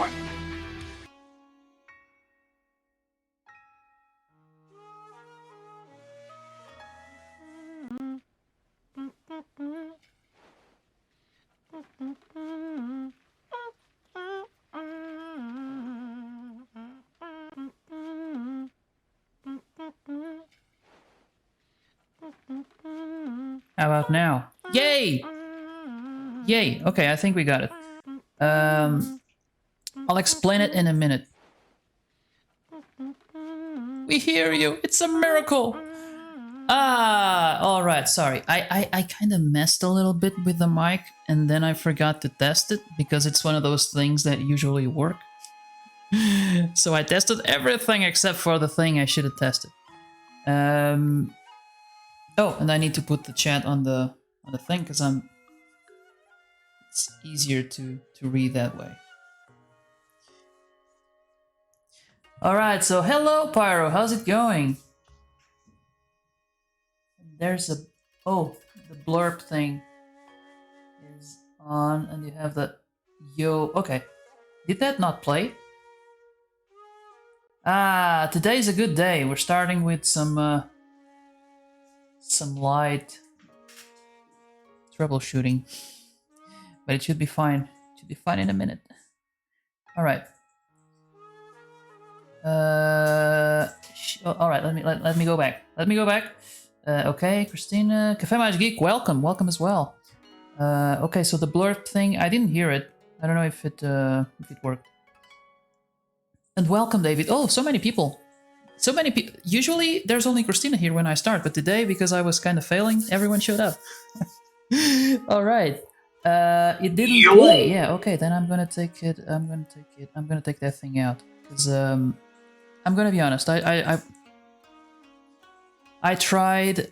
How about now? Yay! Yay! Okay, I think we got it. I'll explain it in a minute. We hear you! It's a miracle! Ah, alright, sorry. I kind of messed a little bit with the mic and then I forgot to test it because it's one of those things that usually work. So I tested everything except for the thing I should have tested. Oh, and I need to put the chat on the thing because it's easier to read that way. Alright, so hello Pyro, how's it going? There's the blurb thing is on and you have the okay. Did that not play? Ah, today's a good day. We're starting with some light troubleshooting. But it should be fine. It should be fine in a minute. Alright. Alright, let me go back. Okay, Christina. Cafe Magic Geek, welcome as well. Okay, so the blurb thing, I didn't hear it. I don't know if it worked. And welcome, David. Oh, so many people. So many people. Usually there's only Christina here when I start, but today, because I was kind of failing, everyone showed up. Alright. It didn't play. Yeah, okay, then I'm gonna take it. I'm gonna take that thing out. Because I'm gonna be honest, I tried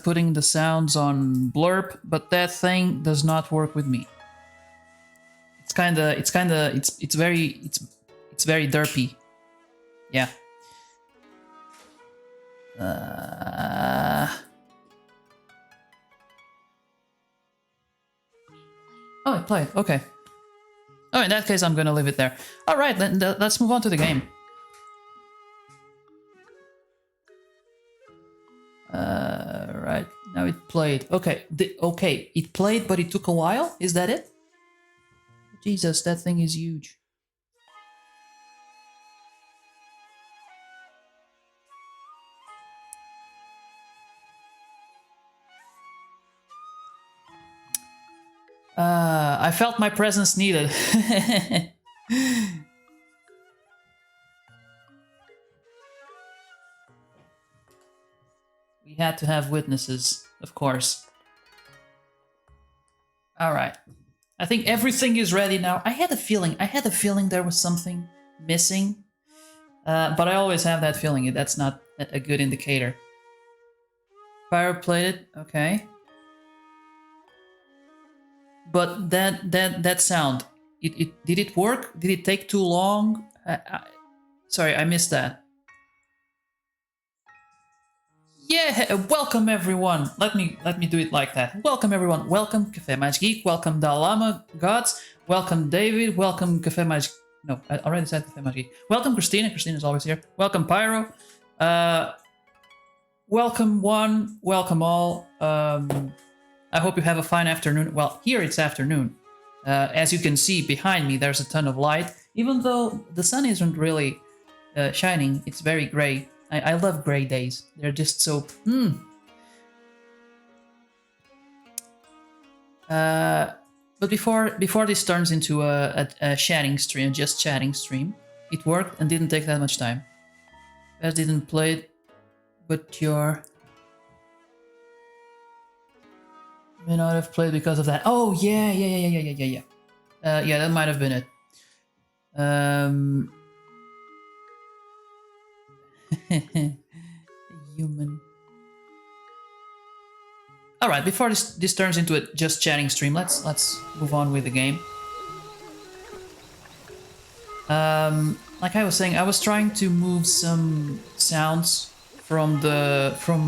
putting the sounds on blurb, but that thing does not work with me. It's very derpy. Yeah. Oh, it played. Okay. Oh, in that case, I'm gonna leave it there. All right, then let's move on to the game. Right now it played. Okay, okay, it played, but it took a while. Is that it? Jesus, that thing is huge. I felt my presence needed. We had to have witnesses, of course. Alright. I think everything is ready now. I had a feeling there was something missing. But I always have that feeling. That's not a good indicator. Pyro played it, okay. But that sound, did it work? Did it take too long? Sorry, I missed that. Yeah, welcome everyone. Let me do it like that. Welcome everyone. Welcome Cafe Magic Geek. Welcome Dalama Gods. Welcome David. Welcome Cafe Magic. No, I already said Cafe Magic Geek. Welcome Christina. Christina's always here. Welcome Pyro. Welcome one. Welcome all. I hope you have a fine afternoon. Well, here it's afternoon. As you can see behind me, there's a ton of light. Even though the sun isn't really shining, it's very gray. I love gray days. They're just so... But before this turns into a chatting stream, just chatting stream, it worked and didn't take that much time. Best didn't play it, but your... May not have played because of that. Oh, yeah. Yeah, that might have been it. Human. Alright, before this turns into a just chatting stream, let's move on with the game. Like I was saying, I was trying to move some sounds from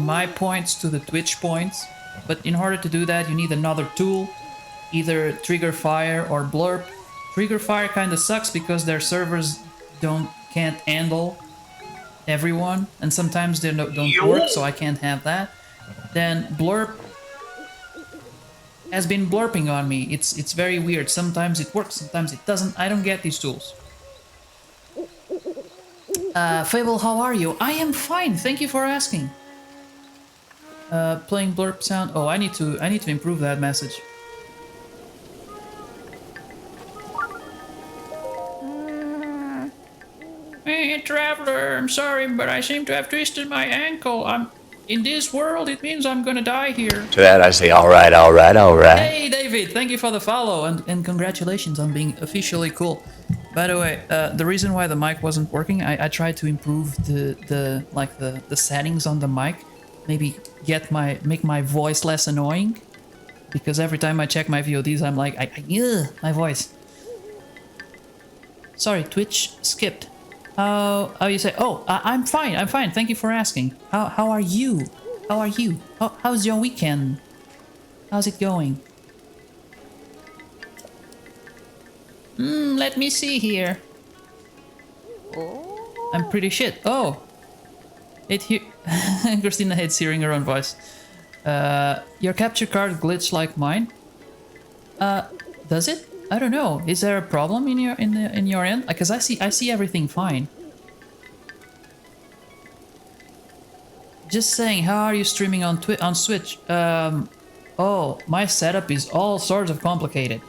my points to the Twitch points. But in order to do that, you need another tool, either Trigger Fire or Blurb. Trigger Fire kind of sucks because their servers can't handle everyone, and sometimes they don't work, so I can't have that. Then Blurp has been blurping on me. It's very weird. Sometimes it works, sometimes it doesn't. I don't get these tools. Fable, how are you? I am fine. Thank you for asking. Playing blurp sound. Oh, I need to improve that message. Hey, traveler, I'm sorry, but I seem to have twisted my ankle. In this world, it means I'm gonna die here. To that I say, all right, all right, all right. Hey, David, thank you for the follow, and congratulations on being officially cool. By the way, the reason why the mic wasn't working, I tried to improve the settings on the mic, maybe make my voice less annoying, because every time I check my VODs, I'm like, ugh, my voice. Sorry, Twitch skipped. How you say? Oh, I'm fine. I'm fine. Thank you for asking. How are you? How are you? How's your weekend? How's it going? Let me see here. I'm pretty shit. Oh, Christina hates hearing her own voice. Your capture card glitched like mine. Does it? I don't know. Is there a problem in your end? Because I see everything fine. Just saying, how are you streaming on Switch? Oh, my setup is all sorts of complicated.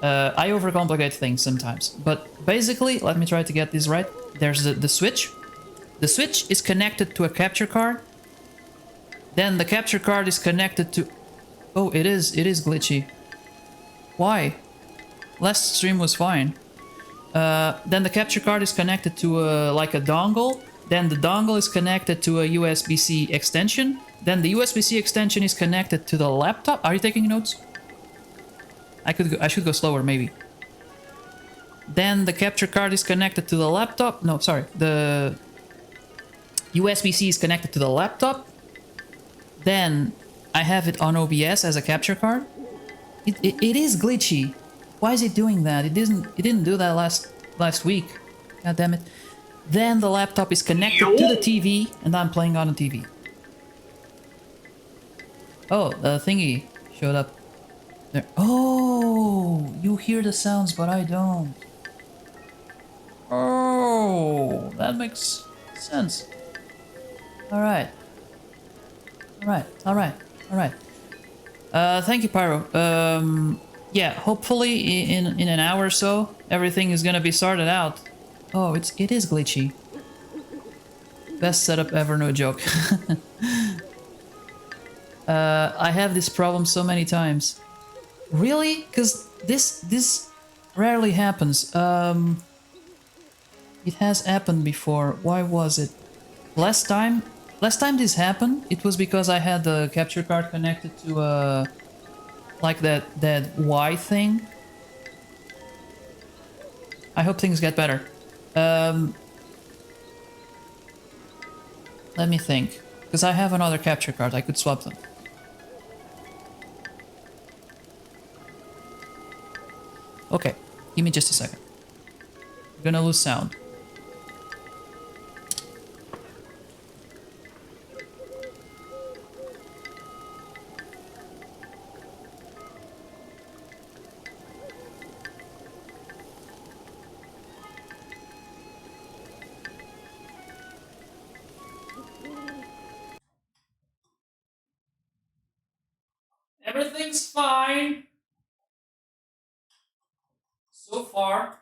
I overcomplicate things sometimes. But basically, let me try to get this right. There's the Switch. The Switch is connected to a capture card. Then the capture card is connected to... Oh, it is glitchy. Why? Last stream was fine. Then the capture card is connected to like a dongle. Then the dongle is connected to a USB-C extension. Then the USB-C extension is connected to the laptop. Are you taking notes? I should go slower, maybe. Then the capture card is connected to the laptop. No, sorry. The USB-C is connected to the laptop. Then I have it on OBS as a capture card. It is glitchy. Why is it doing that? It didn't do that last week. God damn it. Then the laptop is connected to the TV, and I'm playing on the TV. Oh, the thingy showed up there. Oh, you hear the sounds, but I don't. Oh, that makes sense. All right. Thank you, Pyro. Yeah, hopefully in an hour or so, everything is gonna be sorted out. Oh, it is glitchy. Best setup ever, no joke. I have this problem so many times. Really? Because this rarely happens. It has happened before. Why was it? Last time this happened, it was because I had the capture card connected to like that Y thing. I hope things get better. Let me think, because I have another capture card. I could swap them. Okay, give me just a second. I'm gonna lose sound. Everything's fine. So far.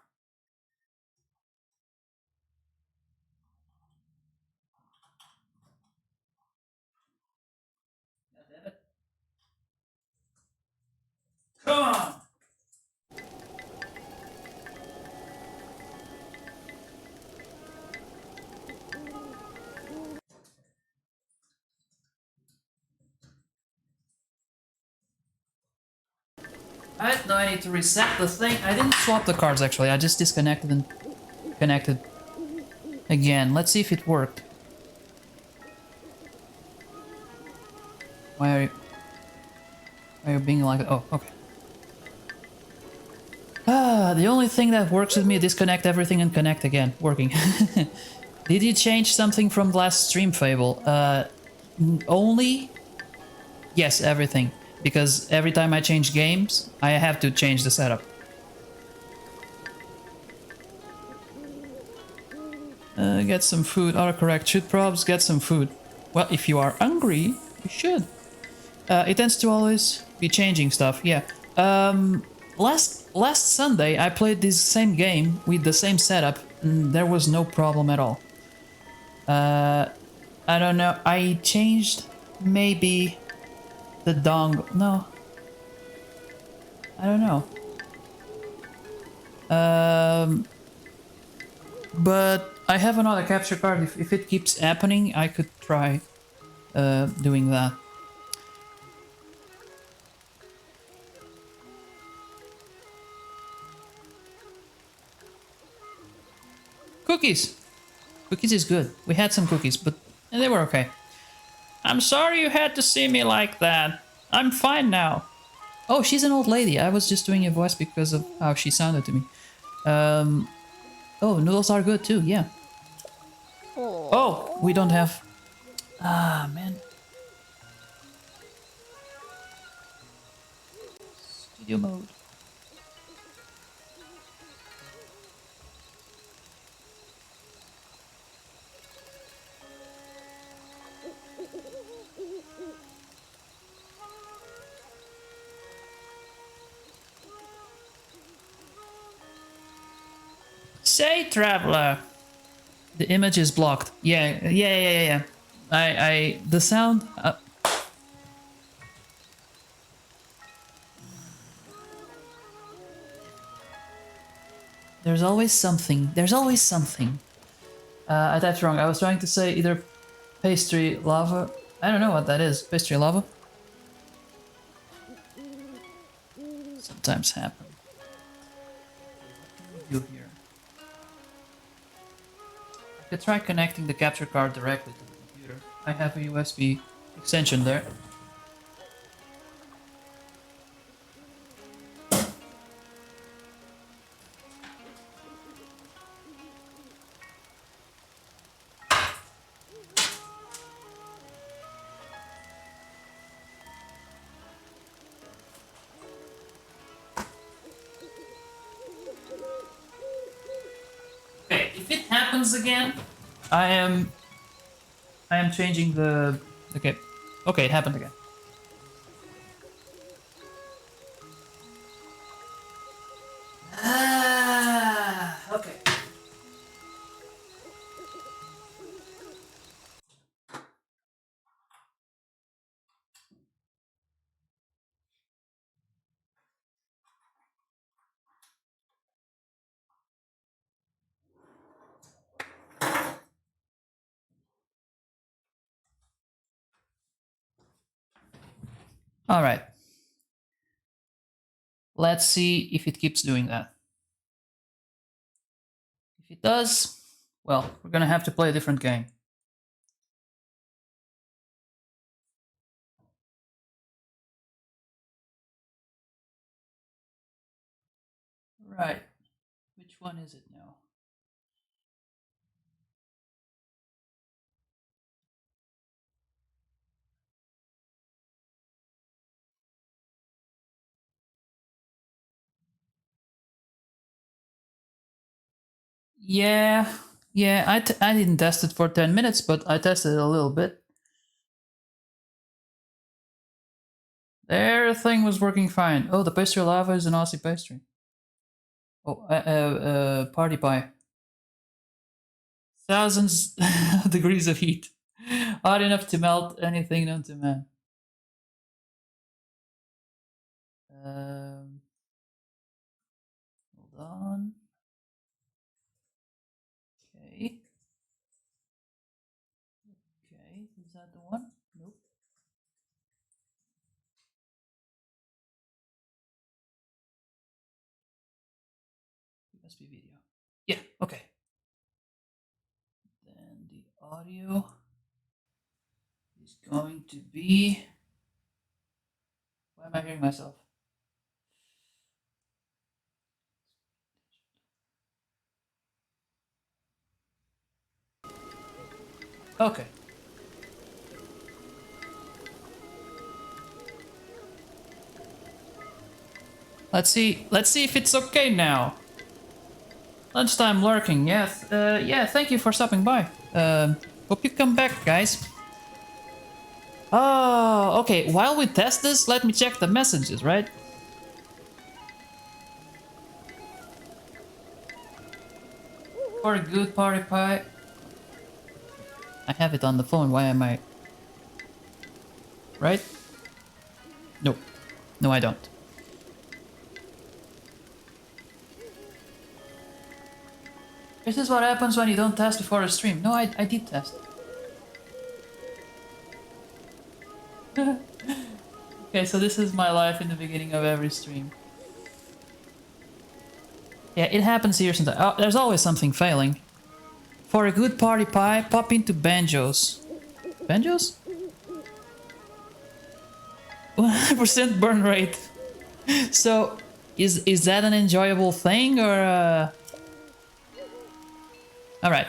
Come on. Alright, now I need to reset the thing. I didn't swap the cards actually, I just disconnected and connected again. Let's see if it worked. Why are you being like that? Oh, okay. The only thing that works with me, disconnect everything and connect again. Working. Did you change something from last stream, Fable? Only? Yes, everything. Because every time I change games, I have to change the setup. Get some food. Autocorrect. Should probs get some food? Well, if you are hungry, you should. It tends to always be changing stuff. Yeah. Last Sunday, I played this same game with the same setup, and there was no problem at all. I don't know. I changed maybe the dongle. No, I don't know. But I have another capture card. If it keeps happening, I could try doing that. Cookies! Cookies is good. We had some cookies, but they were okay. I'm sorry you had to see me like that. I'm fine now. Oh, she's an old lady. I was just doing a voice because of how she sounded to me. Oh, noodles are good too, yeah. Oh, we don't have... Ah, man. Studio mode. Say, traveler. The image is blocked. Yeah. The sound. There's always something. There's always something. I typed wrong. I was trying to say either pastry lava. I don't know what that is. Pastry lava. Sometimes happen. What can we do here? I could try connecting the capture card directly to the computer. I have a USB extension there. Okay, if it happens again, I am changing the... Okay. Okay, it happened again. Okay. All right. Let's see if it keeps doing that. If it does, well, we're gonna have to play a different game. Right. Which one is it now? Yeah, I didn't test it for 10 minutes, but I tested it a little bit. Everything was working fine. Oh, the pastry lava is an Aussie pastry. Oh, party pie. Thousands degrees of heat. Hot enough to melt anything known to man. Hold on. Okay. Okay, is that the one? Nope. It must be video. Yeah, okay. Then the audio is going to be... Why am I hearing myself? Okay. Let's see if it's okay now. Lunchtime lurking, yes. Yeah, thank you for stopping by. Hope you come back, guys. Oh, okay. While we test this, let me check the messages, right? For a good party pie. I have it on the phone, why am I... Right? No. No, I don't. This is what happens when you don't test before a stream. No, I did test. Okay, so this is my life in the beginning of every stream. Yeah, it happens here sometimes. Oh, there's always something failing. For a good party pie, pop into banjos. Banjos? 100% burn rate. So, is that an enjoyable thing or Alright.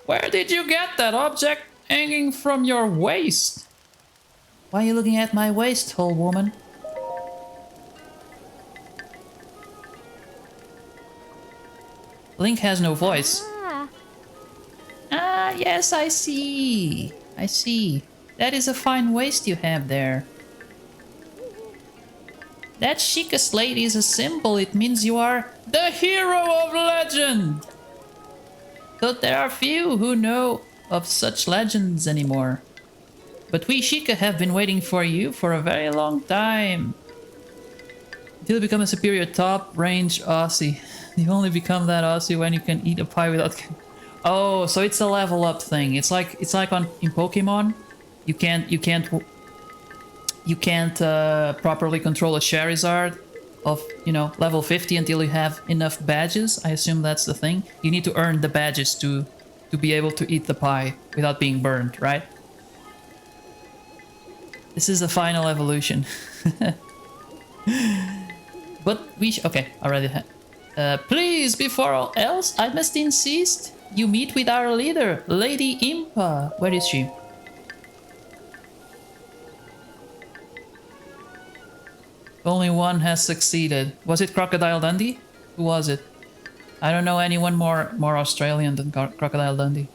Where did you get that object hanging from your waist? Why are you looking at my waist, old woman? Link has no voice. Ah, yes, I see. I see. That is a fine waist you have there. That Sheikah slate is a symbol. It means you are the hero of legend. Though there are few who know of such legends anymore. But we Sheikah have been waiting for you for a very long time. Until you become a superior top-range Aussie. You only become that Aussie when you can eat a pie without... Oh, so it's a level up thing. It's like in Pokemon. You can't properly control a Charizard of, you know, level 50 until you have enough badges. I assume that's the thing. You need to earn the badges to be able to eat the pie without being burned, right? This is the final evolution. But we okay, already had. Please, before all else, I must insist you meet with our leader, Lady Impa. Where is she? Only one has succeeded. Was it Crocodile Dundee? Who was it? I don't know anyone more Australian than Crocodile Dundee.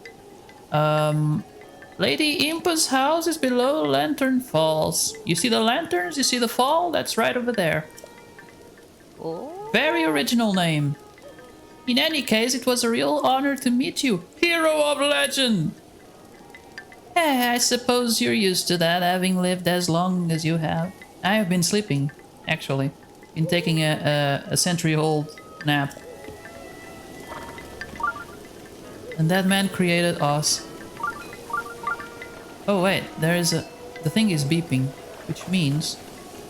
Lady Impa's house is below Lantern Falls. You see the lanterns? You see the fall? That's right over there. Very original name. In any case, it was a real honor to meet you. Hero of legend! I suppose you're used to that, having lived as long as you have. I have been sleeping, actually. Been taking a century-old nap. And that man created us. Oh wait, there is a... The thing is beeping, which means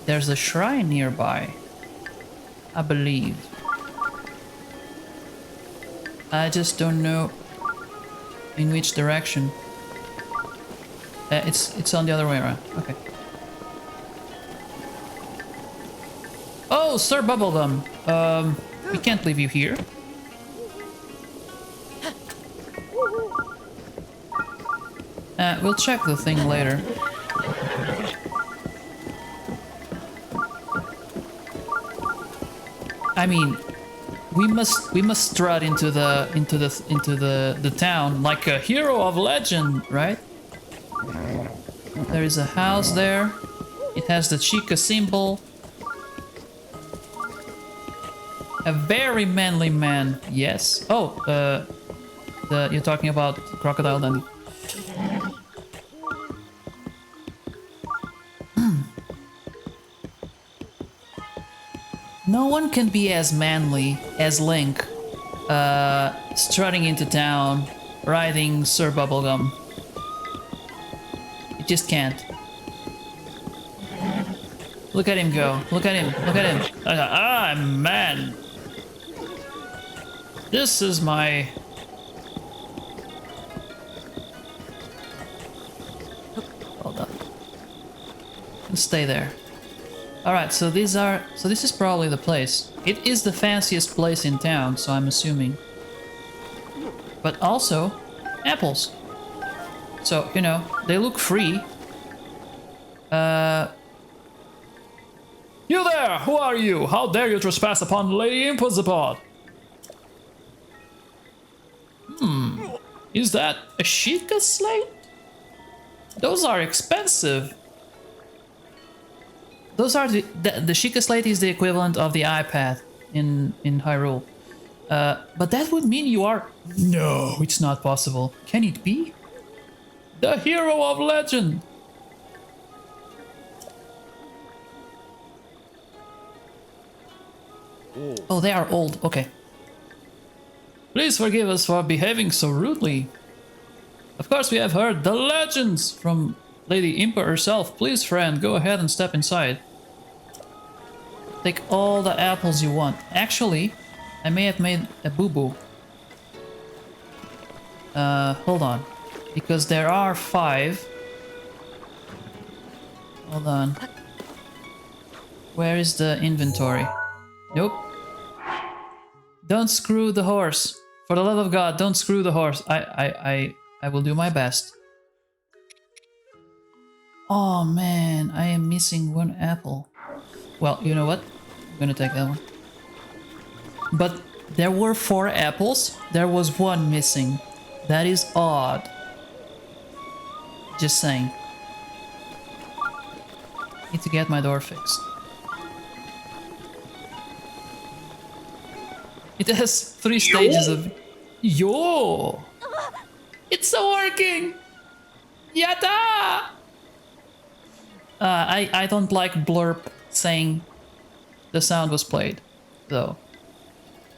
there's a shrine nearby. I believe. I just don't know in which direction. It's on the other way around. Okay. Oh, Sir Bubblegum. We can't leave you here. We'll check the thing later. I mean, we must strut into the town like a hero of legend, right? There is a house there. It has the Sheikah symbol. A very manly man. Yes. Oh, you're talking about Crocodile Dundee. No one can be as manly as Link, strutting into town, riding Sir Bubblegum. You just can't. Look at him go. Look at him. Look at him. Ah, man. This is my... Hold on. Stay there. Alright, so this is probably the place. It is the fanciest place in town, so I'm assuming. But also, apples. So, you know, they look free. You there! Who are you? How dare you trespass upon Lady Impossible? Is that a Sheikah slate? Those are expensive. Those are the Sheikah slate is the equivalent of the iPad in Hyrule. But that would mean you are... No, it's not possible. Can it be? The hero of legend! Oh, they are old. Okay. Please forgive us for behaving so rudely. Of course, we have heard the legends from Lady Impa herself. Please, friend, go ahead and step inside. Take all the apples you want. Actually, I may have made a boo-boo. Hold on. Because there are 5. Hold on. Where is the inventory? Nope. Don't screw the horse. For the love of God, don't screw the horse. I will do my best. Oh man, I am missing 1 apple. Well, you know what? I'm gonna take that one. But there were 4 apples. There was 1 missing. That is odd. Just saying. Need to get my door fixed. It has 3 stages of... Yo! It's working! Yatta! I don't like blurb saying the sound was played, though.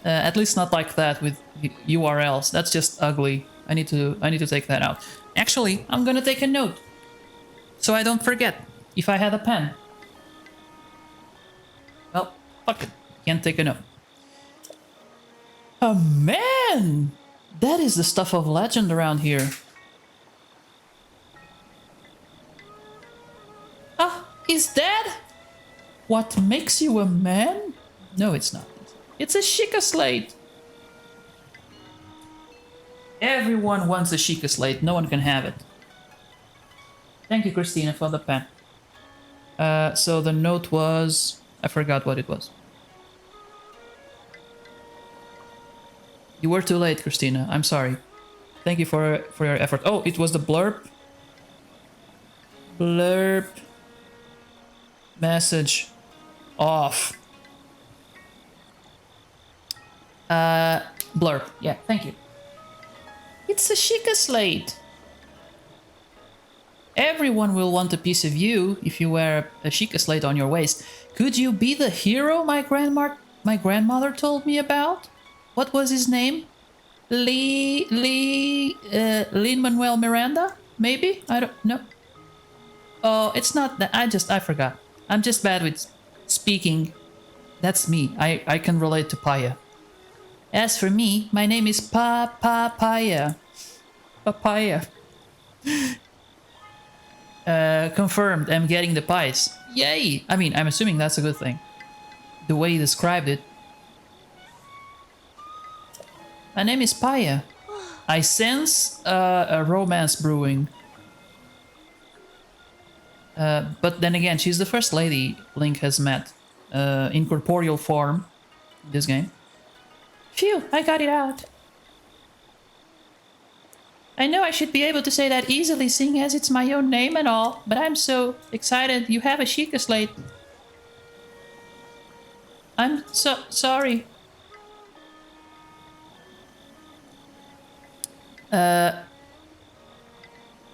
At least not like that with URLs. That's just ugly. I need to take that out. Actually, I'm gonna take a note, so I don't forget. If I had a pen. Well, fuck it. Can't take a note. Oh man! That is the stuff of legend around here. Ah, is that what makes you a man? No, it's not. It's a Sheikah slate. Everyone wants a Sheikah slate. No one can have it. Thank you, Christina, for the pen. So the note was... I forgot what it was. You were too late, Christina. I'm sorry. Thank you for your effort. Oh, it was the blurb. Blurb. Message. Off. Blurb. Yeah, thank you. It's a Sheikah slate. Everyone will want a piece of you if you wear a Sheikah slate on your waist. Could you be the hero my grandmother told me about? What was his name? Lin-Manuel Miranda? Maybe? I don't know. Oh, it's not that. I forgot. I'm just bad with speaking. That's me. I can relate to Paya. As for me, my name is Papaya. Papaya. Confirmed, I'm getting the pies. Yay! I mean, I'm assuming that's a good thing. The way you described it. My name is Paya. I sense a romance brewing. But then again, she's the first lady Link has met in corporeal form in this game. Phew, I got it out. I know I should be able to say that easily, seeing as it's my own name and all, but I'm so excited you have a Sheikah slate. I'm so sorry. I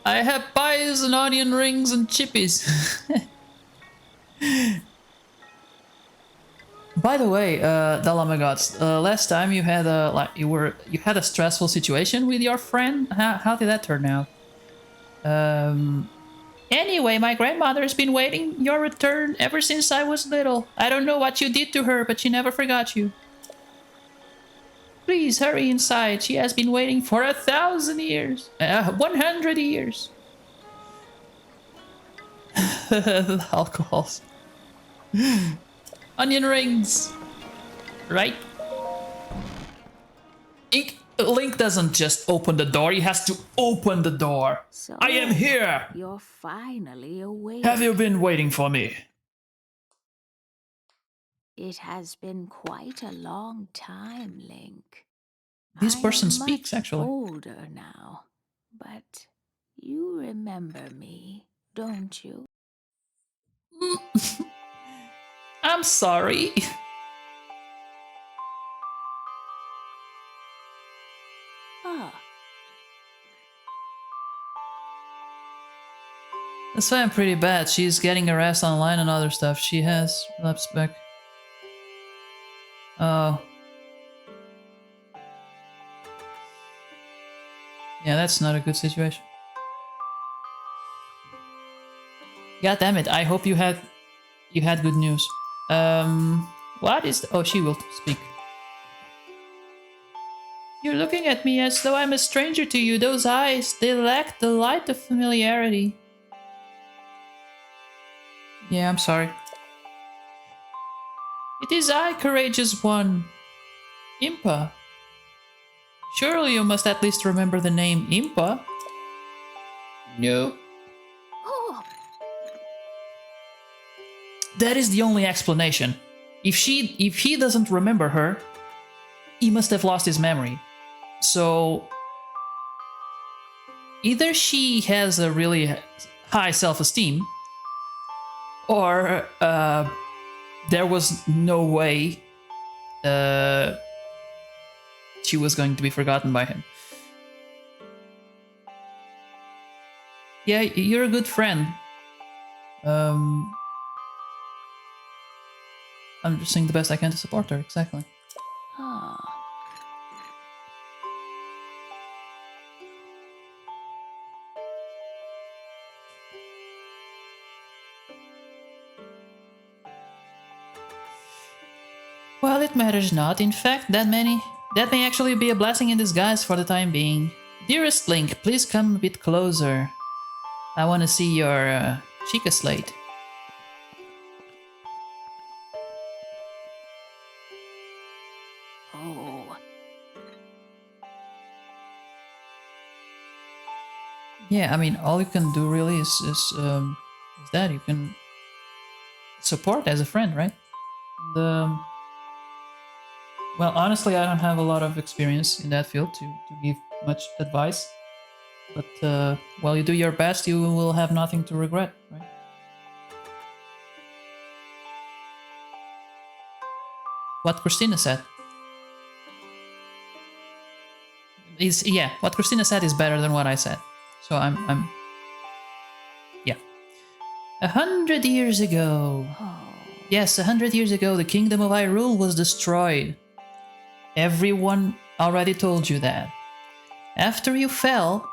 have pies and onion rings and chippies. By the way, Dalamagots, last time you had a you had a stressful situation with your friend. How did that turn out? Anyway, my grandmother's been waiting your return ever since I was little. I don't know what you did to her, but she never forgot you. Please hurry inside. She has been waiting for 1,000 years. 100 years. The alcohols. Onion rings. Right? Ink. Link doesn't just open the door, he has to open the door. So I am here! You're finally awake. Have you been waiting for me? It has been quite a long time, Link. This person I am speaks, much actually. older now, but you remember me, don't you? I'm sorry. Ah, That's why I'm pretty bad. She's getting harassed online and other stuff. She has relapse back. Oh. Yeah, that's not a good situation. God damn it, I hope you had good news. What is oh, she will speak. You're looking at me as though I'm a stranger to you. Those eyes, they lack the light of familiarity. Yeah, I'm sorry. It is I, courageous one. Impa. Surely you must at least remember the name Impa. No. oh, That is the only explanation. If he doesn't remember her, he must have lost his memory. So either she has a really high self-esteem, or there was no way she was going to be forgotten by him. Yeah, you're a good friend. I'm just doing the best I can to support her, exactly. ah. Well, it matters not. In fact, that may actually be a blessing in disguise for the time being. Dearest Link, please come a bit closer. I want to see your Chica slate. Oh, Yeah, I mean, all you can do really is that you can support as a friend, right? And, well, honestly, I don't have a lot of experience in that field to give much advice. But while you do your best, you will have nothing to regret, right? What Christina said. Yeah, what Christina said is better than what I said. So I'm yeah. 100 years ago. oh. Yes, 100 years ago, the kingdom of Hyrule was destroyed. Everyone already told you that. After you fell,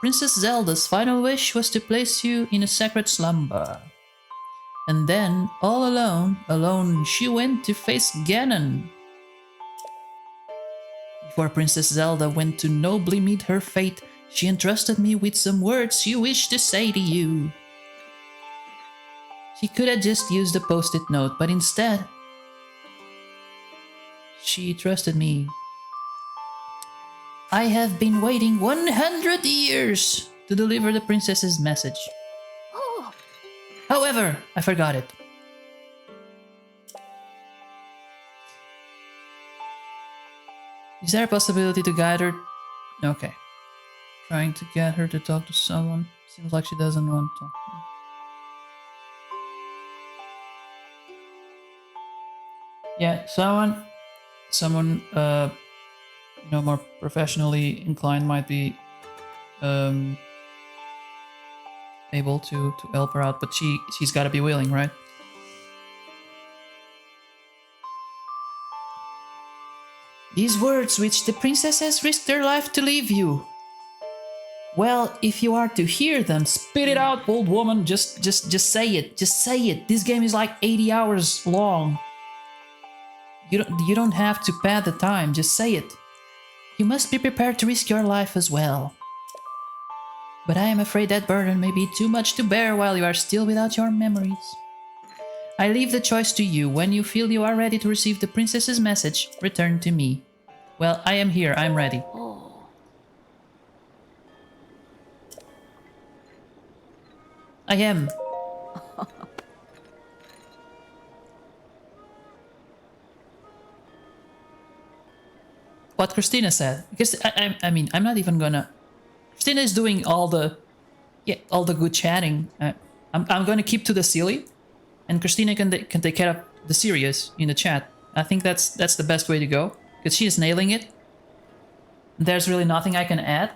Princess Zelda's final wish was to place you in a sacred slumber. And then, all alone, she went to face Ganon. Before Princess Zelda went to nobly meet her fate, she entrusted me with some words she wished to say to you. She could have just used a post-it note, but instead, she trusted me. I have been waiting 100 years to deliver the princess's message. Oh, However, I forgot it. Is there a possibility to guide her? Okay. Trying to get her to talk to someone. Seems like she doesn't want to. Yeah, someone, more professionally inclined might be, able to help her out, but she's got to be willing, right? These words which the princess has risked her life to leave you. Well, if you are to hear them, spit it out, old woman. Just say it. Just say it. This game is like 80 hours long. You don't have to pad the time. Just say it. You must be prepared to risk your life as well. But I am afraid that burden may be too much to bear while you are still without your memories. I leave the choice to you. When you feel you are ready to receive the princess's message, return to me. Well, I am here. I'm ready. oh. I am. What Christina said. Because I mean, I'm not even gonna. Christina is doing all the good chatting. I'm gonna keep to the silly, and Christina can take care of the serious in the chat. I think that's the best way to go because she is nailing it. There's really nothing I can add.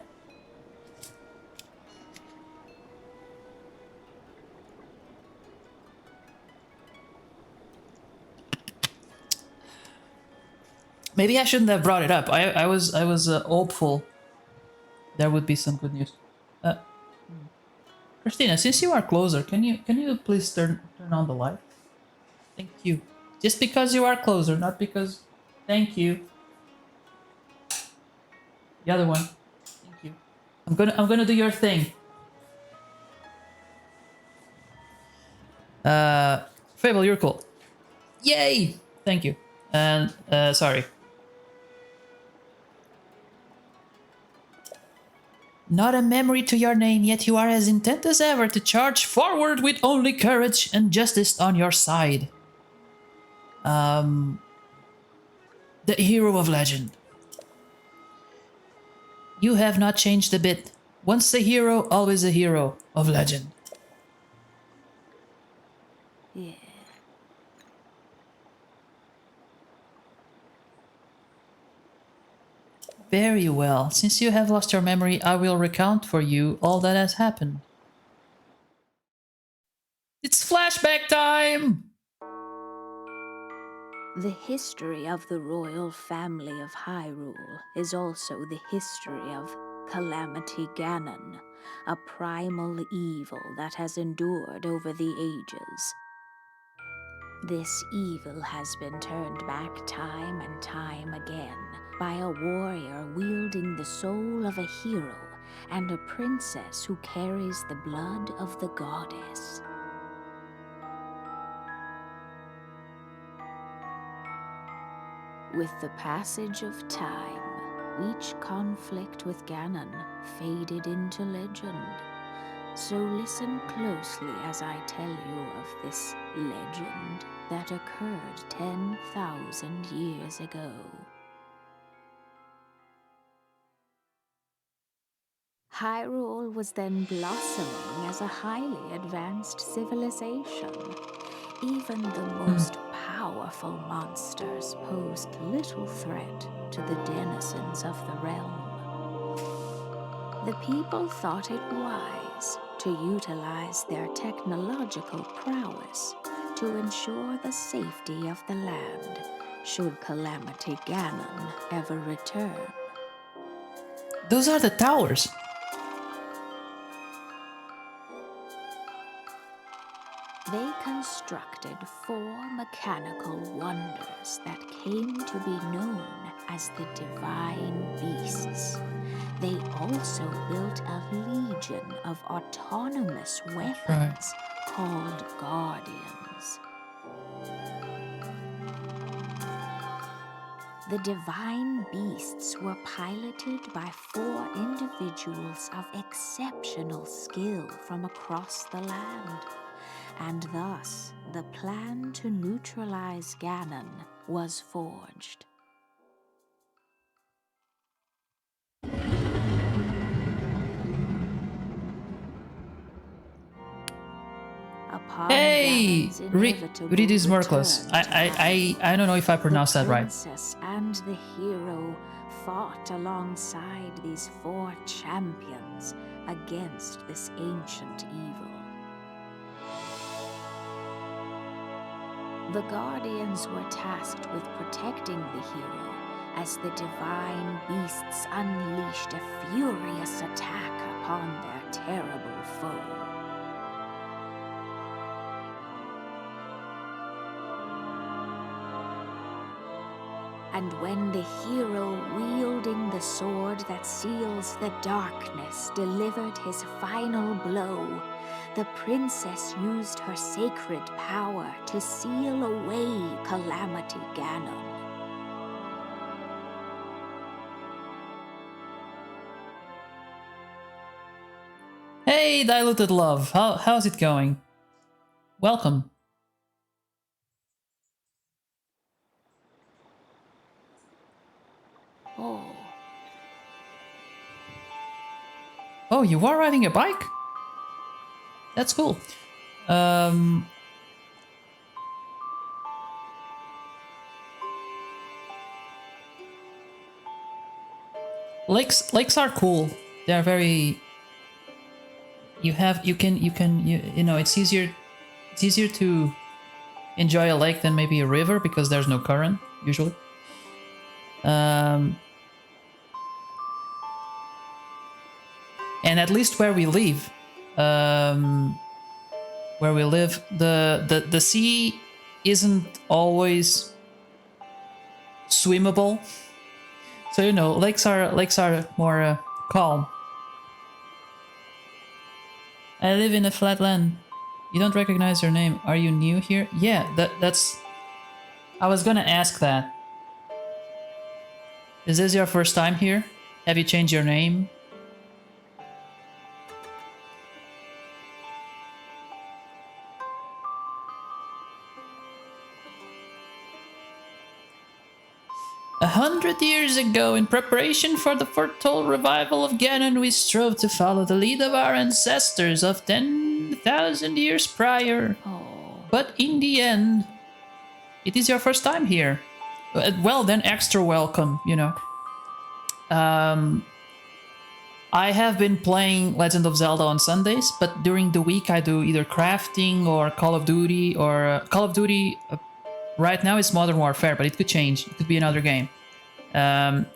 Maybe I shouldn't have brought it up. I was hopeful there would be some good news. Christina, since you are closer, can you please turn on the light? Thank you. Just because you are closer, not because. Thank you. The other one. Thank you. I'm gonna do your thing. Fable, you're cool. Yay! Thank you. And sorry. Not a memory to your name, yet you are as intent as ever to charge forward with only courage and justice on your side. The hero of legend. You have not changed a bit. Once a hero, always a hero of legend. Yeah. Very well. Since you have lost your memory, I will recount for you all that has happened. It's flashback time! The history of the royal family of Hyrule is also the history of Calamity Ganon, a primal evil that has endured over the ages. This evil has been turned back time and time again by a warrior wielding the soul of a hero and a princess who carries the blood of the goddess. With the passage of time, each conflict with Ganon faded into legend. So listen closely as I tell you of this legend that occurred 10,000 years ago. Hyrule was then blossoming as a highly advanced civilization. Even the most powerful monsters posed little threat to the denizens of the realm. The people thought it wise to utilize their technological prowess to ensure the safety of the land should Calamity Ganon ever return. Those are the towers. They constructed 4 mechanical wonders that came to be known as the Divine Beasts. They also built a legion of autonomous weapons called Guardians. The Divine Beasts were piloted by 4 individuals of exceptional skill from across the land. And thus, the plan to neutralize Ganon was forged. Upon Hey! Ganon's inevitable Read is more close. return to Hyrule, I don't know if I pronounced that the right. princess and the hero fought alongside these 4 champions against this ancient evil. The Guardians were tasked with protecting the hero as the Divine Beasts unleashed a furious attack upon their terrible foe. And when the hero wielding the sword that seals the darkness delivered his final blow, the princess used her sacred power to seal away Calamity Ganon. Hey! Hey, Diluted Love, how's it going? Welcome. Oh, Oh, you are riding a bike? That's cool. Lakes are cool. They're very. You know it's easier to enjoy a lake than maybe a river because there's no current usually. And at least where we live, the sea isn't always swimmable. So you know, lakes are more calm. I live in a flat land. You don't recognize your name. Are you new here? Yeah, that's. I was gonna ask that. Is this your first time here? Have you changed your name? A 100 years ago, in preparation for the foretold revival of Ganon, we strove to follow the lead of our ancestors of 10,000 years prior. oh. But in the end, it is your first time here. Well, then extra welcome, you know. I have been playing Legend of Zelda on Sundays, but during the week I do either crafting or Call of Duty or Call of Duty. Right now it's Modern Warfare, but it could change. It could be another game.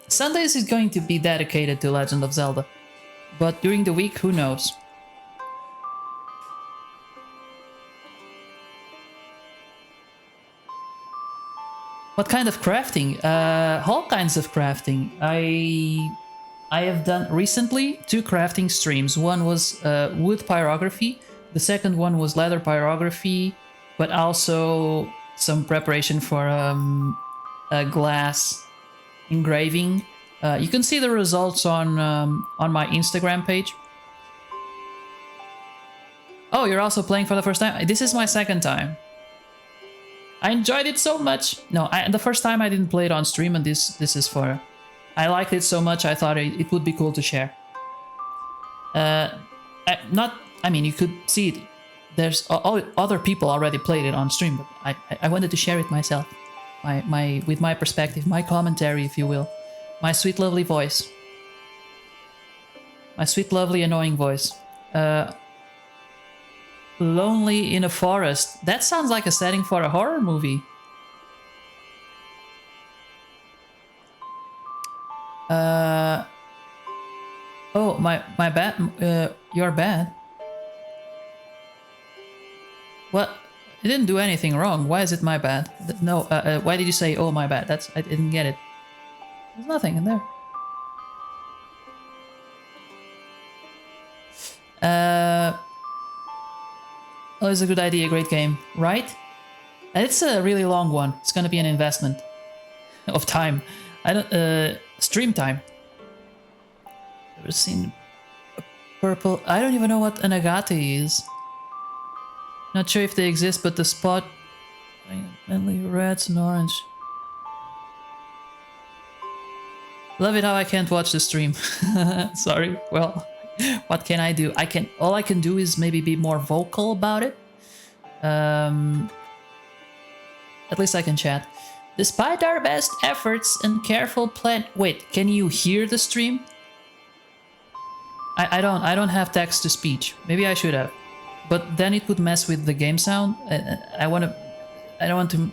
Sundays is going to be dedicated to Legend of Zelda, but during the week, who knows? What kind of crafting? All kinds of crafting. I have done recently 2 crafting streams. One was wood pyrography. The second one was leather pyrography, but also some preparation for a glass engraving. You can see the results on my Instagram page. Oh, you're also playing for the first time? This is my second time. I enjoyed it so much. No, the first time I didn't play it on stream, and this is for. I liked it so much I thought it would be cool to share. I mean, you could see it. There's other people already played it on stream, but I wanted to share it myself, with my perspective, my commentary, if you will, my sweet lovely voice, my sweet lovely annoying voice. Lonely in a forest. That sounds like a setting for a horror movie. Oh, my bad. You're bad. What? I didn't do anything wrong. Why is it my bad? No. Why did you say, "Oh, my bad"? I didn't get it. There's nothing in there. Oh, it's a good idea. Great game, right? It's a really long one. It's gonna be an investment of time. I don't. Stream time. Ever seen a purple? I don't even know what an agate is. Not sure if they exist, but the spot mainly reds and orange. Love it how I can't watch the stream. Sorry. Well, what can I do? All I can do is maybe be more vocal about it. At least I can chat. Despite our best efforts and careful plan. Wait, can you hear the stream? I don't have text to speech. Maybe I should have, but then it would mess with the game sound. I don't want to.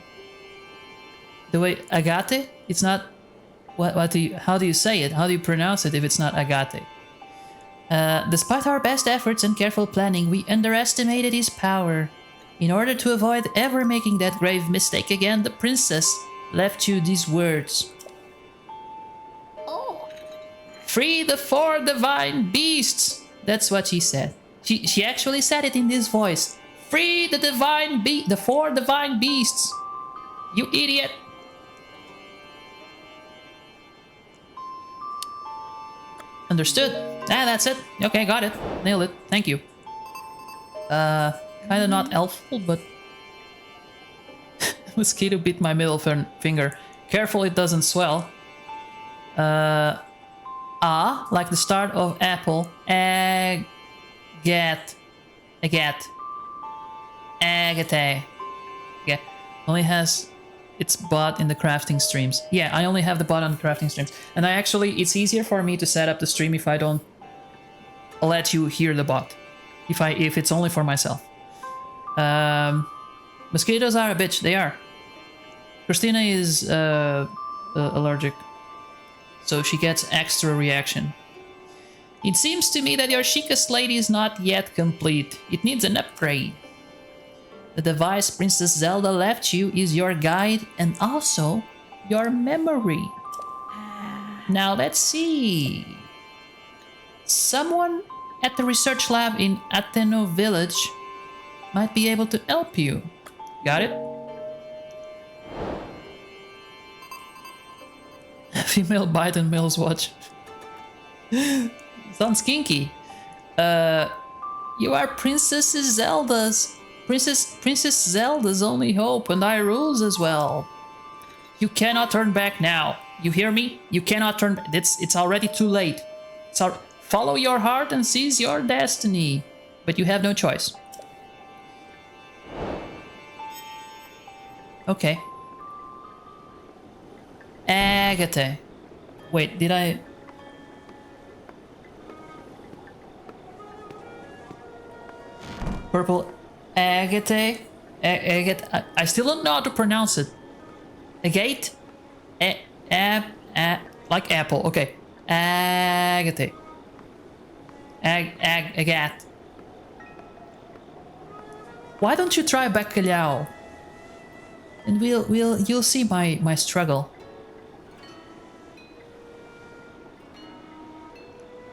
The way agate, it's not. How do you say it? How do you pronounce it if it's not agate? Despite our best efforts and careful planning, we underestimated his power. In order to avoid ever making that grave mistake again, the princess left you these words. Oh. Free the 4 divine beasts! That's what she said. She actually said it in this voice. Free the 4 divine beasts! You idiot! Understood. Ah, that's it. Okay, got it. Nailed it. Thank you. Kind of not helpful, but mosquito bit my middle finger. Careful it doesn't swell. Like the start of apple. Agate. Yeah, only has its bot in the crafting streams. Yeah, I only have the bot on the crafting streams. And it's easier for me to set up the stream if I don't let you hear the bot. If it's only for myself. Mosquitoes are a bitch, they are. Christina is allergic, so she gets extra reaction. It seems to me that your Sheikah lady is not yet complete. It needs an upgrade. The device Princess Zelda left you is your guide and also your memory. Now let's see. Someone at the research lab in Atheno village might be able to help you. Got it? Female bite and male's watch. Sounds kinky. You are Princess Zelda's only hope, and I rules as well. You cannot turn back now. You hear me? You cannot turn. It's already too late. Follow your heart and seize your destiny, but you have no choice. Okay. Agate. Wait, did I... Purple agate? Agate? I still don't know how to pronounce it. Agate? Like apple, okay. Agate. Agate. Why don't you try bacalhau? And you'll see my struggle.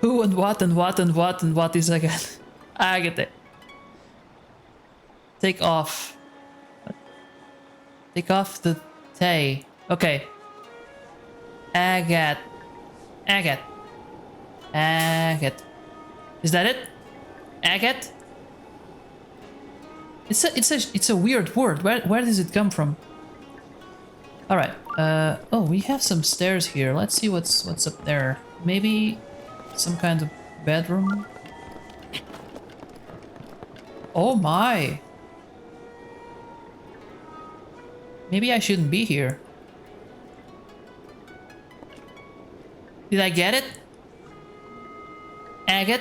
Who and what and what and what and what is again? Agate. Take off. Take off the tay. Okay. Agate. Agate. Agate. Is that it? Agate? It's a weird word. Where does it come from? All right. Oh, we have some stairs here. Let's see what's up there. Maybe some kind of bedroom. Oh my. Maybe I shouldn't be here. Did I get it? Agate?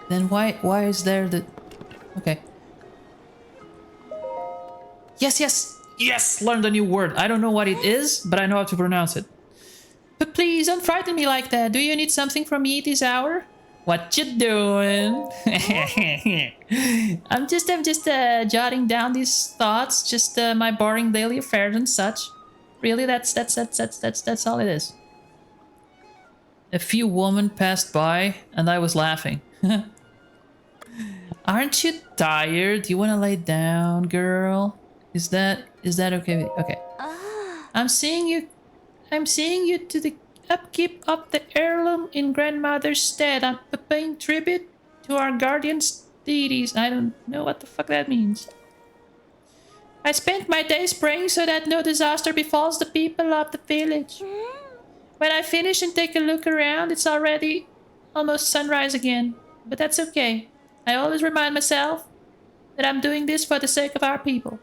Then why is there the... Okay. Yes! Learned a new word. I don't know what it is, but I know how to pronounce it. But please, don't frighten me like that. Do you need something from me this hour? What you doing? I'm just jotting down these thoughts, just my boring daily affairs and such. Really, that's all it is. A few women passed by, and I was laughing. Aren't you tired? You wanna lay down, girl? Is that okay? Okay. I'm seeing you to the upkeep of the heirloom in grandmother's stead. I'm paying tribute to our guardian deities. I don't know what the fuck that means. I spent my days praying so that no disaster befalls the people of the village. When I finish and take a look around, it's already almost sunrise again. But that's okay. I always remind myself that I'm doing this for the sake of our people.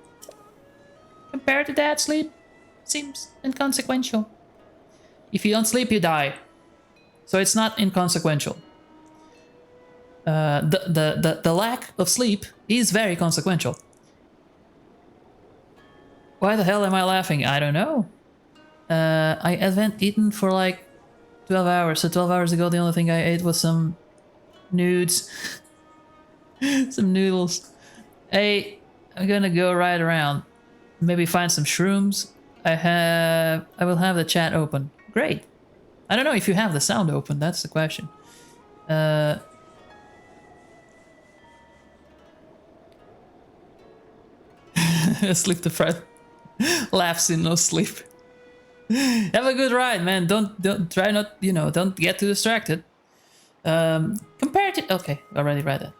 Compared to that, sleep seems inconsequential. If you don't sleep, you die. So it's not inconsequential. The lack of sleep is very consequential. Why the hell am I laughing? I don't know. I haven't eaten for like 12 hours. So 12 hours ago, the only thing I ate was some nudes. Some noodles. Hey, I'm gonna go right around. Maybe find some shrooms. I will have the chat open. Great. I don't know if you have the sound open. That's the question. Sleep deprived. Laughs in no sleep. Have a good ride, man. Don't try not, don't get too distracted. Compared to... Okay, already read it.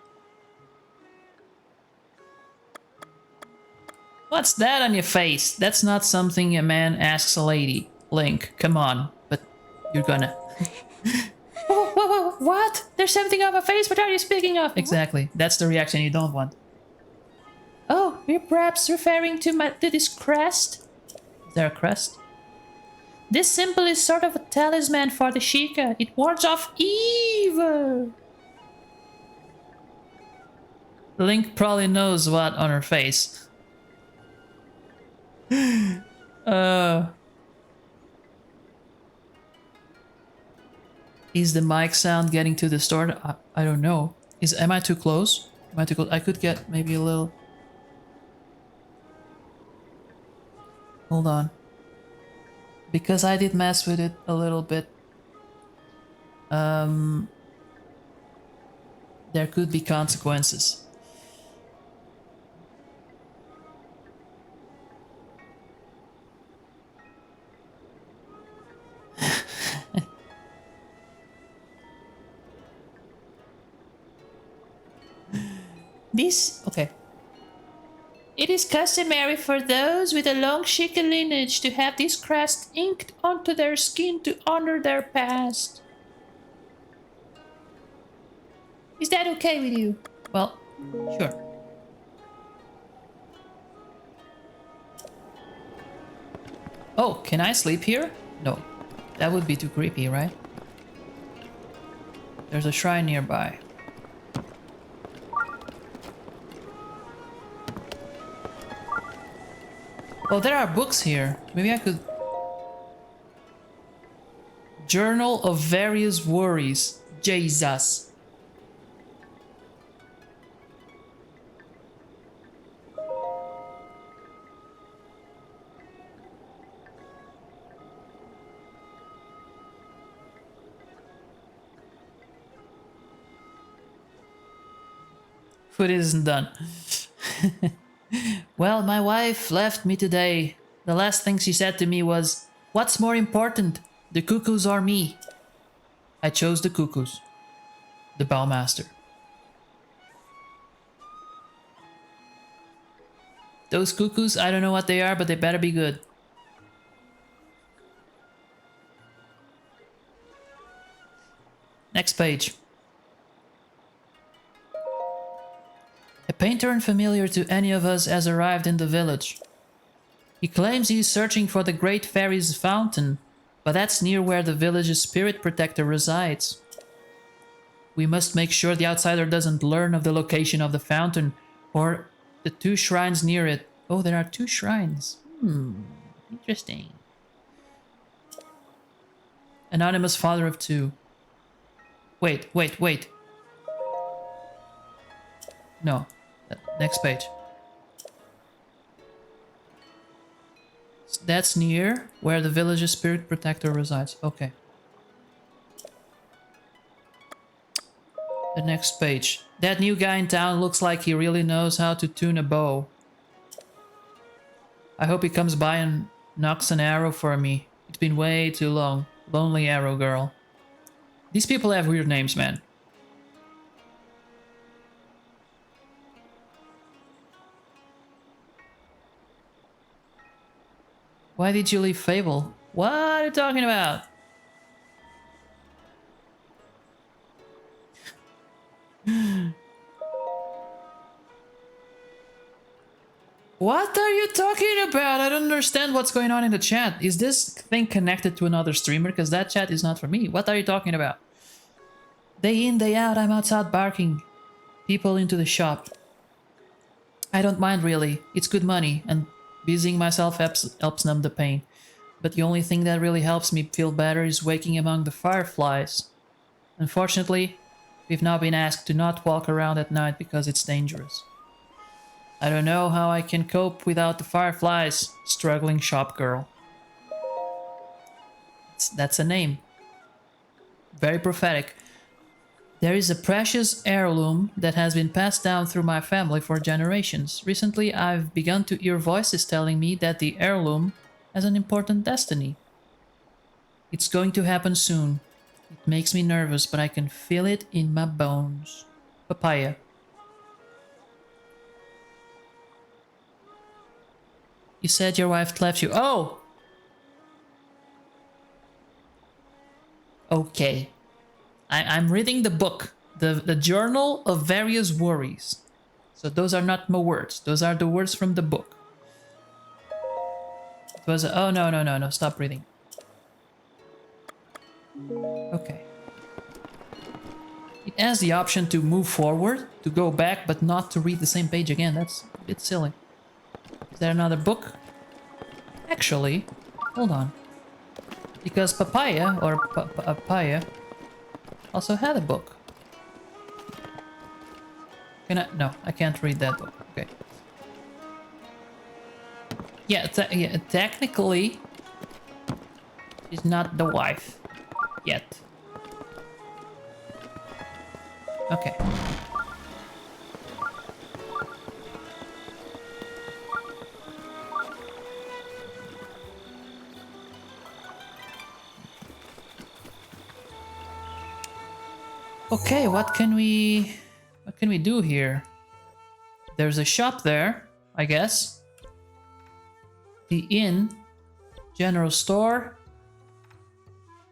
What's that on your face? That's not something a man asks a lady. Link, come on. But you're gonna... Whoa, what? There's something on my face, what are you speaking of? Exactly, that's the reaction you don't want. Oh, you're perhaps referring to this crest? Is there a crest? This symbol is sort of a talisman for the Sheikah. It wards off evil. Link probably knows what on her face. Is the mic sound getting too distorted? I don't know. Am I too close? Am I too close? I could get maybe a little... Hold on. Because I did mess with it a little bit. There could be consequences. Okay. It is customary for those with a long Sheikah lineage to have this crest inked onto their skin to honor their past. Is that okay with you? Well, sure. Oh, can I sleep here? No. That would be too creepy, right? There's a shrine nearby. Oh, there are books here. Maybe I could... Journal of Various Worries. Jesus. Food isn't done. Well, my wife left me today. The last thing she said to me was, "What's more important, the cuckoos or me?" I chose the cuckoos. The Bowmaster. Those cuckoos, I don't know what they are, but they better be good. Next page. A painter unfamiliar to any of us has arrived in the village. He claims he is searching for the Great Fairy's fountain, but that's near where the village's spirit protector resides. We must make sure the outsider doesn't learn of the location of the fountain or the 2 shrines near it. Oh, there are 2 shrines. Interesting. Anonymous father of 2. Wait. No. Next page. That's near where the village's spirit protector resides. Okay. The next page. That new guy in town looks like he really knows how to tune a bow. I hope he comes by and knocks an arrow for me. It's been way too long. Lonely Arrow Girl. These people have weird names, man. Why did you leave Fable? What are you talking about? What are you talking about? I don't understand what's going on in the chat. Is this thing connected to another streamer? Because that chat is not for me. What are you talking about? Day in, day out, I'm outside barking people into the shop. I don't mind really. It's good money, and busying myself helps numb the pain. But the only thing that really helps me feel better is waking among the fireflies. Unfortunately, we've now been asked to not walk around at night because it's dangerous. I don't know how I can cope without the fireflies, struggling shop girl. That's a name. Very prophetic. There is a precious heirloom that has been passed down through my family for generations. Recently, I've begun to hear voices telling me that the heirloom has an important destiny. It's going to happen soon. It makes me nervous, but I can feel it in my bones. Papaya. You said your wife left you. Oh! Okay. I'm reading the book. The Journal of Various Worries. So those are not my words. Those are the words from the book. It was... Oh, no. Stop reading. Okay. It has the option to move forward, to go back, but not to read the same page again. That's a bit silly. Is there another book? Actually, hold on. Because Papaya, or Papaya, also had a book. Can I? No, I can't read that book. Okay. Yeah, technically, she's not the wife yet. Okay. Okay, what can we do here? There's a shop there, I guess. The inn, general store,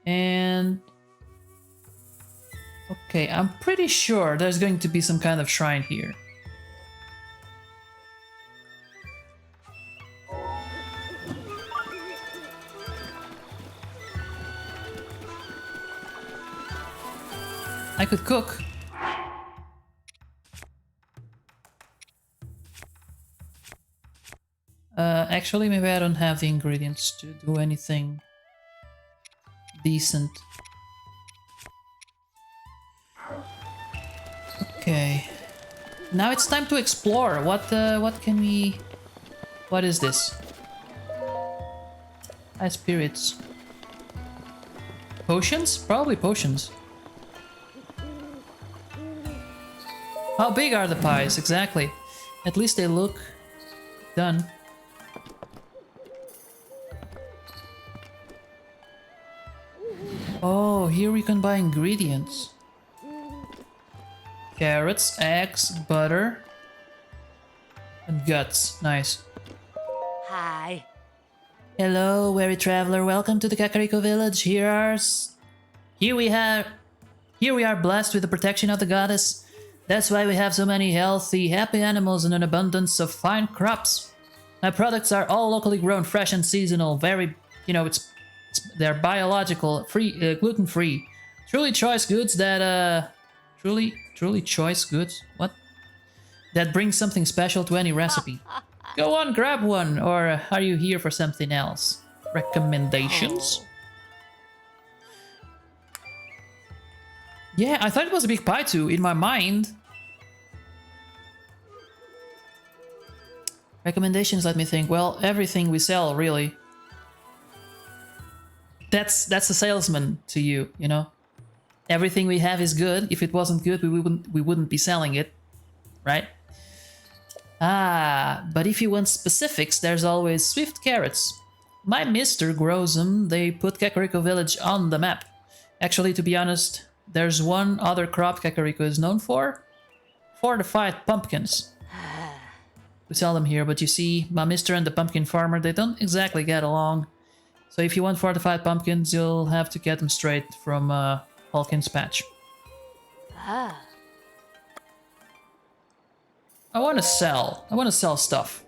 and okay, I'm pretty sure there's going to be some kind of shrine here. I could cook. Actually, maybe I don't have the ingredients to do anything decent. Okay. Now it's time to explore. What can we... What is this? High spirits. Potions? Probably potions. How big are the pies? Exactly. At least they look done. Oh, here we can buy ingredients. Carrots, eggs, butter, and guts. Nice. Hi. Hello, weary traveler. Welcome to the Kakariko village. Here we are blessed with the protection of the goddess. That's why we have so many healthy, happy animals and an abundance of fine crops. My products are all locally grown, fresh and seasonal. Very, they're biological, free, gluten-free. Truly choice goods that, truly choice goods? What? That brings something special to any recipe. Go on, grab one, or are you here for something else? Recommendations? Oh. Yeah, I thought it was a big pie too, in my mind. Recommendations, let me think. Well, everything we sell, really. That's a salesman to you, you know? Everything we have is good. If it wasn't good, we wouldn't be selling it, right? Ah, but if you want specifics, there's always swift carrots. My mister grows them. They put Kakariko Village on the map. Actually, to be honest, there's one other crop Kakariko is known for. Fortified pumpkins. We sell them here, but you see, my mister and the pumpkin farmer, they don't exactly get along. So if you want fortified pumpkins, you'll have to get them straight from Hulkin's patch. Ah. I want to sell stuff.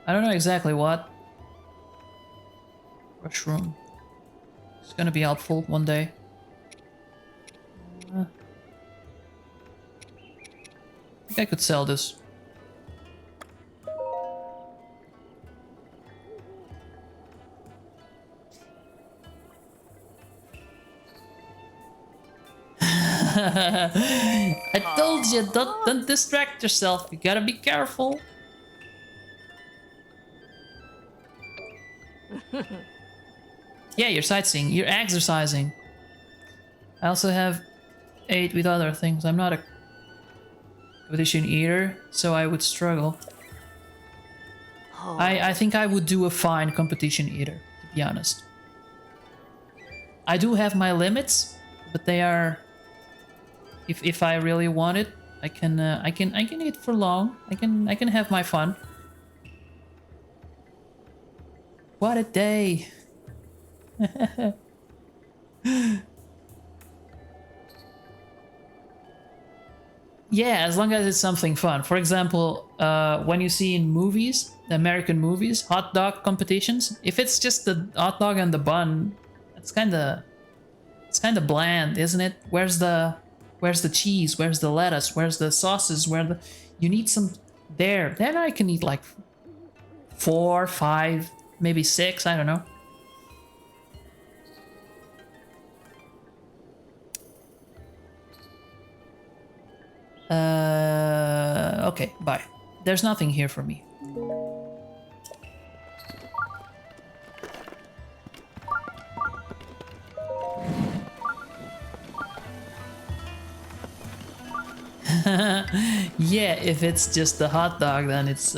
I don't know exactly what. Mushroom. It's gonna be helpful one day. I think I could sell this. I told you, don't distract yourself. You gotta be careful. Yeah, you're sightseeing. You're exercising. I also have 8 with other things. I'm not a competition eater, so I would struggle. Oh. I think I would do a fine competition eater, to be honest. I do have my limits, but they are. If I really want it, I can eat for long. I can have my fun. What a day! Yeah, as long as it's something fun. For example, when you see in movies, American movies, hot dog competitions, if it's just the hot dog and the bun, it's kind of bland, isn't it? Where's the cheese? Where's the lettuce? Where's the sauces? You need some there. Then I can eat like 4, 5, maybe 6. I don't know. Okay, bye. There's nothing here for me. Yeah, if it's just the hot dog, then it's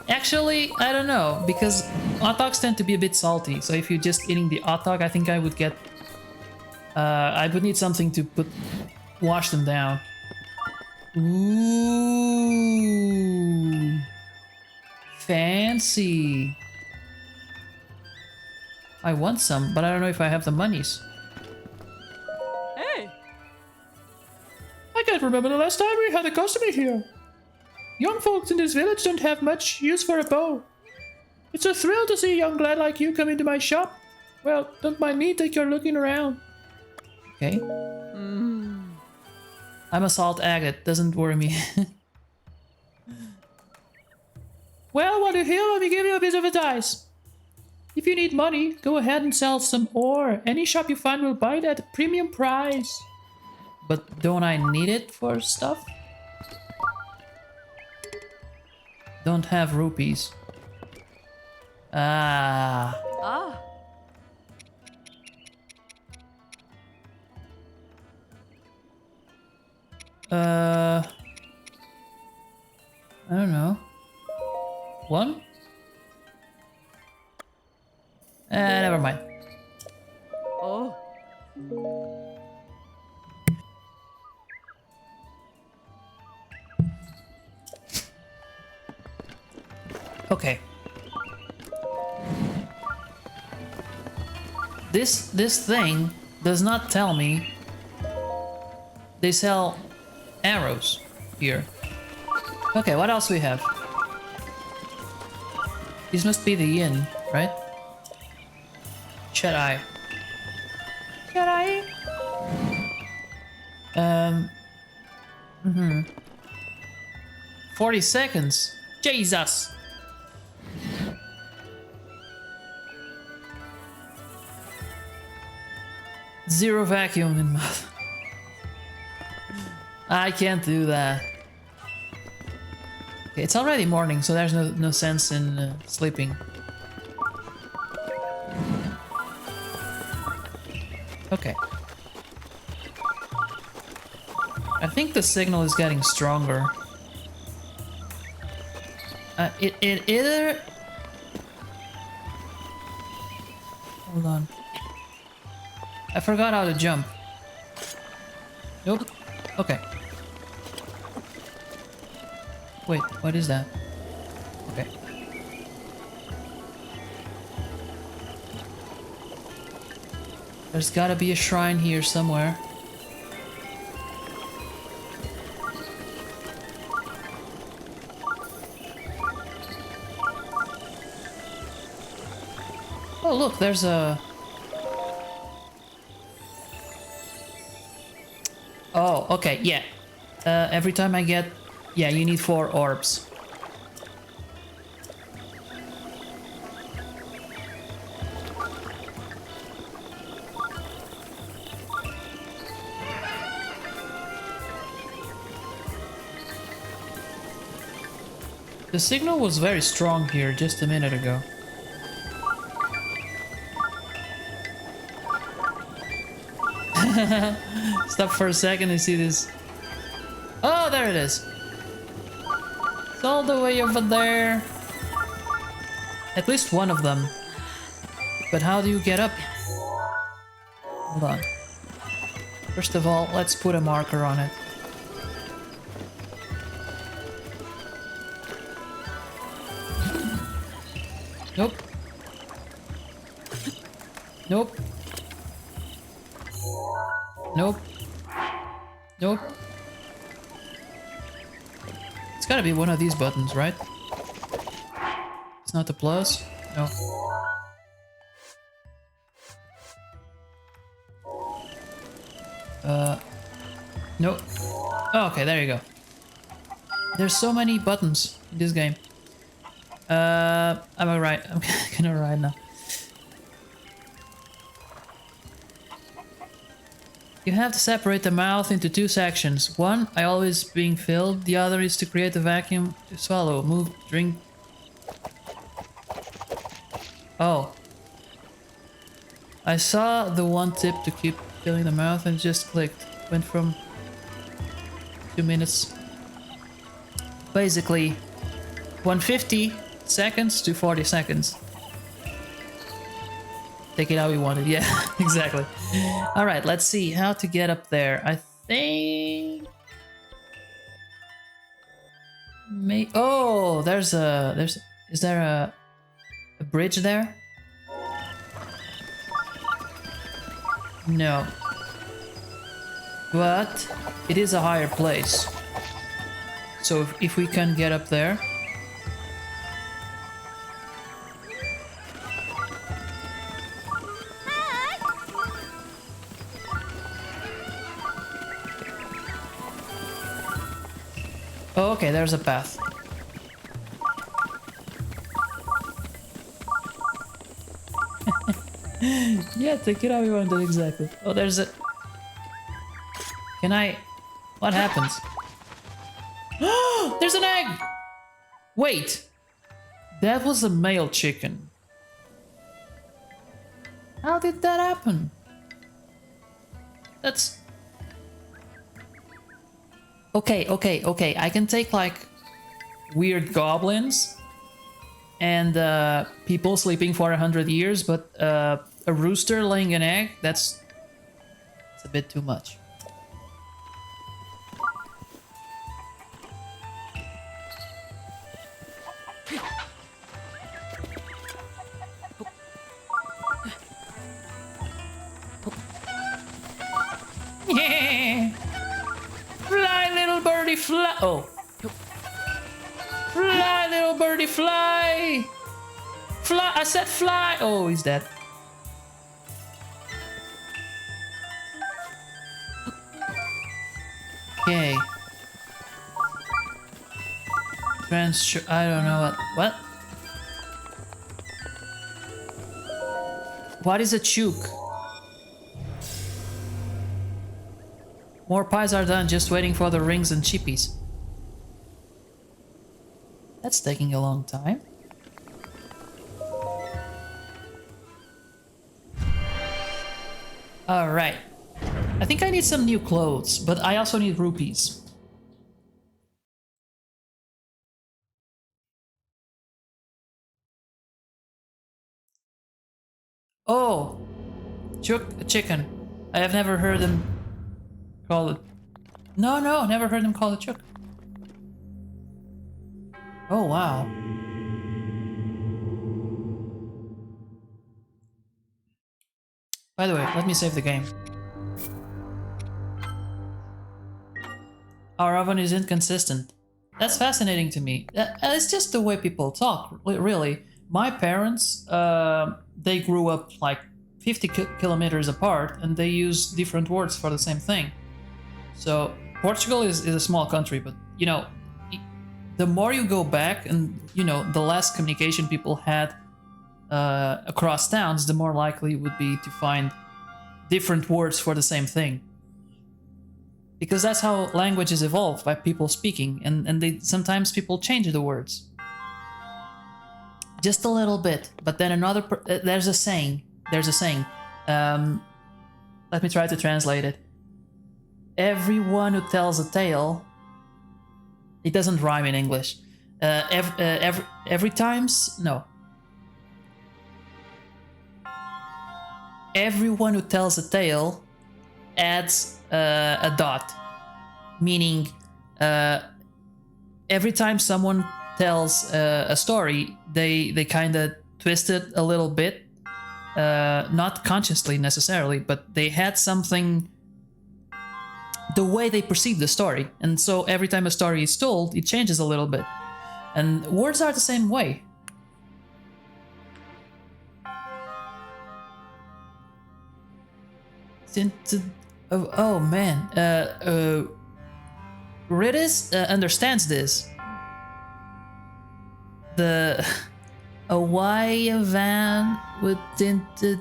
actually, I don't know, because hot dogs tend to be a bit salty. So if you're just eating the hot dog, I think I would get I would need something to wash them down. Ooh, fancy. I want some, but I don't know if I have the monies. Hey! I can't remember the last time we had a customer here. Young folks in this village don't have much use for a bow. It's a thrill to see a young lad like you come into my shop. Well, don't mind me, take your looking around. Okay. I'm a salt agate, doesn't worry me. Well, what do you feel? Let me give you a bit of advice. If you need money, go ahead and sell some ore. Any shop you find will buy it at a premium price. But don't I need it for stuff? Don't have rupees. Ah. Ah! I don't know. 1? Never mind. Oh! Okay. This thing does not tell me they sell arrows here. Okay, what else we have? This must be the inn, right? Jedi. Jedi. 40 seconds. Jesus. Zero vacuum in mouth. I can't do that. Okay, it's already morning, so there's no sense in sleeping. Okay. I think the signal is getting stronger. It either... Hold on. I forgot how to jump. Nope. Okay. Wait, what is that? Okay. There's gotta be a shrine here somewhere. Oh look, there's a... Oh, okay, yeah. Every time I get... Yeah, you need 4 orbs. The signal was very strong here just a minute ago. Stop for a second and see this. Oh, there it is. It's all the way over there. At least one of them. But how do you get up? Hold on. First of all, let's put a marker on it. Nope. Nope. Nope. Nope. It's gotta be one of these buttons, right? It's not the plus? No. Nope. Oh, okay, there you go. There's so many buttons in this game. I'm alright. I'm gonna ride now. You have to separate the mouth into two sections. One, I always being filled. The other is to create a vacuum to swallow. Move, drink. Oh. I saw the one tip to keep filling the mouth and just clicked. Went from 2 minutes. Basically, 150 seconds to 40 seconds. Take it how you want it. Yeah, exactly. All right, let's see how to get up there. I think... Oh, is there a bridge there? No. But it is a higher place. So if we can get up there... Oh, okay, there's a path. Yeah, take it how you want it, exactly. Oh, there's a... Can I... What happens? There's an egg! Wait! That was a male chicken. How did that happen? That's... Okay. I can take like weird goblins and people sleeping for 100 years, but a rooster laying an egg, that's a bit too much. Fly, little birdie, fly! Oh. Fly, little birdie, fly! Fly! I said fly! Oh, he's dead. Okay. I don't know what. What is a chook? More pies are done, just waiting for the rings and chippies. That's taking a long time. Alright. I think I need some new clothes, but I also need rupees. Oh! Chicken. I have never heard them call it. No, never heard them call it chook. Oh, wow. By the way, let me save the game. Our oven is inconsistent. That's fascinating to me. It's just the way people talk, really. My parents, they grew up like 50 kilometers apart and they use different words for the same thing. So Portugal is a small country, but you know, the more you go back and you know, the less communication people had across towns, the more likely it would be to find different words for the same thing. Because that's how languages evolve, by people speaking, and they sometimes people change the words. Just a little bit, but then there's a saying. Let me try to translate it. Everyone who tells a tale. It doesn't rhyme in English. Every times? No. Everyone who tells a tale adds a dot, meaning every time someone tells a story, they kind of twist it a little bit, not consciously necessarily, but they had something, the way they perceive the story, and so every time a story is told, it changes a little bit. And words are the same way. Oh man, Riddis understands this. A white van with tinted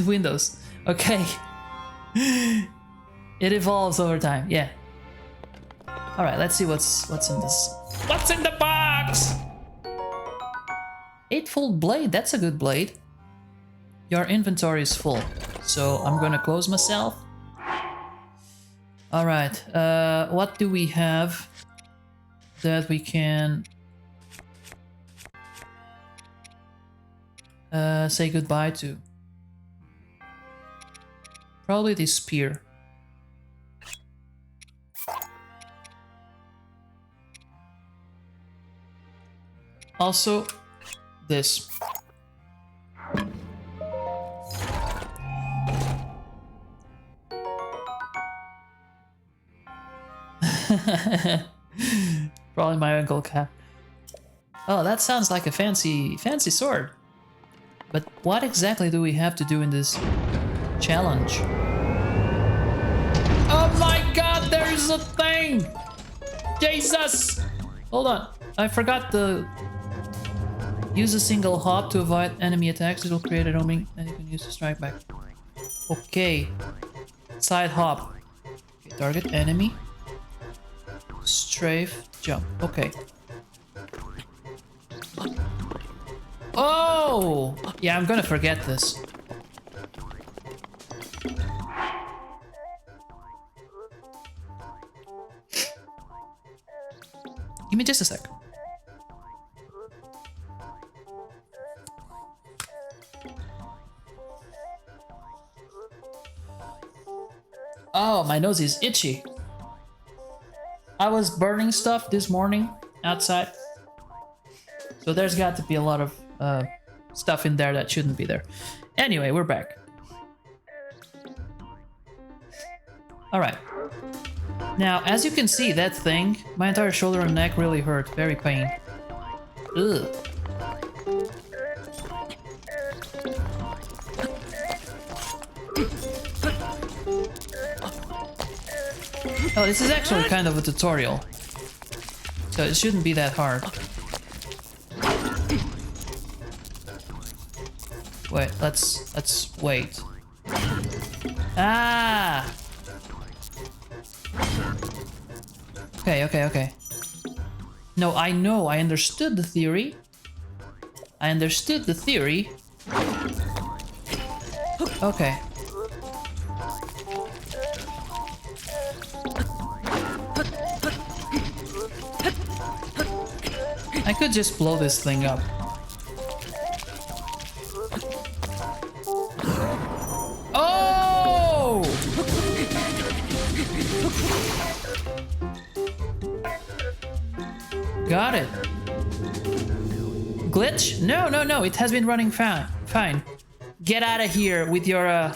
windows. Okay. It evolves over time. Yeah. All right. Let's see what's in this. What's in the box? Eightfold blade. That's a good blade. Your inventory is full, so I'm gonna close myself. All right. What do we have that we can say goodbye to? Probably this spear. Also, this. Probably my uncle cap. Oh, that sounds like a fancy sword. But what exactly do we have to do in this challenge? Oh my god, there is a thing! Jesus! Hold on, I forgot to use a single hop to avoid enemy attacks. It'll create an opening and you can use to strike back. Okay. Side hop. Okay, target enemy. Strafe, jump. Okay. Oh! Yeah, I'm gonna forget this. Give me just a sec. Oh, my nose is itchy. I was burning stuff this morning outside. So there's got to be a lot of stuff in there that shouldn't be there. Anyway, we're back. Alright. Now, as you can see, that thing, my entire shoulder and neck really hurt. Very pain. Ugh. Oh, this is actually kind of a tutorial. So it shouldn't be that hard. Wait, let's wait. Ah! Okay. No, I know, I understood the theory. Okay. I could just blow this thing up. Oh! Got it. Glitch? No, it has been running fine. Get out of here with your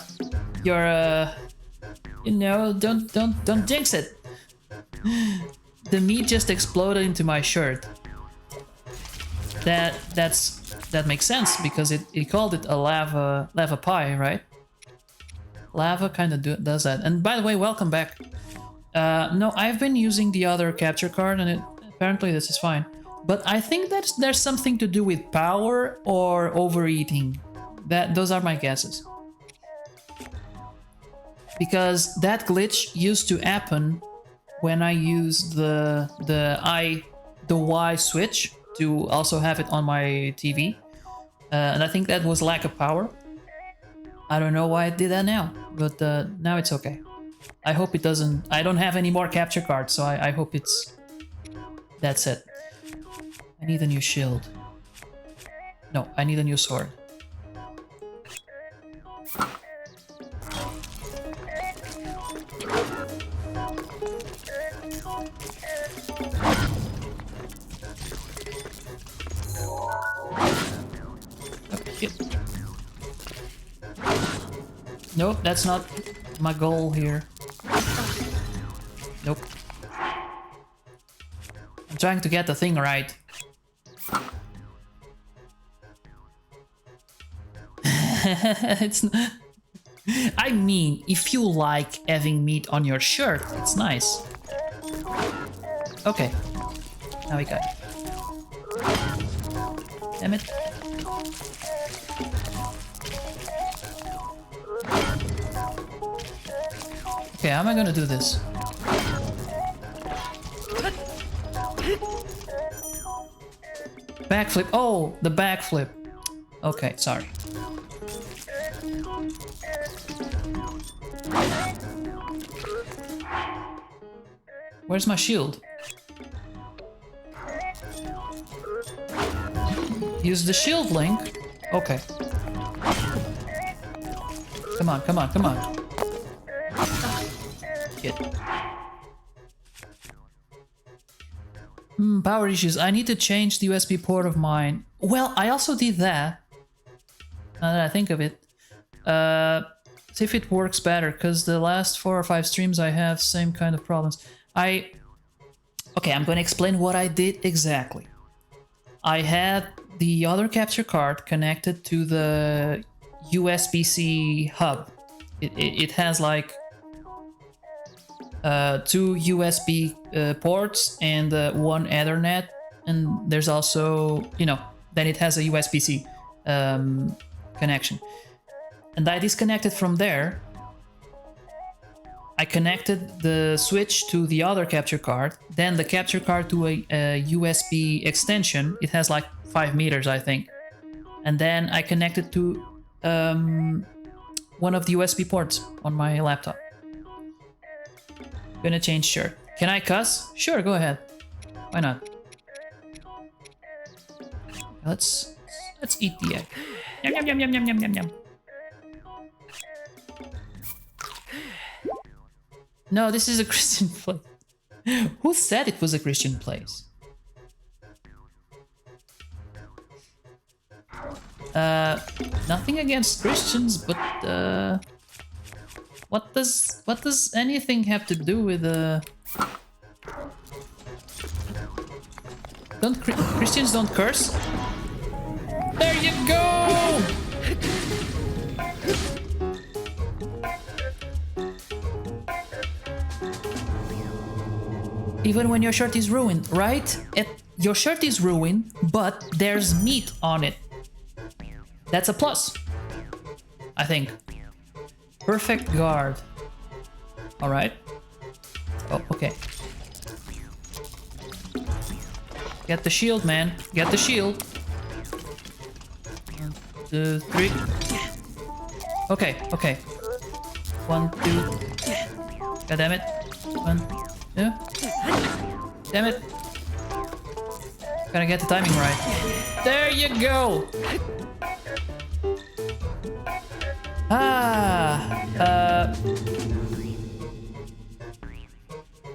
you know, don't jinx it. The meat just exploded into my shirt. That makes sense because it called it a lava pie, right? Lava kind of does that. And by the way, welcome back. No, I've been using the other capture card, and apparently this is fine. But I think that there's something to do with power or overeating. Those are my guesses. Because that glitch used to happen when I used the Y switch to also have it on my TV. And I think that was lack of power. I don't know why I did that now, but now it's okay. I hope it doesn't... I don't have any more capture cards, so I hope it's... That's it. I need a new shield. No, I need a new sword. Okay. Nope, that's not my goal here. Nope. I'm trying to get the thing right. It's not... I mean, if you like having meat on your shirt, it's nice. Okay. Now we got it. Damn it. Okay, how am I gonna do this? Backflip. Oh, the backflip. Okay, sorry. Where's my shield? Use the shield link. Okay. Come on, come on, come on. Get. Power issues. I need to change the USB port of mine. Well, I also did that. Now that I think of it. See if it works better, because the last 4 or 5 streams I have same kind of problems. Okay, I'm gonna explain what I did exactly. I had the other capture card connected to the USB-C hub. It has like 2 USB ports and 1 Ethernet, and there's also, you know, then it has a USB-C connection. And I disconnected from there. I connected the switch to the other capture card, then the capture card to a USB extension. It has like 5 meters, I think. And then I connected to one of the USB ports on my laptop. Gonna change shirt. Can I cuss? Sure, go ahead. Why not? Let's eat the egg. Yum yum yum yum yum yum yum yum. No, this is a Christian place. Who said it was a Christian place? Nothing against Christians, but what does anything have to do with Christians don't curse? There you go! Even when your shirt is ruined, right? Your shirt is ruined, but there's meat on it. That's a plus, I think. Perfect guard. Alright. Oh, okay. Get the shield, man. Get the shield. 1, 2, 3. Okay, okay. 1, 2. God damn it. 1, 2. Damn it. Gotta get the timing right. There you go!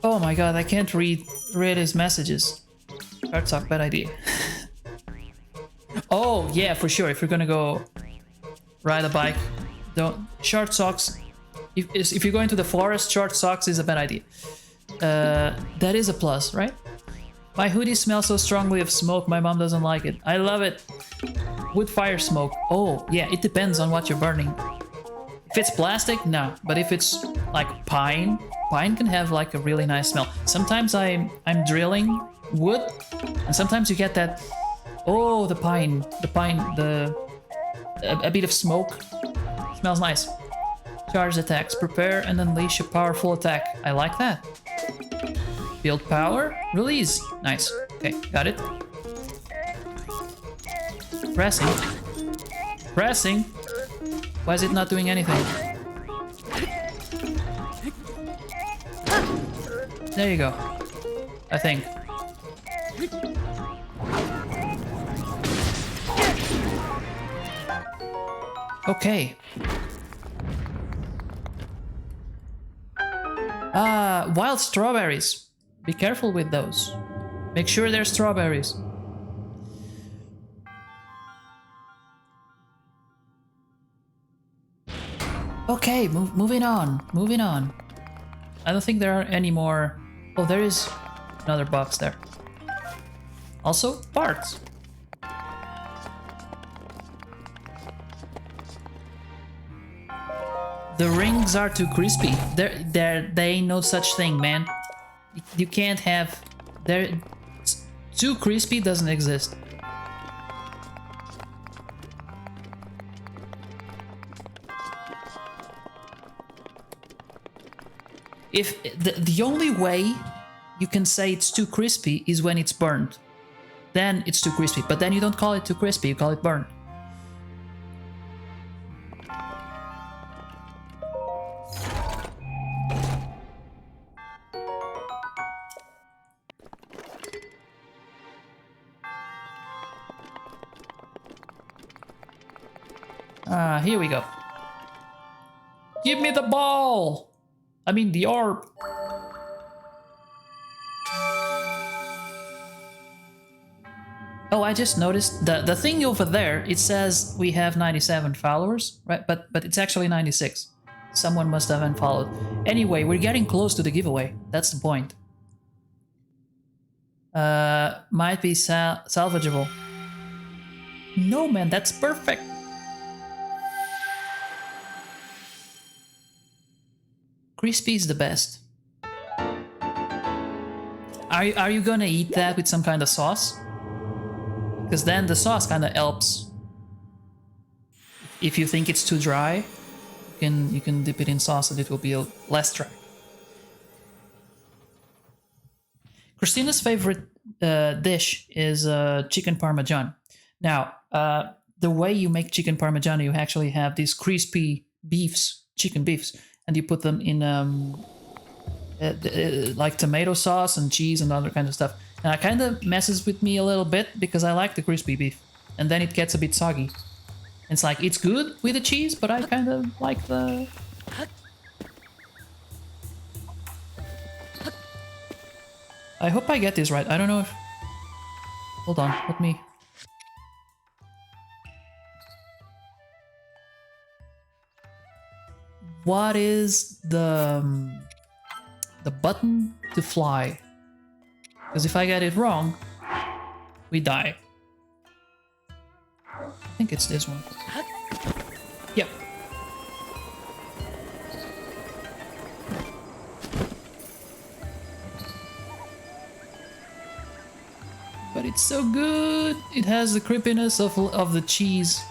Oh my god, I can't read his messages. Short sock, bad idea. Oh, yeah, for sure. If you're gonna go ride a bike, don't... Short socks... If you're going to the forest, short socks is a bad idea. That is a plus, right? My hoodie smells so strongly of smoke, my mom doesn't like it. I love it. Wood fire smoke. Oh, yeah, it depends on what you're burning. If it's plastic, no. But if it's like pine can have like a really nice smell. Sometimes I'm drilling wood, and sometimes you get that... Oh, the pine, a bit of smoke. Smells nice. Charge attacks. Prepare and unleash a powerful attack. I like that. Build power. Release. Nice. Okay, got it. Pressing. Pressing. Why is it not doing anything? There you go. I think. Okay. Wild strawberries. Be careful with those. Make sure they're strawberries. Okay, moving on. Moving on. I don't think there are any more. Oh, there is another box there. Also, parts. The rings are too crispy. There ain't no such thing, man. You can't have. Too crispy doesn't exist. If the only way you can say it's too crispy is when it's burned, then it's too crispy. But then you don't call it too crispy; you call it burned. Here we go. Give me the ball! I mean the orb. Oh, I just noticed the thing over there, it says we have 97 followers, right? But it's actually 96. Someone must have unfollowed. Anyway, we're getting close to the giveaway. That's the point. Might be salvageable. No, man, that's perfect. Crispy is the best. Are you gonna eat that with some kind of sauce? Because then the sauce kind of helps. If you think it's too dry, you can dip it in sauce and it will be less dry. Christina's favorite dish is chicken parmesan. Now, the way you make chicken parmesan, you actually have these crispy chicken beefs, and you put them in like tomato sauce and cheese and other kind of stuff. And it kind of messes with me a little bit because I like the crispy beef, and then it gets a bit soggy. It's like, it's good with the cheese, but I kind of like the... I hope I get this right. I don't know if... Hold on, let me... What is the button to fly? Because if I get it wrong, we die. I think it's this one. Yep. But it's so good. It has the creepiness of the cheese.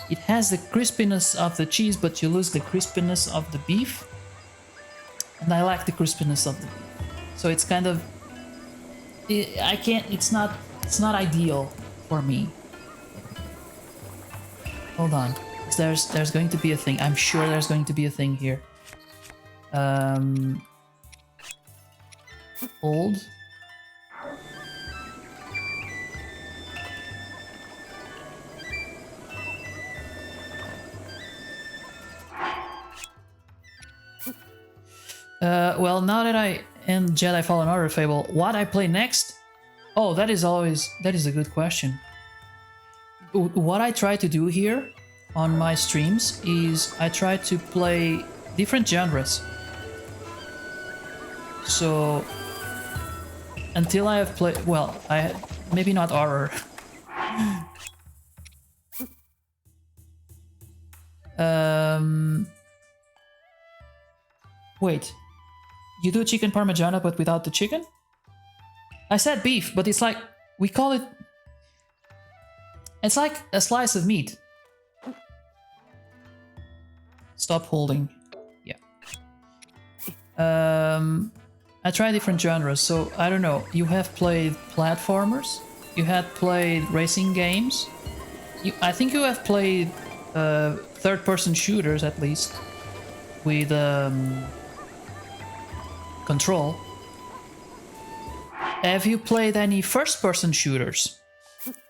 It has the crispiness of the cheese, but you lose the crispiness of the beef. And I like the crispiness of the beef. So it's kind of... I can't... It's not ideal for me. Hold on. There's going to be a thing. I'm sure there's going to be a thing here. Hold. Well, now that I end Jedi Fallen Order Fable, what I play next? Oh, that is a good question. What I try to do here on my streams is I try to play different genres. So until I have played, well, maybe not horror. Wait. You do chicken parmigiana but without the chicken? I said beef, but it's like, we call it... It's like a slice of meat. Stop holding. Yeah. I try different genres, so I don't know. You have played platformers? You had played racing games? I think you have played third-person shooters, at least. With... Control. Have you played any first-person shooters?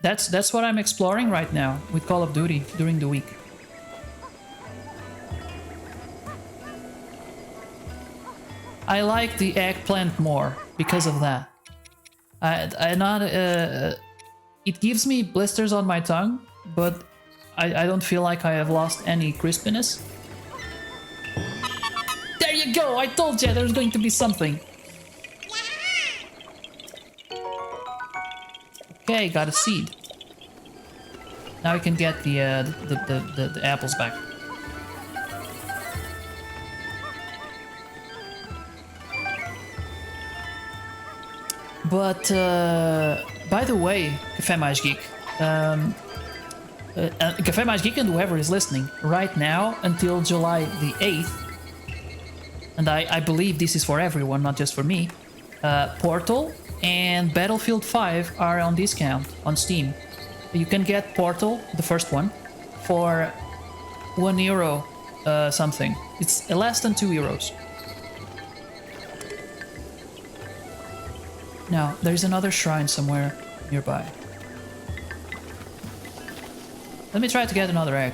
That's what I'm exploring right now with Call of Duty during the week. I like the eggplant more because of that. It gives me blisters on my tongue, but I don't feel like I have lost any crispiness. you go! I told you there's going to be something. Okay, got a seed. Now we can get the apples back. But by the way, Cafe Mais Geek, Cafe Mais Geek and whoever is listening, right now until July the 8th, and I believe this is for everyone, not just for me, Portal and Battlefield 5 are on discount on Steam. You can get Portal, the first one, for €1 something. It's less than €2. Now, there's another shrine somewhere nearby. Let me try to get another egg.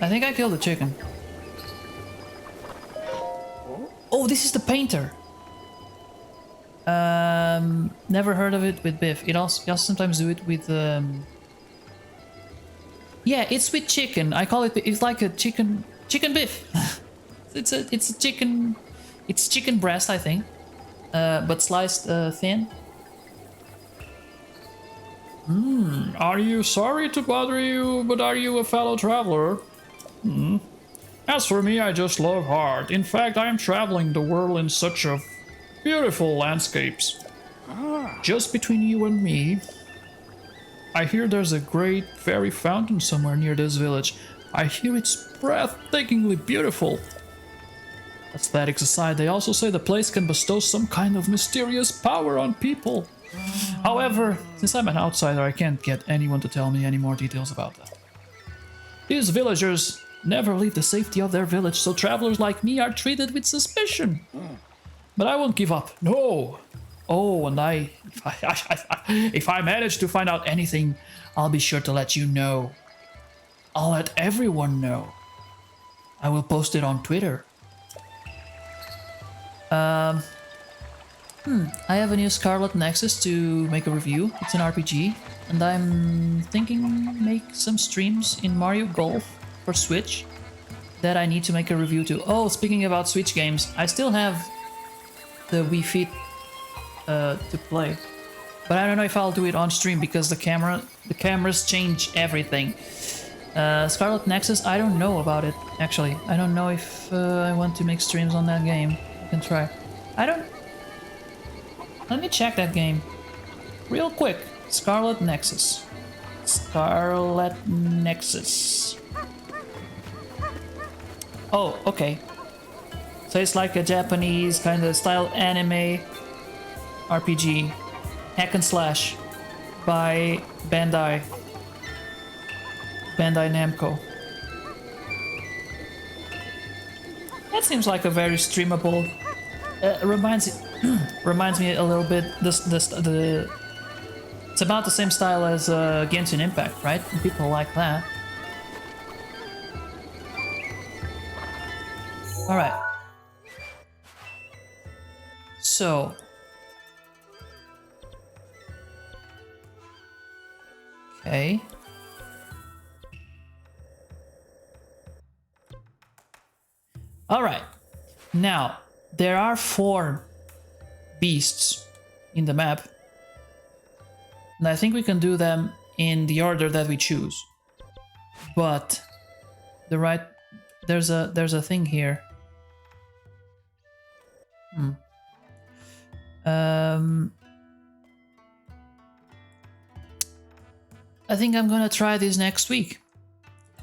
I think I killed the chicken. Oh, this is the painter. Never heard of it with Biff. You also sometimes do it with yeah, it's with chicken. I call it. It's like a chicken Biff. it's a chicken. It's chicken breast, I think, but sliced thin. Are you sorry to bother you, but are you a fellow traveler? As for me, I just love art. In fact, I am traveling the world in such of beautiful landscapes. Just between you and me, I hear there's a great fairy fountain somewhere near this village. I hear it's breathtakingly beautiful. Aesthetics aside, they also say the place can bestow some kind of mysterious power on people. However, since I'm an outsider, I can't get anyone to tell me any more details about that. These villagers never leave the safety of their village, so travelers like me are treated with suspicion. But I won't give up. No. Oh, and if I manage to find out anything, I'll be sure to let you know. I'll let everyone know. I will post it on Twitter. I have a new Scarlet Nexus to make a review. It's an RPG, and I'm thinking make some streams in Mario Golf for Switch that I need to make a review to. Oh, speaking about Switch games, I still have the Wii Fit to play, but I don't know if I'll do it on stream because the cameras change everything. Scarlet Nexus, I don't know about it actually. I don't know if I want to make streams on that game. I can try. Let me check that game real quick. Scarlet Nexus. Scarlet Nexus. Oh, okay. So it's like a Japanese kind of style anime RPG, hack and slash by Bandai Namco. That seems like a very streamable. Reminds me a little bit. It's about the same style as Genshin Impact, right? And people like that. All right. So. Okay. All right. Now, there are 4 beasts in the map. And I think we can do them in the order that we choose. But there's a thing here. I think I'm gonna try this next week.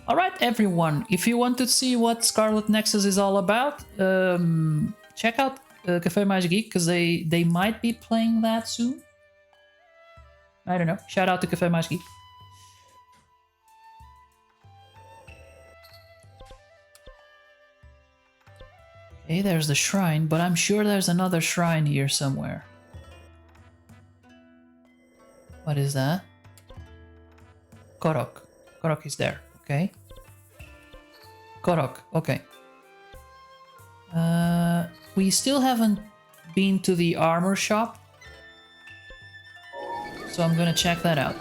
Alright everyone, if you want to see what Scarlet Nexus is all about, check out Cafe Mais Geek, because they might be playing that soon. I don't know. Shout out to Cafe Mais Geek. Okay, there's the shrine, but I'm sure there's another shrine here somewhere. What is that? Korok. Korok is there, okay. Korok, okay. We still haven't been to the armor shop. So I'm gonna check that out.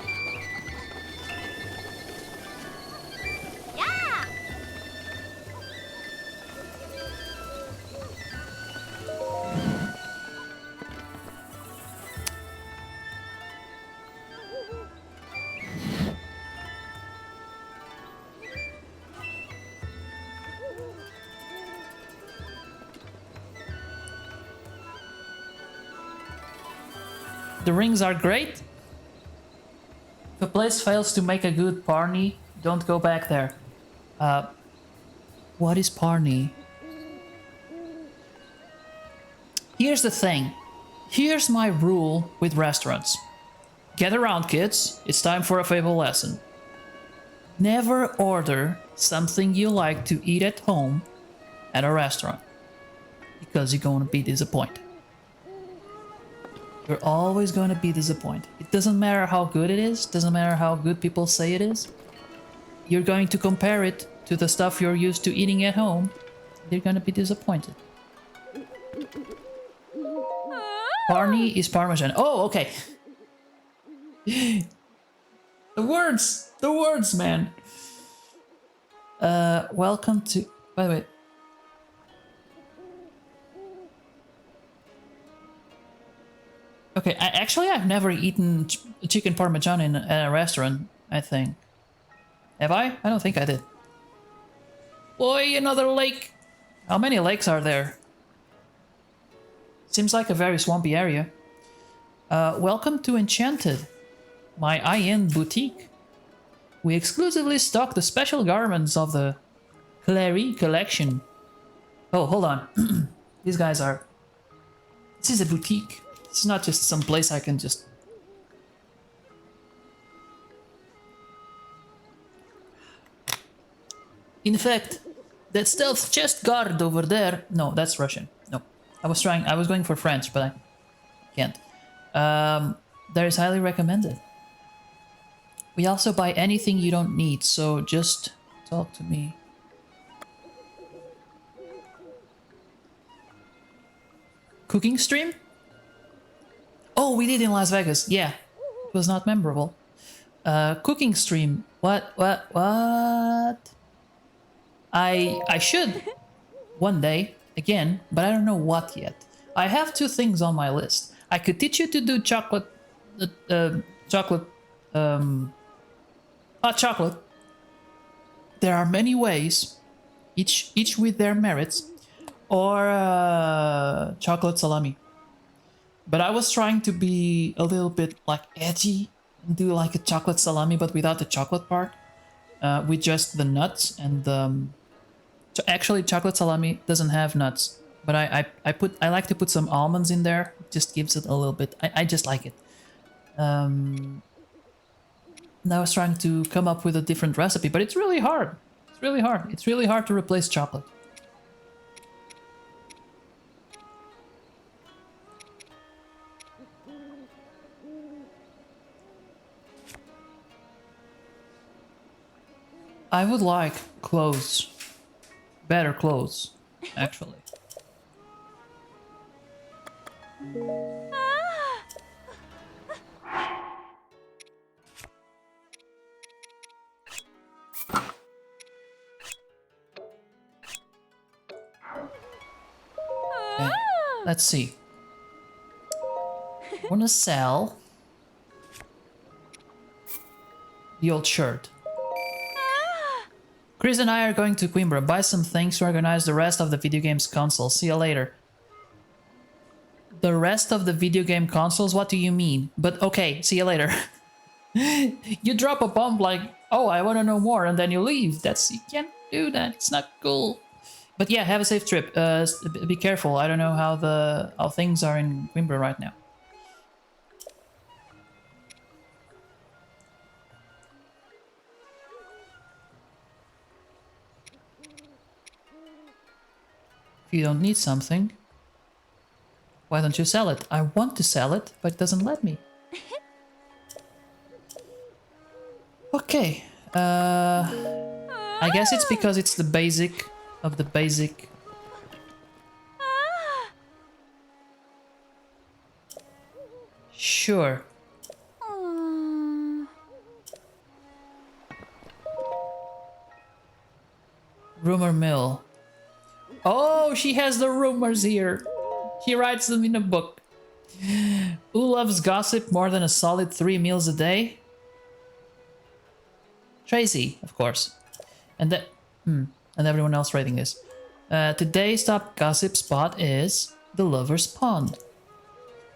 The rings are great. If a place fails to make a good parny, don't go back there. What is parny? Here's the thing. Here's my rule with restaurants. Get around, kids. It's time for a fable lesson. Never order something you like to eat at home at a restaurant, because you're going to be disappointed. You're always going to be disappointed. It doesn't matter how good it is, doesn't matter how good people say it is. You're going to compare it to the stuff you're used to eating at home. You're going to be disappointed. Parny is Parmesan. Oh, okay. The words, man. Welcome to. By the way. Okay, I've never eaten chicken parmesan in a restaurant, I think. Have I? I don't think I did. Boy, another lake. How many lakes are there? Seems like a very swampy area. Welcome to Enchanted, my high-end boutique. We exclusively stock the special garments of the Clary collection. Oh, hold on. These guys are... This is a boutique. It's not just some place I can just... In fact, that stealth chest guard over there... No, that's Russian. No. I was going for French, but I can't. That is highly recommended. We also buy anything you don't need, so just talk to me. Cooking stream? Oh, we did in Las Vegas. Yeah, it was not memorable. Cooking stream. What? I should one day again, but I don't know what yet. I have two things on my list. I could teach you to do hot chocolate. There are many ways, each with their merits, or chocolate salami. But I was trying to be a little bit like edgy and do like a chocolate salami, but without the chocolate part, with just the nuts and so actually chocolate salami doesn't have nuts, but I like to put some almonds in there. It just gives it a little bit. I just like it. And I was trying to come up with a different recipe, but it's really hard. It's really hard. It's really hard to replace chocolate. I would like clothes. Better clothes, actually. Okay, let's see. I wanna sell the old shirt. Chris and I are going to Coimbra, buy some things to organize the rest of the video games console. See you later. The rest of the video game consoles? What do you mean? But okay, see you later. You drop a bomb like, oh, I want to know more, and then you leave. You can't do that. It's not cool. But yeah, have a safe trip. Be careful. I don't know how things are in Coimbra right now. If you don't need something, why don't you sell it? I want to sell it, but it doesn't let me. Okay. I guess it's because it's the basic of the basic. Sure. Rumor mill. Oh, she has the rumors here. She writes them in a book. Who loves gossip more than a solid 3 meals a day? Tracy, of course. And that, and everyone else writing this. Today's top gossip spot is the Lover's Pond.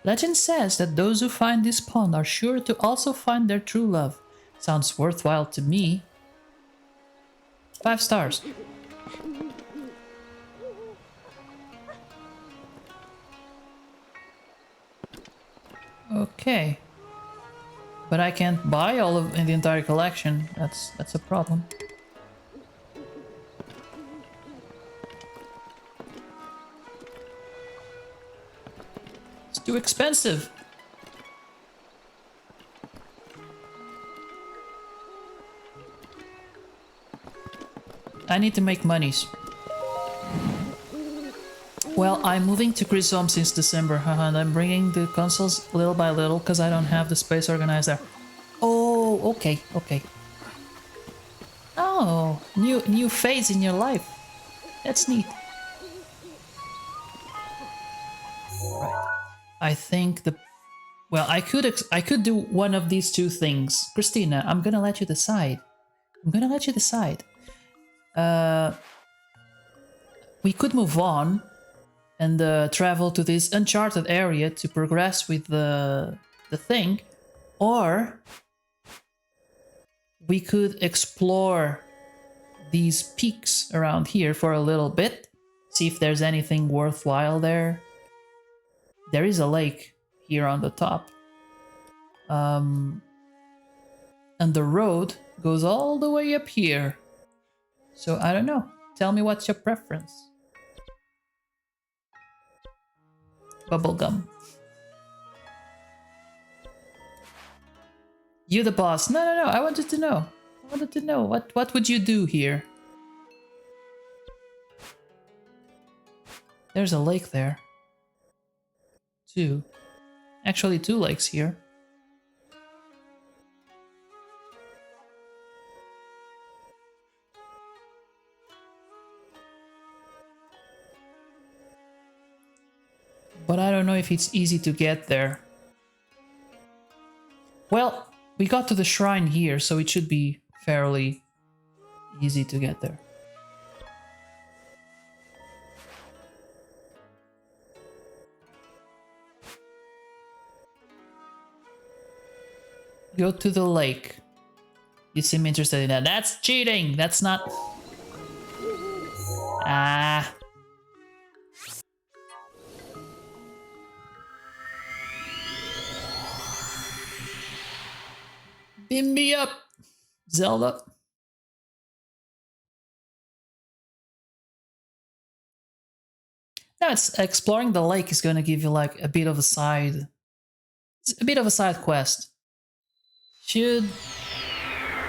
Legend says that those who find this pond are sure to also find their true love. Sounds worthwhile to me. 5 stars. Okay. But I can't buy all of the entire collection. That's a problem. It's too expensive. I need to make monies. Well, I'm moving to Chris' home since December, and I'm bringing the consoles little by little because I don't have the space organized there. Oh, okay, okay. Oh, new phase in your life. That's neat. Right. I think well, I could do one of these two things. Christina, I'm gonna let you decide. We could move on and travel to this uncharted area to progress with the thing, or we could explore these peaks around here for a little bit, see if there's anything worthwhile there. There is a lake here on the top, and the road goes all the way up here. So I don't know. Tell me what's your preference. Bubblegum. You the boss. No. I wanted to know. What would you do here? There's a lake there. Actually 2 lakes here. But I don't know if it's easy to get there. Well, we got to the shrine here, so it should be fairly easy to get there. Go to the lake. You seem interested in that. That's cheating! That's not... Ah... Beam me up, Zelda. No, it's exploring the lake is going to give you like a bit of a side. It's a bit of a side quest. Should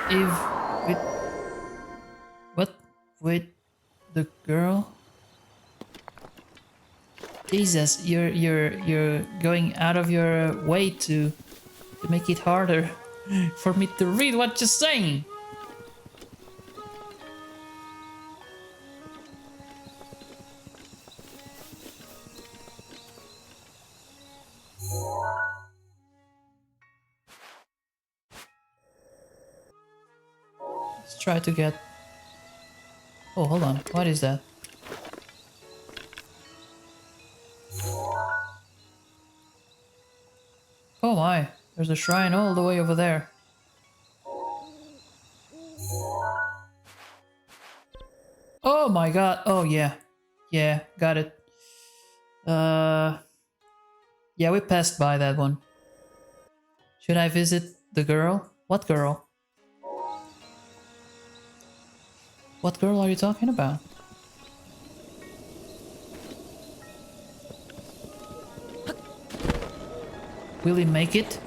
if with the girl? Jesus, you're going out of your way to make it harder for me to read what you're saying. Let's try to get... Oh, hold on. What is that? Oh my. There's a shrine all the way over there. Oh my god. Oh yeah. Yeah, got it. Yeah, we passed by that one. Should I visit the girl? What girl? What girl are you talking about? Will he make it?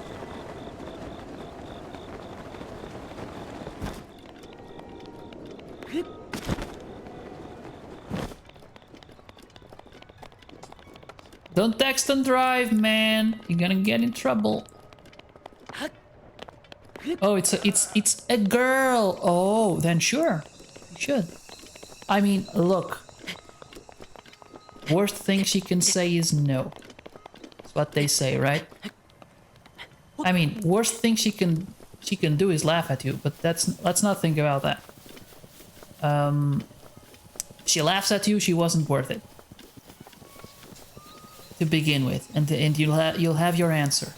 Don't text and drive, man. You're gonna get in trouble. Oh, it's a girl. Oh, then sure. You should. I mean, look. Worst thing she can say is no. That's what they say, right? I mean, worst thing she can do is laugh at you, but let's not think about that. She laughs at you, she wasn't worth it. To begin with, and you'll have your answer.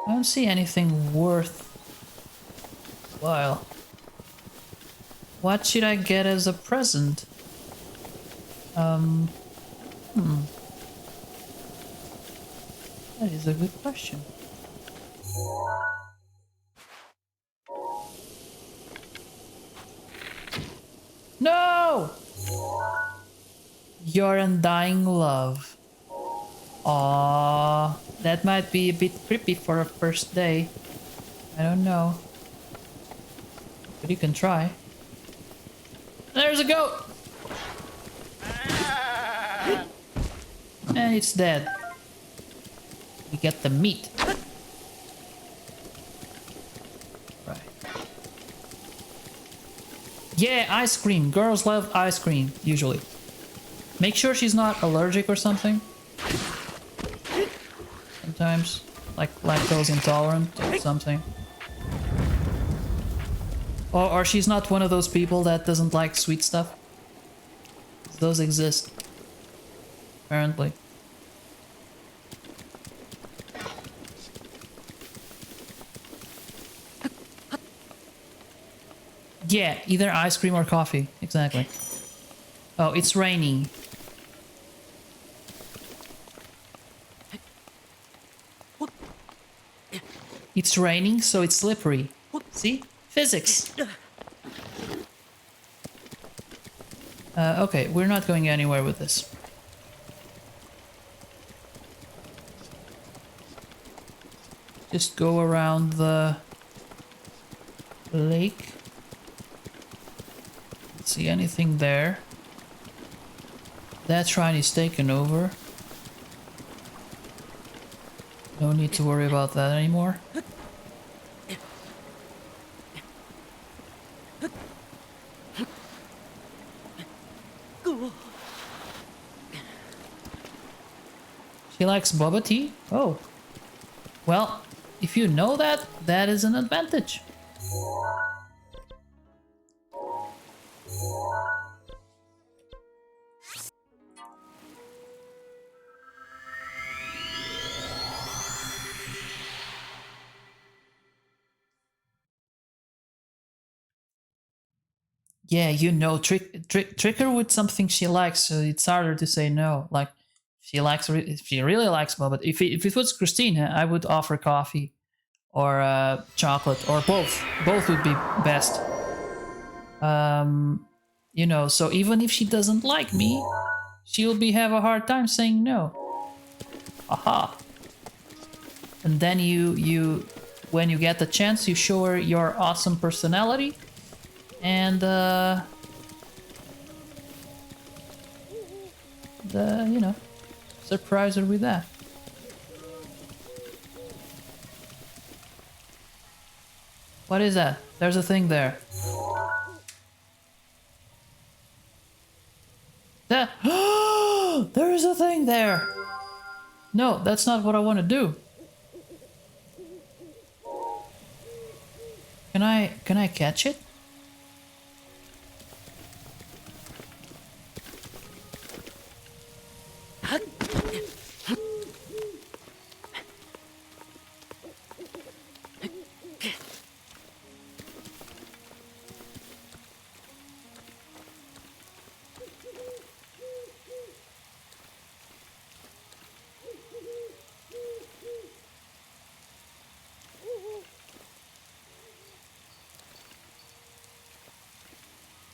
I don't see anything worthwhile. What should I get as a present? That is a good question. No! Your undying love. Aww, that might be a bit creepy for a first day. I don't know. But you can try. There's a goat! And it's dead. We get the meat. Right. Yeah, ice cream. Girls love ice cream, usually. Make sure she's not allergic or something. Sometimes. Like lactose intolerant or something. Or she's not one of those people that doesn't like sweet stuff. Those exist. Apparently. Yeah, either ice cream or coffee. Exactly. Oh, it's raining. It's raining, so it's slippery. See? Physics. Okay, we're not going anywhere with this. Just go around the lake. See anything there? That shrine is taken over. No need to worry about that anymore. She likes boba tea? Oh. Well, if you know that, that is an advantage. Yeah, you know, trick her with something she likes, so it's harder to say no. Like, if she really likes boba. If it was Christina, I would offer coffee or chocolate or both. Both would be best. You know, so even if she doesn't like me, she'll have a hard time saying no. Aha. And then you when you get the chance, you show her your awesome personality and you know, surprise her with that. What is that? There's a thing there. That there is a thing there. No, that's not what I want to do. Can I catch it?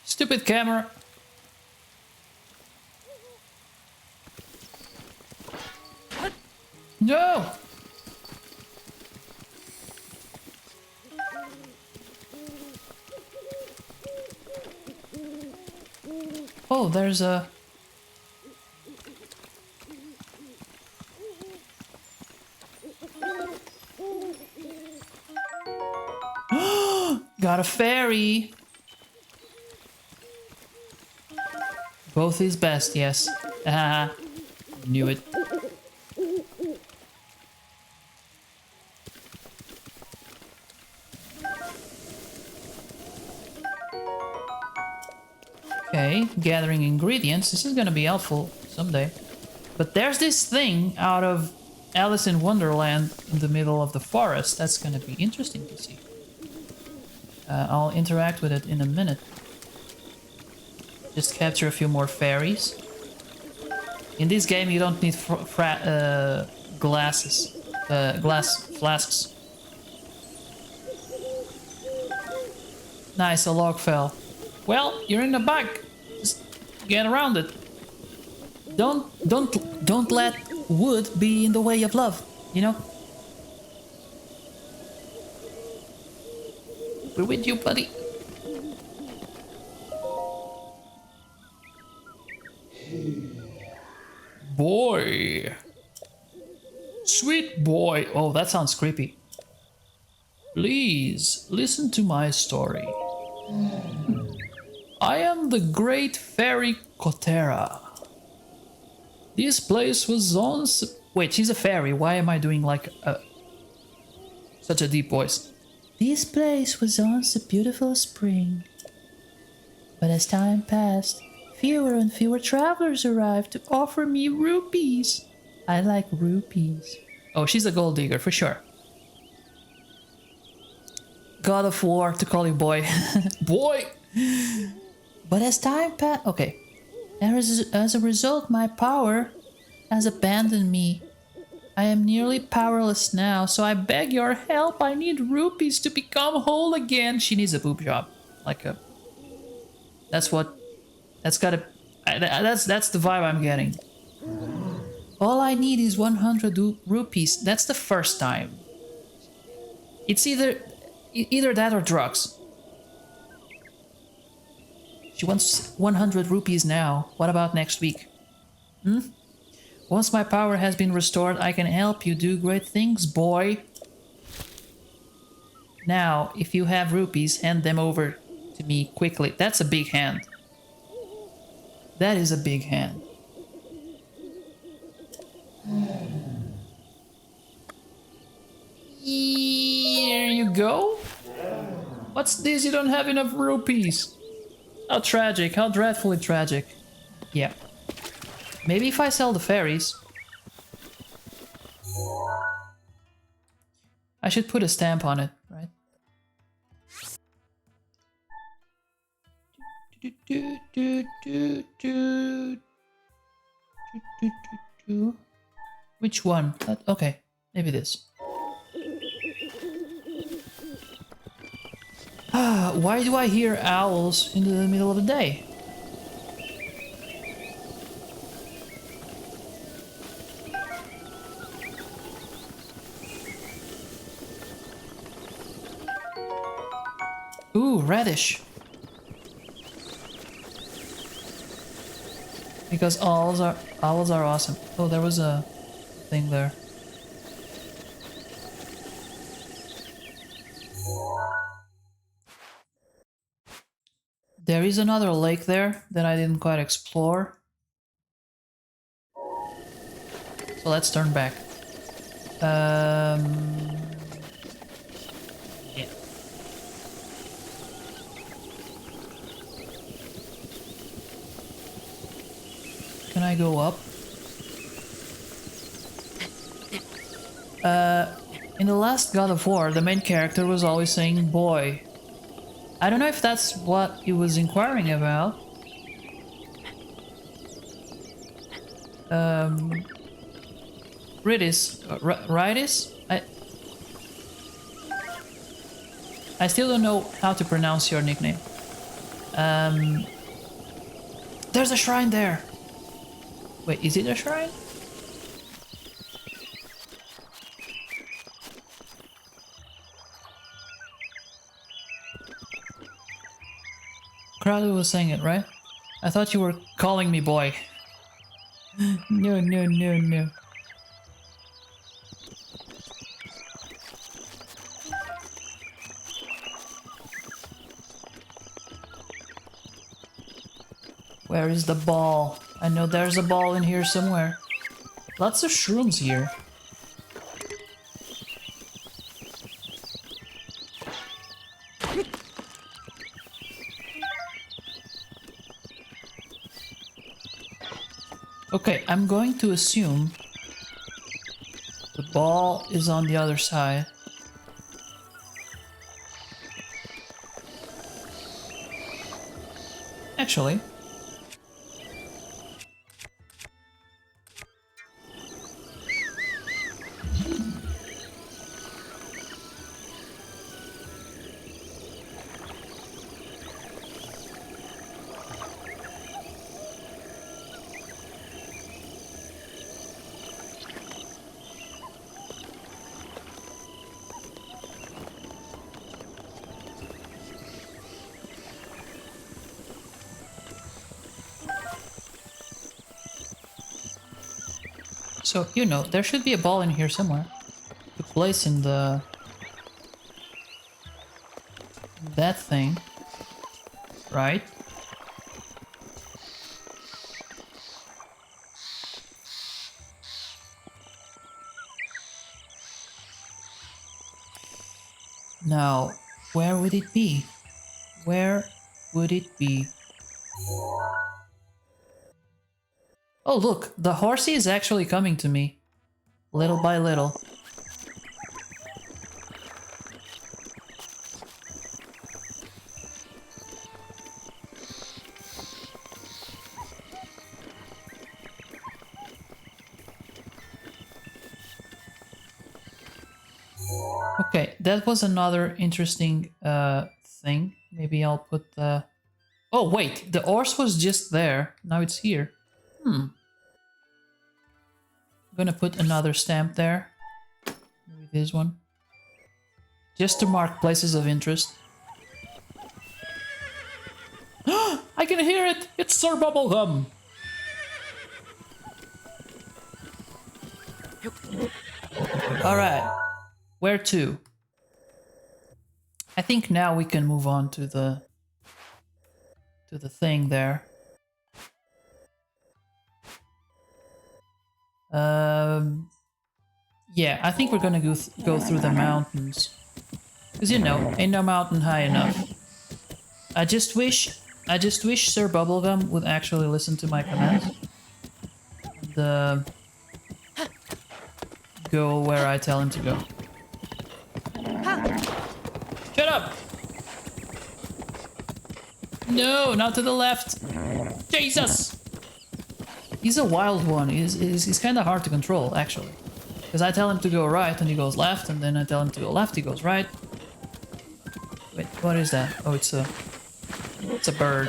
Stupid camera. No! Oh, there's a... Got a fairy! Both is best, yes. Ah, knew it. Okay, gathering ingredients. This is gonna be helpful someday. But there's this thing out of Alice in Wonderland in the middle of the forest. That's gonna be interesting to see. I'll interact with it in a minute. Just capture a few more fairies. In this game, you don't need glass flasks. Nice, a log fell. Well, you're in the bug. Just get around it. Don't let wood be in the way of love. You know. We're with you, buddy. Boy. Sweet boy. Oh, that sounds creepy. Please, listen to my story. I am the great fairy Kotera. This place was once... Wait, she's a fairy. Why am I doing like such a deep voice? This place was once a beautiful spring. But as time passed, fewer and fewer travelers arrived to offer me rupees. I like rupees. Oh, she's a gold digger for sure. God of War to call you boy. Boy! But as time passed... Okay. As a result, my power has abandoned me. I am nearly powerless now, so I beg your help. I need rupees to become whole again. She needs a boob job. Like a... That's what... That's gotta... That's the vibe I'm getting. All I need is 100 rupees. That's the first time. It's either that or drugs. She wants 100 rupees now. What about next week? Once my power has been restored, I can help you do great things, boy. Now, if you have rupees, hand them over to me quickly. That's a big hand. That is a big hand. Here you go. What's this? You don't have enough rupees. How tragic. How dreadfully tragic. Yeah. Maybe if I sell the fairies. I should put a stamp on it, right? Which one? Okay, maybe this. Why do I hear owls in the middle of the day? Ooh, radish. Because owls are awesome. Oh, there was a thing there. There is another lake there that I didn't quite explore. So let's turn back. Yeah. Can I go up? In the last God of War, the main character was always saying boy. I don't know if that's what he was inquiring about. Ridis? I still don't know how to pronounce your nickname. There's a shrine there. Wait, is it a shrine? Crowley was saying it, right? I thought you were calling me boy. No, no, no, no. Where is the ball? I know there's a ball in here somewhere. Lots of shrooms here. Okay, I'm going to assume the ball is on the other side. Actually, so you know, there should be a ball in here somewhere to place in the that thing, right? Now, where would it be? Where would it be? Oh look, the horsey is actually coming to me. Little by little. Okay, that was another interesting thing. Maybe I'll put the... Oh wait, the horse was just there. Now it's here. I'm gonna put another stamp there. Maybe this one. Just to mark places of interest. I can hear it! It's Sir Bubblegum! Alright. Where to? I think now we can move on to the thing there. Yeah, I think we're gonna go through the mountains. Cause you know, ain't no mountain high enough. I just wish Sir Bubblegum would actually listen to my commands. And, go where I tell him to go. Shut up! No, not to the left! Jesus! He's a wild one. He's kind of hard to control, actually. Because I tell him to go right and he goes left, and then I tell him to go left, he goes right. Wait, what is that? Oh, it's a bird.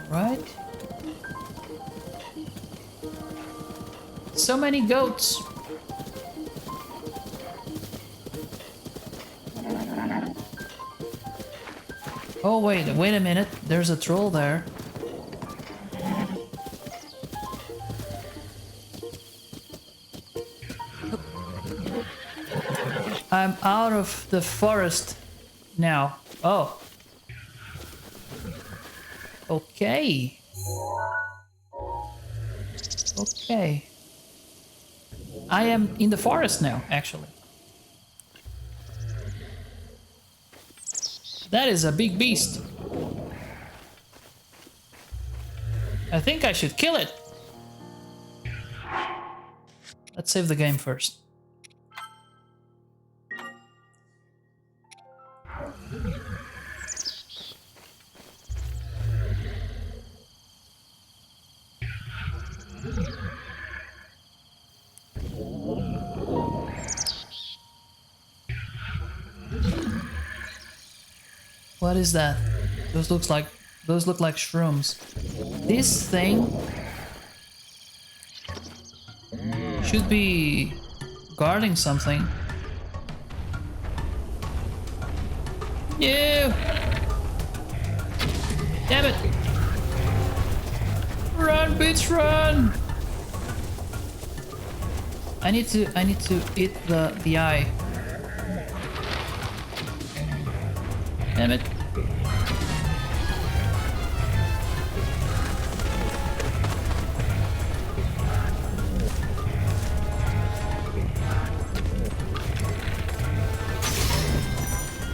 Alright. So many goats. Oh wait a minute, there's a troll there. I'm out of the forest now. Oh. Okay. Okay. I am in the forest now, actually. That is a big beast. I think I should kill it. Let's save the game first. What is that? Those look like shrooms. This thing Should be guarding something. Yeah. Damn it. Run, bitch, run. I need to hit the eye. Damn it.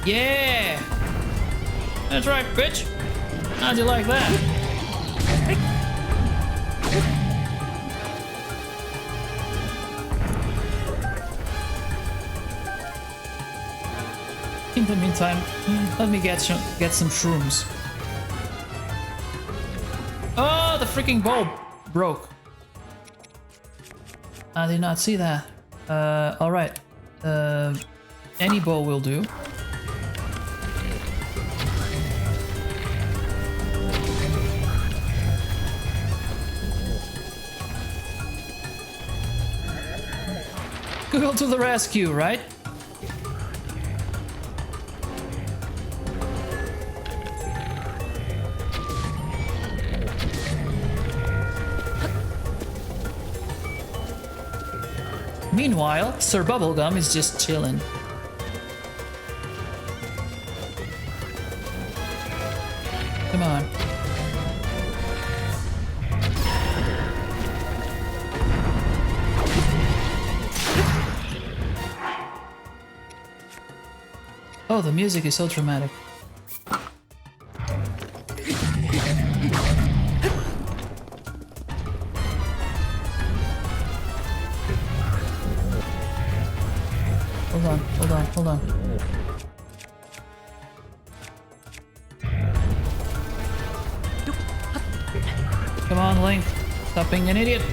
Yeah! That's right, bitch! How'd you like that? In the meantime, let me get some shrooms. Oh, the freaking bulb broke. I did not see that. Alright. Any bow will do. Girl to the rescue, right? Meanwhile, Sir Bubblegum is just chilling. Come on. Oh, the music is so dramatic. Hold on. Come on, Link. Stop being an idiot.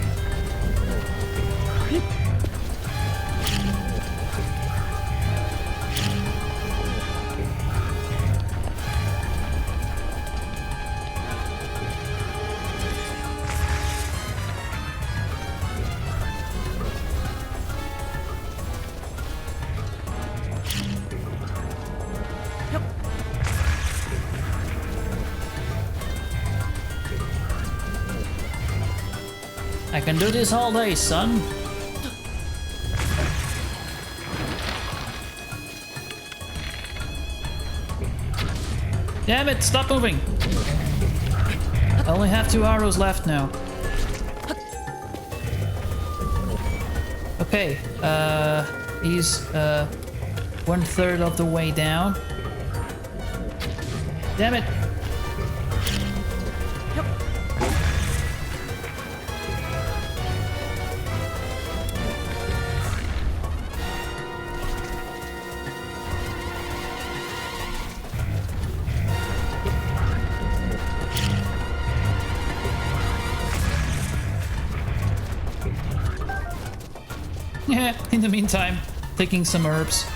I can do this all day, son. Damn it, stop moving. I only have 2 arrows left now. Okay, he's 1/3 of the way down. Damn it. In the meantime, taking some herbs.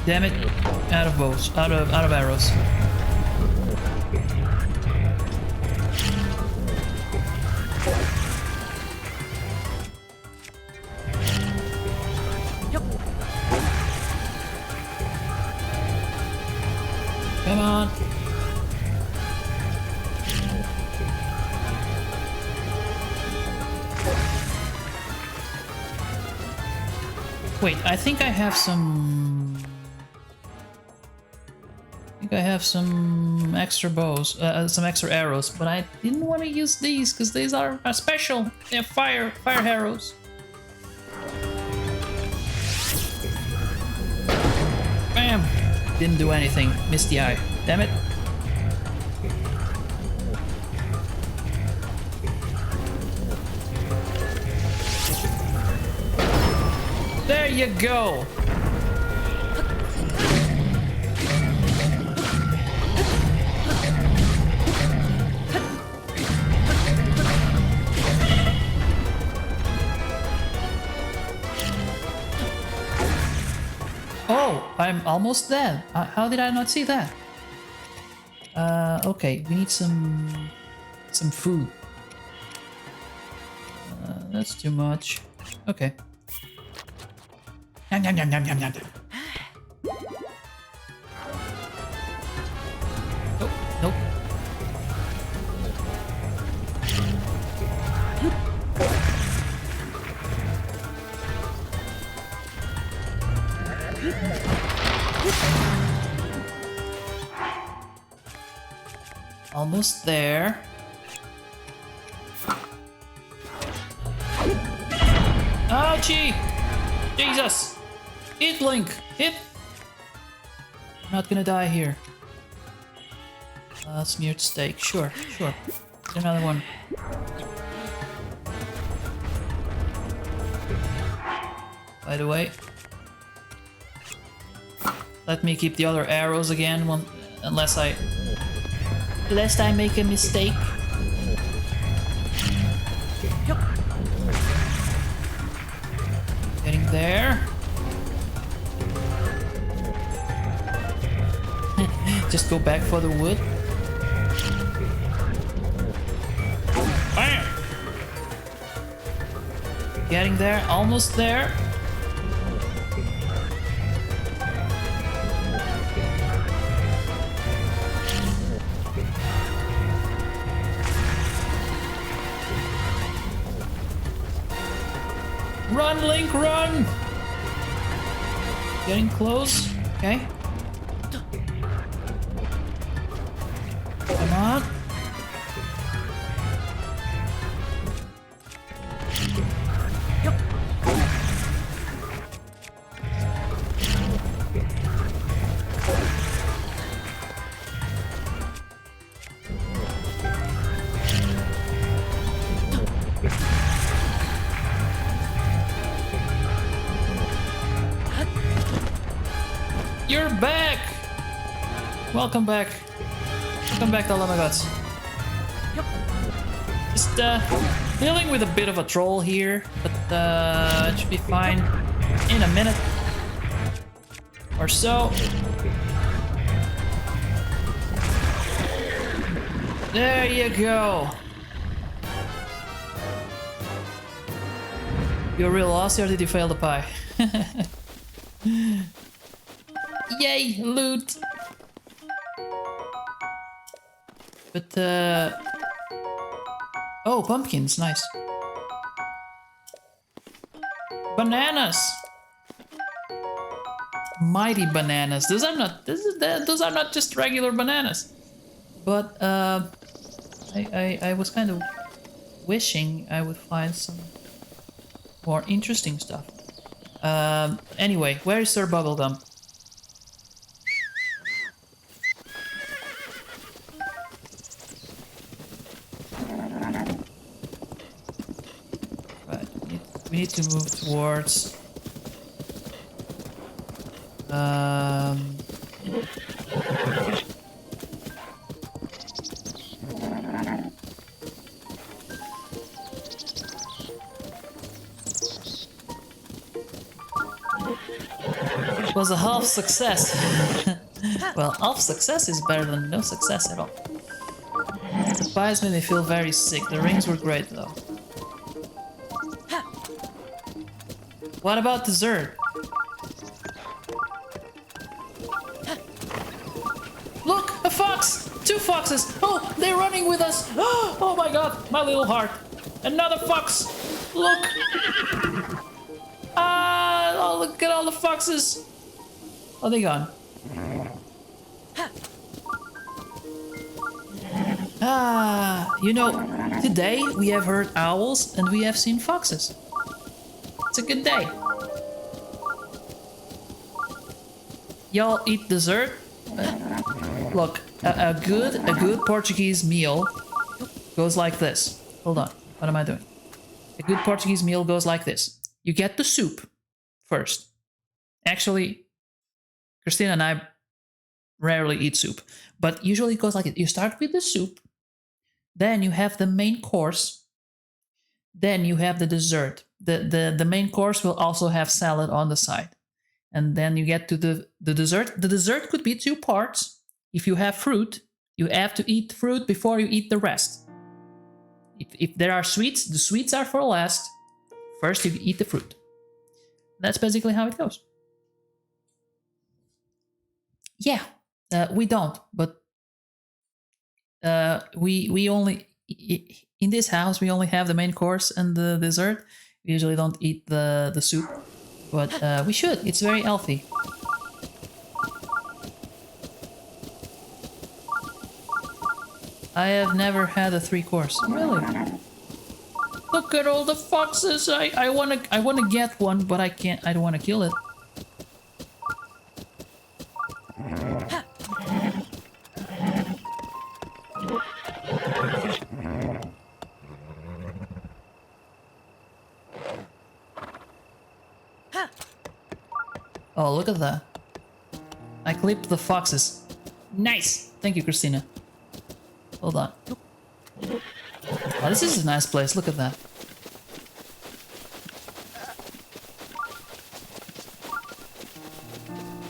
Damn it! Out of bows, out of arrows. Come on. Wait, I think I have some... extra bows, some extra arrows, but I didn't want to use these because these are special. They're fire arrows. Bam! Didn't do anything. Missed the eye. Damn it. There you go! Oh, I'm almost there. How did I not see that? Okay, we need some food. That's too much. Okay. Yum, yum, yum, yum, yum, yum. Nope. Nope. Almost there. Ouchie! Jesus! Hit, Link! Hit! I'm not gonna die here. Smeared steak. Sure, sure. Another one. By the way, let me keep the other arrows again, unless I make a mistake. Getting there. Just go back for the wood. Bam! Getting there, almost there. Run, Link, run! Getting close. Okay. Come on. You're back! Welcome back. Welcome back, Dalamagots. Just dealing with a bit of a troll here, but it should be fine in a minute or so. There you go. You're real Aussie, or did you fail the pie? Yay, loot! But, oh, pumpkins, nice. Bananas! Mighty bananas. Those are not just regular bananas. But, I was kind of wishing I would find some more interesting stuff. Anyway, where is Sir Bubblegum? We need to move towards it was a half success. Well, half success is better than no success at all. The pies made me feel very sick. The rings were great though. What about dessert? Look, a fox! 2 foxes! Oh, they're running with us! Oh my god, my little heart! Another fox! Look! Ah, oh, look at all the foxes! Oh, they gone. Ah, you know, today we have heard owls and we have seen foxes. It's a good day. Y'all eat dessert? Look, a good Portuguese meal goes like this. Hold on, what am I doing? A good Portuguese meal goes like this. You get the soup first. Actually, Christina and I rarely eat soup, but usually it goes like it. You start with the soup, then you have the main course, then you have the dessert. The main course will also have salad on the side. And then you get to the dessert. The dessert could be 2 parts. If you have fruit, you have to eat fruit before you eat the rest. If there are sweets, the sweets are for last. First you eat the fruit. That's basically how it goes. Yeah, we don't, but we only in this house we only have the main course and the dessert. We usually don't eat the soup, but we should. It's very healthy. I have never had a 3-course. Really? Look at all the foxes. I wanna get one, but I can't. I don't wanna kill it. Oh, look at that. I clipped the foxes. Nice! Thank you, Christina. Hold on. Oh, this is a nice place. Look at that.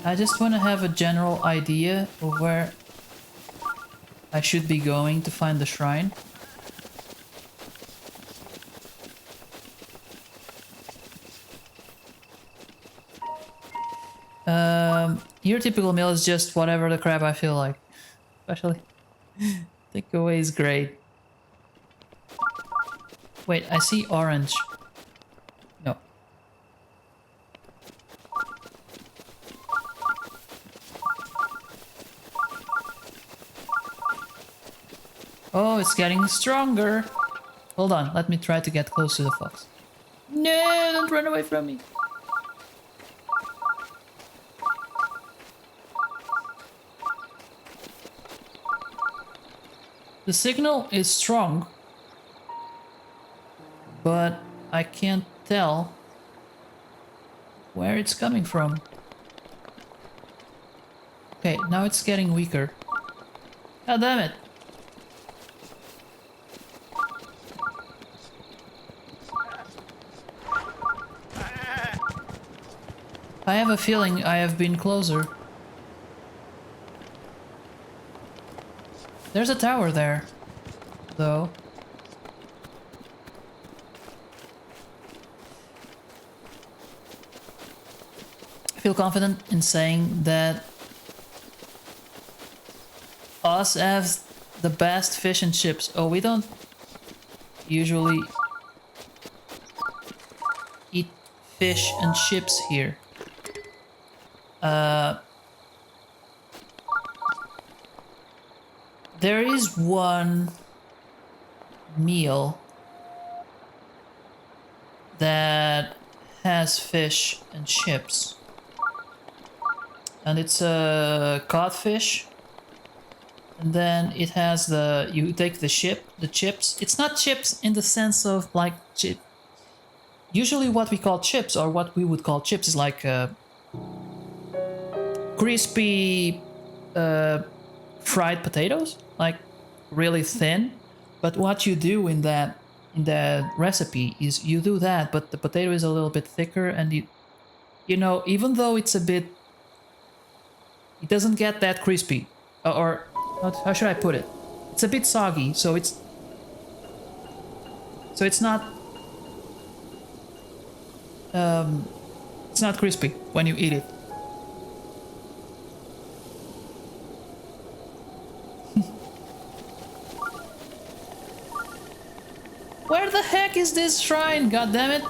I just want to have a general idea of where I should be going to find the shrine. Your typical meal is just whatever the crap I feel like. Especially, takeaway is great. Wait, I see orange. No. Oh, it's getting stronger. Hold on, let me try to get close to the fox. No, don't run away from me. The signal is strong, but I can't tell where it's coming from. Okay, now it's getting weaker. God damn it! I have a feeling I have been closer. There's a tower there, though. I feel confident in saying that us have the best fish and chips. Oh, we don't usually eat fish and chips here. There is one meal that has fish and chips, and it's a codfish, and then it has you take the chips. It's not chips in the sense of like chip. Usually what we call chips, or what we would call chips, is like crispy fried potatoes, like really thin. But what you do in that recipe is you do that, but the potato is a little bit thicker, and you know, even though it's a bit, it doesn't get that crispy, or how should I put it? It's a bit soggy, so it's not crispy when you eat it. Where the heck is this shrine? God damn it!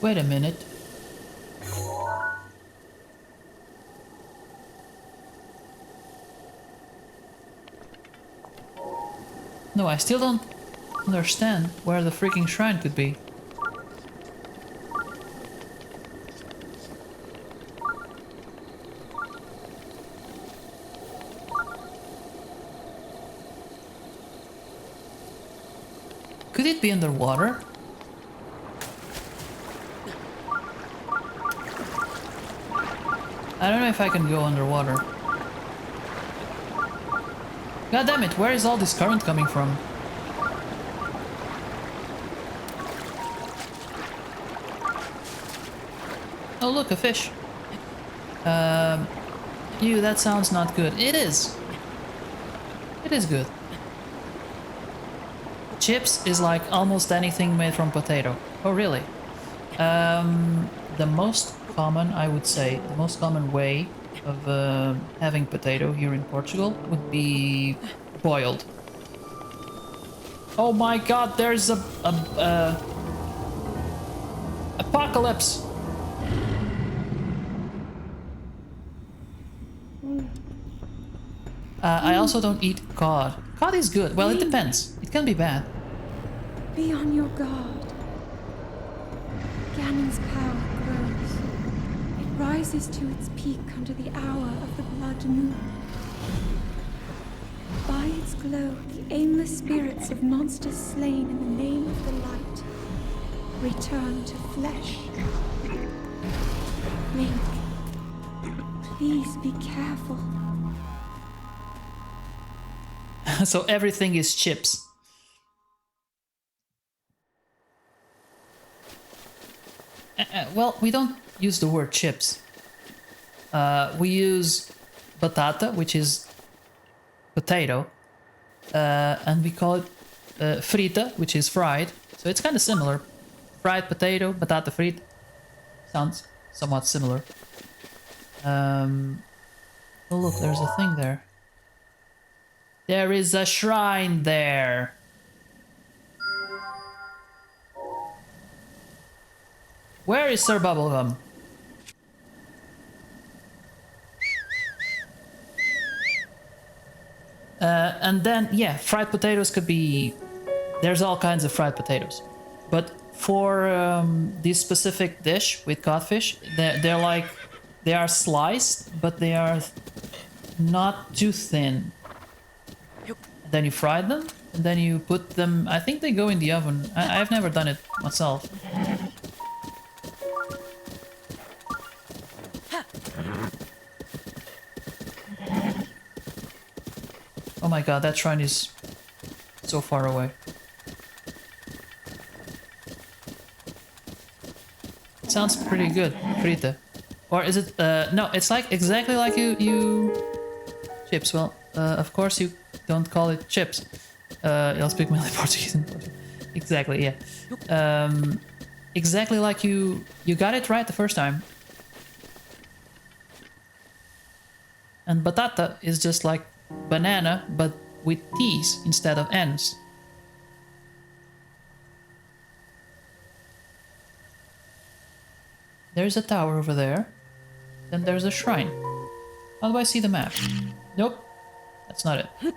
Wait a minute. No, I still don't understand where the freaking shrine could be. Could it be underwater? I don't know if I can go underwater. God damn it, where is all this current coming from? Oh look, a fish. Ew, that sounds not good. It is. It is good. Chips is like almost anything made from potato. Oh really? The most common, I would say, the most common way of having potato here in Portugal would be boiled. Oh my god, there's a apocalypse! I also don't eat cod. Cod is good. Well, it depends. It can be bad. Be on your guard. Ganon's power grows. It rises to its peak under the hour of the blood moon. By its glow, the aimless spirits of monsters slain in the name of the light return to flesh. Link, please be careful. So everything is chips. Well, we don't use the word chips. We use batata, which is potato, and we call it frita, which is fried. So it's kind of similar. Fried potato, batata frita. Sounds somewhat similar. Oh look, there's a thing there. There is a shrine there. Where is Sir Bubblegum? And then, yeah, fried potatoes could be... There's all kinds of fried potatoes. But for this specific dish with codfish, they're like... They are sliced, but they are not too thin. Then you fry them, and then you put them... I think they go in the oven. I've never done it myself. Oh my god, that shrine is so far away. It sounds pretty good, frita. Or is it... no, it's like exactly like you... Chips, well, of course you don't call it chips. I'll speak mainly Portuguese. Exactly, yeah. Exactly like you got it right the first time. And batata is just like banana, but with T's instead of N's. There's a tower over there. Then there's a shrine. How do I see the map? Nope. That's not it.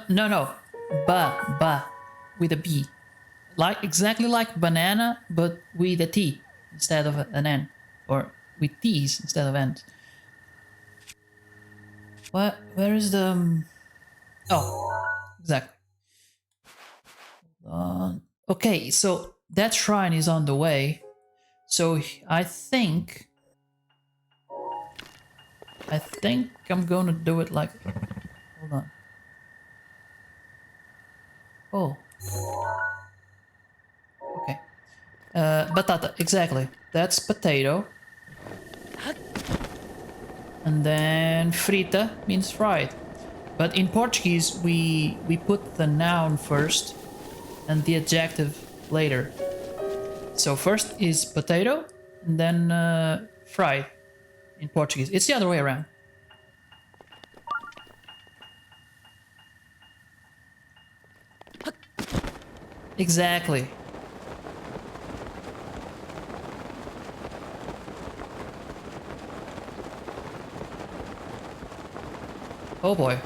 No. Ba. With a B. Like, exactly like banana, but with a T instead of an N. Or with T's instead of N's. What? Where is the... Oh, exactly. Okay, so that shrine is on the way. So I think I'm gonna do it like... Hold on. Oh. Okay. Batata, exactly. That's potato. And then frita means fried. But in Portuguese, we put the noun first and the adjective later. So first is potato, and then fried in Portuguese. It's the other way around. Exactly. Oh boy.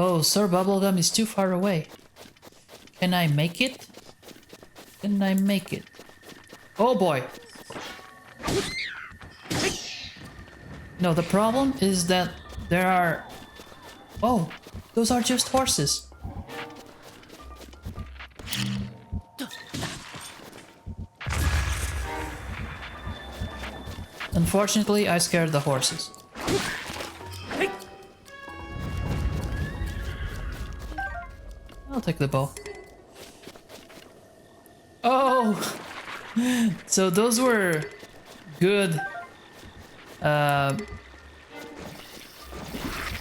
Oh, Sir Bubblegum is too far away. Can I make it? Can I make it? Oh boy. No, the problem is that there are... Oh, those are just horses. Unfortunately, I scared the horses. I'll take the bow. Oh! So those were good.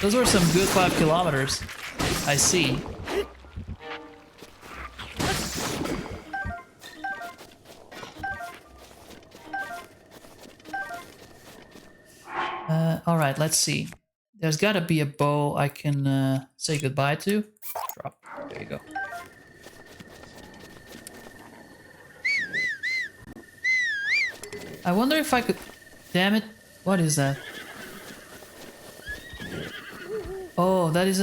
Those were some good 5 kilometers. I see. Alright, let's see. There's gotta be a bow I can say goodbye to. Drop. There you go. I wonder if I could... Damn it. What is that? Oh, that is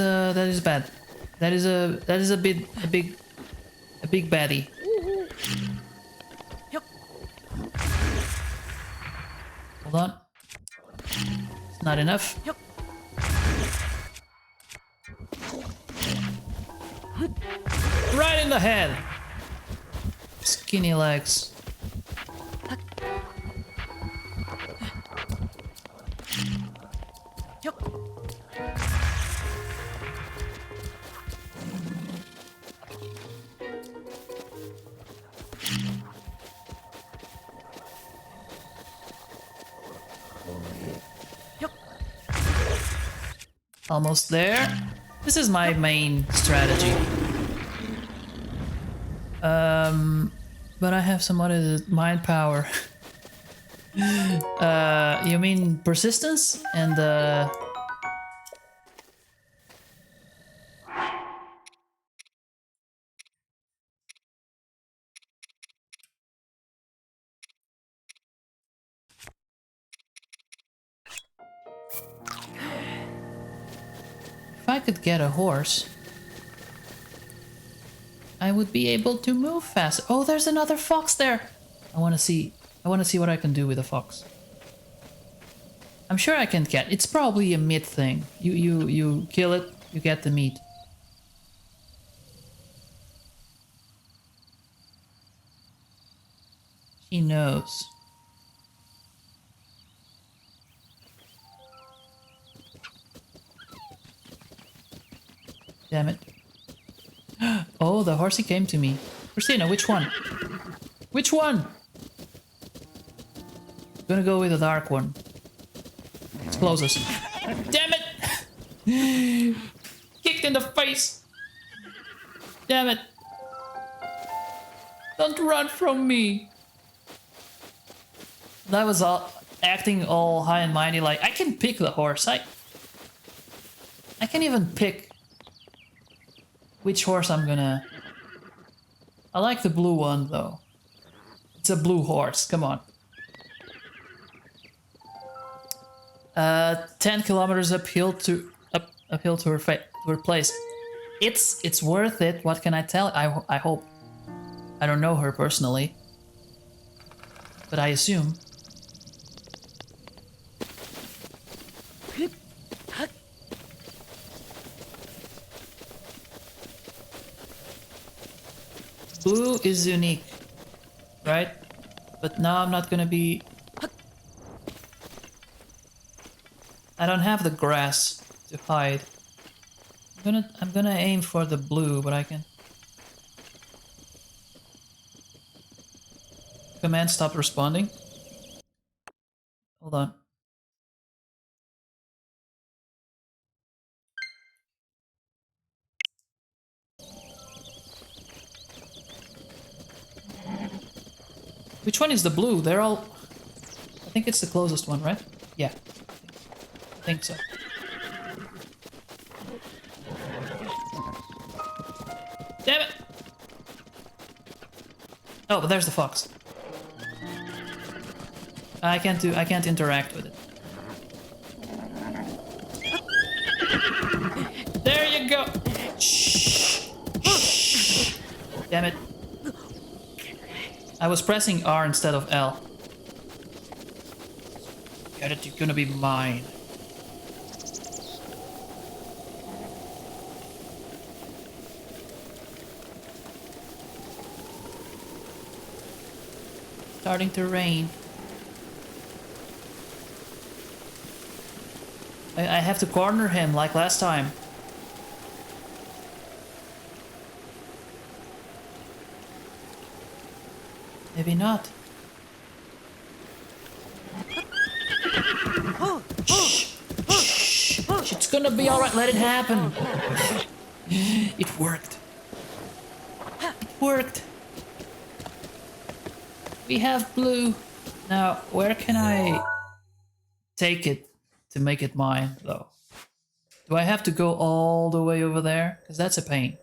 bad. That is a big baddie. Hold on. It's not enough. Right in the head. Skinny legs. Almost there. This is my main strategy. But I have some other mind power. You mean persistence and if I could get a horse, I would be able to move fast. Oh, there's another fox there. I want to see what I can do with a fox. I'm sure I can get. It's probably a meat thing. You kill it, you get the meat. She knows. Damn it. Oh, the horsey came to me. Christina, which one? Which one? I'm gonna go with the dark one. It's closest. Damn it! Kicked in the face! Damn it! Don't run from me! That was all acting all high and mighty, like I can pick the horse. I can even pick which horse I'm gonna... I like the blue one though. It's a blue horse, come on. 10 kilometers uphill to her place. It's worth it. What can I tell? I hope. I don't know her personally, but I assume. Blue is unique, right? But now I'm not gonna be... I don't have the grass to hide. I'm gonna aim for the blue, but I can... Command stop responding. Hold on. Which one is the blue? They're all... I think it's the closest one, right? Yeah. I think so. Damn it! Oh, but there's the fox. I can't interact with it. There you go! Damn it. I was pressing R instead of L. Get it, you're gonna be mine. Starting to rain. I have to corner him like last time. Maybe not. Shh. Shh. It's gonna be alright, let it happen. It worked. It worked. We have blue. Now, where can I take it to make it mine, though? Do I have to go all the way over there? Because that's a pain.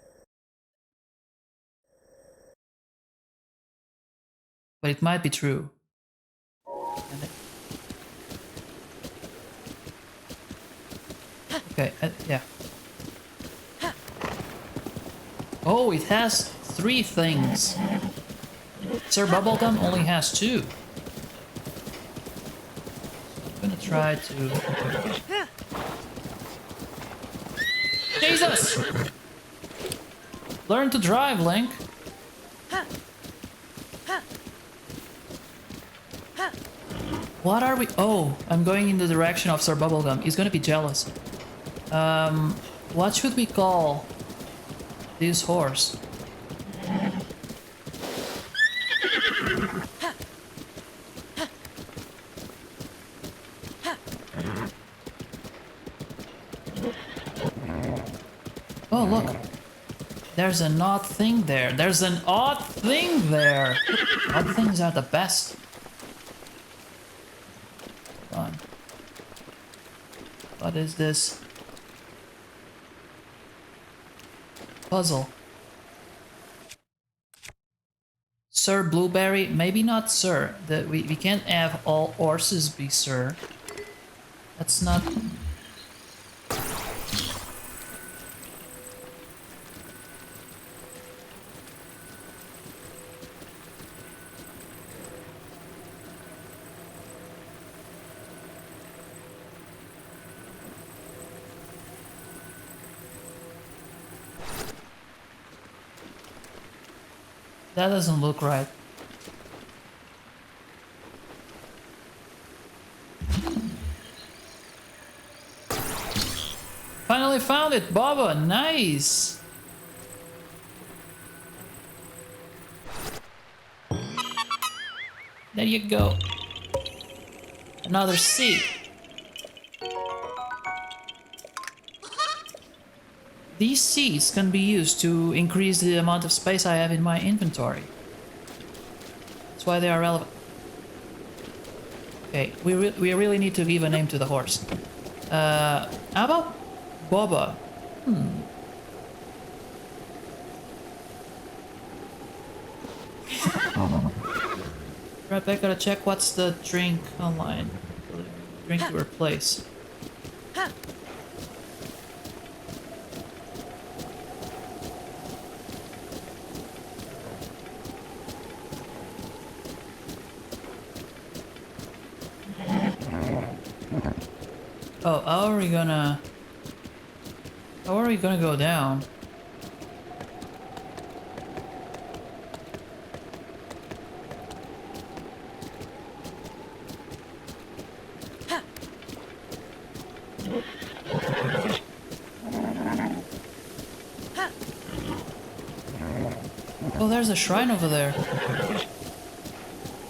But it might be true. Okay, yeah. Oh, it has 3 things. Sir Bubblegum only has 2. I'm gonna try to... Jesus! Learn to drive, Link. What are we... Oh, I'm going in the direction of Sir Bubblegum. He's gonna be jealous. What should we call this horse? Oh, look. There's an odd thing there. There's an odd thing there. Odd things are the best. Hold on. What is this? Puzzle. Sir Blueberry? Maybe not Sir. We can't have all horses be Sir. That's not... That doesn't look right. Finally found it, Baba! Nice! There you go. Another C. These seeds can be used to increase the amount of space I have in my inventory. That's why they are relevant. Okay, we really need to give a name to the horse. How about Boba? Right, I gotta check what's the drink online. Drink to replace. Oh, how are we gonna go down? Oh, there's a shrine over there.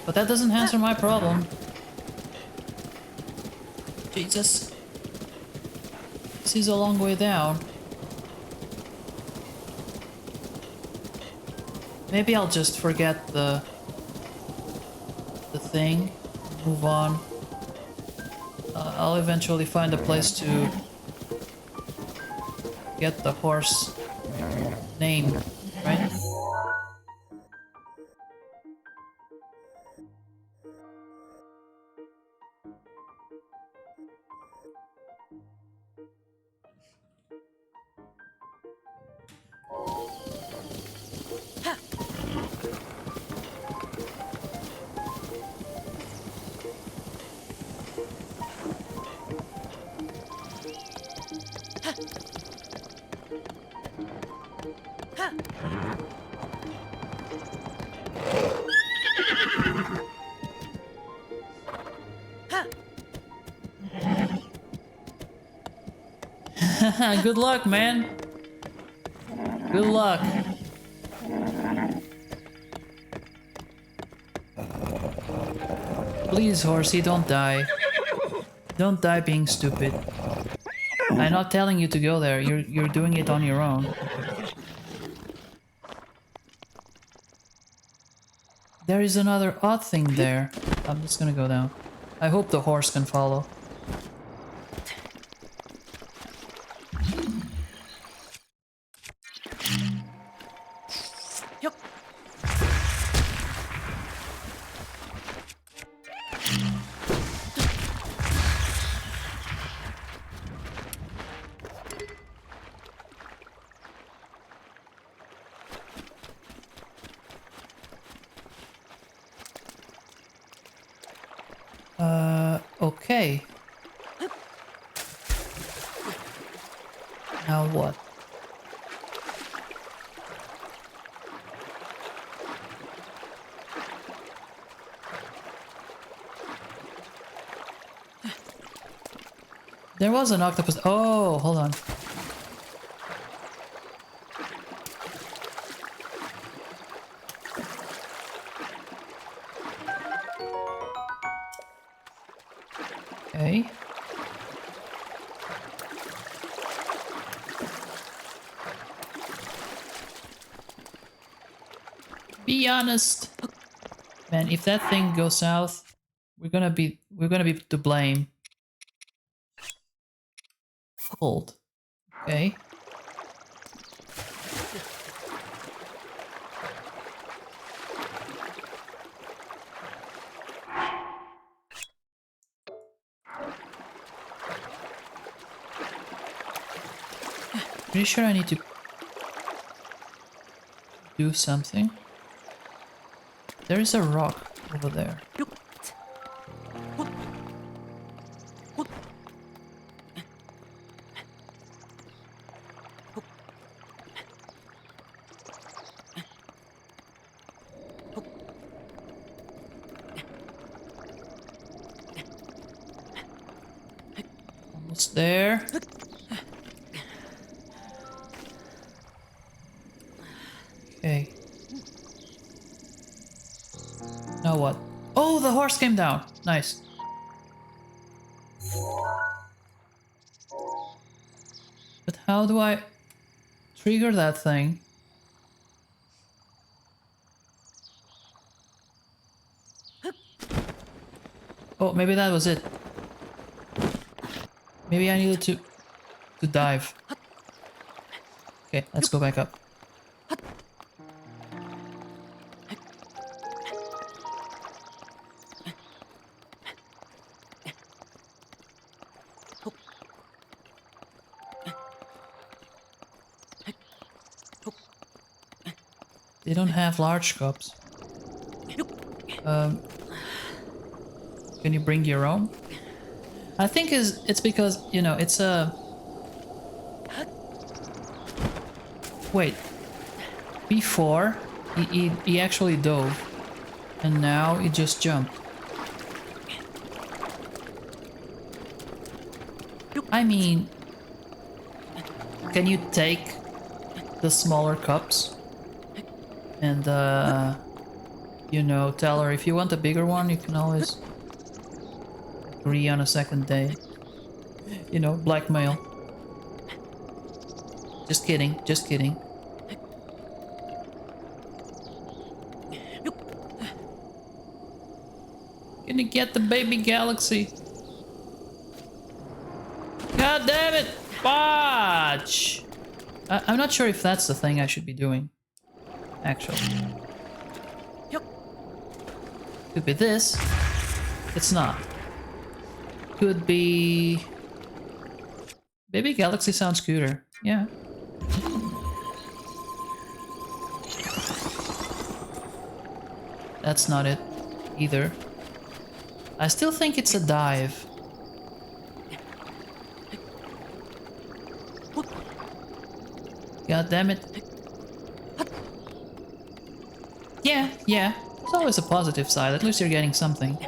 But that doesn't answer my problem. Jesus. This is a long way down. Maybe I'll just forget the thing, move on. I'll eventually find a place to get the horse name, right? Good luck, man. Good luck. Please, horsey, don't die. Don't die being stupid. I'm not telling you to go there. You're doing it on your own. There is another odd thing there. I'm just gonna go down. I hope the horse can follow. Okay. Now what? There was an octopus. Oh, hold on. Okay. Be honest. Man, if that thing goes south, we're gonna be to blame. Hold. Okay. Pretty sure I need to do something. There is a rock over there. Almost there. Okay. Now what? Oh, the horse came down. Nice. But how do I trigger that thing? Oh, maybe that was it. Maybe I needed to dive. Okay, let's go back up. They don't have large cups. Can you bring your own? I think it's because, you know, it's a... Wait. Before, he actually dove. And now he just jumped. I mean... Can you take the smaller cups? And, you know, tell her if you want a bigger one, you can always agree on a second day. You know, blackmail. Just kidding, just kidding. Gonna get the baby galaxy. God damn it! Fudge! I'm not sure if that's the thing I should be doing. Actually. Could be this. It's not. Could be... Baby Galaxy sounds cuter. Yeah. That's not it either. I still think it's a dive. God damn it. Yeah, yeah. There's always a positive side. At least you're getting something.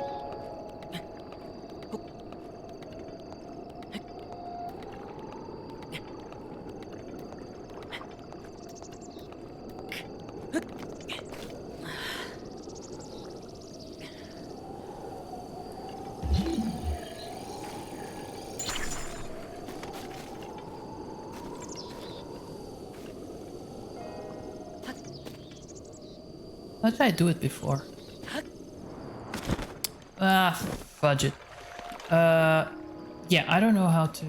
How did I do it before? Ah, fudge it. Yeah, I don't know how to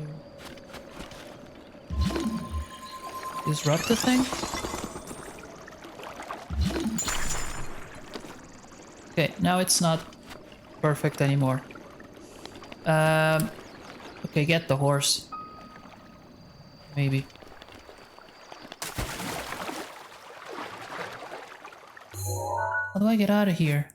disrupt the thing. Okay, now it's not perfect anymore. Okay, get the horse. Maybe. How do I get out of here?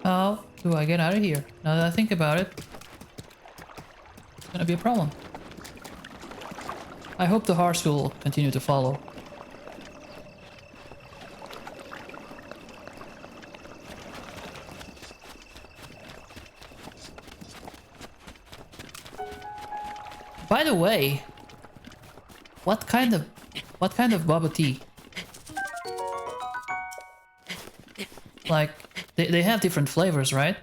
How do I get out of here? Now that I think about it, it's gonna be a problem. I hope the horse will continue to follow. By the way, what kind of bubble tea? Like, they have different flavors, right?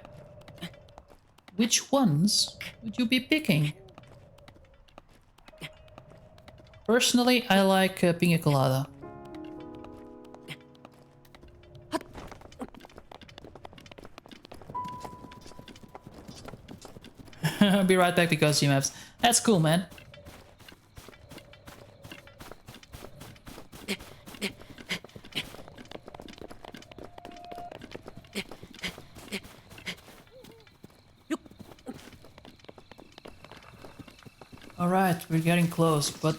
Which ones would you be picking? Personally, I like pina colada. I'll be right back because maps. That's cool, man. Alright, we're getting close, but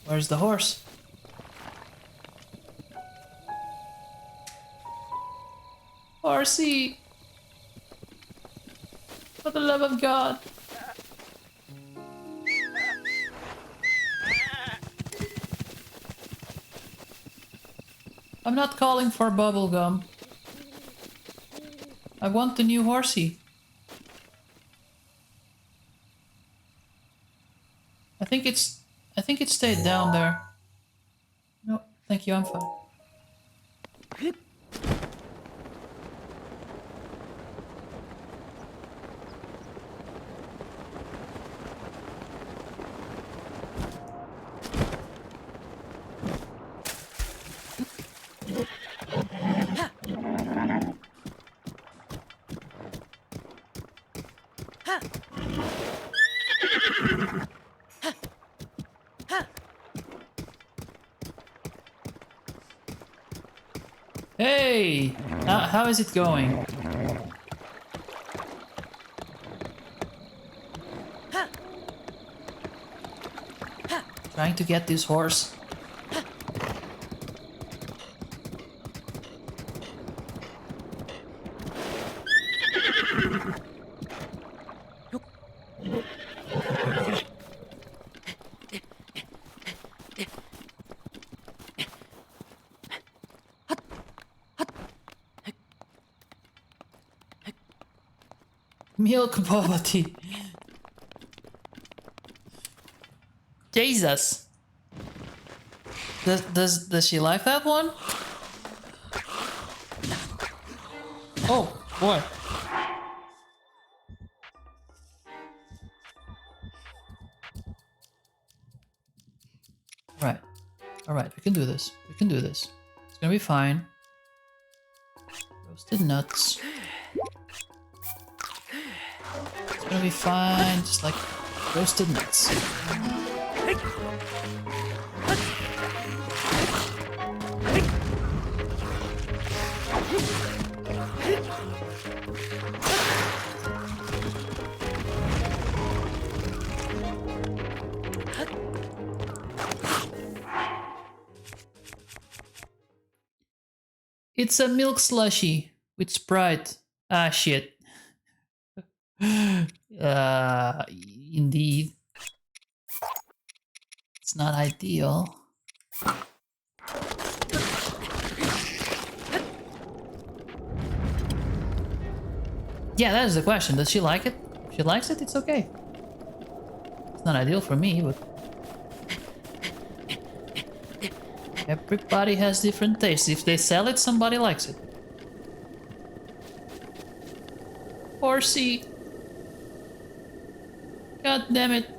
where's the horse? Horsey! For the love of God! I'm not calling for bubblegum. I want the new horsey. I think it stayed down there. No, thank you, I'm fine. Hey! How is it going? Trying to get this horse. Milk bubble tea. Jesus. Does she like that one? Oh boy. Alright, we can do this. We can do this. It's gonna be fine. Roasted nuts. It's gonna be fine, just like roasted nuts. It's a milk slushy with Sprite. Ah, shit. Indeed. It's not ideal. Yeah, that is the question. Does she like it? If she likes it, it's okay. It's not ideal for me, but... everybody has different tastes. If they sell it, somebody likes it. Horsey! God damn it.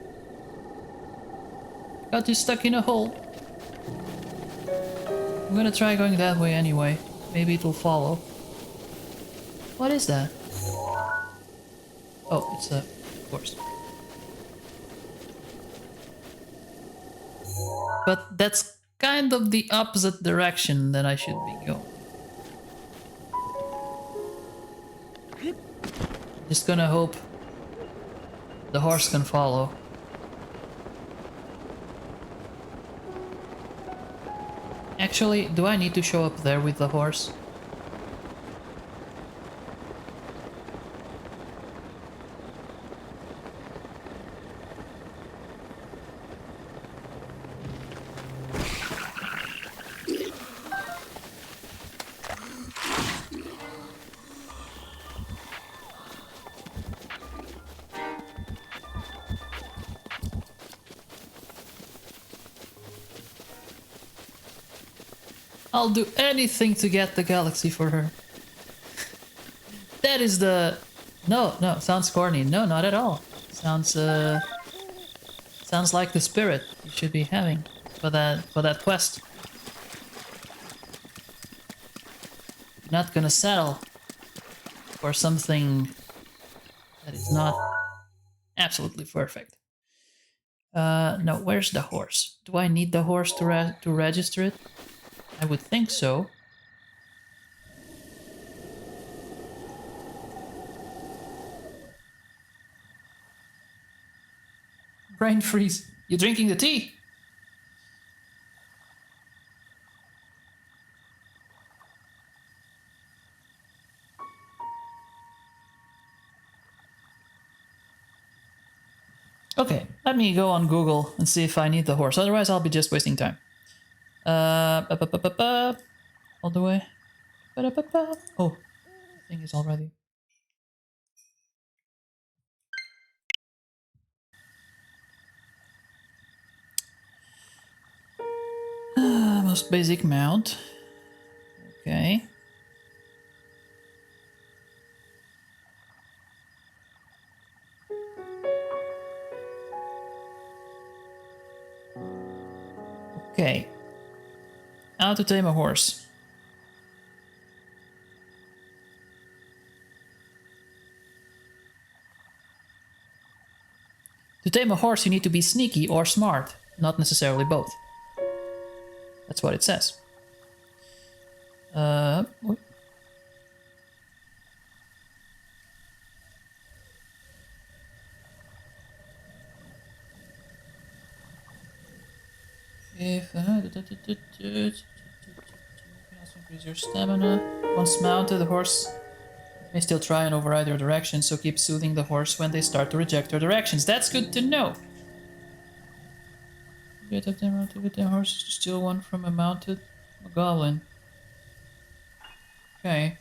Got you stuck in a hole. I'm gonna try going that way anyway. Maybe it'll follow. What is that? Oh, it's a horse. But that's kind of the opposite direction that I should be going. Just gonna hope the horse can follow. Actually, do I need to show up there with the horse? I'll do anything to get the galaxy for her. That is the... No, sounds corny. No, not at all. Sounds like the spirit you should be having for that quest. Not gonna settle for something that is not absolutely perfect. No, where's the horse? Do I need the horse to register it? I would think so. Brain freeze. You drinking the tea? Okay, let me go on Google and see if I need the horse. Otherwise, I'll be just wasting time. All the way. Oh, the thing is already. Most basic mount. Okay. Okay. How to tame a horse. To tame a horse, you need to be sneaky or smart, not necessarily both. That's what it says. What? If you can also increase your stamina. Once mounted, the horse may still try and override your directions, so keep soothing the horse when they start to reject your directions. That's good to know. Get up there, mounted with the horses to steal one from a mounted goblin. Okay.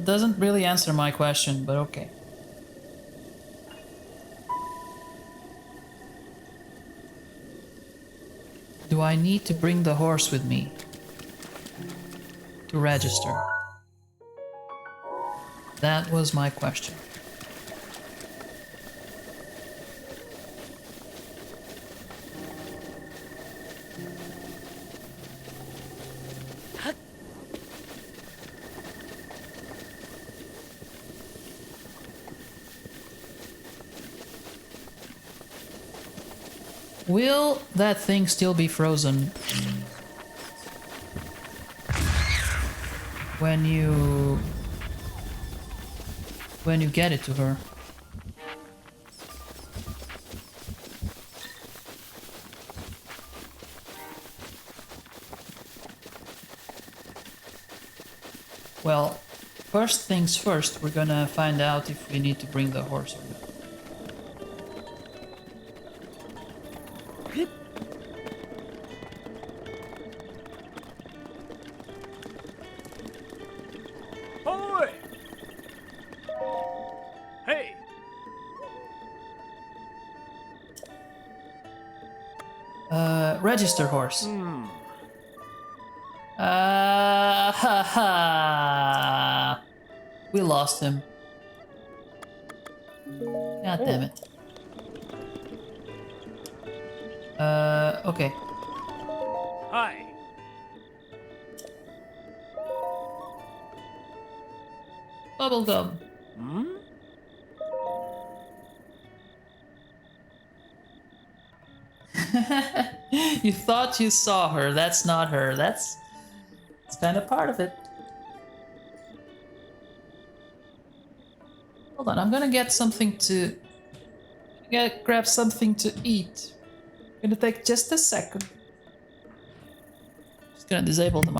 Doesn't really answer my question, but okay. Do I need to bring the horse with me to register? That was my question. Will that thing still be frozen when you get it to her? Well, first things first, we're gonna find out if we need to bring the horse or not. Boy! Hey! Register horse. Ha ha. We lost him. God damn it. Okay. Hi! Bubblegum. You thought you saw her. That's not her. That's kind of part of it. Hold on, I'm gonna get something to grab something to eat. Gonna take just a second. Just gonna disable them.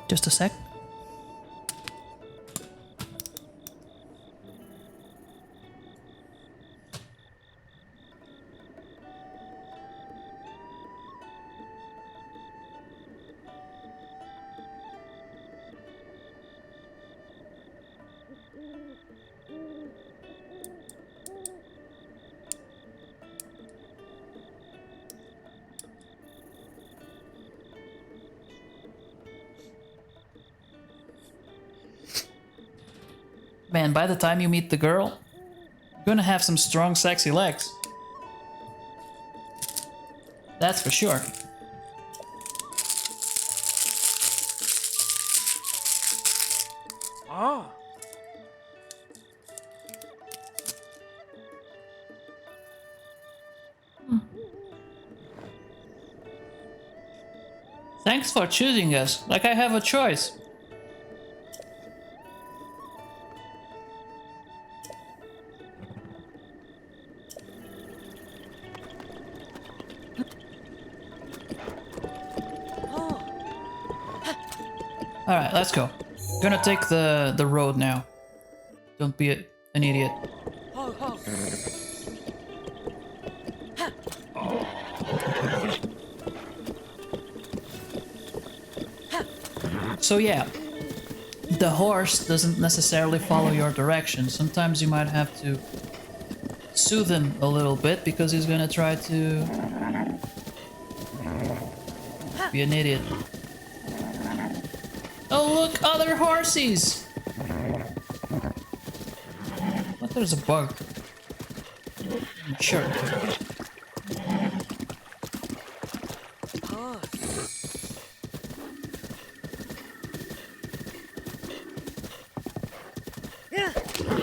Just a sec. Man, by the time you meet the girl, you're gonna have some strong, sexy legs. That's for sure. Ah! Thanks for choosing us, like I have a choice. Alright, let's go. Gonna take the road now. Don't be an idiot. So yeah, the horse doesn't necessarily follow your direction. Sometimes you might have to soothe him a little bit because he's gonna try to be an idiot. Oh look, other horses! What, there's a bug. Sure.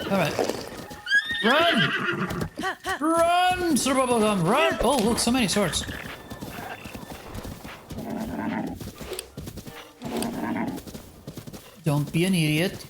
Alright. Run! Run! Sir Bubblegum, run! Oh look, so many swords. Don't be an idiot.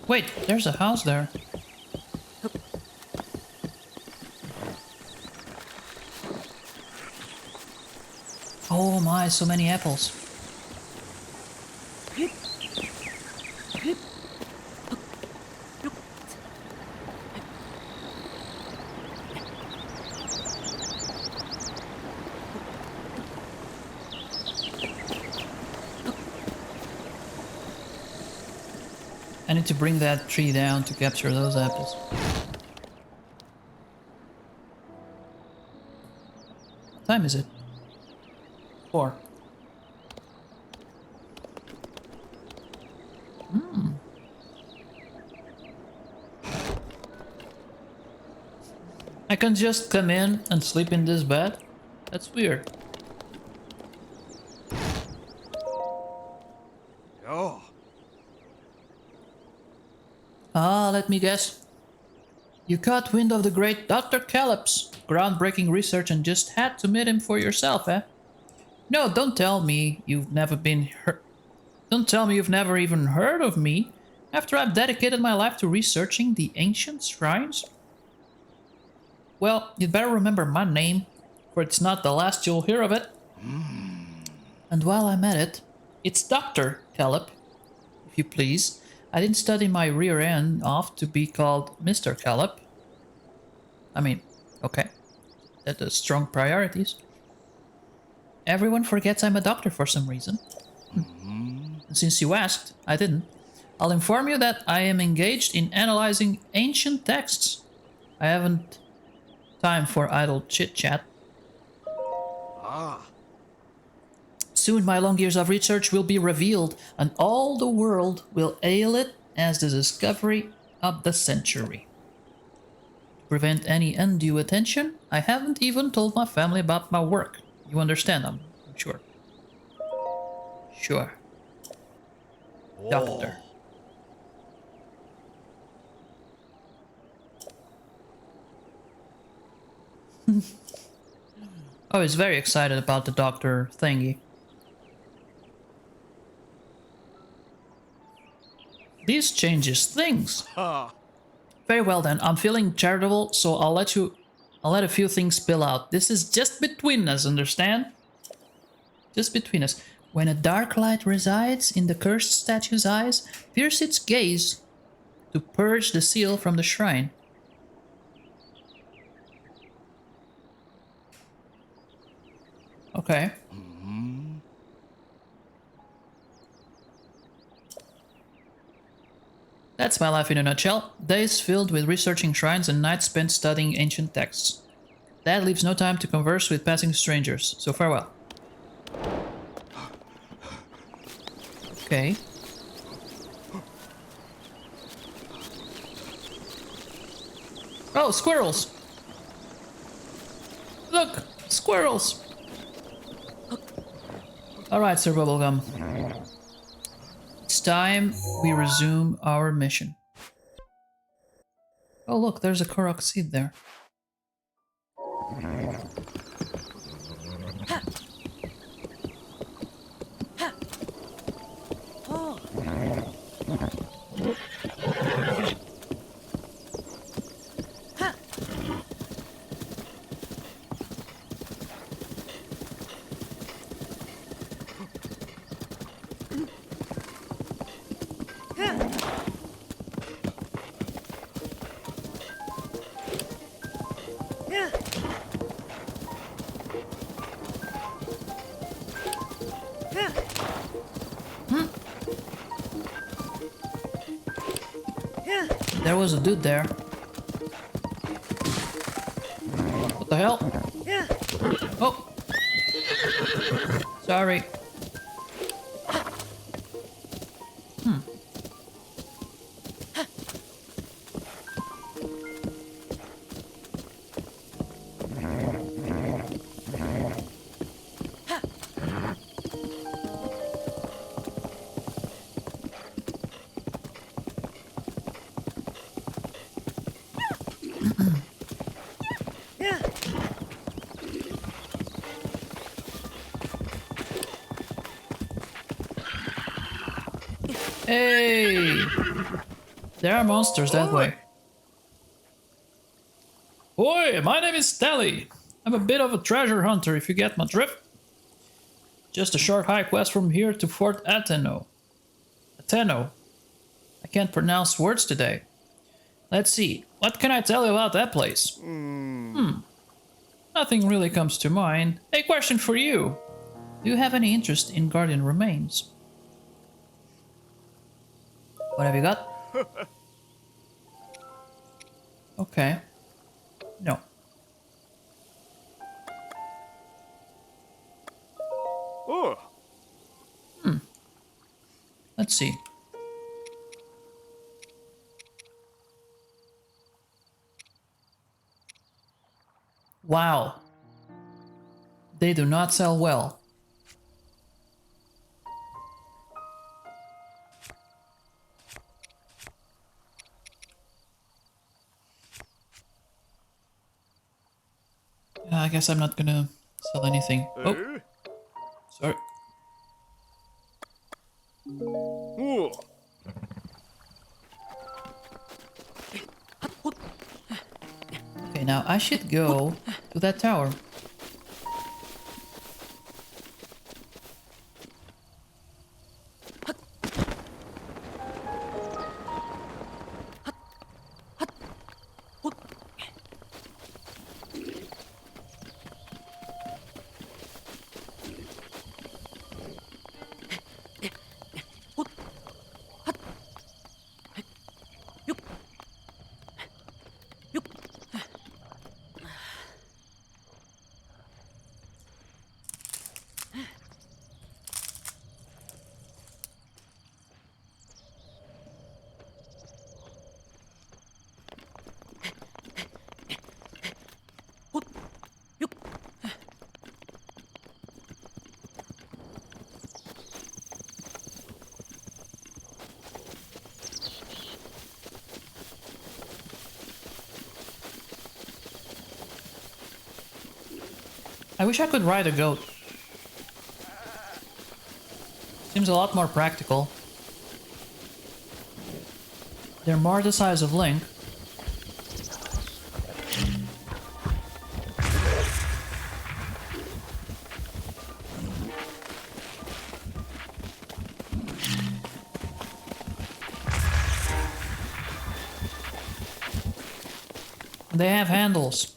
Wait, there's a house there. Oh my, so many apples. I need to bring that tree down to capture those apples. What time is it? 4. I can just come in and sleep in this bed? That's weird. Oh. Ah, let me guess. You caught wind of the great Dr. Calip's groundbreaking research and just had to meet him for yourself, eh? No, don't tell me you've never been heard. Don't tell me you've never even heard of me after I've dedicated my life to researching the ancient shrines. Well, you'd better remember my name, for it's not the last you'll hear of it. And while I'm at it, it's Dr. Calip, if you please. I didn't study my rear end off to be called Mr. Calip. I mean, okay, that is strong priorities. Everyone forgets I'm a doctor for some reason. And since you asked, I didn't. I'll inform you that I am engaged in analyzing ancient texts. I haven't time for idle chit-chat. Ah. Soon my long years of research will be revealed, and all the world will hail it as the discovery of the century. To prevent any undue attention, I haven't even told my family about my work. You understand, I'm sure. Sure. Doctor. Oh, he's very excited about the doctor thingy. This changes things. Ah. Very well then, I'm feeling charitable, so I'll let a few things spill out. This is just between us, understand? Just between us. When a dark light resides in the cursed statue's eyes, pierce its gaze to purge the seal from the shrine. Okay. That's my life in a nutshell. Days filled with researching shrines and nights spent studying ancient texts. That leaves no time to converse with passing strangers, so farewell. Okay. Oh, squirrels! Look! Squirrels! Alright, Sir Bubblegum. It's time we resume our mission. Oh look, there's a Korok seed there. There was a dude there. What the hell? Oh! Sorry. Hey! There are monsters that way. Oi, my name is Stanley. I'm a bit of a treasure hunter, if you get my drift. Just a short hike west from here to Fort Ateno. Ateno. I can't pronounce words today. Let's see, what can I tell you about that place? Nothing really comes to mind. A question for you. Do you have any interest in Guardian remains? What have you got? Okay. No. Oh. Let's see. Wow. They do not sell well. I guess I'm not gonna sell anything. Oh, Eh? sorry. Oh. Okay, now I should go to that tower. I wish I could ride a goat. Seems a lot more practical. They're more the size of Link. They have handles.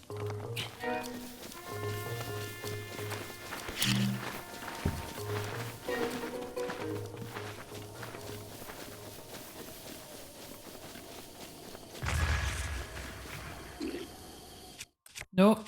Nope.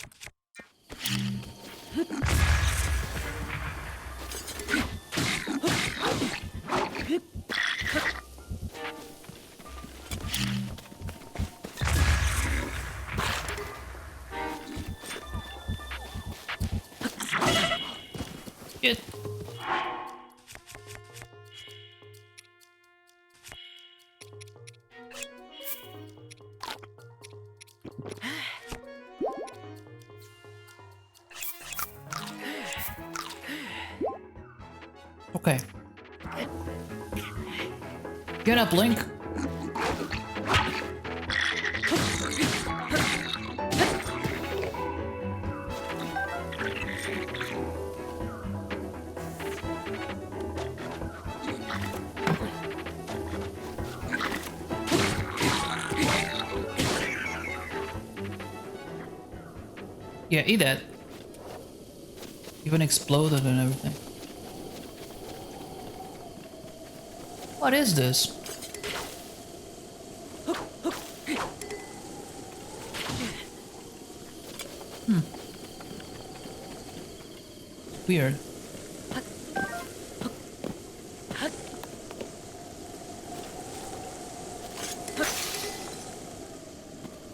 Get. Okay. Get up, Link. Yeah, eat that. Even exploded and everything. What is this? Weird.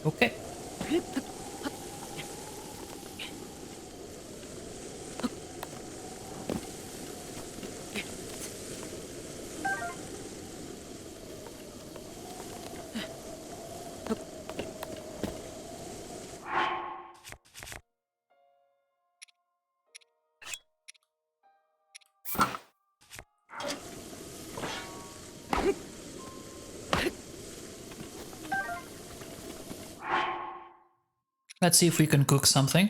Okay. Let's see if we can cook something.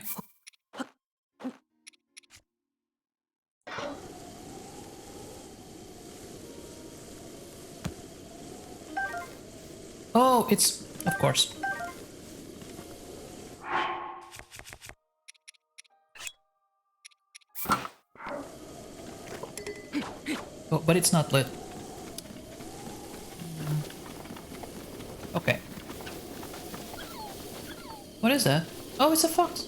Oh, it's... of course. Oh, but it's not lit. Okay. What is that? Oh, it's a fox.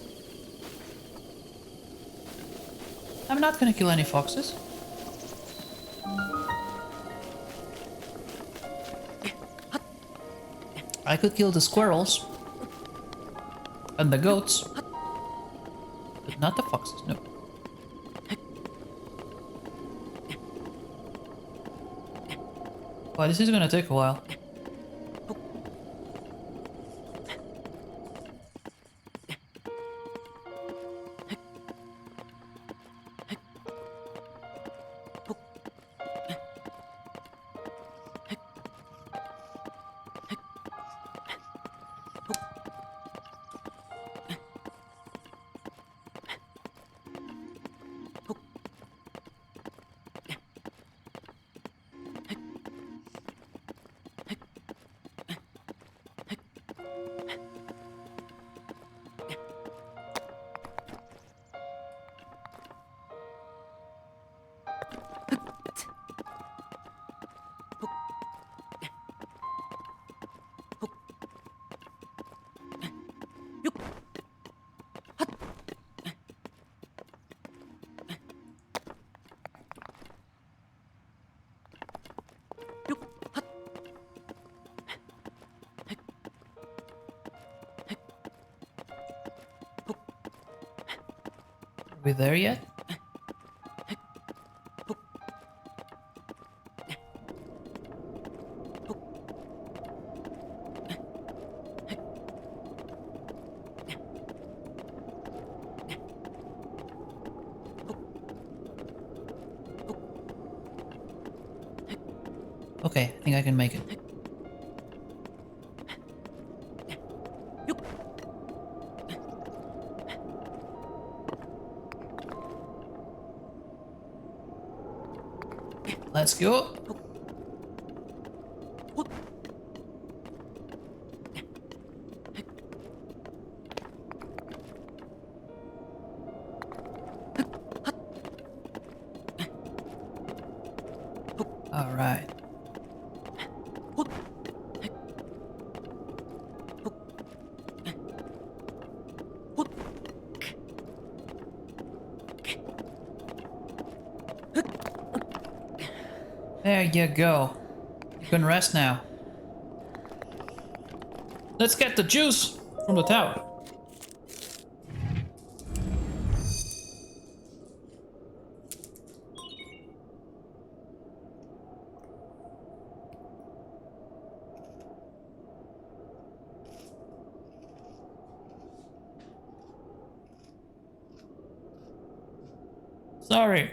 I'm not gonna kill any foxes. I could kill the squirrels. And the goats. But not the foxes, no. Wow, this is gonna take a while. Are we there yet? Okay, I think I can make it. Let's go. All right. There you go. You can rest now. Let's get the juice from the tower. Sorry.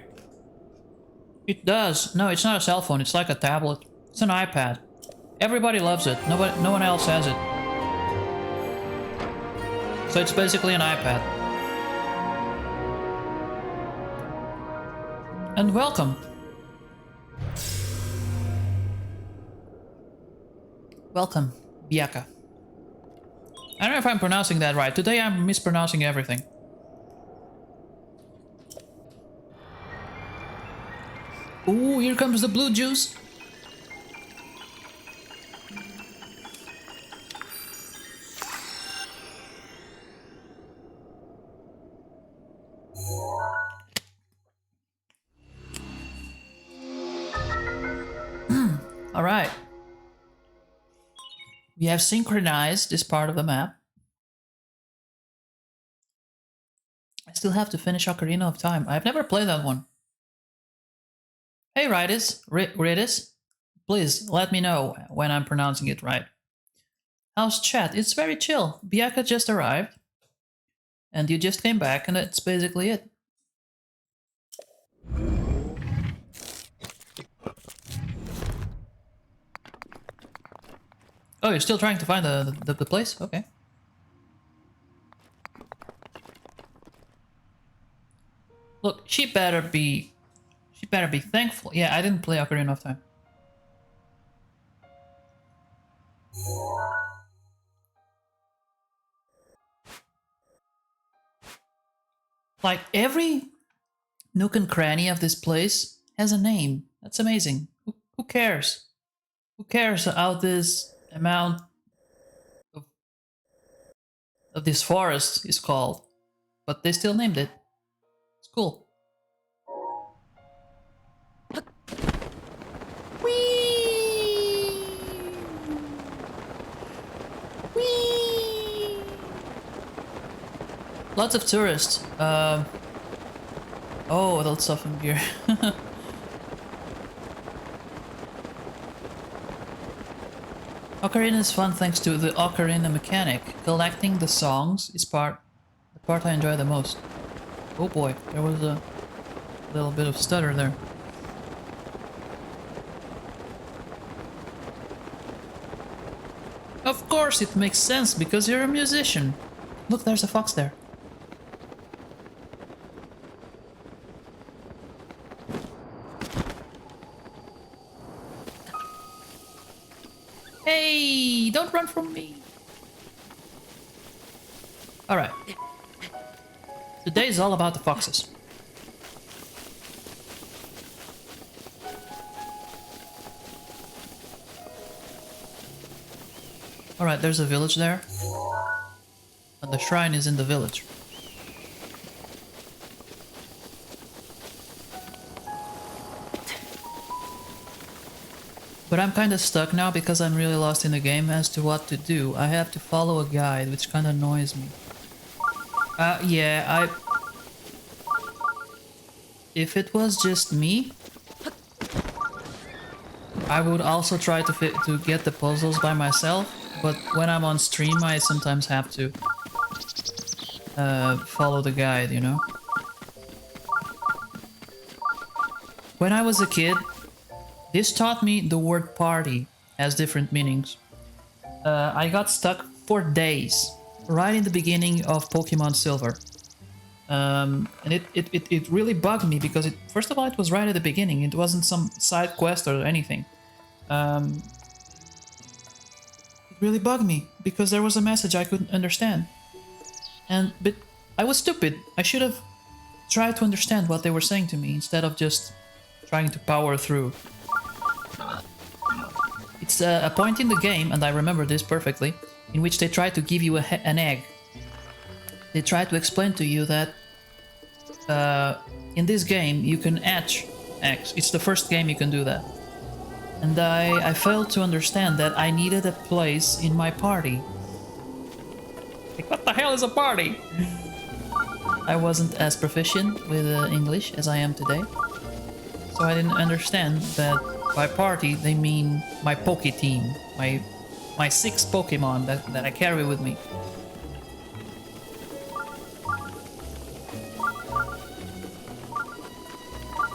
It does. No, it's not a cell phone. It's like a tablet. It's an iPad. Everybody loves it. No one else has it. So it's basically an iPad. And welcome. Welcome, Biaka. I don't know if I'm pronouncing that right. Today I'm mispronouncing everything. Ooh, here comes the blue juice. All right. We have synchronized this part of the map. I still have to finish Ocarina of Time. I've never played that one. Hey, Ridis, please let me know when I'm pronouncing it right. How's chat? It's very chill. Biaka just arrived, and you just came back, and that's basically it. Oh, you're still trying to find the place? Okay. better be... She better be thankful. Yeah, I didn't play Ocarina of Time. Like, every nook and cranny of this place has a name. That's amazing. Who cares? Who cares how this amount of this forest is called? But they still named it. It's cool. Whee! Whee! Lots of tourists. Oh, that's soften gear. Ocarina is fun thanks to the ocarina mechanic. Collecting the songs is the part I enjoy the most. Oh boy, there was a little bit of stutter there. Of course it makes sense because you're a musician. Look, there's a fox there. Hey, don't run from me. Alright. Today is all about the foxes. Alright, there's a village there. And the shrine is in the village. But I'm kinda stuck now because I'm really lost in the game as to what to do. I have to follow a guide, which kinda annoys me. Yeah, if it was just me, I would also try to get the puzzles by myself, but when I'm on stream I sometimes have to follow the guide, you know? When I was a kid, this taught me the word party has different meanings. I got stuck for days, right in the beginning of Pokemon Silver. And it really bugged me because first of all, it was right at the beginning. It wasn't some side quest or anything. It really bugged me because there was a message I couldn't understand. But I was stupid. I should have tried to understand what they were saying to me instead of just trying to power through. It's a point in the game, and I remember this perfectly, in which they try to give you an egg. They try to explain to you that in this game you can hatch eggs. It's the first game you can do that. And I failed to understand that I needed a place in my party. Like, what the hell is a party? I wasn't as proficient with English as I am today. So I didn't understand that by party they mean my Poke team, my 6 Pokemon that I carry with me.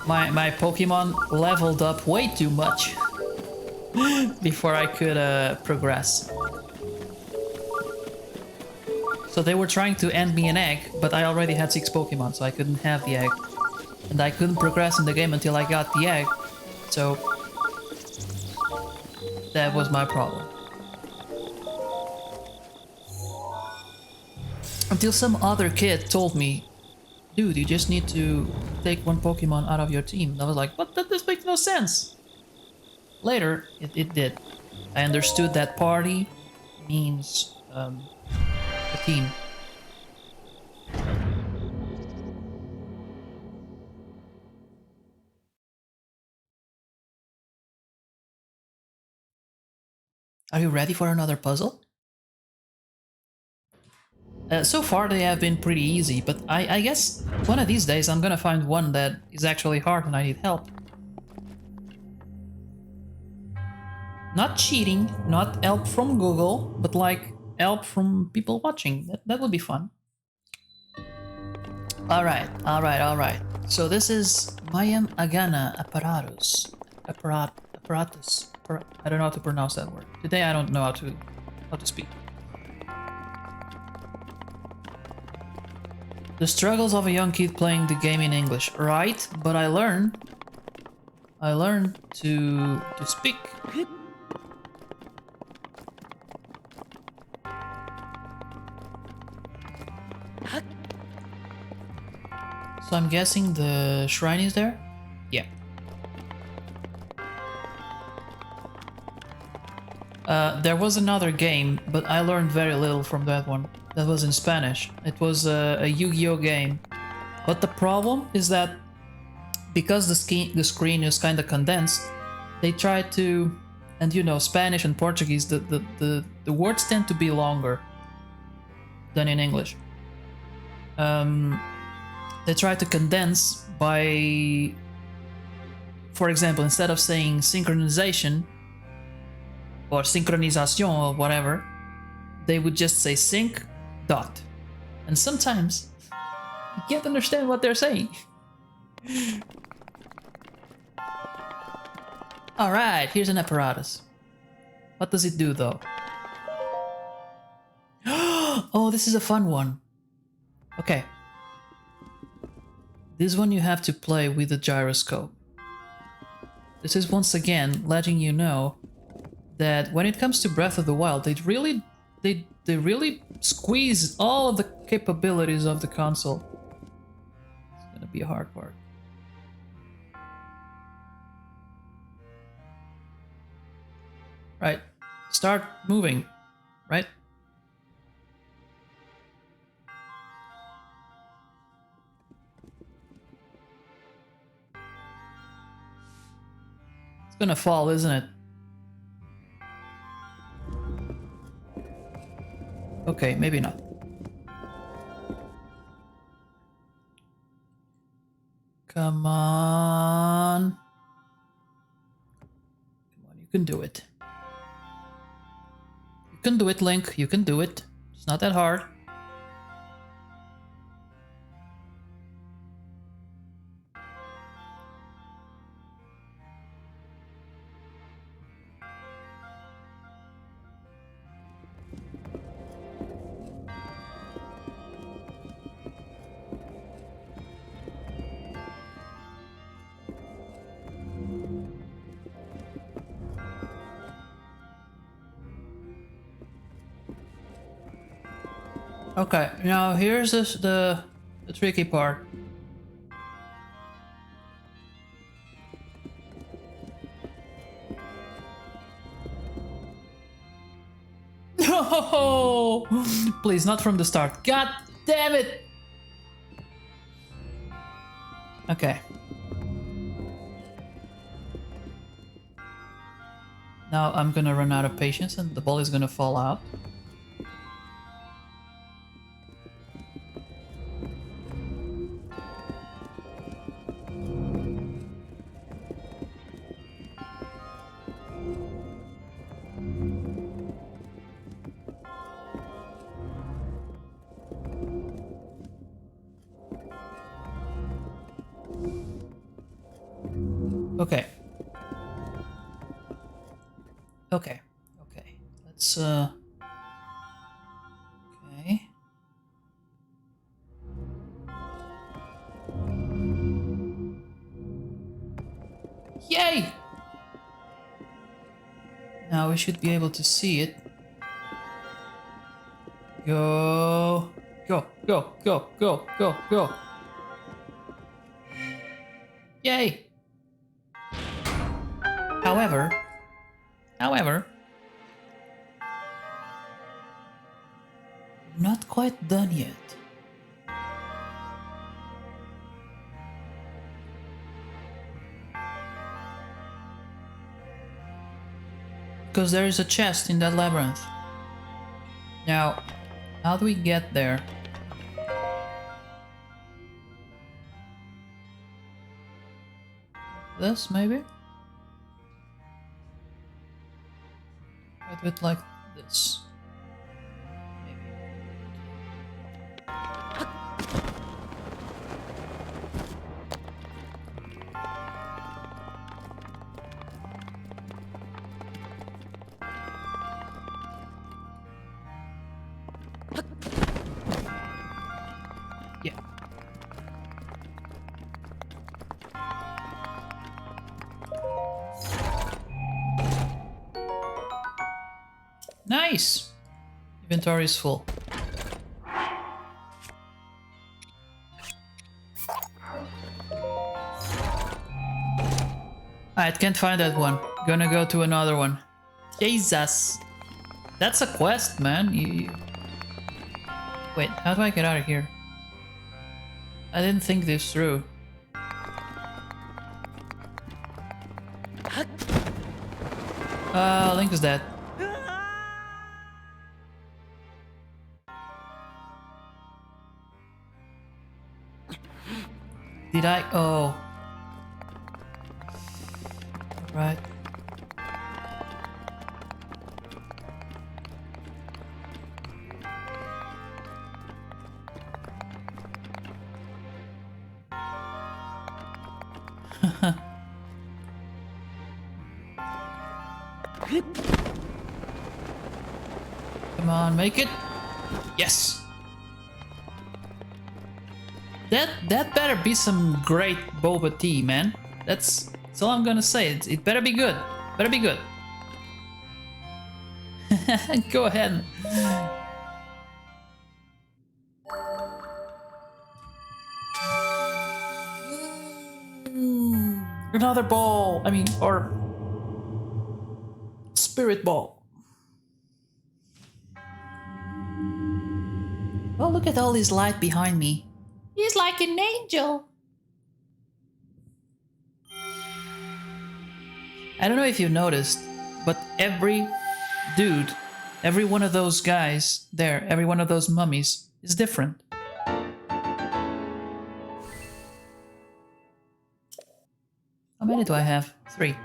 My Pokemon leveled up way too much before I could progress. So they were trying to end me an egg, but I already had 6 Pokemon, so I couldn't have the egg. And I couldn't progress in the game until I got the egg, so that was my problem. Until some other kid told me, dude, you just need to take 1 Pokemon out of your team. And I was like, what? This makes no sense. Later, it did. I understood that party means a team. Are you ready for another puzzle? So far they have been pretty easy, but I guess one of these days I'm gonna find one that is actually hard and I need help. Not cheating, not help from Google, but like help from people watching. That would be fun. Alright. So this is Mayam Agana Apparatus. Apparatus. I don't know how to pronounce that word. Today I don't know how to speak. The struggles of a young kid playing the game in English, right? But I learned to speak. So I'm guessing the shrine is there? Yeah. There was another game, but I learned very little from that one. That was in Spanish. It was a Yu-Gi-Oh game. But the problem is that because the screen is kind of condensed, they try to, and you know, Spanish and Portuguese, the words tend to be longer than in English. They try to condense by, for example, instead of saying synchronization or synchronisation or whatever, they would just say sync dot. And sometimes you can't understand what they're saying. Alright, here's an apparatus. What does it do though? Oh, this is a fun one. Okay. This one you have to play with the gyroscope. This is once again letting you know that when it comes to Breath of the Wild, they really squeeze all of the capabilities of the console. It's gonna be a hard part. Right, start moving, right? It's gonna fall, isn't it? Okay, maybe not. Come on. Come on, you can do it. You can do it, Link. You can do it. It's not that hard. Okay, now here's the tricky part. No! Please, not from the start. God damn it! Okay. Now I'm gonna run out of patience and the ball is gonna fall out. Okay. Okay. Okay. Let's okay. Yay! Now we should be able to see it. Go. Go, go, go, go, go, go. Yay! However, not quite done yet. Because there is a chest in that labyrinth. Now, how do we get there? This, maybe? I do it like this. Maybe. Yeah. Nice! Inventory is full. I can't find that one. Gonna go to another one. Jesus! That's a quest, man. Wait, how do I get out of here? I didn't think this through. Link is dead. Did I? Oh. Right. Come on, make it. Yes. That better be some great boba tea, man. That's all I'm gonna say. It better be good. Better be good. Go ahead. Another ball. I mean, or spirit ball. Oh, look at all this light behind me. He's like an angel. I don't know if you noticed, but every dude, every one of those guys there, every one of those mummies is different. How many do I have? 3.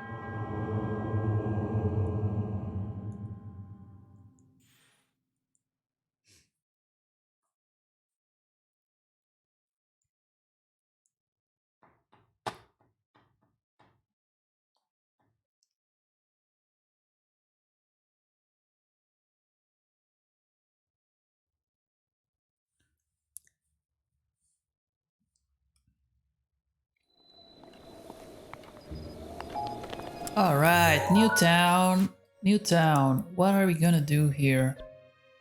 Alright, new town. New town. What are we gonna do here?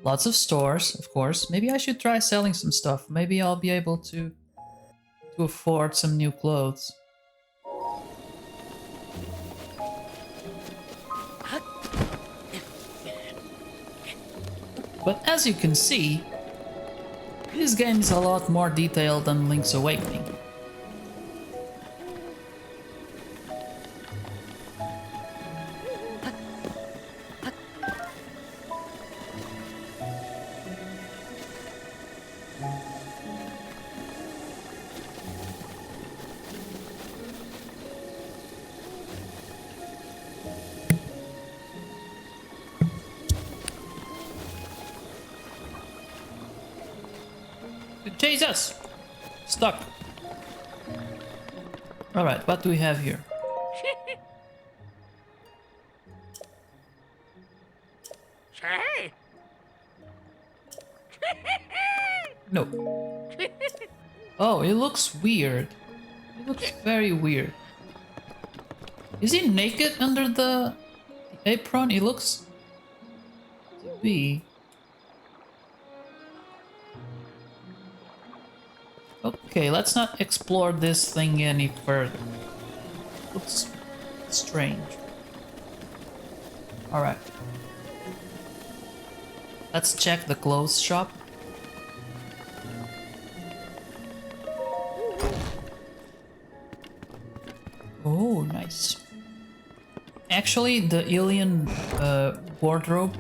Lots of stores, of course. Maybe I should try selling some stuff. Maybe I'll be able to afford some new clothes. But as you can see, this game is a lot more detailed than Link's Awakening. Jesus! Stuck. Alright, what do we have here? No. Oh, it looks weird. It looks very weird. Is he naked under the apron? He looks to be. Okay, let's not explore this thing any further. Looks strange. Alright. Let's check the clothes shop. Oh, nice. Actually, the alien wardrobe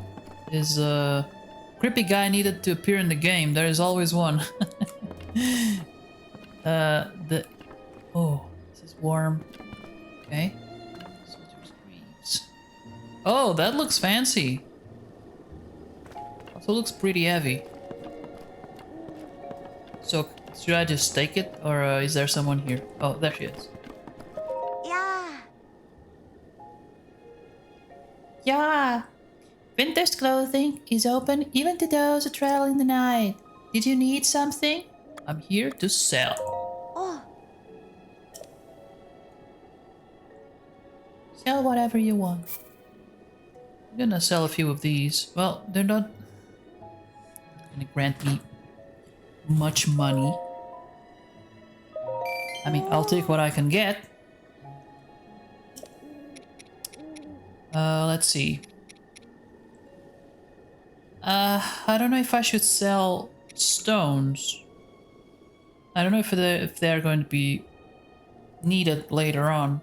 is a creepy guy needed to appear in the game. There is always one. Oh, this is warm. Okay. Soldier's greaves. Oh, that looks fancy. Also looks pretty heavy. So, should I just take it, or is there someone here? Oh, there she is. Yeah. Vintage clothing is open even to those who travel in the night. Did you need something? I'm here to sell. Oh, Sell whatever you want. I'm gonna sell a few of these. Well, they're not gonna grant me much money. I mean, I'll take what I can get. Let's see. I don't know if I should sell stones. I don't know if they're going to be needed later on.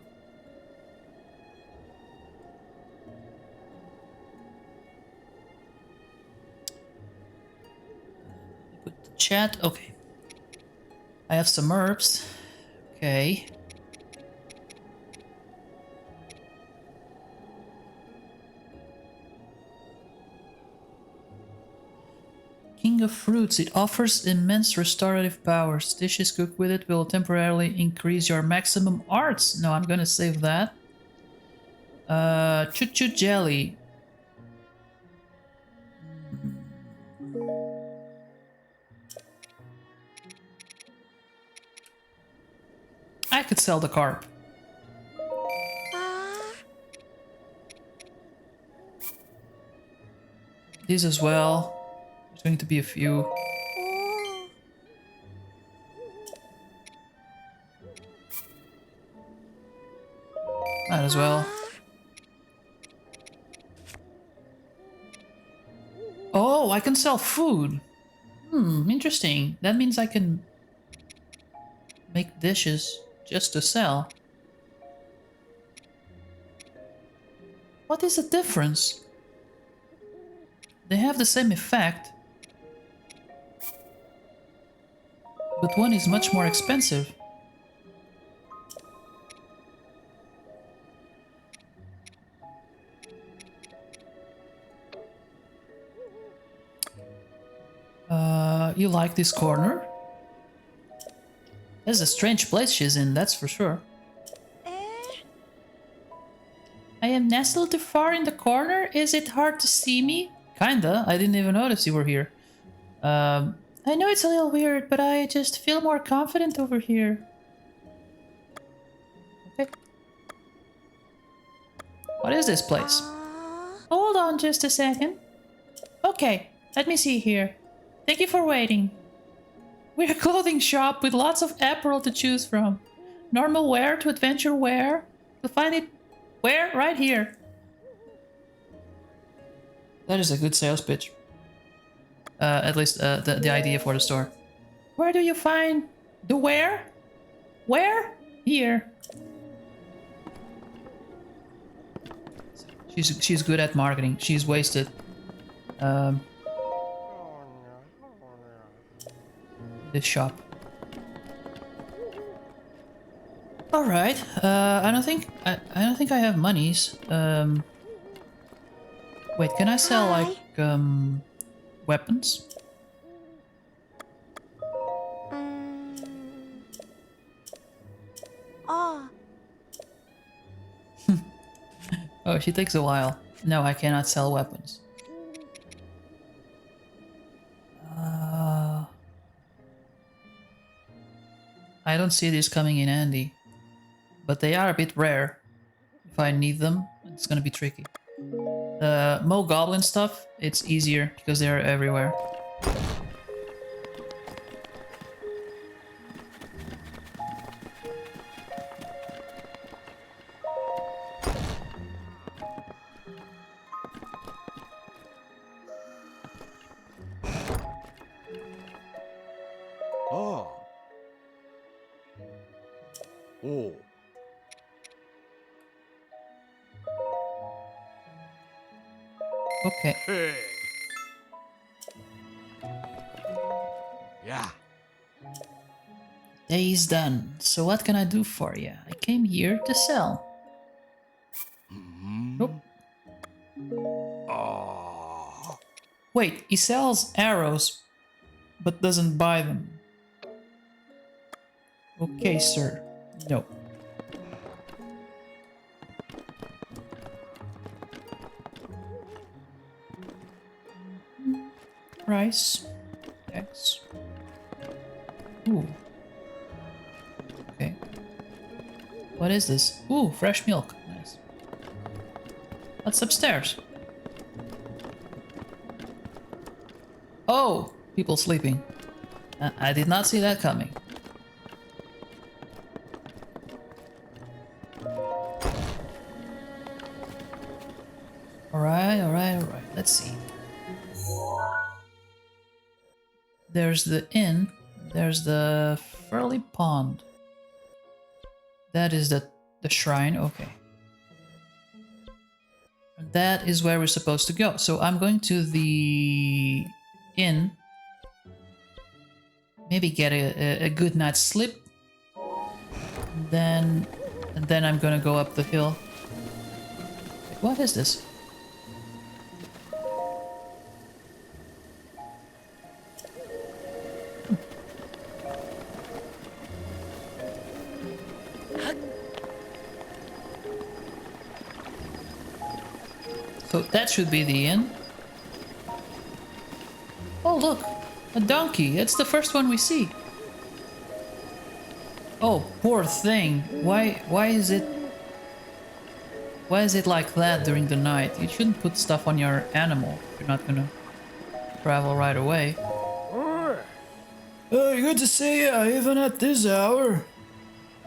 Put the chat. Okay. I have some herbs. Okay. King of Fruits. It offers immense restorative powers. Dishes cooked with it will temporarily increase your maximum arts. No, I'm gonna save that. Choo-choo jelly. I could sell the carp. These as well. There's going to be a few. Might as well. Oh, I can sell food. Interesting. That means I can make dishes just to sell. What is the difference? They have the same effect, but one is much more expensive. You like this corner? This is a strange place she's in, that's for sure. I am nestled too far in the corner? Is it hard to see me? Kinda, I didn't even notice you were here. I know it's a little weird, but I just feel more confident over here. Okay. What is this place? Hold on just a second. Okay, let me see here. Thank you for waiting. We're a clothing shop with lots of apparel to choose from. Normal wear to adventure wear. You'll find it where? Right here. That is a good sales pitch. At least the idea for the store. Where do you find the where? Where? Here. She's good at marketing. She's wasted. This shop. All right. I don't think I have monies. Wait, can I sell like weapons? Oh, she takes a while. No, I cannot sell weapons. I don't see these coming in handy. But they are a bit rare. If I need them, it's gonna be tricky. Mo goblin stuff, it's easier because they're everywhere. Oh. Oh. Okay. Hey. Yeah. Day's done. So what can I do for you? I came here to sell. Nope. Oh. Wait, he sells arrows, but doesn't buy them. Okay, sir. No. Rice. X. Ooh. Okay. What is this? Ooh, fresh milk. Nice. What's upstairs? Oh, people sleeping. I did not see that coming. Alright, alright, alright. Let's see. There's the inn. There's the Furley Pond. That is the shrine. Okay. And that is where we're supposed to go. So I'm going to the inn. Maybe get a good night's sleep. And then I'm gonna go up the hill. Wait, what is this? So that should be the inn. Oh look, a donkey. It's the first one we see. Oh, poor thing. Why is it like that during the night? You shouldn't put stuff on your animal if you're not gonna travel right away. Hey, good to see you, even at this hour.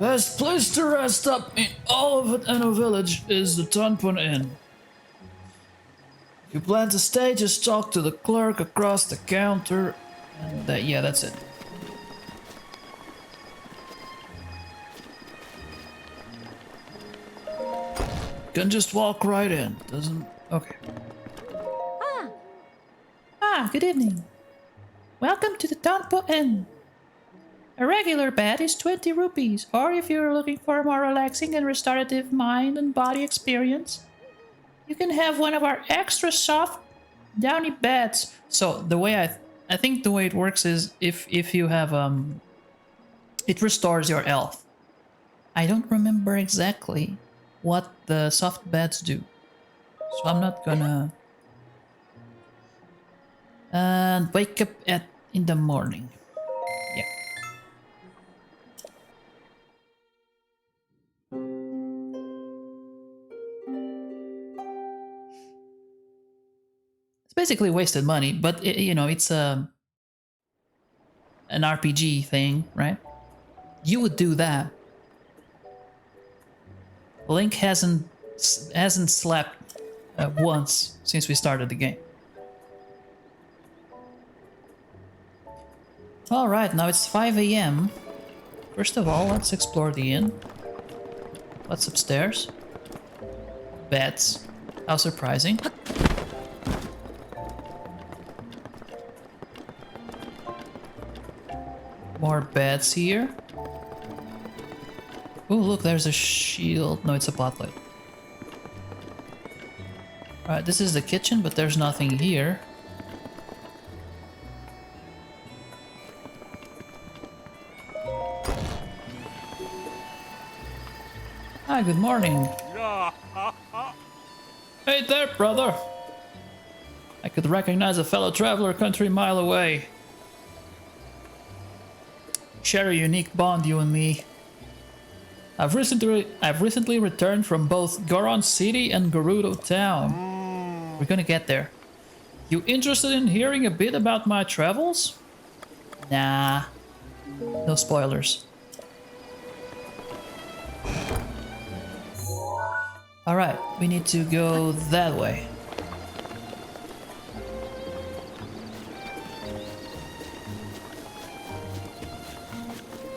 Best place to rest up in all of Anno Village is the Tonpon Inn. If you plan to stay, just talk to the clerk across the counter, and yeah, that's it. Can just walk right in, doesn't... Okay. Good evening. Welcome to the Tonpo Inn. A regular bed is 20 rupees, or if you're looking for a more relaxing and restorative mind and body experience, you can have one of our extra soft, downy beds. So the way I think the way it works is if you have it restores your health. I don't remember exactly what the soft beds do, so I'm not gonna. And wake up in the morning. Yeah. It's basically wasted money, but you know, it's an RPG thing, right? You would do that. Link hasn't slept once since we started the game. Alright, now it's 5 AM. First of all, let's explore the inn. What's upstairs? Beds. How surprising. More beds here. Oh, look, there's a shield. No, it's a potlight. Alright, this is the kitchen, but there's nothing here. Hi, good morning. Hey there, brother. I could recognize a fellow traveler a country mile away. Share a unique bond, you and me. I've recently returned from both Goron City and Gerudo Town. We're gonna get there. You interested in hearing a bit about my travels? Nah. No spoilers. Alright, we need to go that way.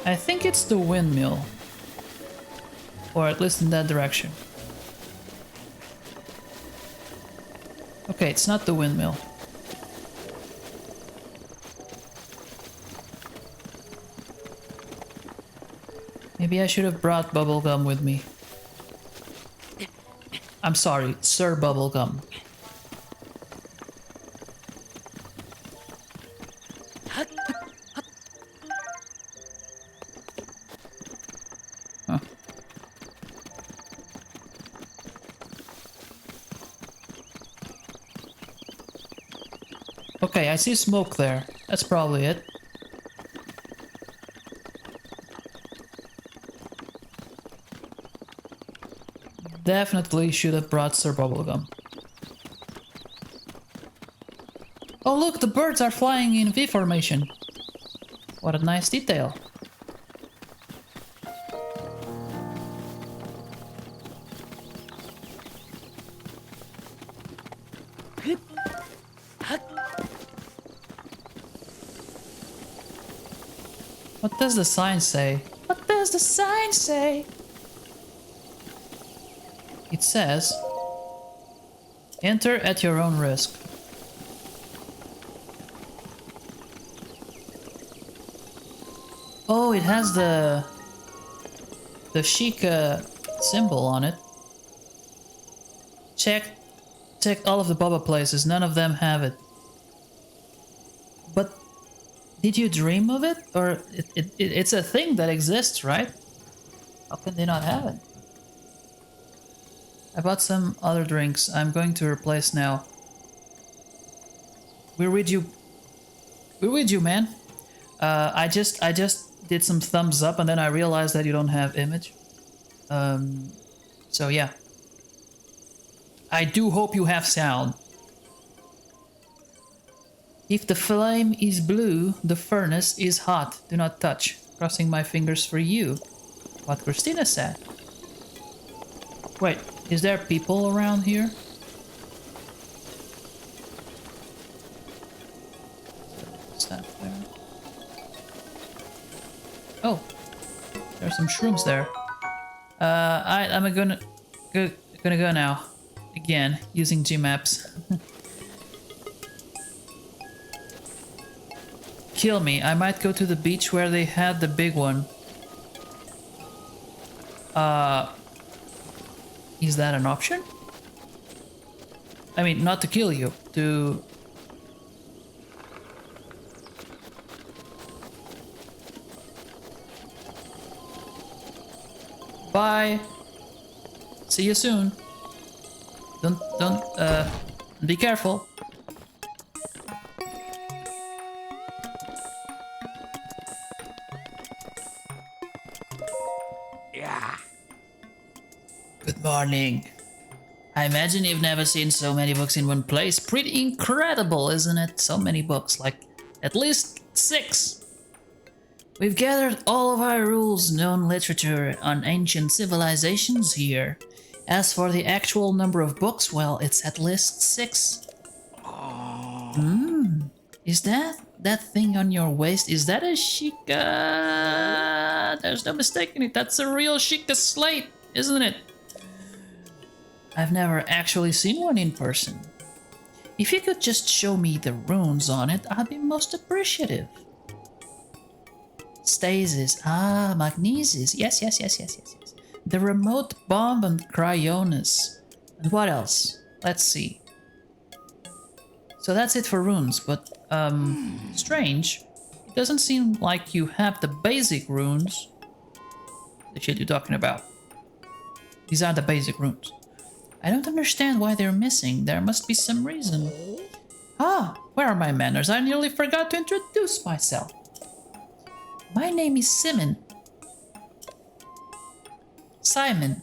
I think it's the windmill. Or at least in that direction. Okay, it's not the windmill. Maybe I should have brought bubblegum with me. I'm sorry, Sir Bubblegum. Huh. Okay, I see smoke there. That's probably it. Definitely should have brought Sir Bubblegum. Oh look, the birds are flying in V formation. What a nice detail. What does the sign say? What does the sign say? It says, enter at your own risk. Oh, it has the Sheikah symbol on it. Check all of the Bubba places. None of them have it. But did you dream of it? Or it's a thing that exists, right? How can they not have it? I bought some other drinks. I'm going to replace now. We're with you. We're with you, man. I just did some thumbs up and then I realized that you don't have image. So yeah. I do hope you have sound. If the flame is blue, the furnace is hot. Do not touch. Crossing my fingers for you. What Christina said. Wait, is there people around here? What's that there? Oh, there's some shrooms there. I'm gonna go now. Again, using Gmaps. Kill me. I might go to the beach where they had the big one. Is that an option? I mean, not to kill you, to... Bye. See you soon. Don't, be careful. Yeah. Good morning. I imagine you've never seen so many books in one place. Pretty incredible, isn't it? So many books, like at least 6. We've gathered all of our rules, known literature on ancient civilizations here. As for the actual number of books, well, it's at least 6. Is that thing on your waist? Is that a Sheikah? There's no mistaking it. That's a real Sheikah slate, isn't it? I've never actually seen one in person. If you could just show me the runes on it, I'd be most appreciative. Stasis. Ah, magnesis. Yes. The remote bomb and cryonis. And what else? Let's see. So that's it for runes, but, strange. It doesn't seem like you have the basic runes. The shit you're talking about. These are the basic runes. I don't understand why they're missing. There must be some reason. Ah, where are my manners? I nearly forgot to introduce myself. My name is Simon. Simon.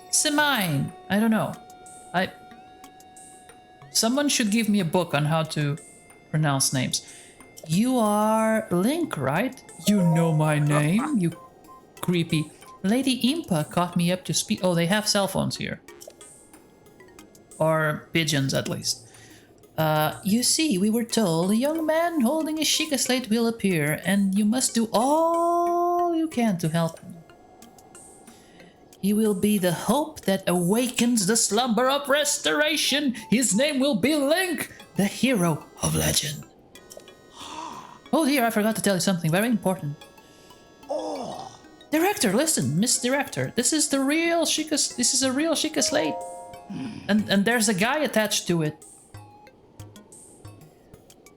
Simine. I don't know. Someone should give me a book on how to pronounce names. You are Link, right? You know my name, you creepy. Lady Impa caught me up to speed. Oh, they have cell phones here. Or pigeons, at least. You see, we were told a young man holding a Sheikah slate will appear, and you must do all you can to help him. He will be the hope that awakens the slumber of restoration. His name will be Link, the hero of legend. Oh dear, I forgot to tell you something very important. Oh. Director, listen, Miss Director, this is a real Sheikah slate. And there's a guy attached to it.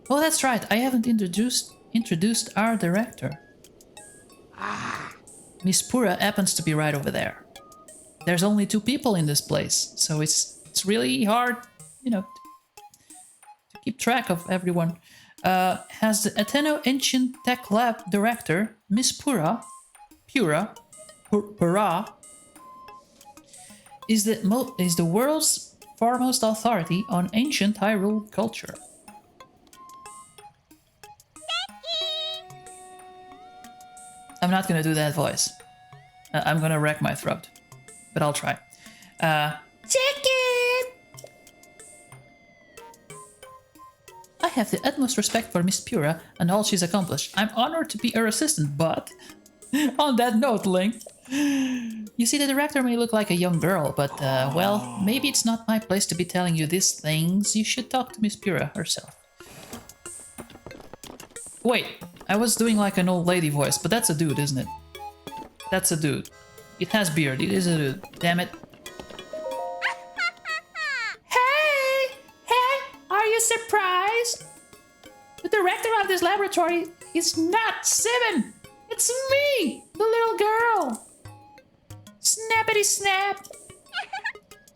Oh, that's right, I haven't introduced our director. Miss Pura happens to be right over there. There's only 2 people in this place, so it's really hard, you know, to keep track of everyone. Has the Atheno Ancient Tech Lab director, Miss Pura, is the world's foremost authority on ancient Hyrule culture. I'm not gonna do that voice. I'm gonna wreck my throat. But I'll try. Chicken! I have the utmost respect for Miss Pura and all she's accomplished. I'm honored to be her assistant, but... on that note, Link... You see, the director may look like a young girl, but, well, maybe it's not my place to be telling you these things. You should talk to Miss Pura herself. Wait, I was doing like an old lady voice, but that's a dude, isn't it? That's a dude. It has beard, it is a dude. Damn it. Hey! Hey! Are you surprised? The director of this laboratory is not Simon! It's me! The little girl! Snappity snap!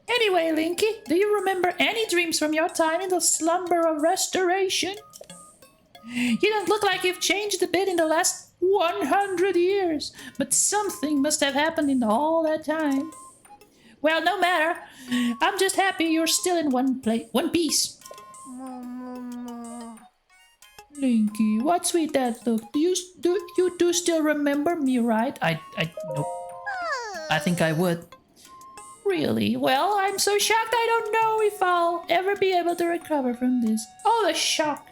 Anyway, Linky, do you remember any dreams from your time in the slumber of restoration? You don't look like you've changed a bit in the last 100 years, but something must have happened in all that time. Well, no matter. I'm just happy you're still in one piece. Linky, what sweet that look. Do you still remember me, right? Nope. I think I would. Really? Well, I'm so shocked I don't know if I'll ever be able to recover from this. Oh, the shock.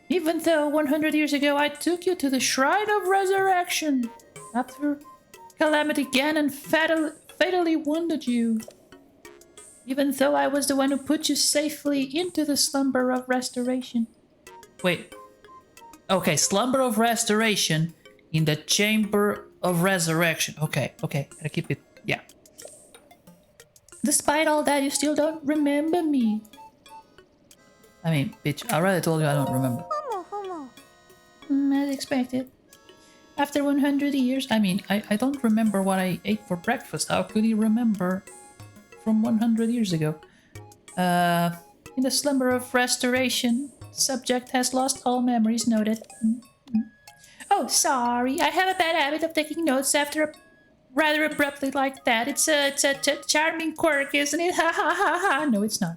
Even though 100 years ago I took you to the Shrine of Resurrection after Calamity Ganon fatally wounded you. Even though I was the one who put you safely into the Slumber of Restoration. Wait. Okay, Slumber of Restoration in the Chamber of Resurrection. Okay, gotta keep it, yeah. Despite all that, you still don't remember me. I mean, bitch, I already told you I don't remember. As expected. After 100 years, I mean, I don't remember what I ate for breakfast. How could you remember from 100 years ago? In the Slumber of Restoration, subject has lost all memories, noted. Oh, sorry. I have a bad habit of taking notes after rather abruptly like that. It's a charming quirk, isn't it? Ha ha ha ha. No, it's not.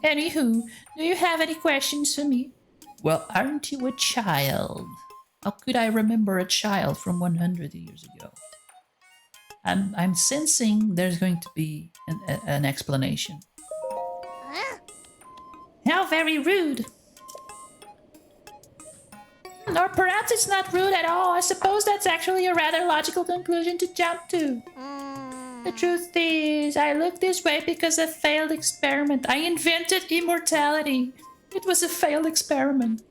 Anywho, do you have any questions for me? Well, aren't you a child? How could I remember a child from 100 years ago? I'm sensing there's going to be an explanation. How very rude. Or perhaps it's not rude at all. I suppose that's actually a rather logical conclusion to jump to. The truth is, I look this way because of a failed experiment. I invented immortality. It was a failed experiment.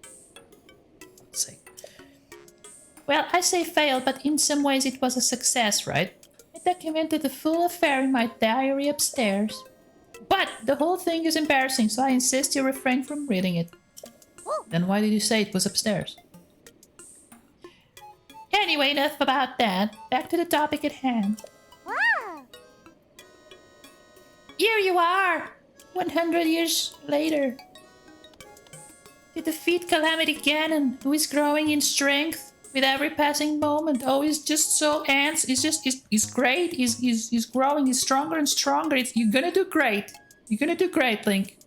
Well, I say failed, but in some ways it was a success, right? I documented the full affair in my diary upstairs. But the whole thing is embarrassing, so I insist you refrain from reading it. Then why did you say it was upstairs? Anyway, enough about that. Back to the topic at hand. Here you are, 100 years later. To defeat Calamity Ganon, who is growing in strength with every passing moment. Oh, he's just so ants. He's great. He's growing. He's stronger and stronger. You're gonna do great. You're gonna do great, Link.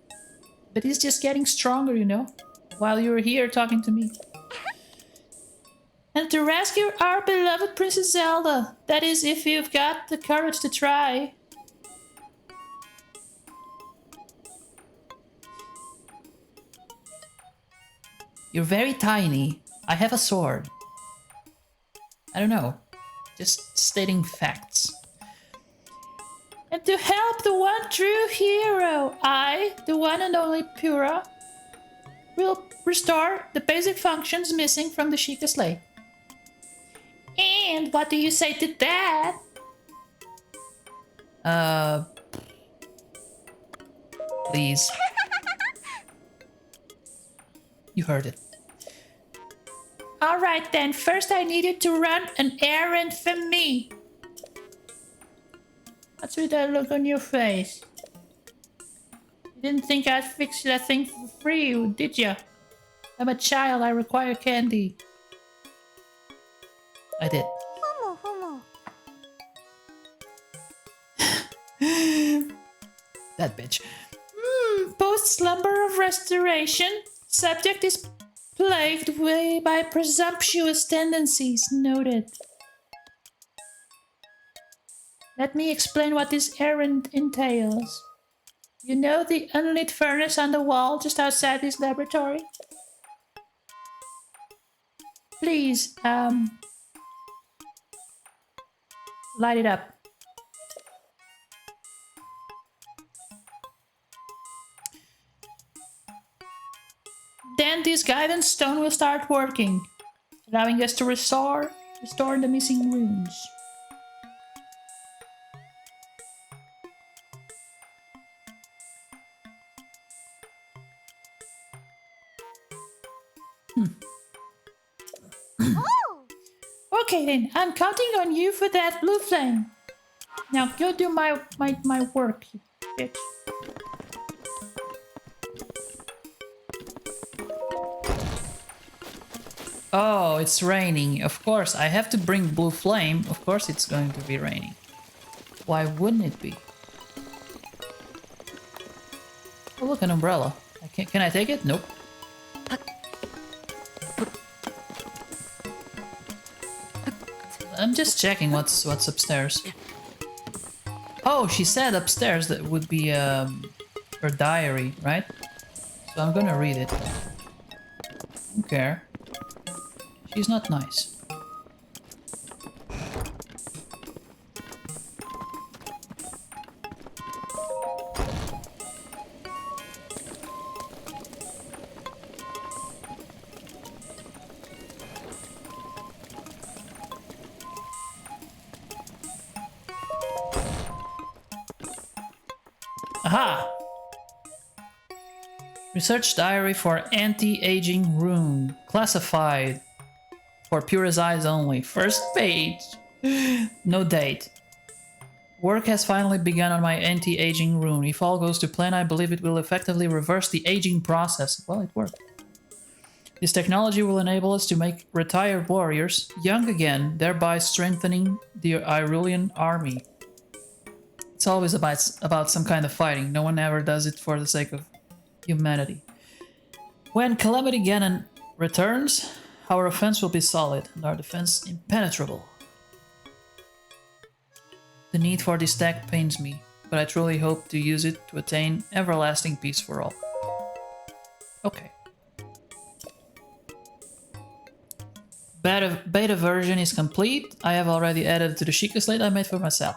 But he's just getting stronger, you know, while you're here talking to me. And to rescue our beloved Princess Zelda. That is, if you've got the courage to try. You're very tiny. I have a sword. I don't know. Just stating facts. And to help the one true hero, I, the one and only Pura, will restore the basic functions missing from the Sheikah Slate. And what do you say to that? Please. You heard it. Alright then, first I need you to run an errand for me. What's with that look on your face? You didn't think I'd fix that thing for free, did ya? I'm a child, I require candy. I did. That bitch. Post slumber of restoration. Subject is Plagued way by presumptuous tendencies. Noted. Let me explain what this errand entails. You know the unlit furnace on the wall just outside this laboratory? Please, light it up. Then this guidance stone will start working, allowing us to restore the missing runes. Okay then, I'm counting on you for that blue flame. Now go do my work, you bitch. Oh, it's raining. Of course, I have to bring blue flame. Of course it's going to be raining. Why wouldn't it be? Oh, look, an umbrella. Can I take it? Nope. I'm just checking what's upstairs. Oh, she said upstairs that would be her diary, right? So I'm gonna read it. Don't care. She's not nice. Aha! Research diary for anti-aging rune. Classified. For Pura's eyes only. First page. No date. Work has finally begun on my anti-aging rune. If all goes to plan, I believe it will effectively reverse the aging process. Well, it worked. This technology will enable us to make retired warriors young again, thereby strengthening the Irulian army. It's always about some kind of fighting. No one ever does it for the sake of humanity. When Calamity Ganon returns, our offense will be solid and our defense impenetrable. The need for this tech pains me, but I truly hope to use it to attain everlasting peace for all. Okay. Beta version is complete. I have already added it to the Sheikah slate I made for myself.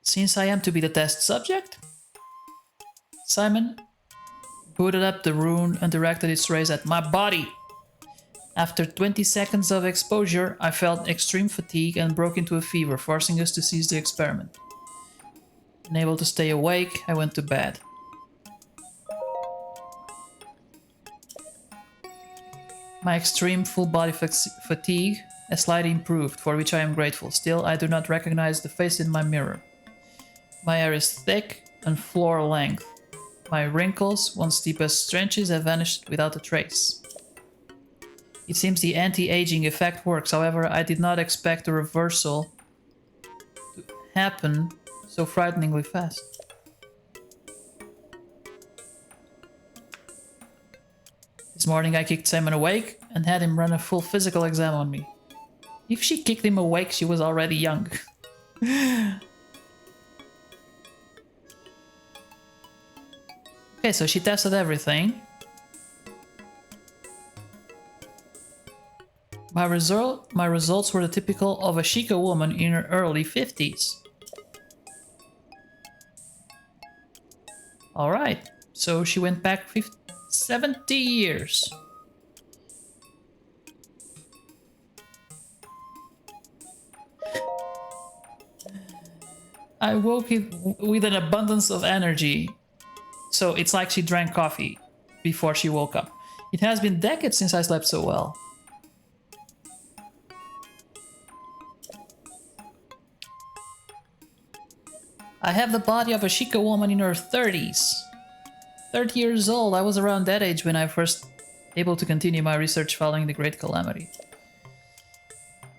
Since I am to be the test subject, Simon booted up the rune and directed its rays at my body. After 20 seconds of exposure, I felt extreme fatigue and broke into a fever, forcing us to cease the experiment. Unable to stay awake, I went to bed. My extreme full body fatigue has slightly improved, for which I am grateful. Still, I do not recognize the face in my mirror. My hair is thick and floor length. My wrinkles, once deep as trenches, have vanished without a trace. It seems the anti-aging effect works, however, I did not expect a reversal to happen so frighteningly fast. This morning I kicked Simon awake and had him run a full physical exam on me. If she kicked him awake, she was already young. Okay, so she tested everything. My results were the typical of a Sheikah woman in her early 50s. Alright, so she went back 70 years. I woke with an abundance of energy. So it's like she drank coffee before she woke up. It has been decades since I slept so well. I have the body of a Sheikah woman in her 30s. 30 years old, I was around that age when I first able to continue my research following the Great Calamity.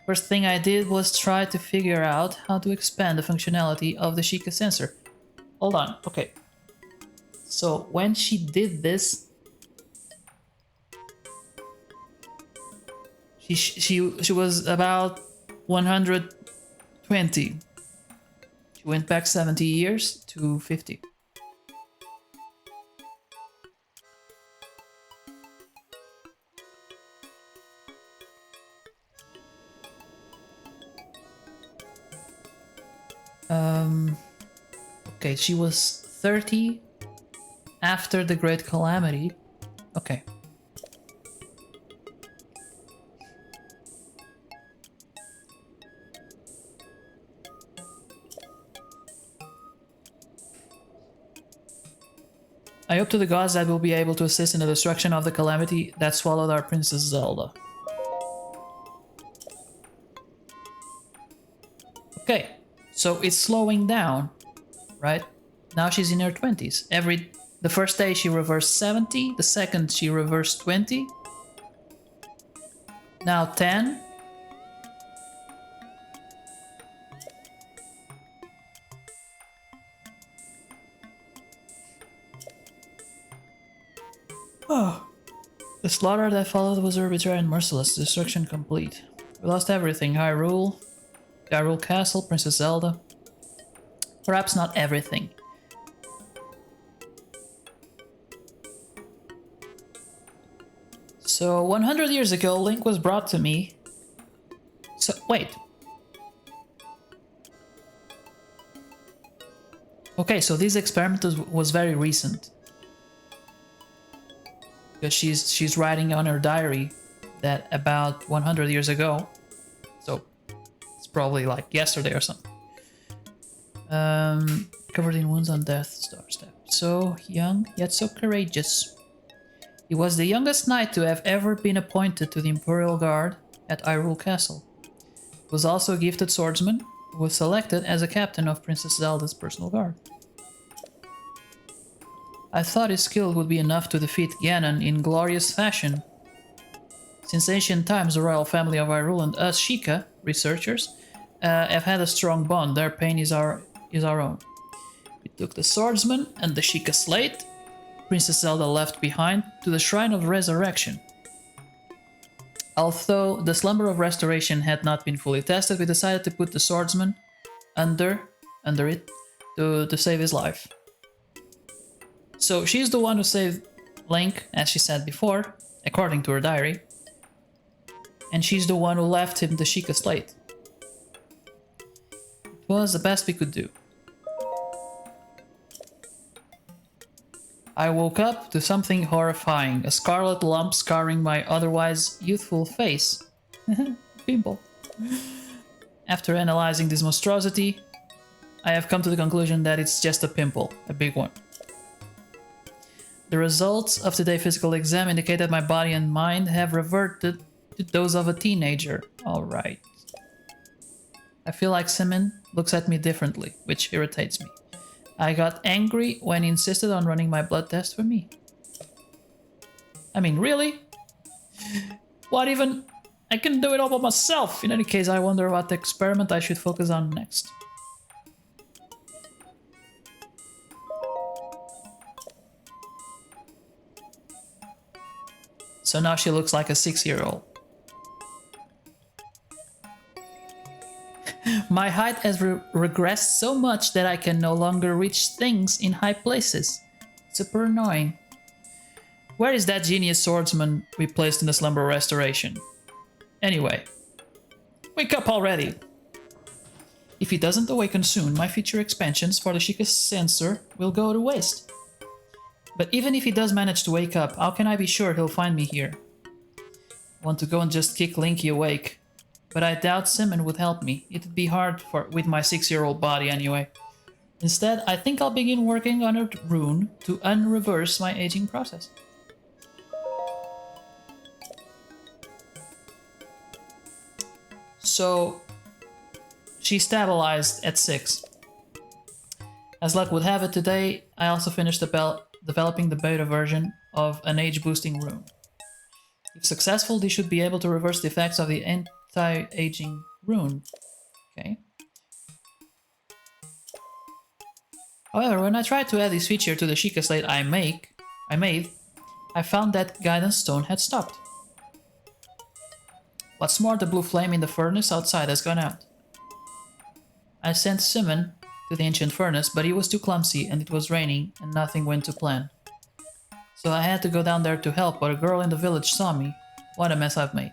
First thing I did was try to figure out how to expand the functionality of the Sheikah sensor. hold on. Okay. So when she did this, she was about 120. She went back 70 years to 50. Okay, she was 30 after the Great Calamity. Okay. I hope to the gods that we'll be able to assist in the destruction of the calamity that swallowed our Princess Zelda. Okay, so it's slowing down, right? Now she's in her 20s. The first day she reversed 70, the second she reversed 20. Now 10. Oh. The slaughter that followed was arbitrary and merciless. Destruction complete. We lost everything. Hyrule Castle, Princess Zelda. Perhaps not everything. So 100 years ago, Link was brought to me. So wait. Okay, so this experiment was very recent. Because she's writing on her diary that about 100 years ago. So it's probably like yesterday or something. Covered in wounds on Death Star step. So young, yet so courageous. He was the youngest knight to have ever been appointed to the Imperial Guard at Hyrule Castle. He was also a gifted swordsman who was selected as a captain of Princess Zelda's personal guard. I thought his skill would be enough to defeat Ganon in glorious fashion. Since ancient times, the royal family of Hyrule and us Sheikah researchers have had a strong bond. Their pain is our own. We took the swordsman and the Sheikah slate Princess Zelda left behind to the Shrine of Resurrection. Although the Slumber of Restoration had not been fully tested, we decided to put the swordsman under it to save his life. So she's the one who saved Link, as she said before, according to her diary. And she's the one who left him the Sheikah slate. It was the best we could do. I woke up to something horrifying, a scarlet lump scarring my otherwise youthful face. Pimple. After analyzing this monstrosity, I have come to the conclusion that it's just a pimple, a big one. The results of today's physical exam indicate that my body and mind have reverted to those of a teenager. Alright. I feel like Simon looks at me differently, which irritates me. I got angry when he insisted on running my blood test for me. I mean, really? What even? I can do it all by myself! In any case, I wonder what experiment I should focus on next. So now she looks like a 6-year-old. My height has regressed so much that I can no longer reach things in high places. Super annoying. Where is that genius swordsman we placed in the Slumber Restoration? Anyway, wake up already! If he doesn't awaken soon, my future expansions for the Sheikah sensor will go to waste. But even if he does manage to wake up, how can I be sure he'll find me here? I want to go and just kick Linky awake. But I doubt Simon would help me. It'd be hard with my 6-year-old body anyway. Instead, I think I'll begin working on a rune to unreverse my aging process. So, she stabilized at 6. As luck would have it today, I also finished developing the beta version of an age-boosting rune. If successful, they should be able to reverse the effects of the anti-aging rune. Okay. However, when I tried to add this feature to the Sheikah slate I made, I found that guidance stone had stopped. What's more, the blue flame in the furnace outside has gone out. I sent Simon to the ancient furnace, but he was too clumsy and it was raining and nothing went to plan. So I had to go down there to help, but a girl in the village saw me. What a mess I've made.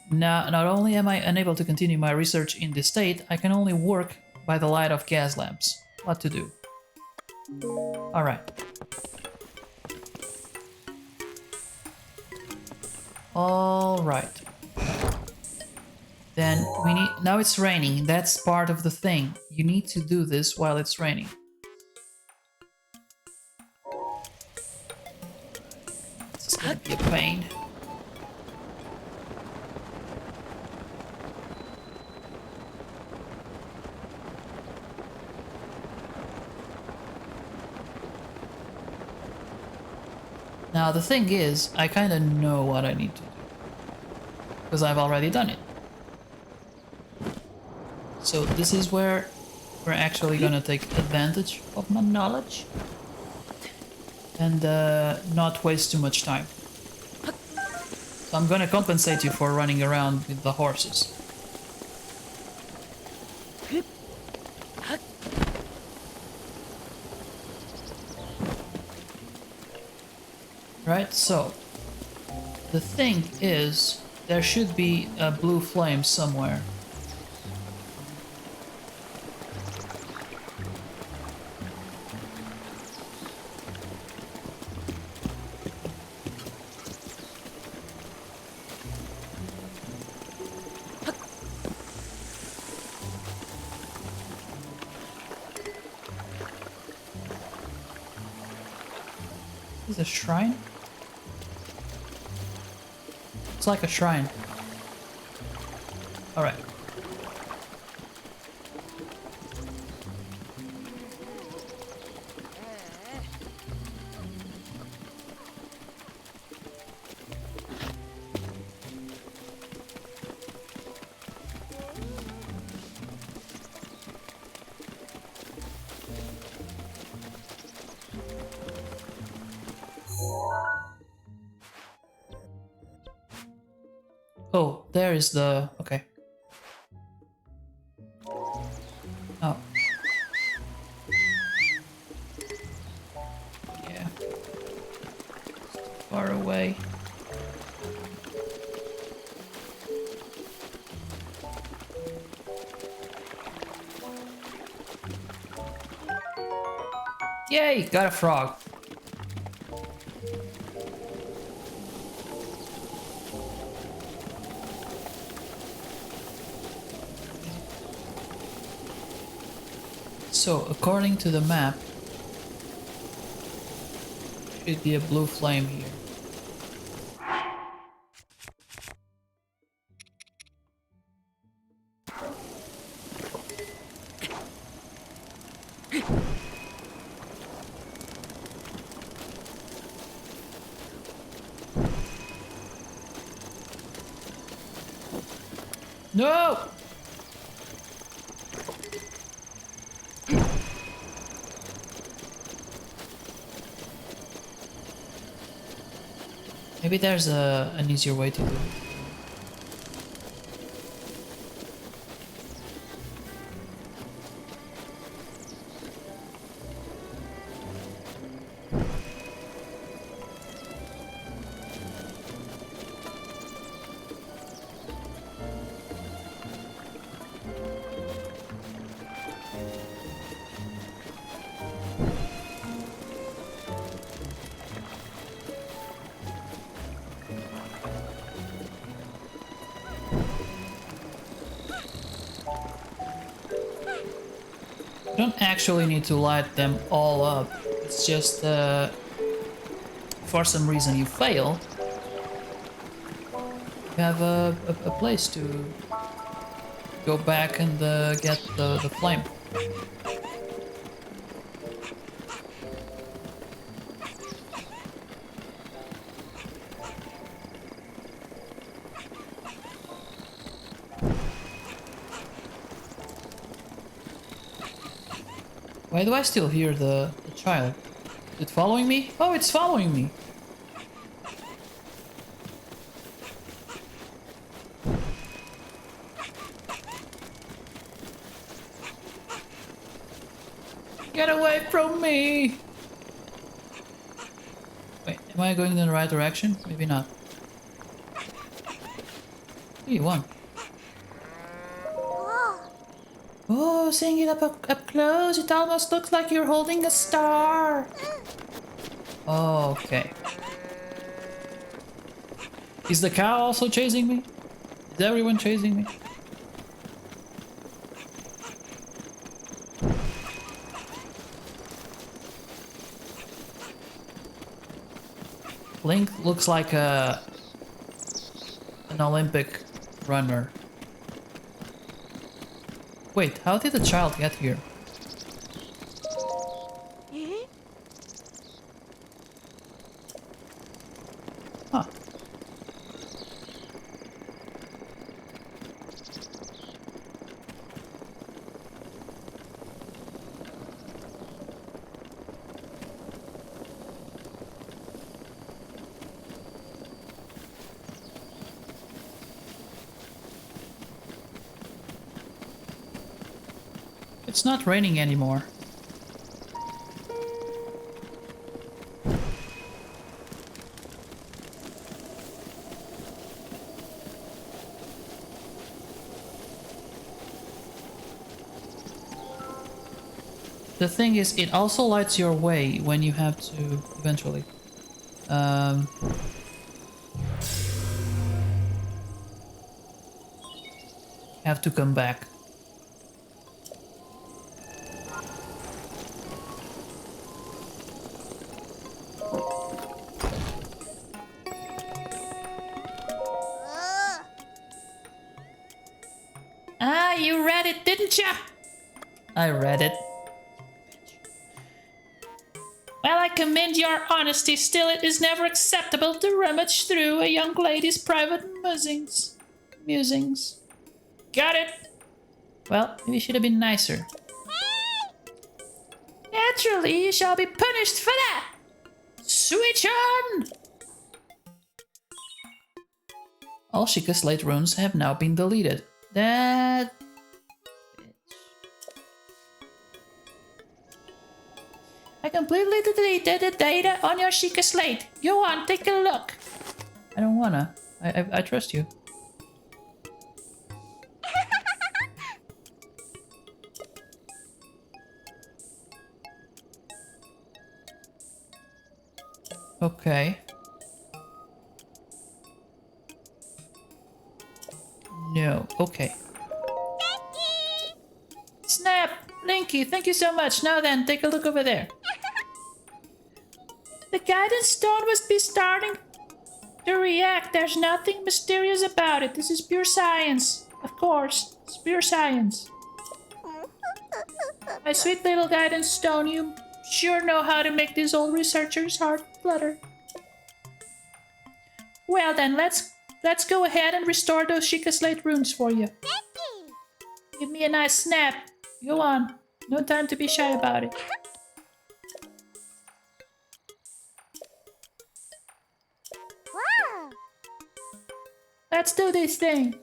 Now, not only am I unable to continue my research in this state, I can only work by the light of gas lamps. What to do? Alright. Alright. Then we need... Now it's raining. That's part of the thing. You need to do this while it's raining. This is gonna be a pain. Now the thing is, I kinda know what I need to do. Because I've already done it. So this is where we're actually gonna take advantage of my knowledge. And not waste too much time. So I'm gonna compensate you for running around with the horses. Right, so the thing is, there should be a blue flame somewhere. Is a shrine? It's like a shrine. Alright. Oh, there is the... okay. Oh. Yeah. Far away. Yay! Got a frog. So, according to the map, should be a blue flame here. No! Maybe there's an easier way to do it. You don't actually need to light them all up. It's just for some reason you fail. You have a place to go back and get the flame. Why do I still hear the child? Is it following me? Oh, it's following me. Get away from me! Wait, am I going in the right direction? Maybe not. Hey, you won. Oh, seeing it up close, it almost looks like you're holding a star. Okay. Is the cow also chasing me? Is everyone chasing me? Link looks like an Olympic runner. Wait, how did the child get here? Huh. It's not raining anymore. The thing is, it also lights your way when you have to eventually. Have to come back. Ah, you read it, didn't ya? I read it. Well, I commend your honesty. Still, it is never acceptable to rummage through a young lady's private musings. Got it. Well, maybe should have been nicer. Naturally, you shall be punished for that. Switch on! All Sheikah Slate runes have now been deleted. That... I completely deleted the data on your Sheikah Slate. Go on, take a look. I don't wanna. I trust you. Okay. No. Okay. Snap! Linky, thank you so much. Now then, take a look over there. The guidance stone must be starting to react. There's nothing mysterious about it. This is pure science. Of course, it's pure science. My sweet little guidance stone, you sure know how to make these old researchers' heart flutter. Well then, let's go ahead and restore those Sheikah Slate runes for you. Give me a nice snap. Go on. No time to be shy about it. Let's do this thing.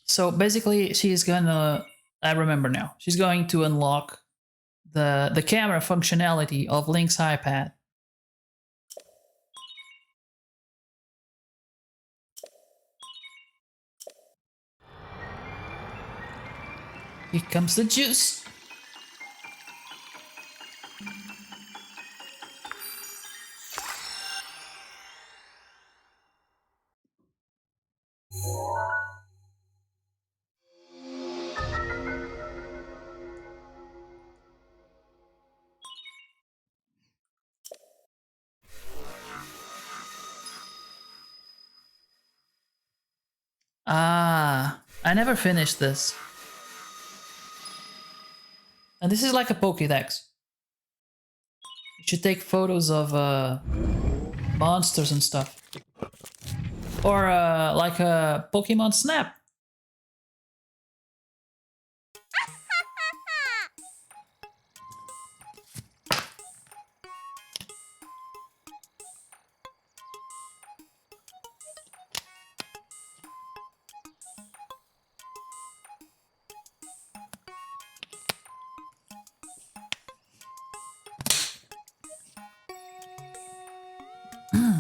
So basically, she's gonna... I remember now. She's going to unlock the camera functionality of Link's iPad. Here comes the juice. Ah, I never finished this. And this is like a Pokédex. You should take photos of monsters and stuff. Or like a Pokemon Snap.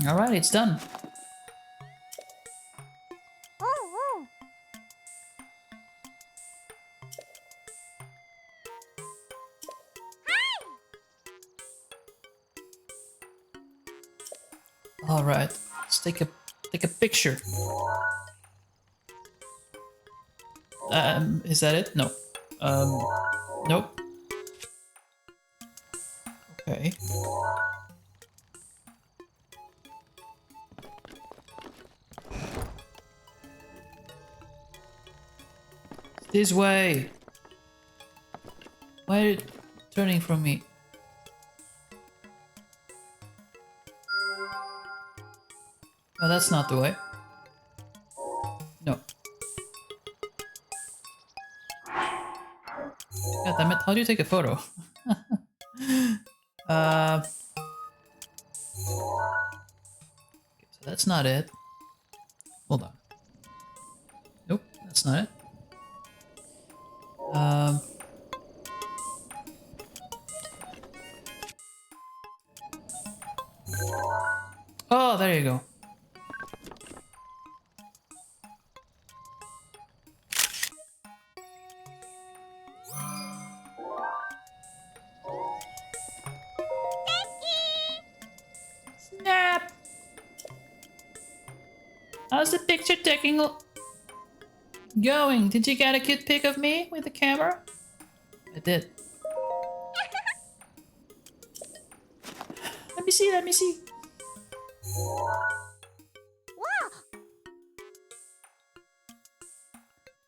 Alright, it's done. Alright, let's take a picture. Is that it? No. Nope. Okay. This way. Why are you turning from me? Oh, that's not the way. No. God damn it, how do you take a photo? Okay, so that's not it. Hold on. Nope, that's not it. Oh, there you go. Snap! How's the picture taking going? Did you get a good pic of me with the camera? I did. Let me see, let me see.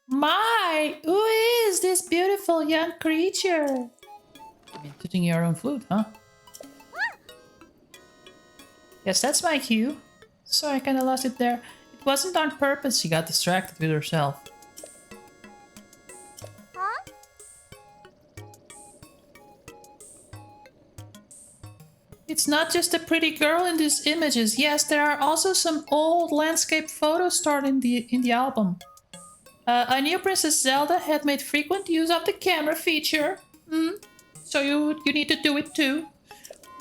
My, who is this beautiful young creature? I mean, tooting your own flute, huh? Yes, that's my cue. Sorry, I kinda lost it there. It wasn't on purpose, she got distracted with herself. It's not just a pretty girl in these images. Yes, there are also some old landscape photos stored in the album. I knew Princess Zelda had made frequent use of the camera feature. So you need to do it too.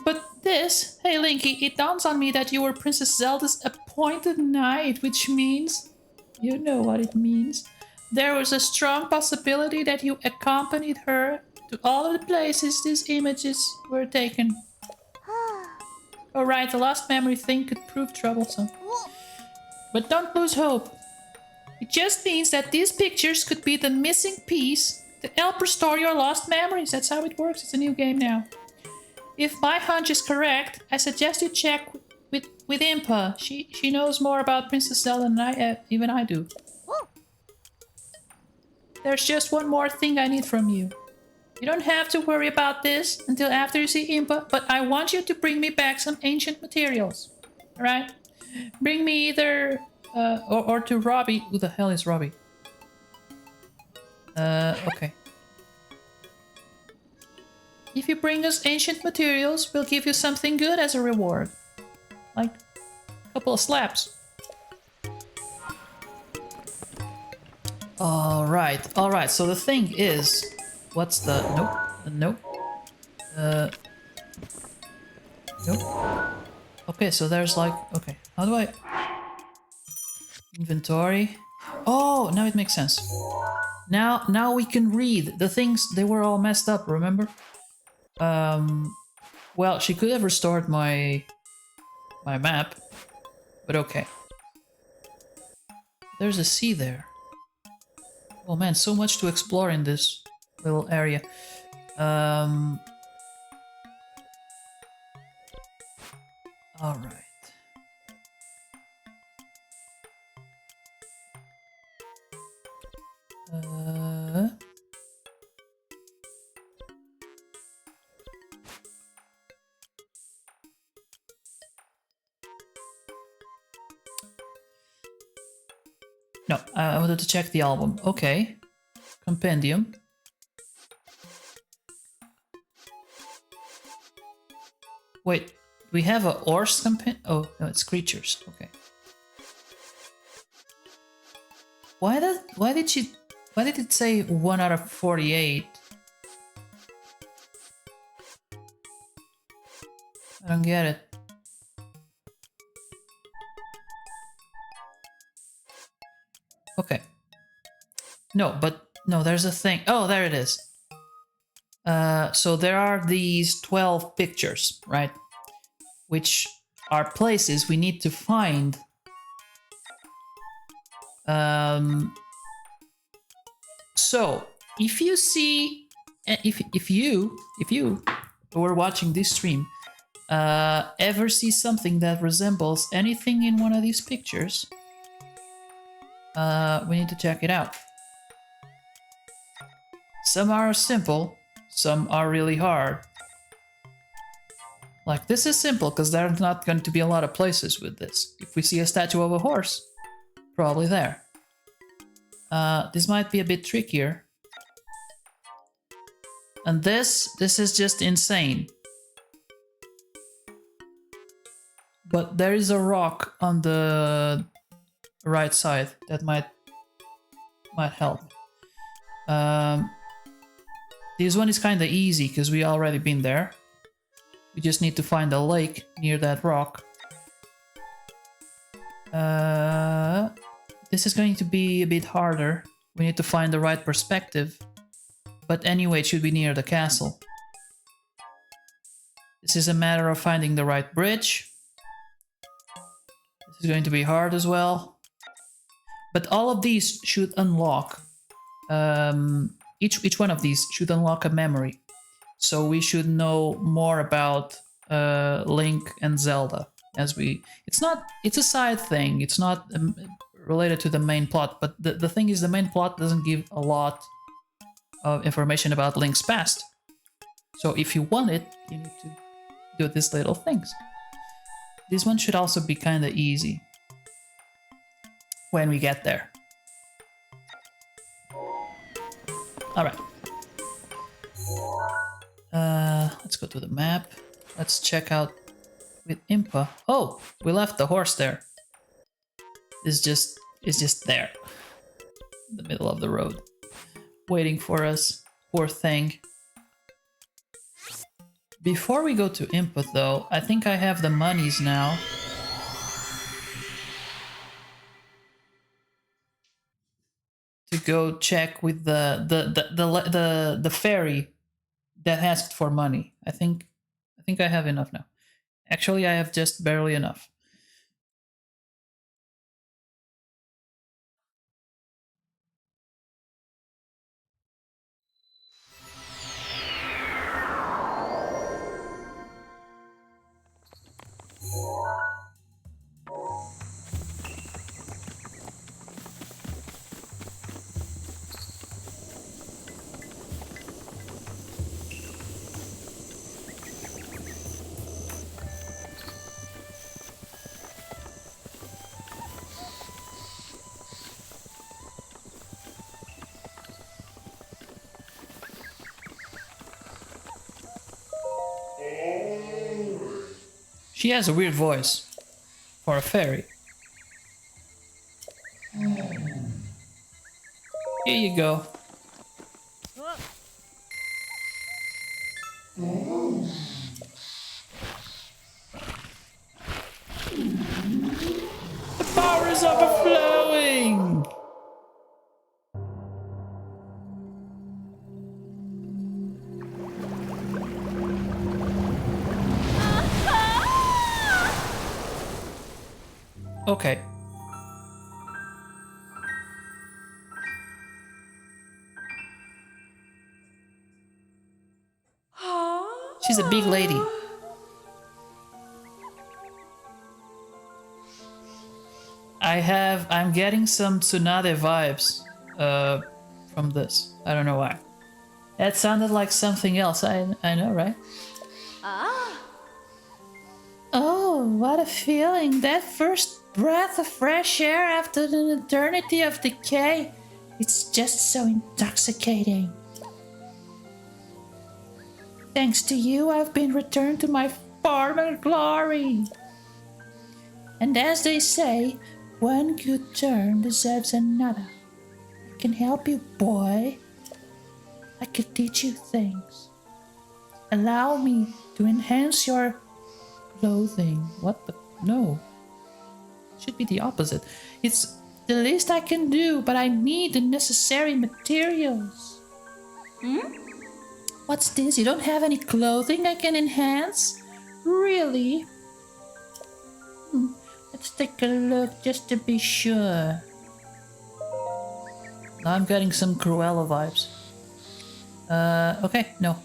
But this, hey Linky, it dawns on me that you were Princess Zelda's appointed knight, which means, you know what it means. There was a strong possibility that you accompanied her to all of the places these images were taken. Alright, the lost memory thing could prove troublesome. But don't lose hope. It just means that these pictures could be the missing piece to help restore your lost memories. That's how it works. It's a new game now. If my hunch is correct, I suggest you check with Impa. She knows more about Princess Zelda than even I do. There's just one more thing I need from you. You don't have to worry about this until after you see Impa, but I want you to bring me back some ancient materials. Alright? Bring me either... or to Robbie. Who the hell is Robbie? Okay. If you bring us ancient materials, we'll give you something good as a reward. Like a couple of slaps. Alright, so the thing is... What's the... Nope. Nope. Okay, so there's like... Okay, how do I... Inventory. Oh, now it makes sense. Now we can read. The things, they were all messed up, remember? Well, she could have restored my map, but okay. There's a sea there. Oh man, so much to explore in this little area. Alright. No, I wanted to check the album. Okay. Compendium. Wait, we have a horse compendium? Oh, no, it's creatures. Okay. Why did it say 1 out of 48? I don't get it. Okay. No, but no, there's a thing. Oh, there it is. So there are these 12 pictures, right? Which are places we need to find. So if you see, if you who are watching this stream ever see something that resembles anything in one of these pictures, we need to check it out. Some are simple, some are really hard. Like, this is simple because there's not going to be a lot of places with this. If we see a statue of a horse, probably there. This might be a bit trickier. And this is just insane. But there is a rock on the right side that might help. This one is kind of easy because we already been there. We just need to find a lake near that rock. This is going to be a bit harder. We need to find the right perspective. But anyway, it should be near the castle. This is a matter of finding the right bridge. This is going to be hard as well. But all of these should unlock. Each one of these should unlock a memory. So we should know more about Link and Zelda as we. It's a side thing. It's not related to the main plot. But the thing is, the main plot doesn't give a lot of information about Link's past. So if you want it, you need to do these little things. This one should also be kind of easy when we get there. All right. Let's go to the map. Let's check out with Impa. Oh, we left the horse there. It's just there, in the middle of the road, waiting for us. Poor thing. Before we go to Impa, though, I think I have the monies now. To go check with the fairy that asked for money. I think I have enough now. Actually, I have just barely enough. She has a weird voice for a fairy. Here you go. The power is overflowing! Okay. She's a big lady. I'm getting some Tsunade vibes from this. I don't know why. That sounded like something else. I know, right? Oh, what a feeling. That first breath of fresh air after an eternity of decay. It's just so intoxicating. Thanks to you, I've been returned to my former glory. And as they say, one good turn deserves another. I can help you, boy. I could teach you things. Allow me to enhance your clothing. What the? No. It should be the opposite. It's the least I can do, but I need the necessary materials. What's this? You don't have any clothing I can enhance? Really? Let's take a look just to be sure. Now I'm getting some Cruella vibes. Okay, no.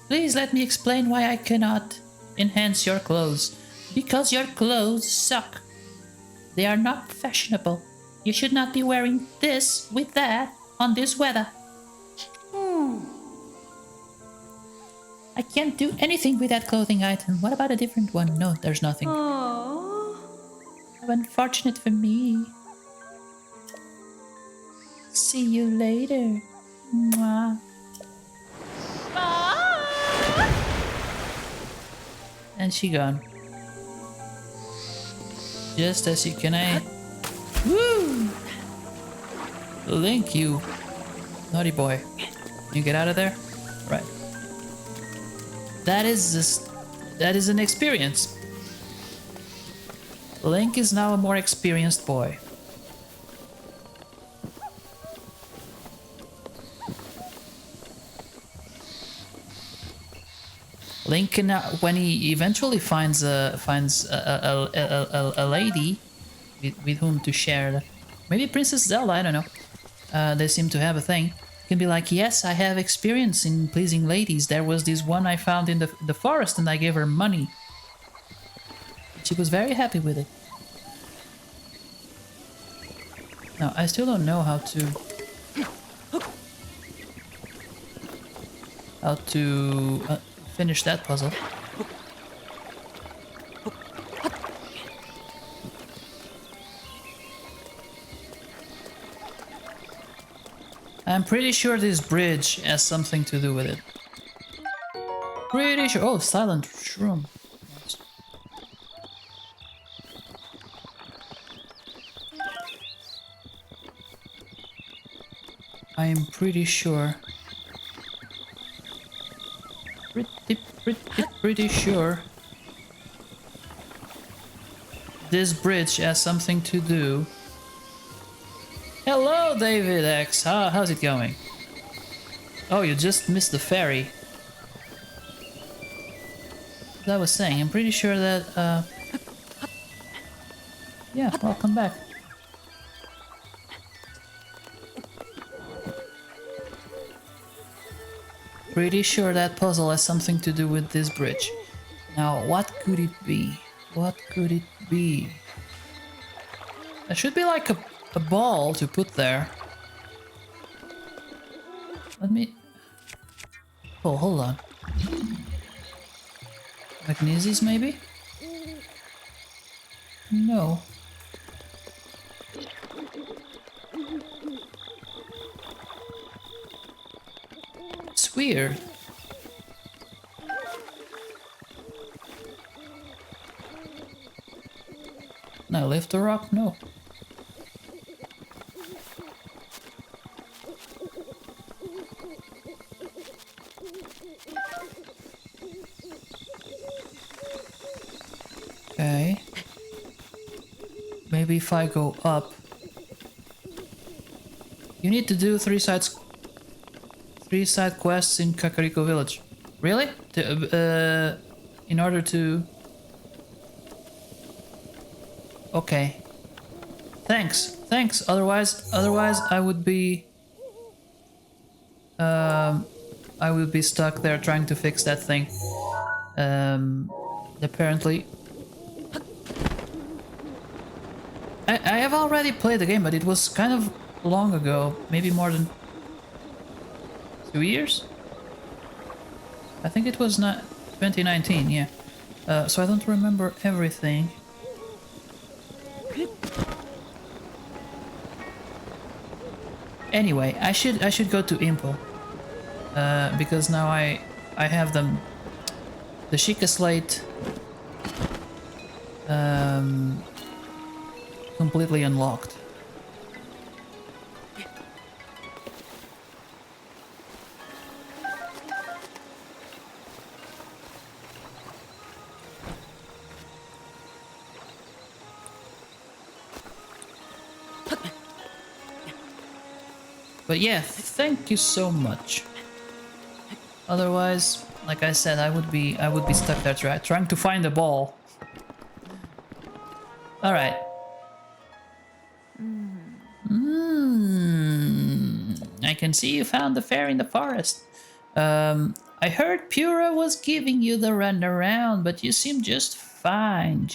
Please let me explain why I cannot enhance your clothes. Because your clothes suck. They are not fashionable. You should not be wearing this with that on this weather. I can't do anything with that clothing item. What about a different one? No, there's nothing. Oh. How unfortunate for me. See you later. Mwah. And she gone. Just as you can I. Woo! Link, you naughty boy. You get out of there? Right. That is an experience. Link is now a more experienced boy. Link can, when he eventually finds a lady with whom to share, maybe Princess Zelda, I don't know. They seem to have a thing. Can be like, yes, I have experience in pleasing ladies. There was this one I found in the forest, and I gave her money. She was very happy with it. Now I still don't know how to finish that puzzle. I'm pretty sure this bridge has something to do with it. Pretty sure. Oh, silent shroom. Nice. I am pretty sure. Pretty sure this bridge has something to do. Hello, David X. How's it going? Oh, you just missed the ferry. As I was saying, I'm pretty sure that. Yeah, welcome back. Pretty sure that puzzle has something to do with this bridge. Now, what could it be? What could it be? There should be like a ball to put there. Let me... Oh, hold on. Magnesis, maybe? No. It's weird. Now lift the rock? No. Okay. Maybe if I go up. You need to do three side quests in Kakariko Village. Really? In order to... Okay. Thanks. Otherwise I would be... I would be stuck there trying to fix that thing. Apparently... I have already played the game, but it was kind of long ago. Maybe more than 2 years? I think it was not 2019, yeah. So I don't remember everything. Anyway, I should go to Impo. Because now I have the Sheikah Slate completely unlocked. But yeah, thank you so much. Otherwise, like I said, I would be stuck there trying to find the ball. All right. I can see you found the fair in the forest. I heard Pura was giving you the runaround, but you seem just fine,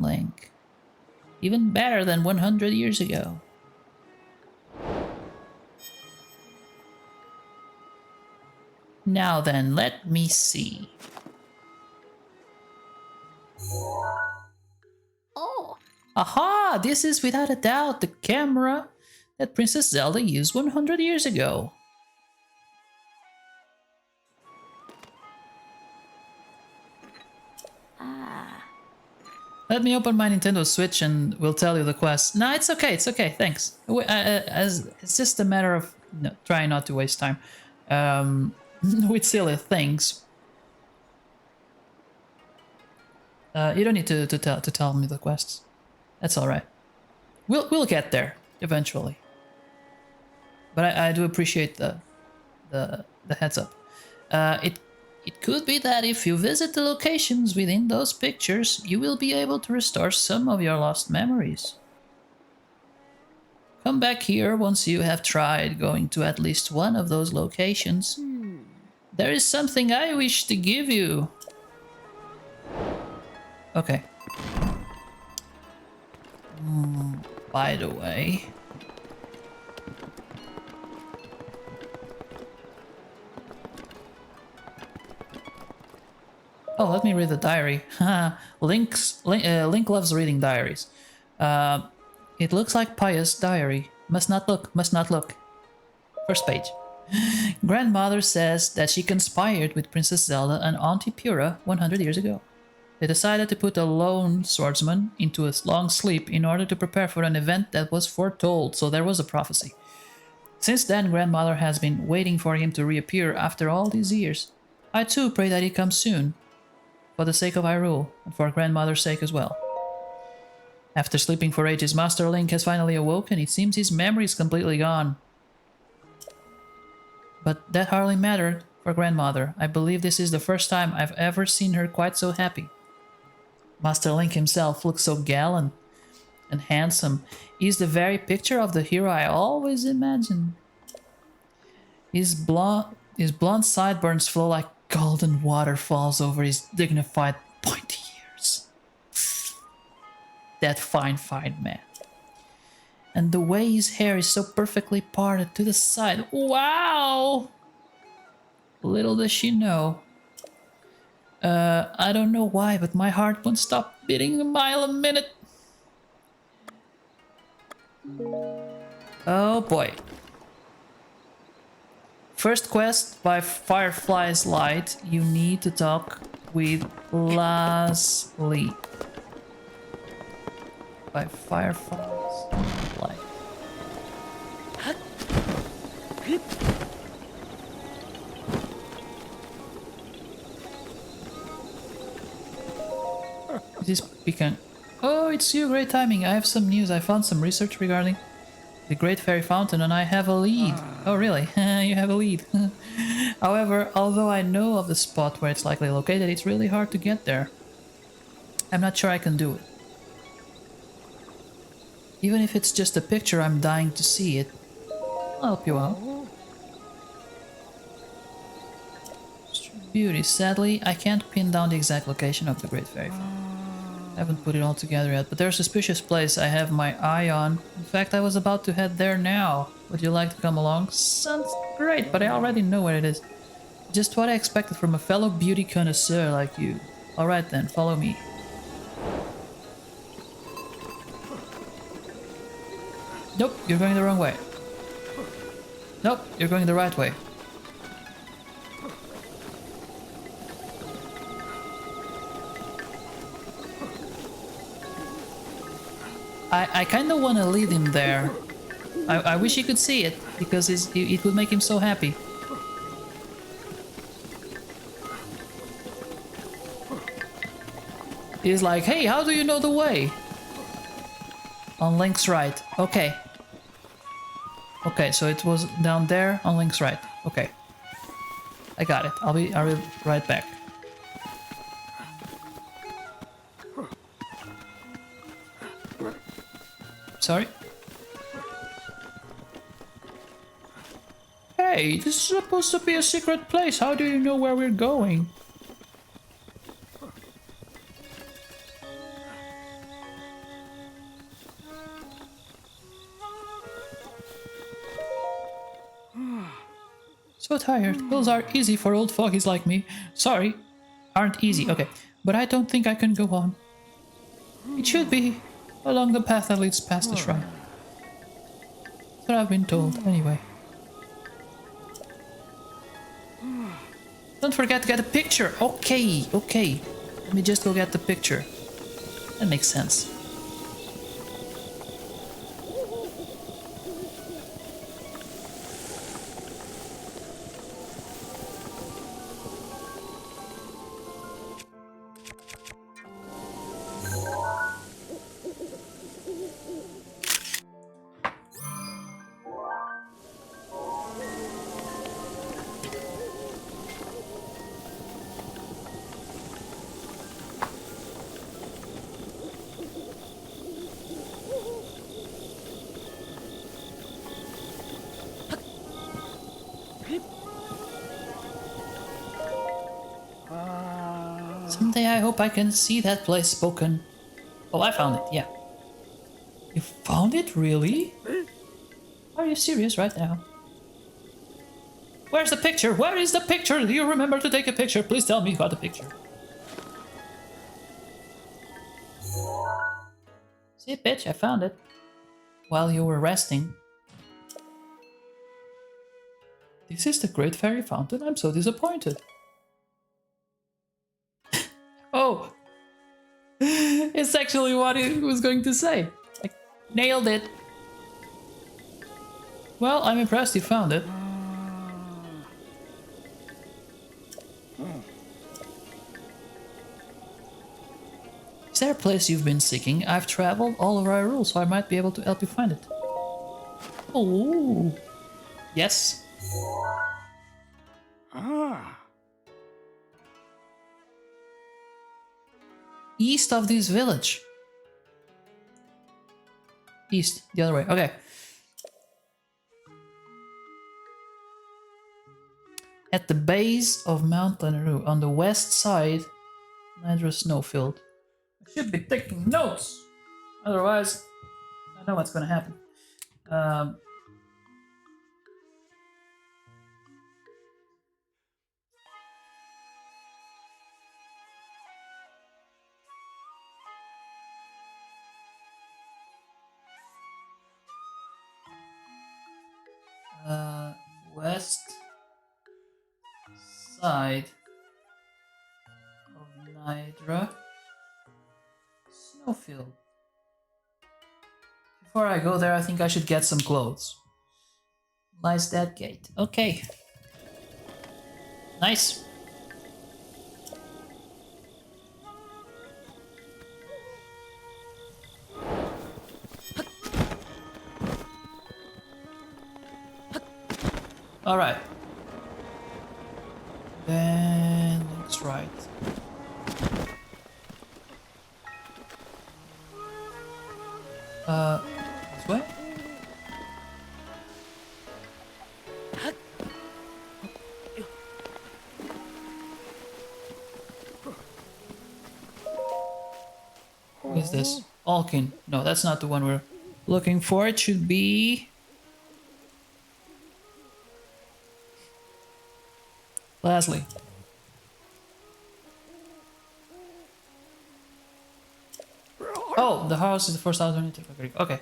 Link. Even better than 100 years ago. Now then, let me see. Oh, Aha! This is without a doubt the camera that Princess Zelda used 100 years ago. Let me open my Nintendo Switch and we'll tell you the quest. No, it's okay, thanks. It's just a matter of trying not to waste time with silly things. You don't need to tell me the quests. That's all right. We'll get there eventually. But I do appreciate the heads up. It could be that if you visit the locations within those pictures, you will be able to restore some of your lost memories. Come back here once you have tried going to at least one of those locations. There is something I wish to give you. Okay. By the way... Oh, let me read the diary. Link loves reading diaries. It looks like Pious' diary. Must not look. First page. Grandmother says that she conspired with Princess Zelda and Auntie Pura 100 years ago. They decided to put a lone swordsman into a long sleep in order to prepare for an event that was foretold, so there was a prophecy. Since then, Grandmother has been waiting for him to reappear after all these years. I too pray that he comes soon. For the sake of Hyrule, and for Grandmother's sake as well. After sleeping for ages, Master Link has finally awoken. It seems his memory is completely gone. But that hardly mattered for Grandmother. I believe this is the first time I've ever seen her quite so happy. Master Link himself looks so gallant and handsome. He's the very picture of the hero I always imagined. His blonde sideburns flow like golden waterfalls over his dignified, pointy ears. That fine man. And the way his hair is so perfectly parted to the side. Wow! Little does she know. I don't know why, but my heart won't stop beating a mile a minute. Oh boy. First quest, by Firefly's Light, you need to talk with Leslie. By Firefly's Light. Is this beacon? Oh, it's you, great timing. I have some news. I found some research regarding the Great Fairy Fountain and I have a lead. Oh really? You have a lead. However, although I know of the spot where it's likely located, it's really hard to get there. I'm not sure I can do it. Even if it's just a picture, I'm dying to see it. I'll help you out. Beauty. Sadly, I can't pin down the exact location of the Great Fairy Fountain. I haven't put it all together yet, but there's a suspicious place I have my eye on. In fact, I was about to head there now. Would you like to come along? Sounds great, but I already know where it is. Just what I expected from a fellow beauty connoisseur like you. Alright then, follow me. Nope, you're going the wrong way. Nope, you're going the right way. I kind of want to lead him there. I wish he could see it, because it would make him so happy. He's like, hey, how do you know the way? On Link's right. Okay. Okay, so it was down there on Link's right. Okay. I got it. I'll be right back. Sorry. Hey, this is supposed to be a secret place. How do you know where we're going? So tired. Hills are easy for old fogies like me. Sorry, aren't easy. Okay, but I don't think I can go on. It should be along the path that leads past the shrine. That's what I've been told, anyway. Don't forget to get a picture. Okay, okay. Let me just go get the picture. That makes sense. Someday I hope I can see that place spoken. Oh, I found it, yeah. You found it, really? Are you serious right now? Where's the picture? Where is the picture? Do you remember to take a picture? Please tell me you got the picture. See, bitch, I found it. While you were resting. This is the Great Fairy Fountain. I'm so disappointed. Oh! It's actually what he was going to say. I nailed it. Well, I'm impressed you found it. Is there a place you've been seeking? I've traveled all over Hyrule, so I might be able to help you find it. Oh, yes. Ah. East of this village. East, the other way. Okay. At the base of Mount Lanaroo, on the west side, Nidra Snowfield. I should be taking notes. Otherwise, I know what's going to happen. West side of Nidra Snowfield. Before I go there, I think I should get some clothes. Lies that gate. Okay. Nice. All right. Then looks right. This way? Who is this? Alkin. No, that's not the one we're looking for. It should be Leslie. Oh, the house is the first house on it. Okay.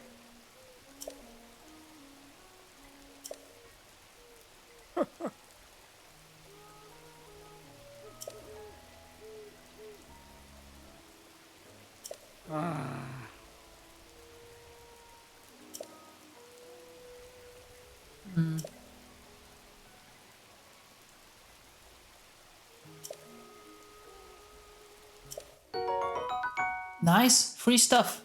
Nice, free stuff.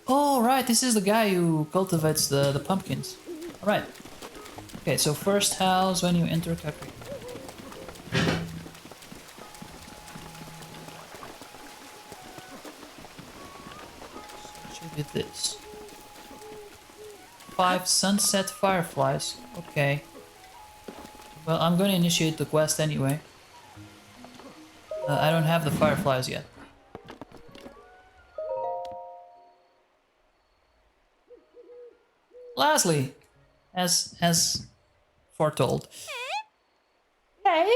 Oh, right, this is the guy who cultivates the pumpkins. Alright. Okay, so first house when you enter Capri. Should be this. 5 sunset fireflies. Okay. Well, I'm gonna initiate the quest anyway. I don't have the fireflies yet. Lastly, as foretold. Hey,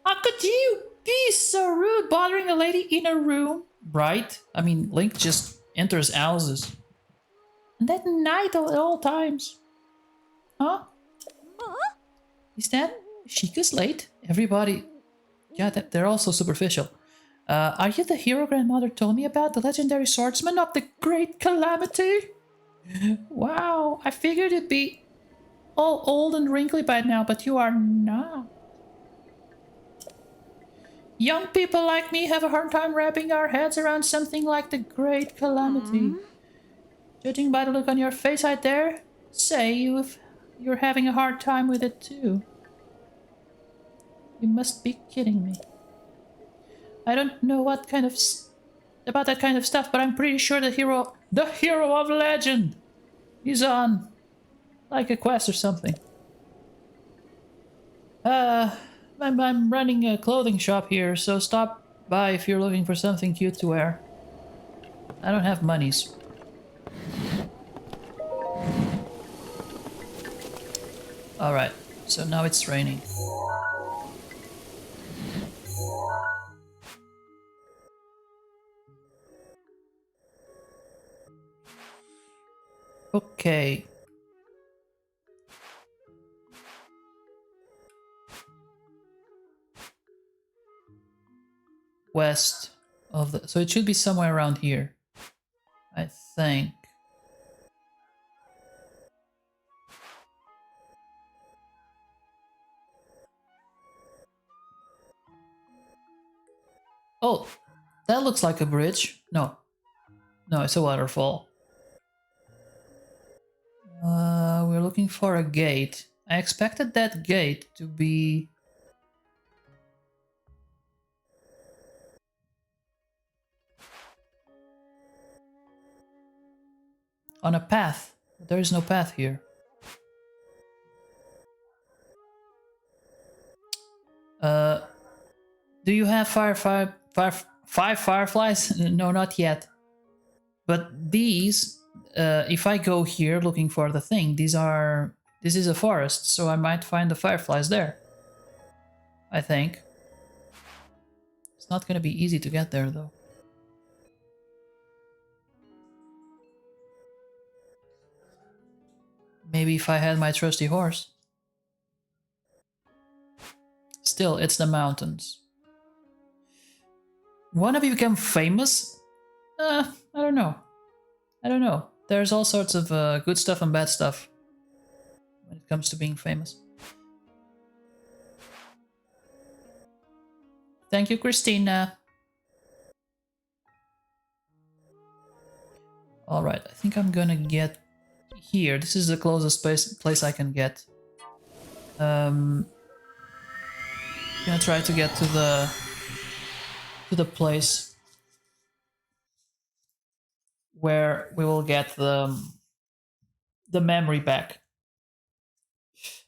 how could you be so rude bothering a lady in a room? Right? I mean, Link just enters houses. And at night at all times. Huh? Is that Sheikah's late? Everybody... Yeah, they're also superficial. Are you the hero grandmother told me about? The legendary swordsman of the Great Calamity? Wow, I figured you'd be all old and wrinkly by now, but you are not. Young people like me have a hard time wrapping our heads around something like the Great Calamity. Judging by the look on your face, I dare say you're having a hard time with it too. You must be kidding me. I don't know what kind of about that kind of stuff, but I'm pretty sure the hero of legend is on like a quest or something. I'm running a clothing shop here, so stop by if you're looking for something cute to wear. I don't have monies. Alright, so now it's raining. Okay. West of the... So it should be somewhere around here, I think. Oh, that looks like a bridge. No. No, it's a waterfall. We're looking for a gate. I expected that gate to be... on a path. But there is no path here. Do you have five fireflies? No, not yet. But these, if I go here looking for the thing, this is a forest, so I might find the fireflies there. I think. It's not gonna be easy to get there though. Maybe if I had my trusty horse. Still, it's the mountains. Wanna become famous? I don't know. I don't know. There's all sorts of good stuff and bad stuff when it comes to being famous. Thank you, Christina. Alright, I think I'm gonna get here. This is the closest place I can get. Gonna try to get to the place where we will get the memory back.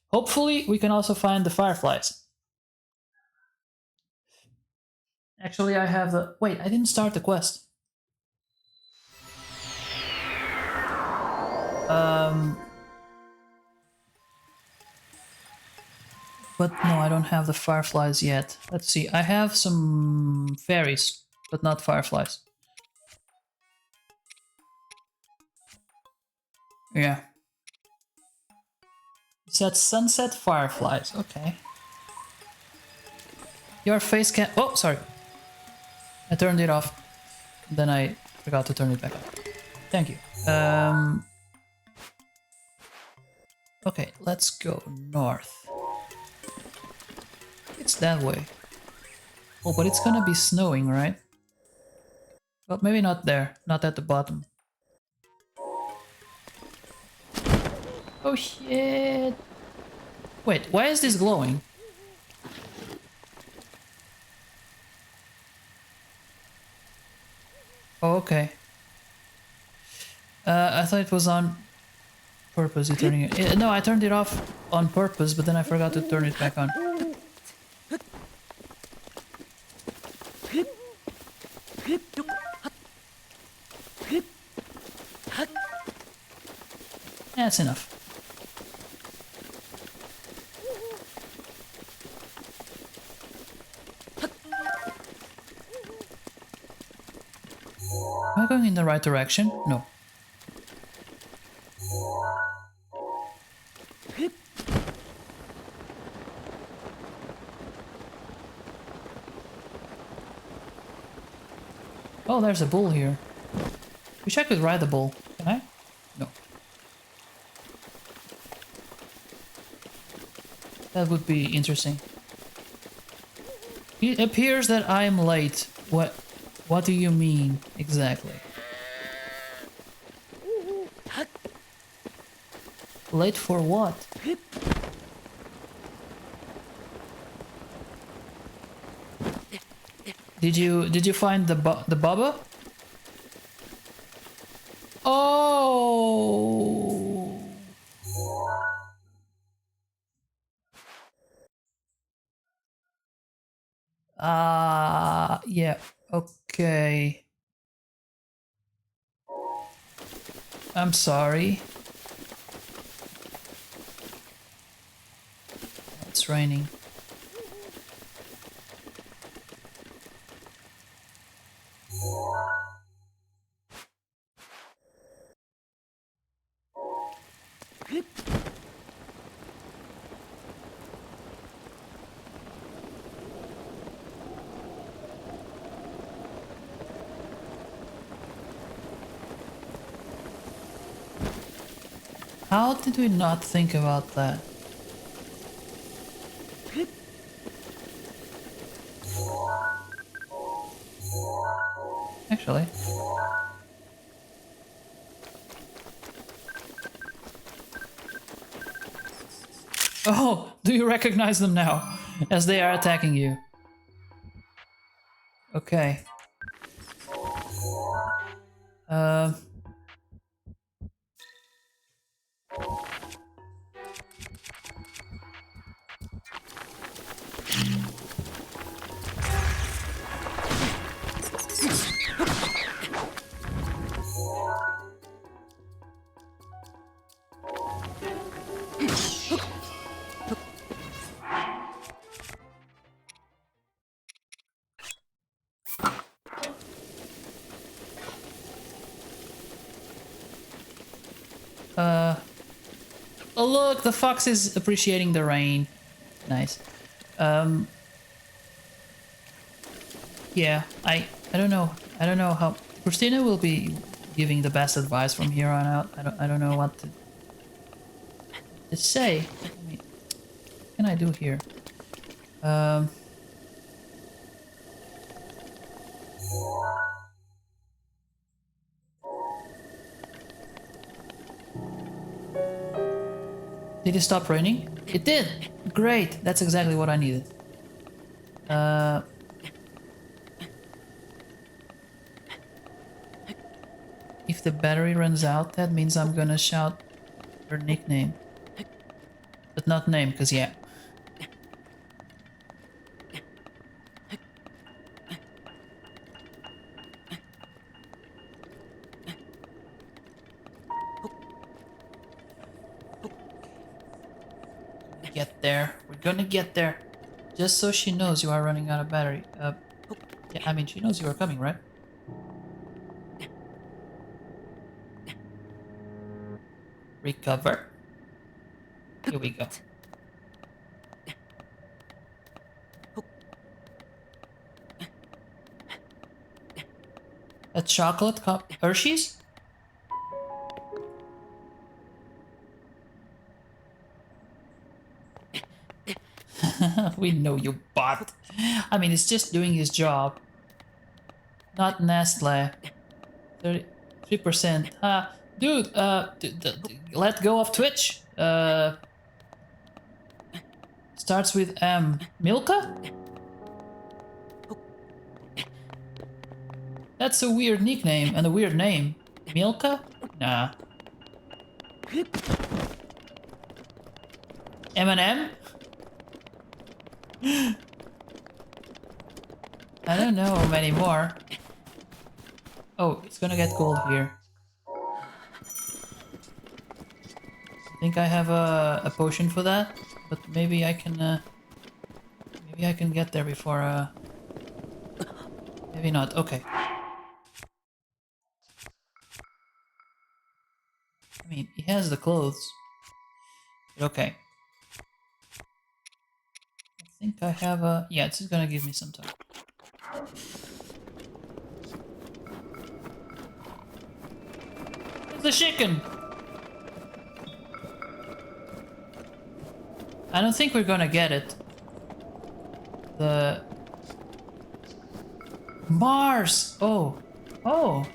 Hopefully we can also find the fireflies. Actually, I have the... Wait, I didn't start the quest. But no, I don't have the fireflies yet. Let's see. I have some fairies, but not fireflies. Yeah. It said sunset fireflies. Okay. Your face can. Oh, sorry. I turned it off. Then I forgot to turn it back on. Thank you. Okay, let's go north. It's that way. Oh, but it's gonna be snowing, right? Well, maybe not there. Not at the bottom. Oh shit! Wait, why is this glowing? Oh, okay. I thought it was on purpose, you turning it. No, I turned it off on purpose, but then I forgot to turn it back on. That's enough. Am I going in the right direction? No. Oh, there's a bull here. Wish I could ride the bull. Can I? No. That would be interesting. It appears that I am late. What do you mean exactly? Late for what? Did you find the Bubba? Oh. Yeah. Okay. I'm sorry. It's raining. How did we not think about that? Actually. Oh, do you recognize them now? As they are attacking you. Okay. Oh look, the fox is appreciating the rain. Nice. Yeah, I don't know. I don't know how Christina will be giving the best advice from here on out. I don't know what to say. I mean, what can I do here? Did it stop raining? It did! Great! That's exactly what I needed. If the battery runs out, that means I'm gonna shout her nickname. But not name, because yeah. Get there. We're We're gonna get there. Just so she knows you are running out of battery. Yeah, I mean, she knows you are coming, right? Recover. Here we go. A chocolate cup. Hershey's? We know you bot. I mean, it's just doing his job. Not Nestle. 33%. Dude, let go of Twitch. Starts with M. Milka? That's a weird nickname and a weird name. Milka? Nah. M&M? I don't know many more. Oh, it's gonna get cold here. I think I have a potion for that, but maybe I can get there before maybe not. Okay. I mean, he has the clothes. But okay. I think I have a... Yeah, this is gonna give me some time. It's a chicken! I don't think we're gonna get it. The... Mars! Oh. Oh.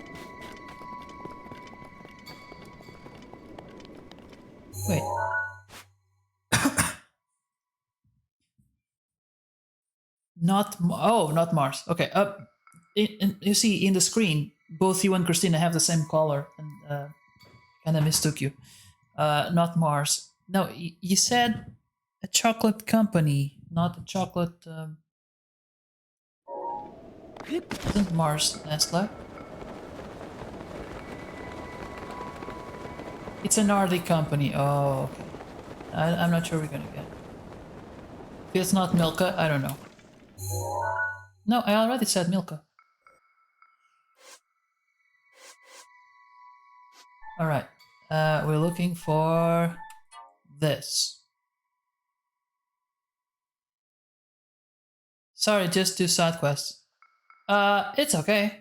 Wait. Not Mars. Okay. You see in the screen, both you and Christina have the same color, and kind of mistook you. Not Mars. No, you said a chocolate company, not a chocolate. Isn't Mars Nestle? It's an RD company. Oh, okay. I'm not sure we're gonna get it. If it's not Milka, I don't know. No, I already said Milka. Alright. We're looking for this. Sorry, just 2 side quests. It's okay.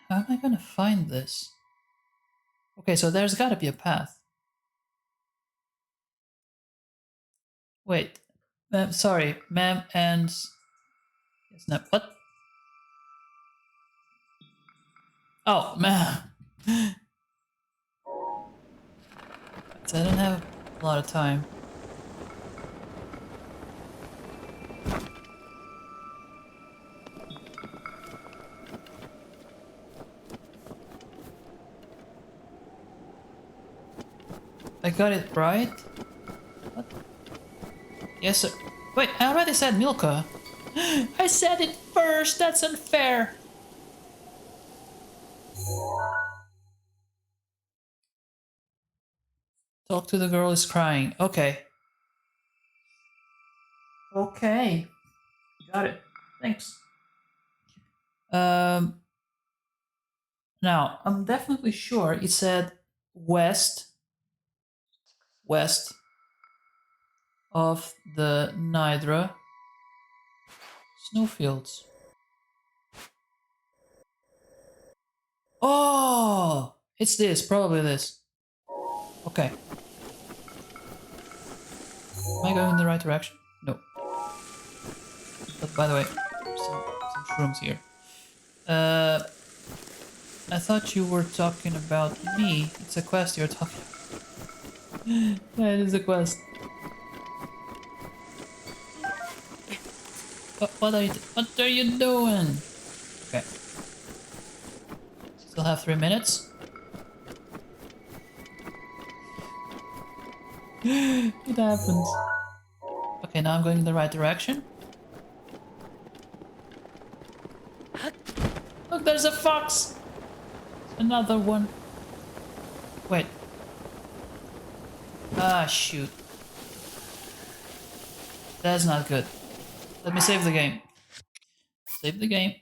How am I gonna find this? Okay, so there's gotta be a path. Wait. Sorry, ma'am and... Yes, no, what? Oh, ma'am. So I don't have a lot of time. I got it right? What? Yes, sir. Wait, I already said Milka. I said it first, that's unfair. Talk to the girl who's crying. Okay. Okay. Got it. Thanks. Now, I'm definitely sure it said west of the Nidra snowfields. Oh! It's this, probably this. Okay. Am I going in the right direction? No. But by the way, some shrooms here. I thought you were talking about me. It's a quest you're talking about. Yeah, it is a quest. What are you doing? Okay. Still have 3 minutes. It happens. Okay, now I'm going in the right direction. Look, there's a fox! Another one. Wait. Ah, shoot. That's not good. Let me save the game. Save the game.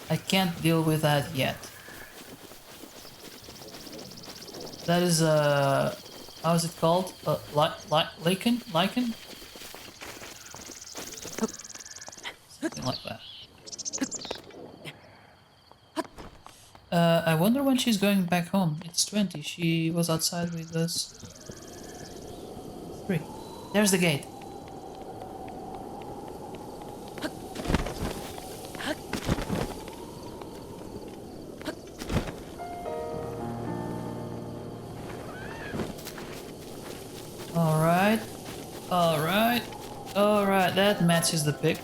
I can't deal with that yet. That is how is it called? Lichen? Lichen? Something like that. I wonder when she's going back home. It's 20. She was outside with us. 3. There's the gate. Alright. Alright. Alright. That matches the pic.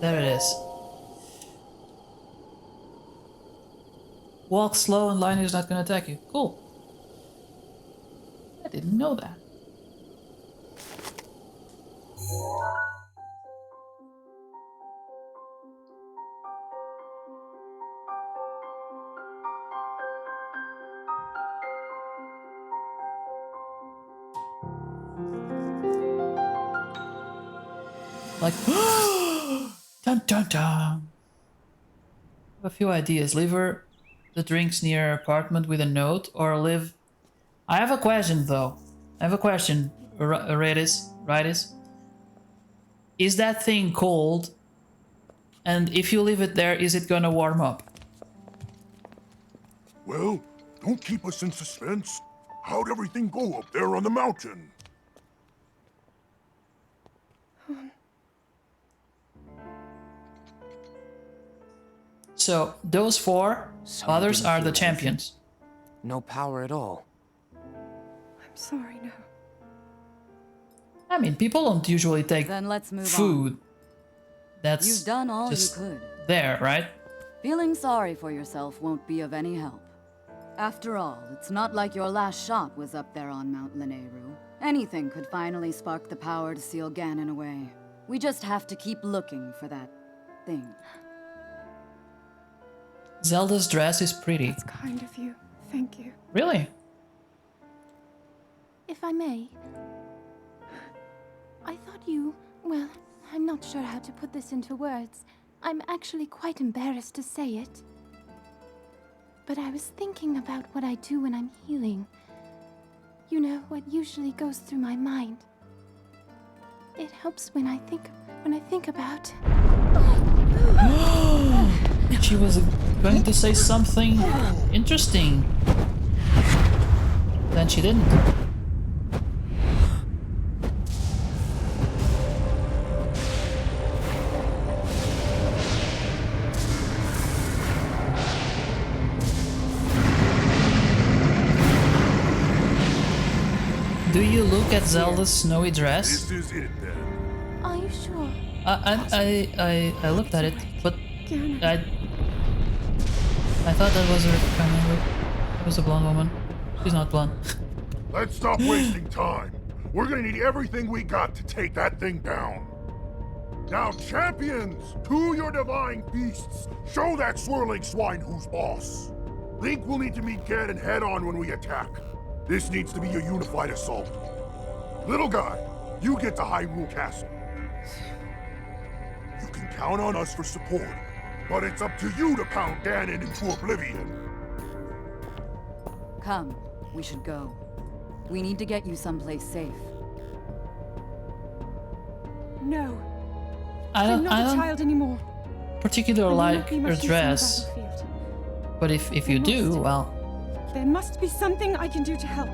There it is. Walk slow and Line is not gonna attack you. Cool. I didn't know that. Like, dun dun dun. I have a few ideas. Leave her the drinks near her apartment with a note, or live. I have a question though. I have a question. Rightis. Is that thing cold? And if you leave it there, is it gonna warm up? Well, don't keep us in suspense. How'd everything go up there on the mountain? So those 4 Someone others didn't are feel the anything. champions. No power at all. I'm sorry, no. I mean, people don't usually take Then let's move on. food. That's You've done all you just could. there, right? Feeling sorry for yourself won't be of any help. After all, it's not like your last shot was up there on Mount Lineru. Anything could finally spark the power to seal Ganon away. We just have to keep looking for that thing. Zelda's dress is pretty. It's kind of you. Thank you. Really? If I may, I thought you, well, I'm not sure how to put this into words. I'm actually quite embarrassed to say it. But I was thinking about what I do when I'm healing. You know, what usually goes through my mind. It helps when I think about... She was going to say something interesting. Then she didn't. Do you look at Zelda's snowy dress? This is it then. Are you sure? I looked at it, but Ganon. I thought that was her. I can't remember. It was a blonde woman. She's not blonde. Let's stop wasting time. We're gonna need everything we got to take that thing down. Now, champions, to your divine beasts, show that swirling swine who's boss. Link will need to meet Ganon head-on when we attack. This needs to be a unified assault. Little guy, you get to Hyrule Castle. You can count on us for support, but it's up to you to pound Ganon into oblivion. Come, we should go. We need to get you someplace safe. No, I I'm don't not a child anymore. particularly I will like not be her much use on the dress, battlefield. but if you do, must. well, There must be something I can do to help.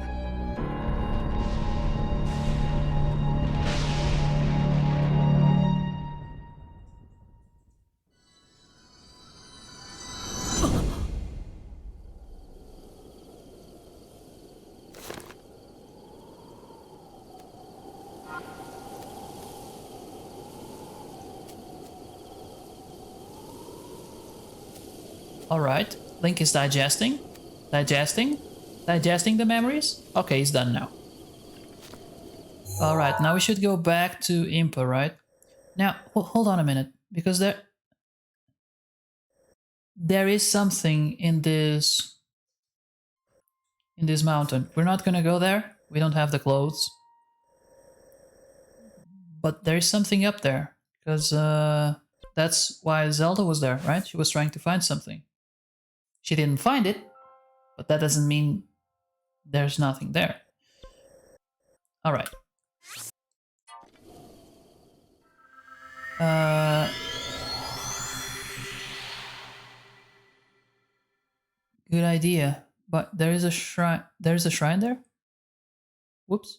all right. Link is digesting the memories. Okay, it's done now. All right, now we should go back to Impa, right? Now, hold on a minute, because there is something in this mountain. We're not gonna go there. We don't have the clothes. But there is something up there because that's why Zelda was there, right? She was trying to find something. She didn't find it, but that doesn't mean there's nothing there. All right. Good idea. But there is a shrine. There's a shrine there? Whoops.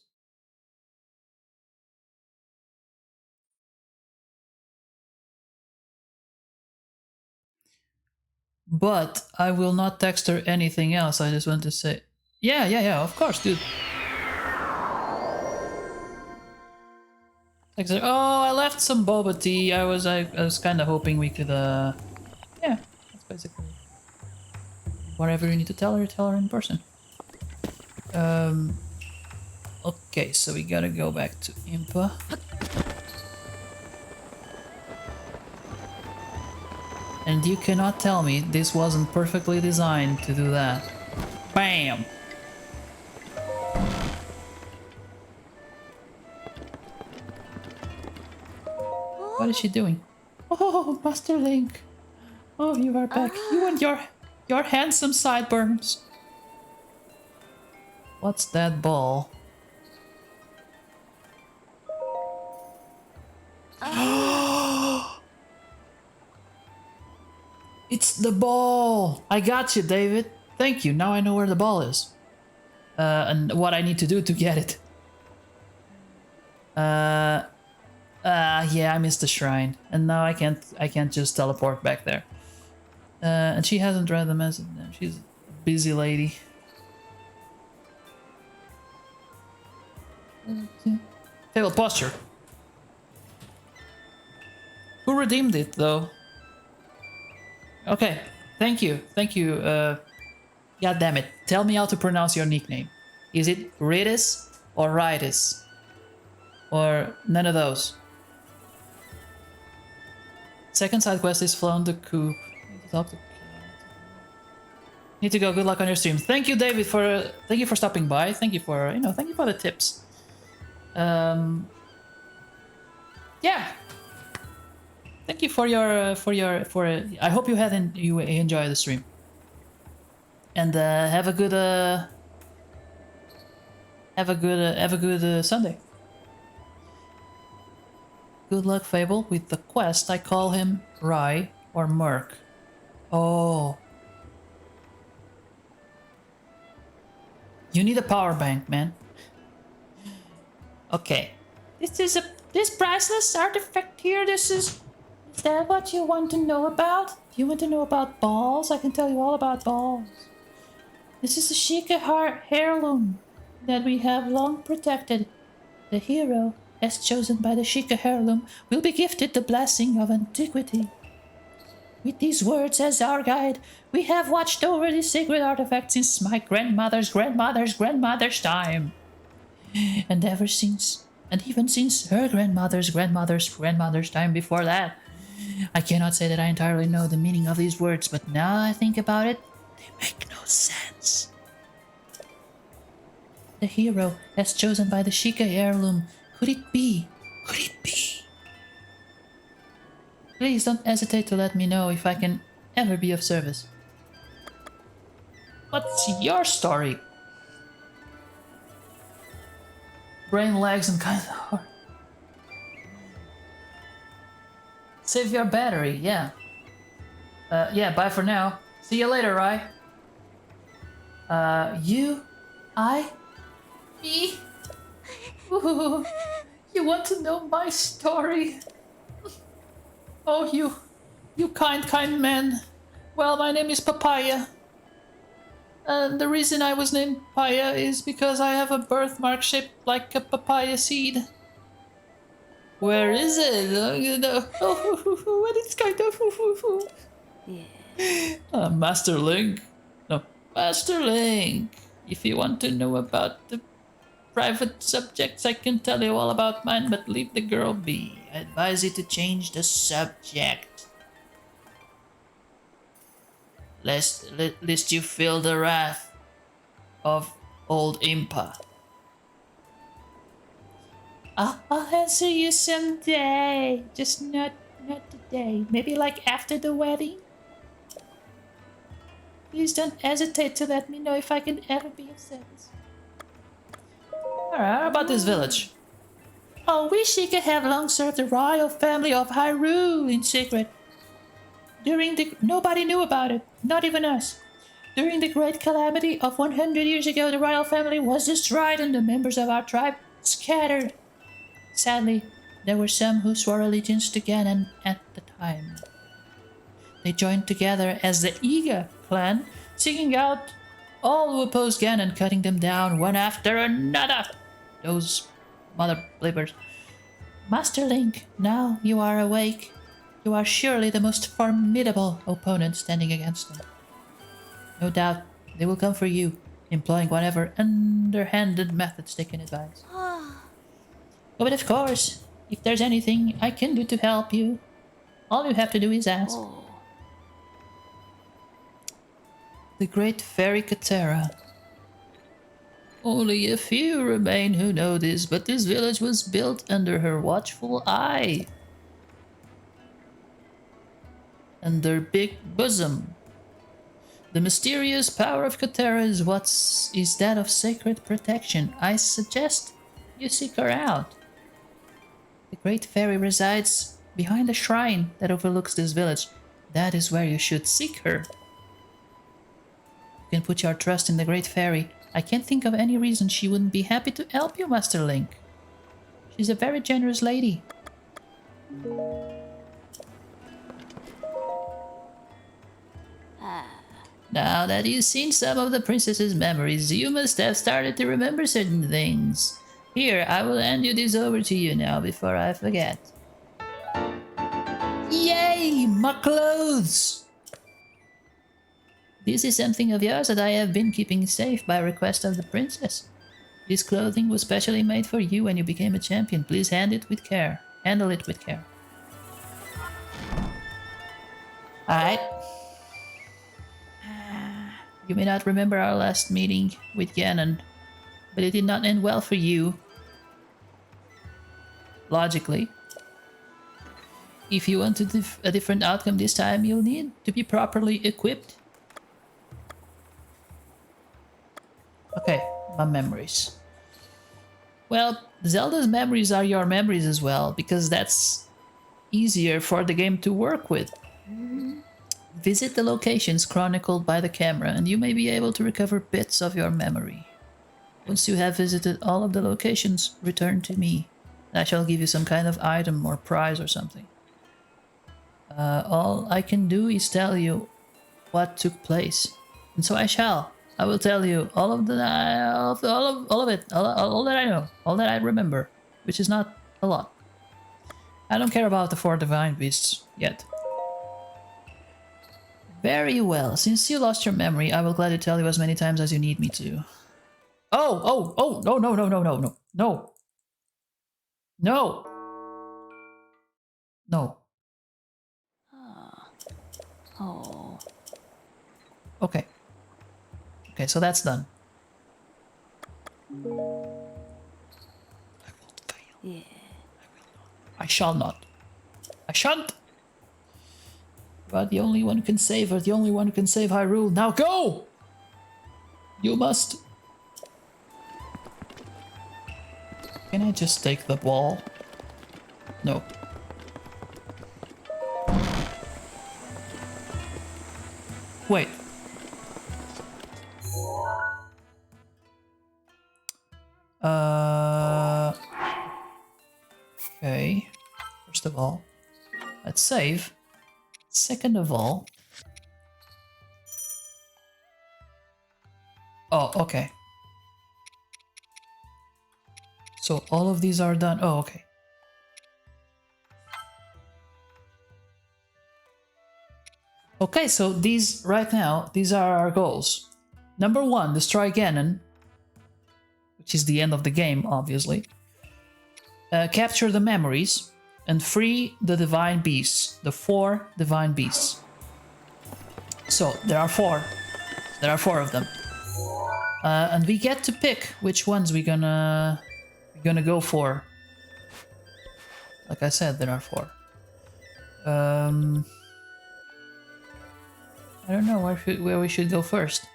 But I will not text her anything else. I just want to say, yeah, of course, dude. Text her, oh, I left some boba tea. I was kind of hoping we could, yeah, that's basically whatever you need to tell her in person. Okay, so we gotta go back to Impa. And you cannot tell me this wasn't perfectly designed to do that. Bam! What is she doing? Oh, Master Link! Oh, you are back. You and your handsome sideburns. What's that ball? It's the ball! I got you, David. Thank you. Now I know where the ball is. And what I need to do to get it. Yeah, I missed the shrine. And now I can't just teleport back there. And she hasn't read the message. She's a busy lady. Table posture. Who redeemed it, though? Okay, thank you. God damn it. Tell me how to pronounce your nickname. Is it Ritis or Ritis? Or none of those? Second side quest is flown the coop. Need to go. Good luck on your stream. Thank you, David, thank you for stopping by. Thank you for the tips. Yeah. Thank you for your I hope you enjoy the stream. And have a good Sunday. Good luck, Fable. With the quest, I call him Rye or Merc. Oh. You need a power bank, man. Okay. This priceless artifact here, Is that what you want to know about? You want to know about balls? I can tell you all about balls. This is a Sheikah heirloom that we have long protected. The hero, as chosen by the Sheikah heirloom, will be gifted the blessing of antiquity. With these words as our guide, we have watched over this sacred artifact since my grandmother's time. And ever since, and even since her grandmother's time before that. I cannot say that I entirely know the meaning of these words, but now I think about it, they make no sense. The hero, as chosen by the Sheikah heirloom, could it be? Please don't hesitate to let me know if I can ever be of service. What's your story? Brain lags and kind of hard. Save your battery, yeah. Yeah, bye for now. See you later, Rye. Me? Ooh, you want to know my story? Oh, you kind man. Well, my name is Papaya. The reason I was named Papaya is because I have a birthmark shaped like a papaya seed. Where is it? Oh, and it's kind of... Yeah. Master Link. No, Master Link. If you want to know about the private subjects, I can tell you all about mine, but leave the girl be. I advise you to change the subject. lest you feel the wrath of old Impa. I'll answer you someday. Just not today. Maybe like after the wedding. Please don't hesitate to let me know if I can ever be of service. Alright, how about this village? Oh, wish she could have long served the royal family of Hyrule in secret. Nobody knew about it, not even us. During the great calamity of 100 years ago, the royal family was destroyed and the members of our tribe scattered. Sadly, there were some who swore allegiance to Ganon at the time. They joined together as the Iga clan, seeking out all who opposed Ganon, cutting them down one after another. Those mother blippers. Master Link, now you are awake. You are surely the most formidable opponent standing against them. No doubt they will come for you, employing whatever underhanded methods they can advise. But of course, if there's anything I can do to help you, all you have to do is ask. The Great Fairy Katera. Only a few remain who know this, but this village was built under her watchful eye. And their big bosom. The mysterious power of Katera is that of sacred protection. I suggest you seek her out. The Great Fairy resides behind a shrine that overlooks this village. That is where you should seek her. You can put your trust in the Great Fairy. I can't think of any reason she wouldn't be happy to help you, Master Link. She's a very generous lady. Now that you've seen some of the princess's memories, you must have started to remember certain things. Here, I will hand you this over to you now before I forget. Yay! My clothes! This is something of yours that I have been keeping safe by request of the princess. This clothing was specially made for you when you became a champion. Please handle it with care. Alright. You may not remember our last meeting with Ganon, but it did not end well for you. Logically. If you want a different outcome this time, you'll need to be properly equipped. Okay, my memories. Well, Zelda's memories are your memories as well, because that's easier for the game to work with. Visit the locations chronicled by the camera, and you may be able to recover bits of your memory. Once you have visited all of the locations, return to me. I shall give you some kind of item or prize or something. All I can do is tell you what took place, and so I shall. I will tell you all of it, all that I know, all that I remember, which is not a lot. I don't care about the 4 divine beasts yet. Very well. Since you lost your memory, I will gladly tell you as many times as you need me to. Oh, no. No. No. Oh. Okay. Okay, so that's done. Yeah. I shall not. I shan't. You are the only one who can save her, the only one who can save Hyrule. Now go! You must. Can I just take the ball? No. Wait. Okay. First of all, let's save. Second of all... Oh, okay. So all of these are done. Oh, okay. Okay, so these, right now, these are our goals. Number 1, destroy Ganon, which is the end of the game, obviously. Capture the memories, and free the divine beasts, the 4 divine beasts. So there are four. There are four of them. And we get to pick which ones we're gonna go for. Like I said, there are four. I don't know where we should go first.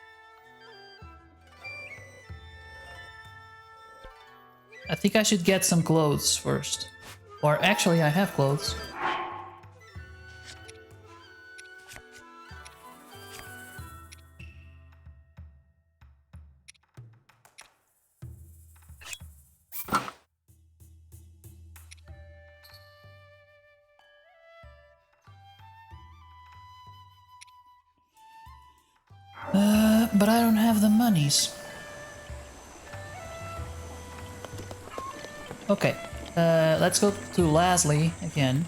I think I should get some clothes first. Or actually, I have clothes. But I don't have the monies. Okay, let's go to Leslie again.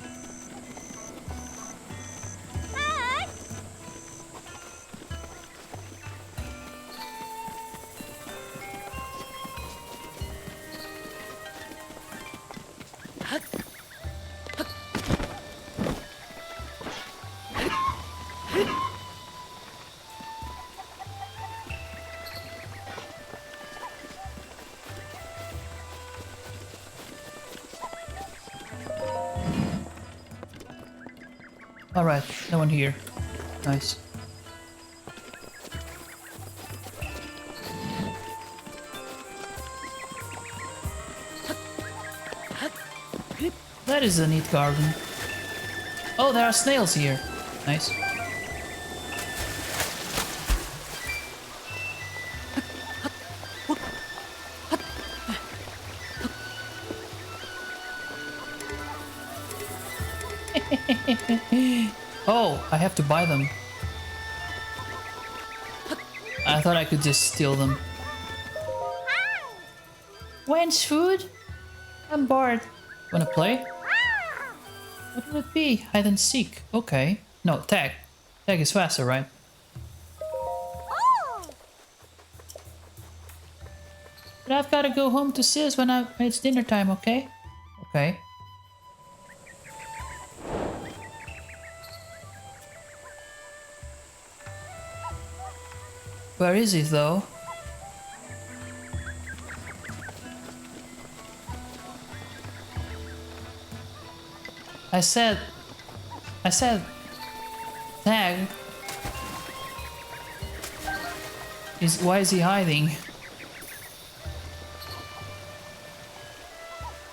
Alright, no one here. Nice. That is a neat garden. Oh, there are snails here. Nice. Oh, I have to buy them. I thought I could just steal them. When's food? I'm bored. Wanna play? What would it be? Hide and seek. Okay. No, tag. Tag is faster, right? But I've gotta go home to Sis when it's dinner time, okay? Okay. Where is he, though? I said, tag. Why is he hiding?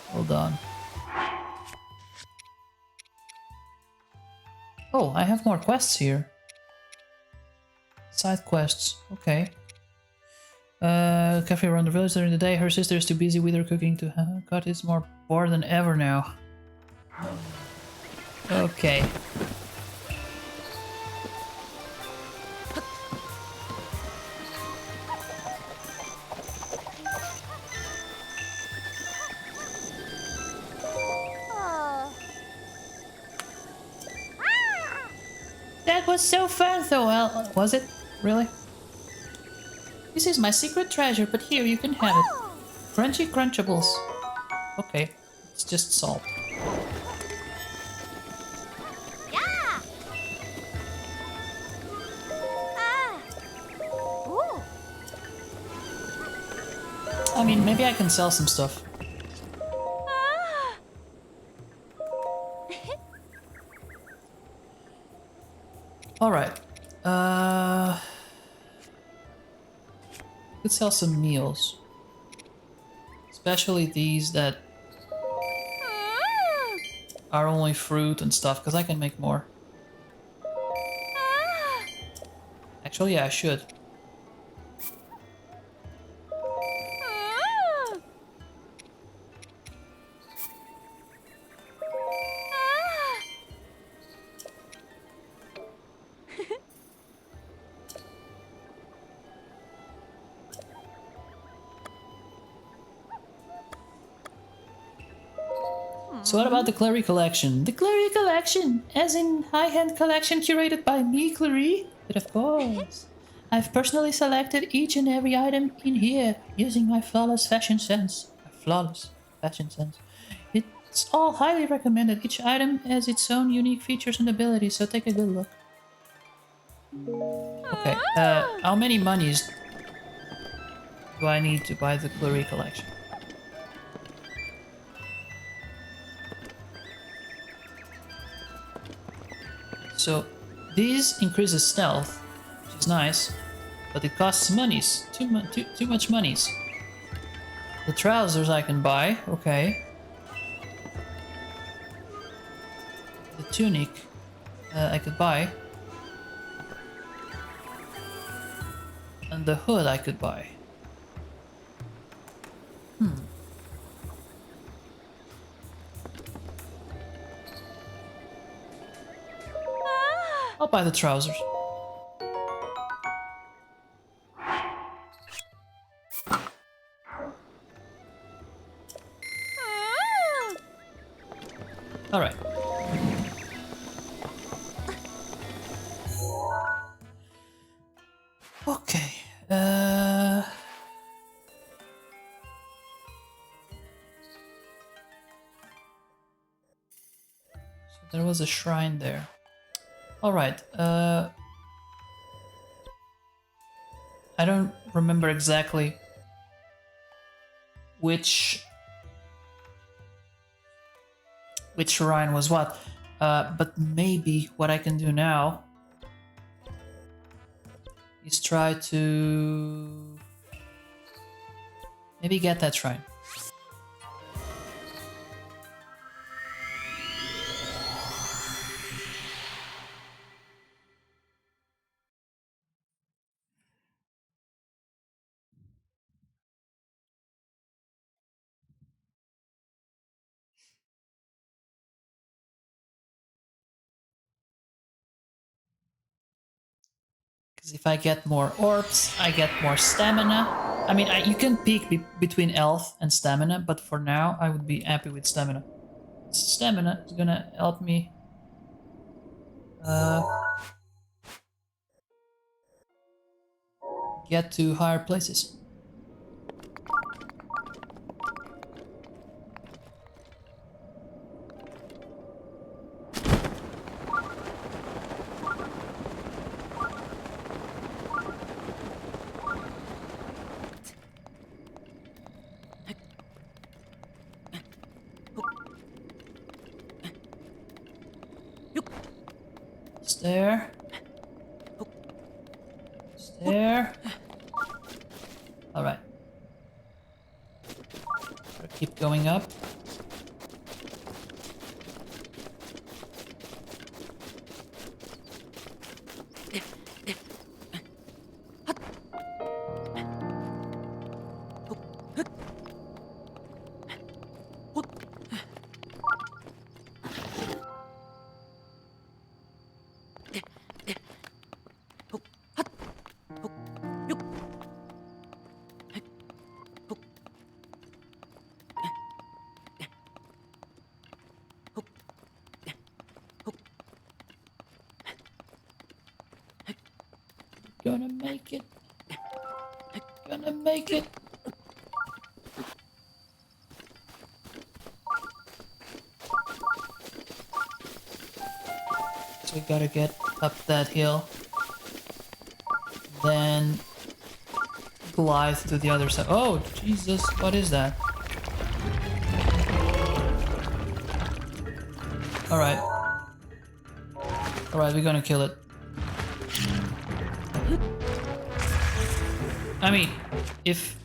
Hold on. Oh, I have more quests here. Side quests, okay. Cafe around the village during the day. Her sister is too busy with her cooking to. God, it's more bored than ever now. Okay. That was so fun, though. Well, was it? Really? This is my secret treasure, but here you can have it. Crunchy Crunchables. Okay, it's just salt. I mean, maybe I can sell some stuff. Alright. Could sell some meals. Especially these that are only fruit and stuff, because I can make more. Actually, yeah, I should. So what about the Clary collection? The Clary collection! As in high-end collection curated by me, Clary? But of course. I've personally selected each and every item in here using my flawless fashion sense. It's all highly recommended. Each item has its own unique features and abilities, so take a good look. Okay, how many monies do I need to buy the Clary collection? So, these increases stealth, which is nice, but it costs monies. Too much monies. The trousers I can buy, okay. The tunic I could buy. And the hood I could buy. I'll buy the trousers. Alright. Okay. So there was a shrine there. Alright. I don't remember exactly which shrine was what. But maybe what I can do now is try to maybe get that shrine. Because if I get more orbs, I get more stamina. I mean, you can pick between health and stamina, but for now, I would be happy with stamina. Stamina is gonna help me get to higher places. There. There. Alright. Keep going up. Gonna make it. Gonna make it. So we gotta get up that hill. Then glide to the other side. Oh, Jesus, what is that? Alright. Alright, we're gonna kill it. I mean, if...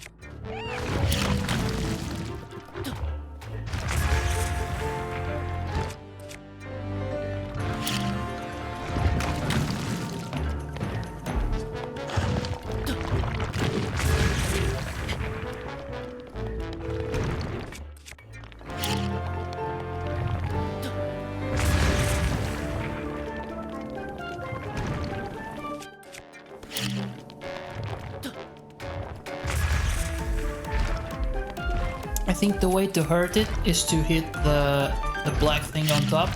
I think the way to hurt it is to hit the black thing on top.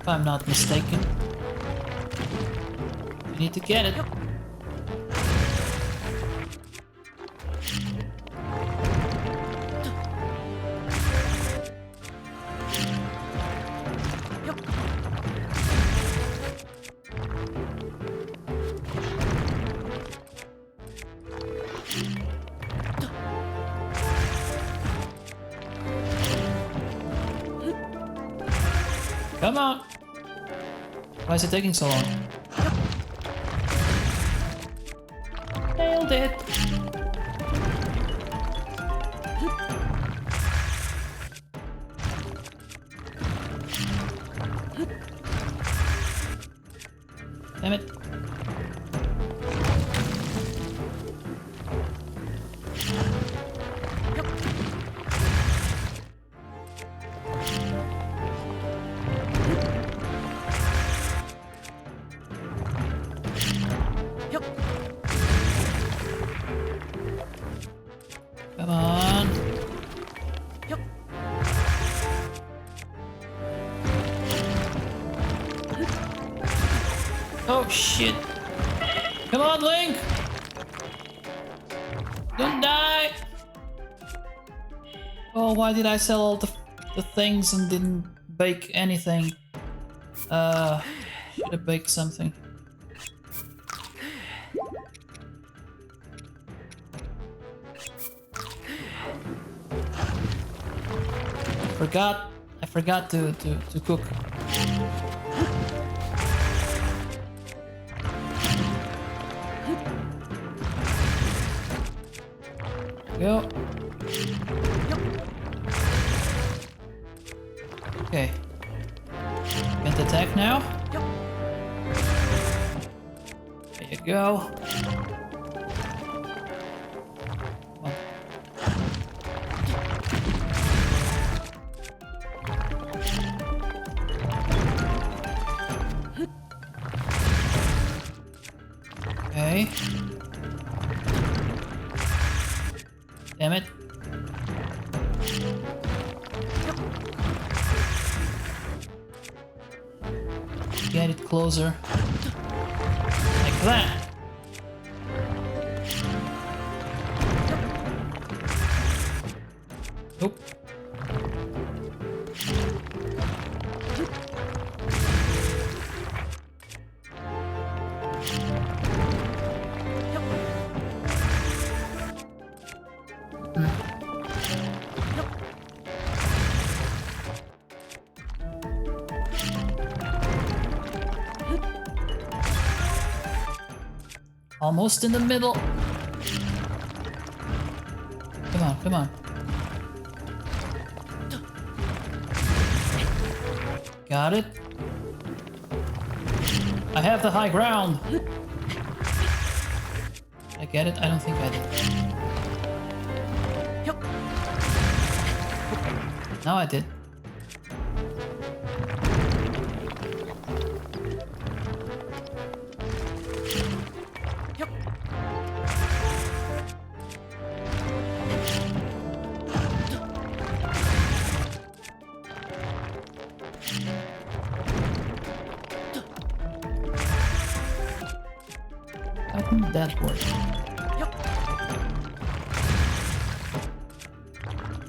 If I'm not mistaken. We need to get it. Come on! Why is it taking so long? Nailed it. Damn it. Come on. Oh shit. Come on, Link! Don't die! Oh, why did I sell all the things and didn't bake anything? Should have baked something. I forgot to cook. Go. Okay. Can't attack now. There you go. Oh. Okay. Damn it. Get it closer. Like that. Nope. Almost in the middle. Come on, come on. Got it. I have the high ground. Did I get it? I don't think I did. Now I did. How can that work?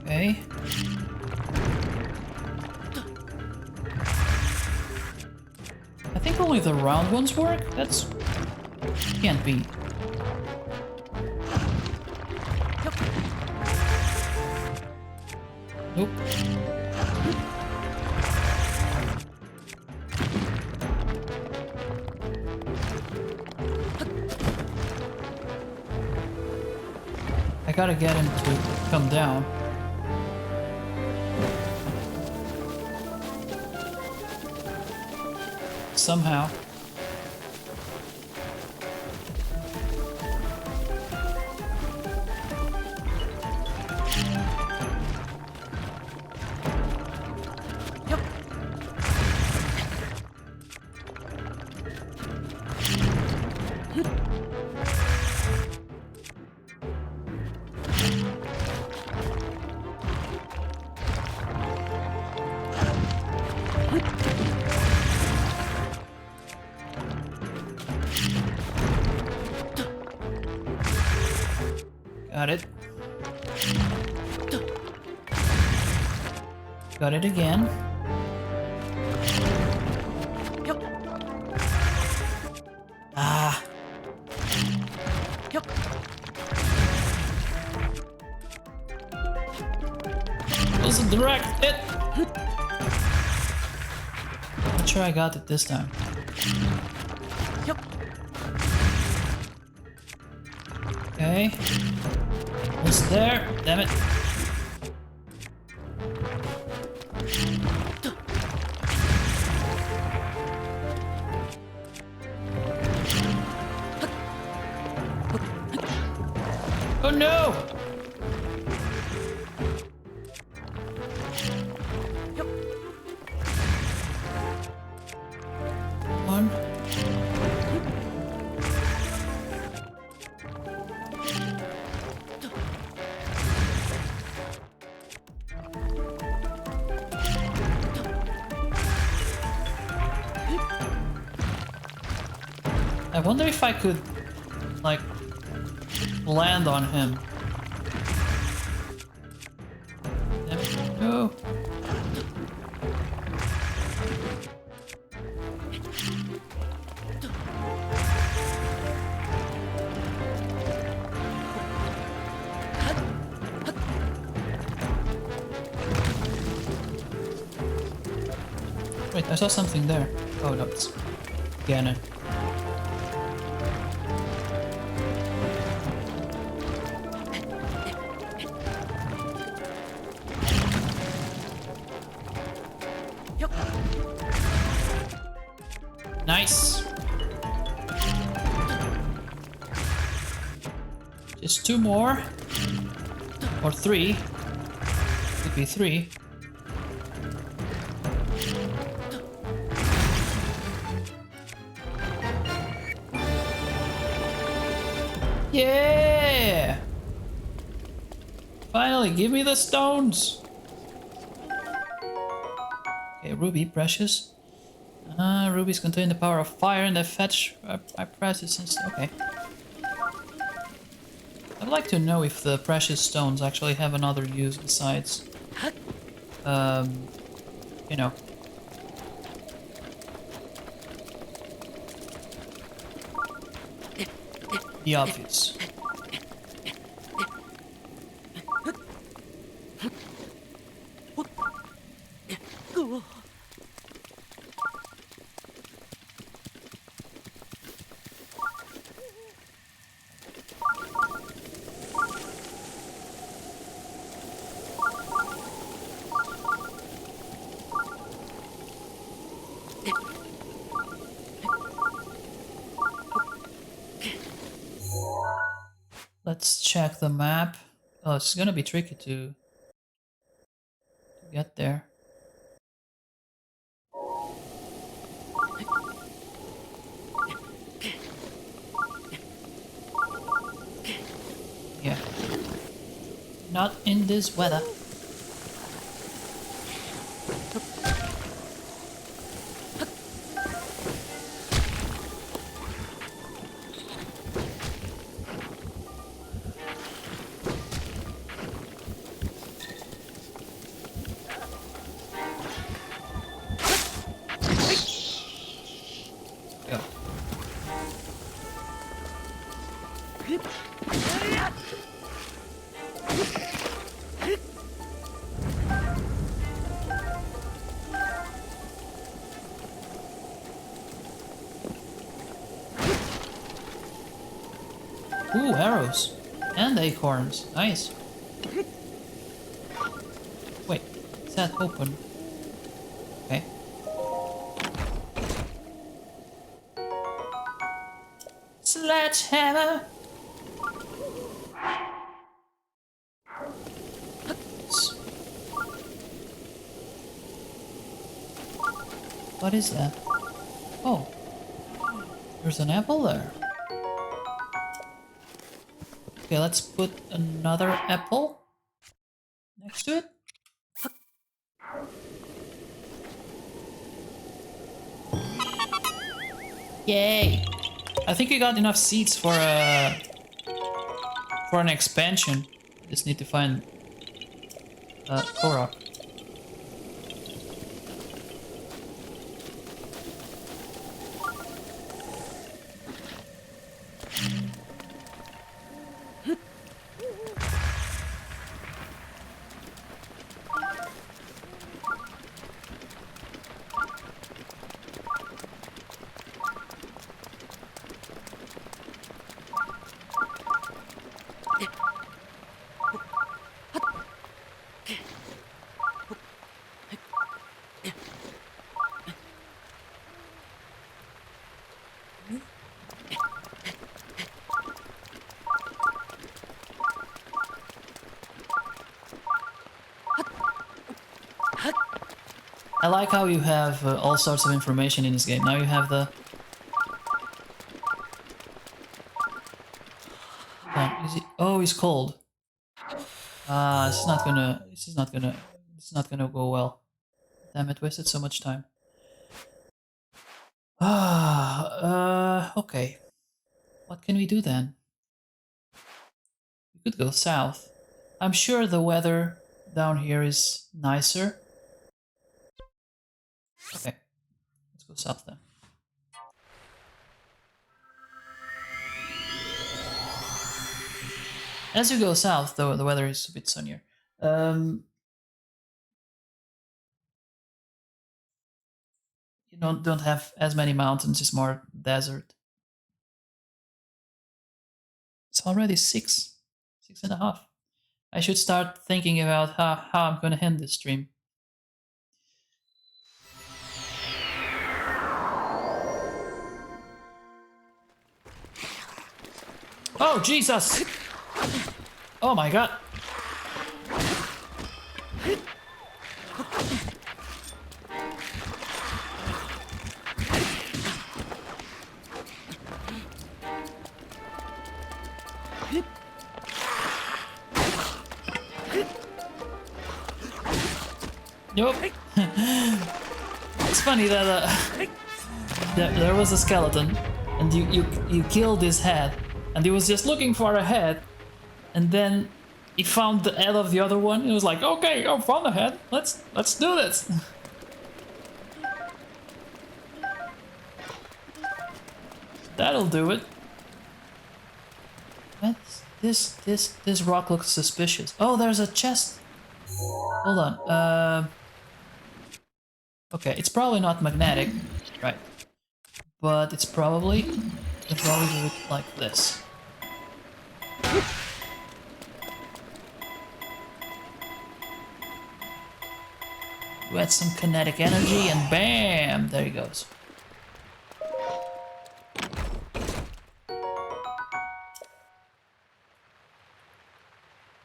Okay. I think only the round ones work? That's... can't be. Nope. I gotta get him to come down. Somehow. Got it. Got it again. Ah. It was a direct hit. Not sure I got it this time. Okay. Almost there. Damn it. Oh no! One. I wonder if I could, like, land on him. Damn it. No. Wait, I saw something there. Oh no, it's Ganon. Nice. Just two more. Or three. Could be three. Yeah! Finally, give me the stones! Okay, ruby, precious. Rubies contain the power of fire and they fetch my precious and okay. I'd like to know if the precious stones actually have another use besides, you know. The obvious. Let's check the map. Oh, it's gonna be tricky to get there. Yeah. Not in this weather. Go. Ooh, arrows. And acorns. Nice. Wait, is that open? Okay. Sledgehammer! What is that? Oh. There's an apple there. Okay, let's put another apple next to it. Yay! I think we got enough seeds for an expansion. Just need to find Korok. I like how you have all sorts of information in this game. Now you have the... is he... Oh, he's cold. This is not gonna... This is not gonna... It's not gonna go well. Damn it, wasted so much time. Okay. What can we do then? We could go south. I'm sure the weather down here is nicer. Okay, let's go south then. As you go south, though, the weather is a bit sunnier. You don't have as many mountains, it's more desert. It's already 6.5. I should start thinking about how I'm gonna end this stream. Oh, Jesus! Oh my god! Nope. It's funny that there was a skeleton, and you killed his head, and he was just looking for a head, and then he found the head of the other one. And he was like, "Okay, I found the head. Let's do this." That'll do it. What? This rock looks suspicious. Oh, there's a chest. Hold on. Okay, it's probably not magnetic, right? But it's probably do it like this. You add some kinetic energy and bam! There he goes.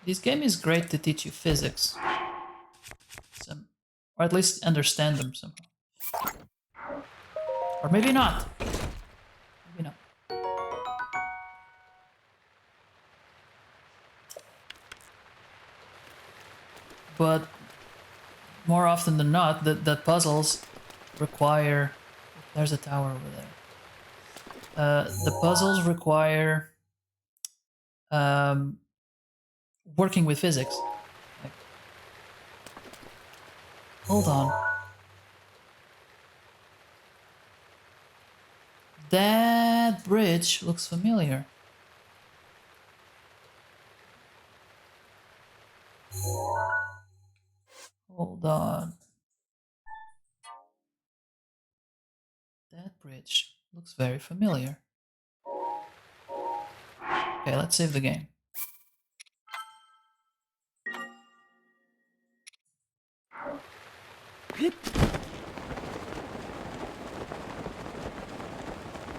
This game is great to teach you physics. Or at least understand them somehow. Or maybe not. Maybe not. But more often than not, the puzzles require... There's a tower over there. The puzzles require working with physics. Like, hold on. That bridge looks familiar. Hold on. That bridge looks very familiar. Okay, let's save the game.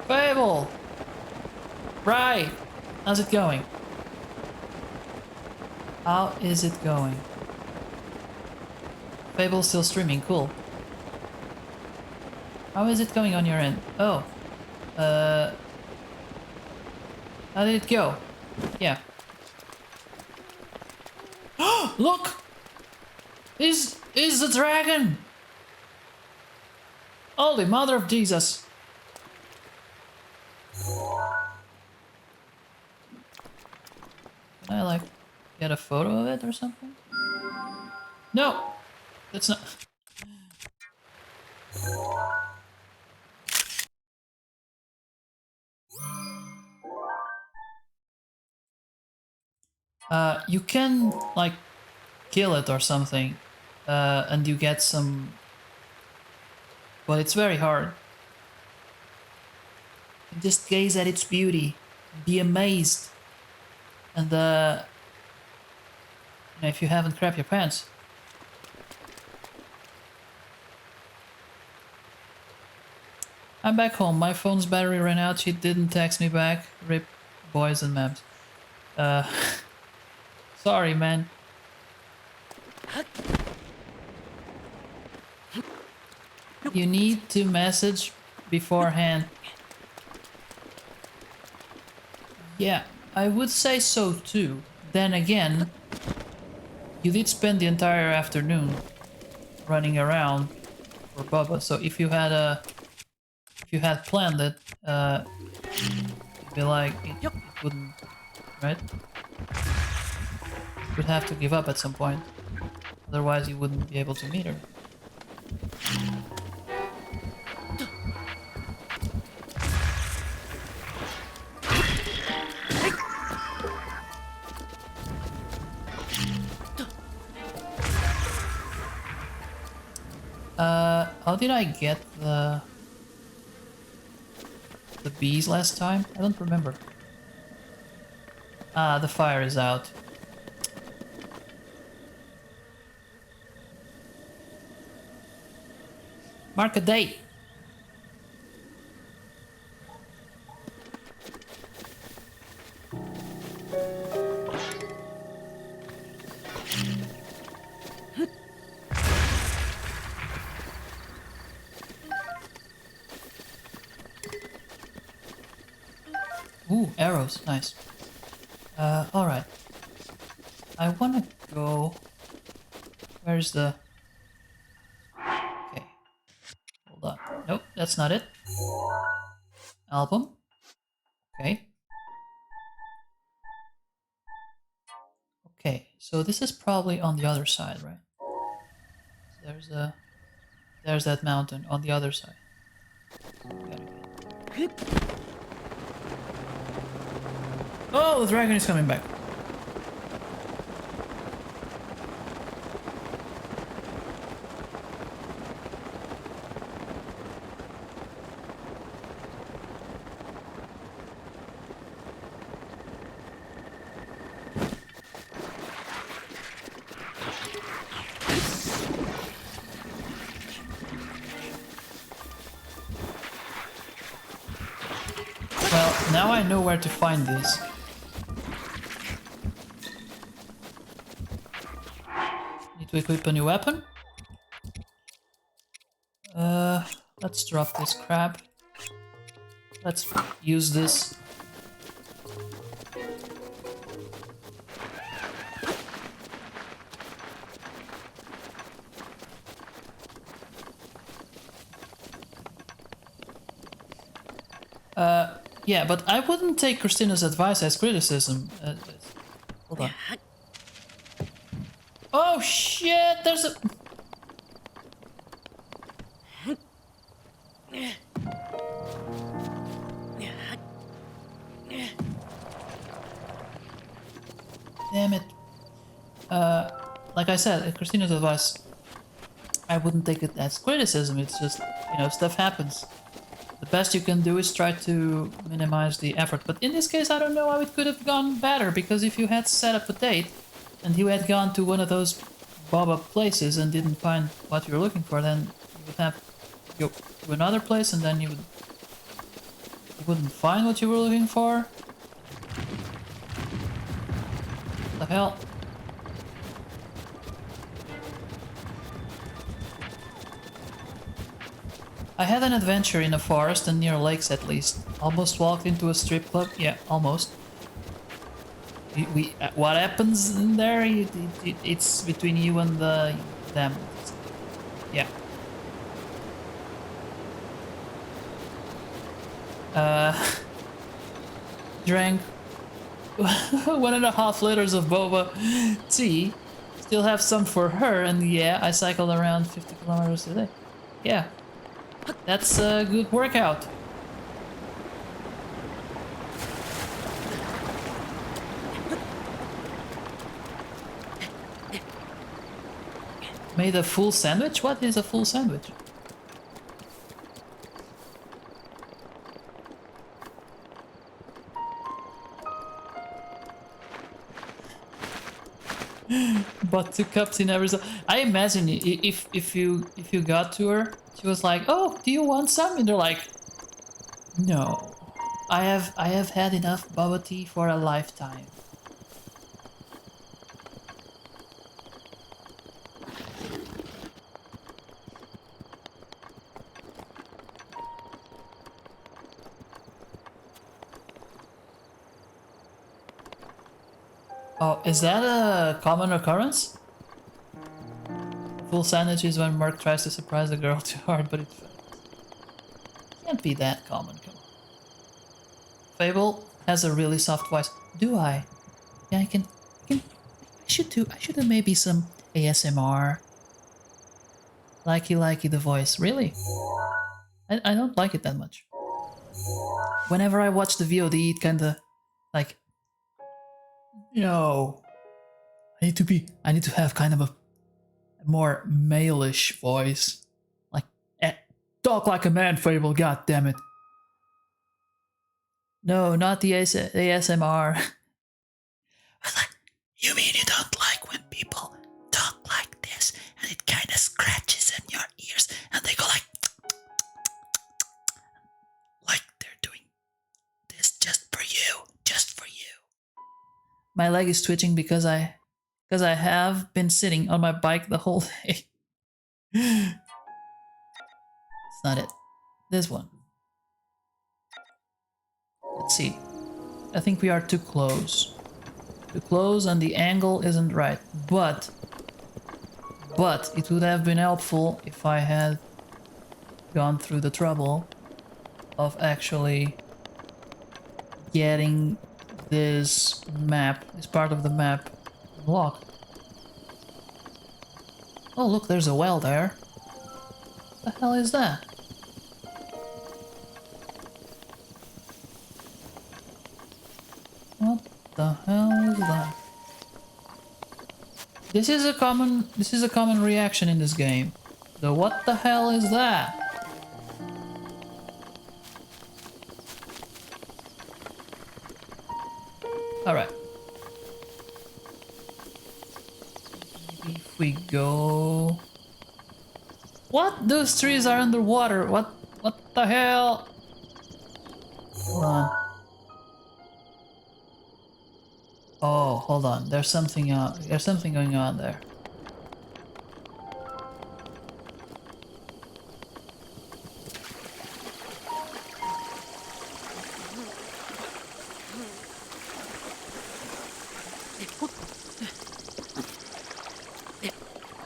Fable! Right! How's it going? How is it going? Fable's still streaming, cool. How is it going on your end? Oh. How did it go? Yeah. Look! Is the dragon! Holy Mother of Jesus! Can I like get a photo of it or something? No! That's not... You can like kill it or something, and you get some... But it's very hard. Just gaze at its beauty, be amazed, and if you haven't crapped your pants. I'm back home. My phone's battery ran out. She didn't text me back. Rip boys and memes. Sorry, man. You need to message beforehand. Yeah, I would say so too. Then again, you did spend the entire afternoon running around for Bubba, so if you had planned it, you'd be like, it wouldn't, right? You would have to give up at some point. Otherwise, you wouldn't be able to meet her. How did I get the bees last time? I don't remember. Ah, the fire is out. Mark a date. Ooh, arrows, nice. Alright. I wanna go... Where's the... Okay. Hold on. Nope, that's not it. Album. Okay. Okay, so this is probably on the other side, right? There's that mountain on the other side. Oh, the dragon is coming back. Well, now I know where to find this. Need to equip a new weapon. Let's drop this crap. Let's use this. Yeah, but I wouldn't take Christina's advice as criticism. Hold on. Oh shit, there's a... Damn it. Like I said, Christina's advice, I wouldn't take it as criticism, it's just, you know, stuff happens. The best you can do is try to minimize the effort. But in this case, I don't know how it could have gone better, because if you had set up a date and you had gone to one of those bob-up places and didn't find what you were looking for, then you would have to go to another place and then you wouldn't find what you were looking for. What the hell? I had an adventure in a forest and near lakes at least. Almost walked into a strip club. Yeah, almost. What happens in there? It's between you and them. Yeah. Drank 1.5 liters of boba tea. Still have some for her, and yeah, I cycled around 50 kilometers a day. Yeah. That's a good workout. Made a full sandwich? What is a full sandwich? Bought 2 cups in Arizona. I imagine if you got to her, she was like, "Oh, do you want some?" And they're like, "No, I have had enough bubble tea for a lifetime." Oh, is that a common occurrence? Full sandwiches when Mark tries to surprise a girl too hard, but it fails. Can't be that common, come on. Fable has a really soft voice. Do I? Yeah, I can I should do maybe some ASMR. Likey the voice. Really? I don't like it that much. Whenever I watch the VOD, it kinda like, you know, I need to have kind of a more male-ish voice. Like, talk like a man, Fable, god damn it. No, not the ASMR. You mean you don't like when people talk like this and it kind of scratches in your ears and they go like they're doing this just for you, just for you. My leg is twitching because I have been sitting on my bike the whole day. It's not it. This one. Let's see. I think we are too close. Too close and the angle isn't right. But it would have been helpful if I had gone through the trouble of actually getting this map, this part of the map unlocked. Oh look, there's a well there. What the hell is that? What the hell is that? This is a common reaction in this game. The what the hell is that? Alright. Maybe if we go... What? Those trees are underwater. What the hell? Hold on. Oh, hold on. There's something going on there.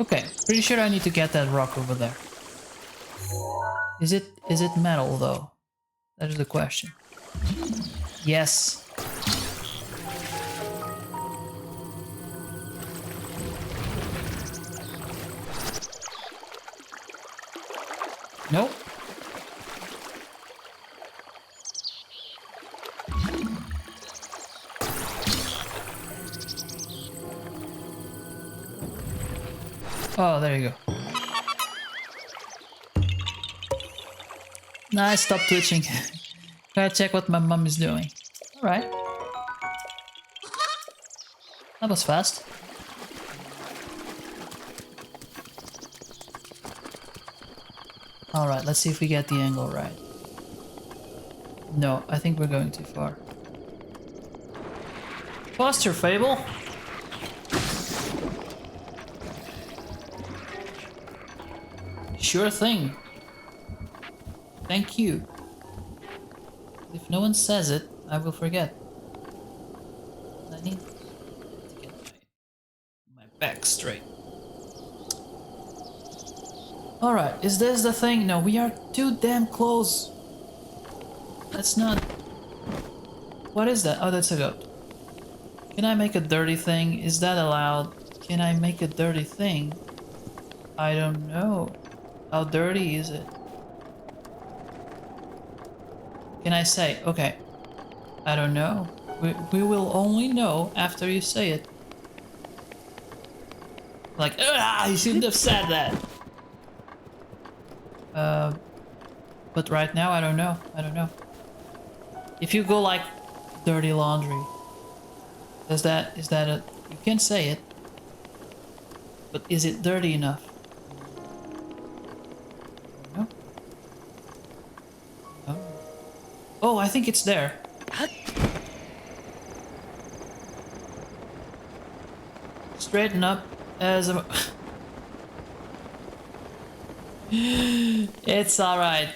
Okay, pretty sure I need to get that rock over there. Is it metal though? That is the question. Yes. Nope. Oh, there you go. Nah, stop twitching. Gotta check what my mom is doing. Alright. That was fast. Alright, let's see if we get the angle right. No, I think we're going too far. Faster, Fable! Sure thing. Thank you. If no one says it, I will forget. I need to get my back straight. Alright, is this the thing? No, we are too damn close. That's not... What is that? Oh, that's a goat. Can I make a dirty thing? Is that allowed? Can I make a dirty thing? I don't know. How dirty is it? Can I say, okay, I don't know. We will only know after you say it. Like, you shouldn't have said that. But right now, I don't know. I don't know. If you go like dirty laundry, is that a... You can say it. But is it dirty enough? No? No? Oh, I think it's there. Straighten up as a... It's alright.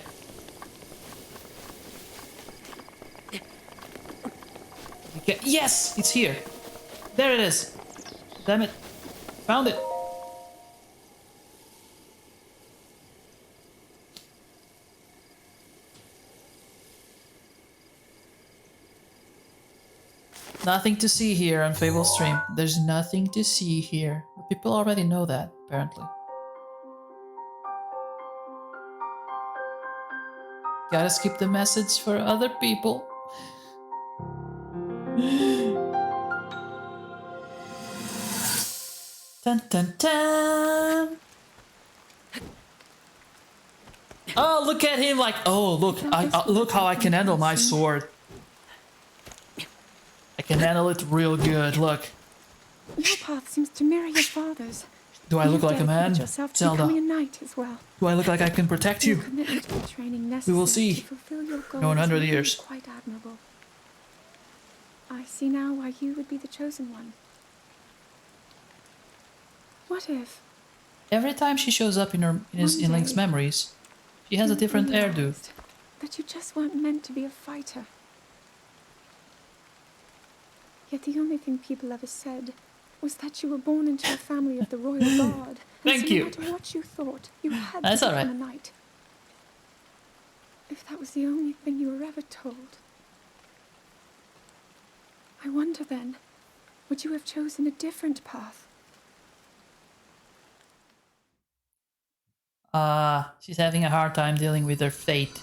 Yes! It's here. There it is. Damn it. Found it. Nothing to see here on Fable Stream. There's nothing to see here. People already know that, apparently. Gotta skip the message for other people. Dun dun dun! Oh, look at him! Like, oh, look! Look how I can handle my sword. I can handle it real good. Look. Your path seems to mirror your father's. Do I look like a man, yourself to Zelda? becoming a knight as well. Do I look like I can protect Your you? commitment to the training We will necessary see. to fulfill your goals No, in 100 is years. quite admirable. I see now why you would be the chosen one. What if Every time she shows up in Link's memories, she has a you different hairdo. realized that you just weren't meant to be a fighter? Yet the only thing people ever said was that you were born into a family of the royal guard. Thank so you. No matter what you thought, you had That's to all become right. a knight. If that was the only thing you were ever told, I wonder then, would you have chosen a different path? She's having a hard time dealing with her fate.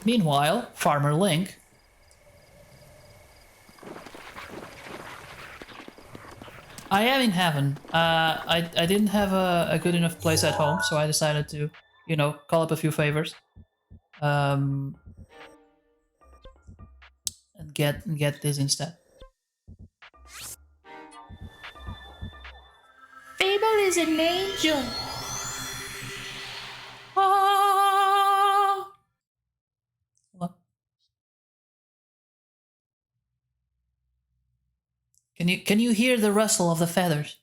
Meanwhile, Farmer Link. I am in heaven. I didn't have a good enough place at home, so I decided to, you know, call up a few favors. And get this instead. Fable is an angel. Ah! Hold on. Can you hear the rustle of the feathers?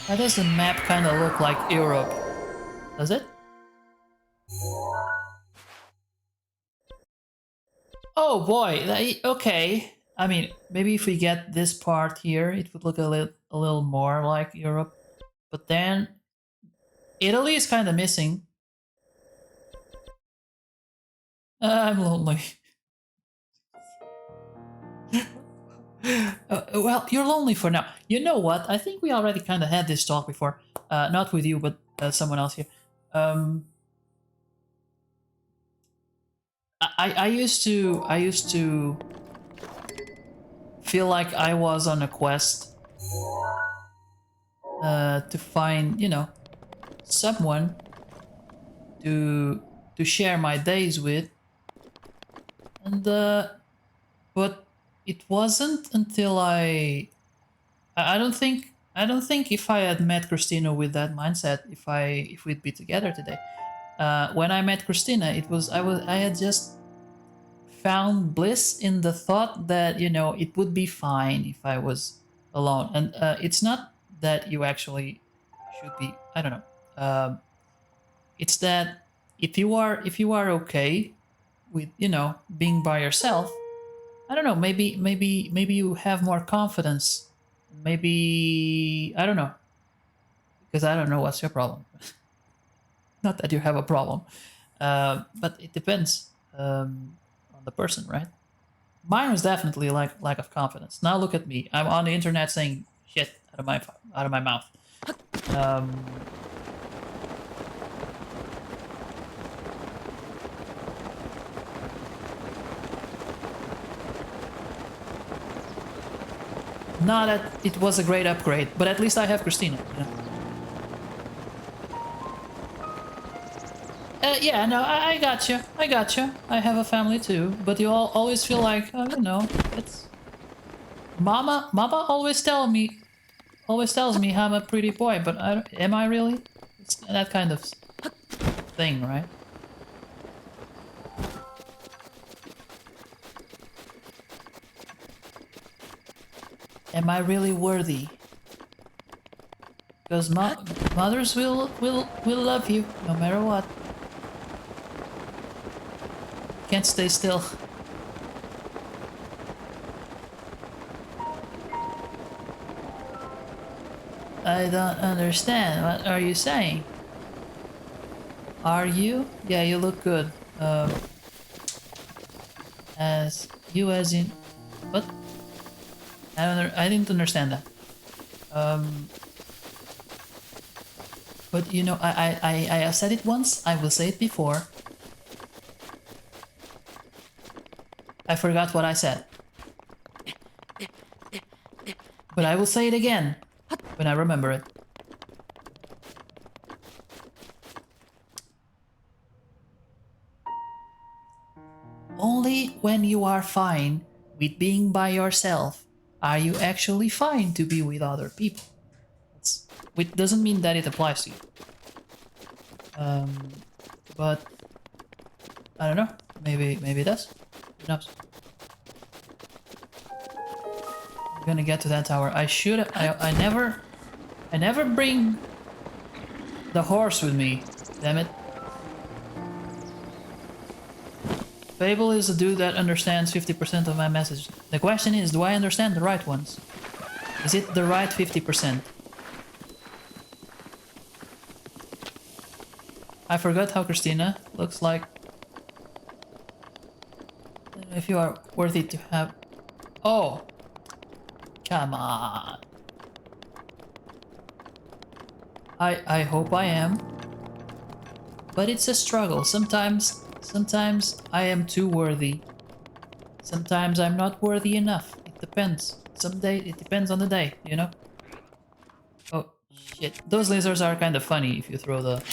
Why does the map kind of look like Europe? Does it? Oh boy, okay. I mean, maybe if we get this part here, it would look a little more like Europe. But then, Italy is kind of missing. I'm lonely. Well, you're lonely for now. You know what? I think we already kind of had this talk before. Not with you, but someone else here. I used to feel like I was on a quest to find, you know, someone to share my days with, and but it wasn't until I don't think if I had met Christina with that mindset, if we'd be together today. When I met Christina, I had just found bliss in the thought that, you know, it would be fine if I was alone, and it's not that you actually should be. I don't know. It's that if you are okay with, you know, being by yourself, I don't know. Maybe you have more confidence. Maybe I don't know, because I don't know what's your problem. Not that you have a problem, but it depends on the person, right? Mine was definitely like lack of confidence. Now look at me. I'm on the internet saying shit out of my mouth. Not that it was a great upgrade, but at least I have Christina. You know? Yeah, no, I got you. I got you. I have a family too, but you all always feel like, oh, you know, it's Mama always tells me I'm a pretty boy, but am I really? It's that kind of thing, right? Am I really worthy? Because mothers will love you no matter what. Can't stay still. I don't understand. What are you saying? Are you? Yeah, you look good. As you as in what? I didn't understand that. But you know, I have said it once. I will say it before. I forgot what I said. But I will say it again when I remember it. Only when you are fine with being by yourself are you actually fine to be with other people. Which doesn't mean that it applies to you. But I don't know. Maybe it does. Who knows? I'm gonna get to that tower. I never bring the horse with me. Damn it. Fable is a dude that understands 50% of my message. The question is, do I understand the right ones? Is it the right 50%? I forgot how Christina looks like. I don't know if you are worthy to have... Oh! Come on! I hope I am. But it's a struggle. Sometimes I am too worthy. Sometimes I'm not worthy enough. It depends. Someday it depends on the day, you know? Oh, shit. Those lasers are kind of funny if you throw the...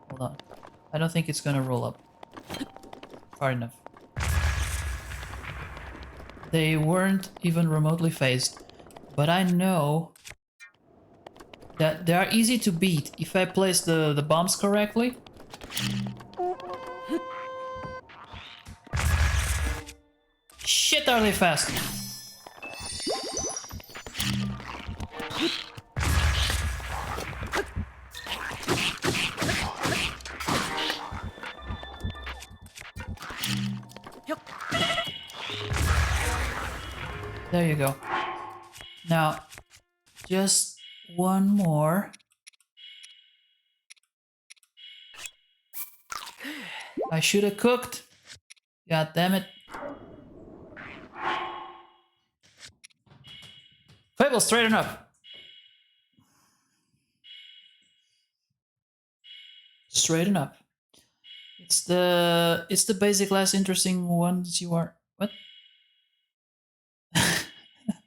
Hold on. I don't think it's gonna roll up far enough. They weren't even remotely phased. But I know that they are easy to beat if I place the bombs correctly. Shit, are they fast! There you go. Now, just one more. I should have cooked. God damn it. Fable, straighten up. Straighten up. It's the basic less interesting ones you are... What?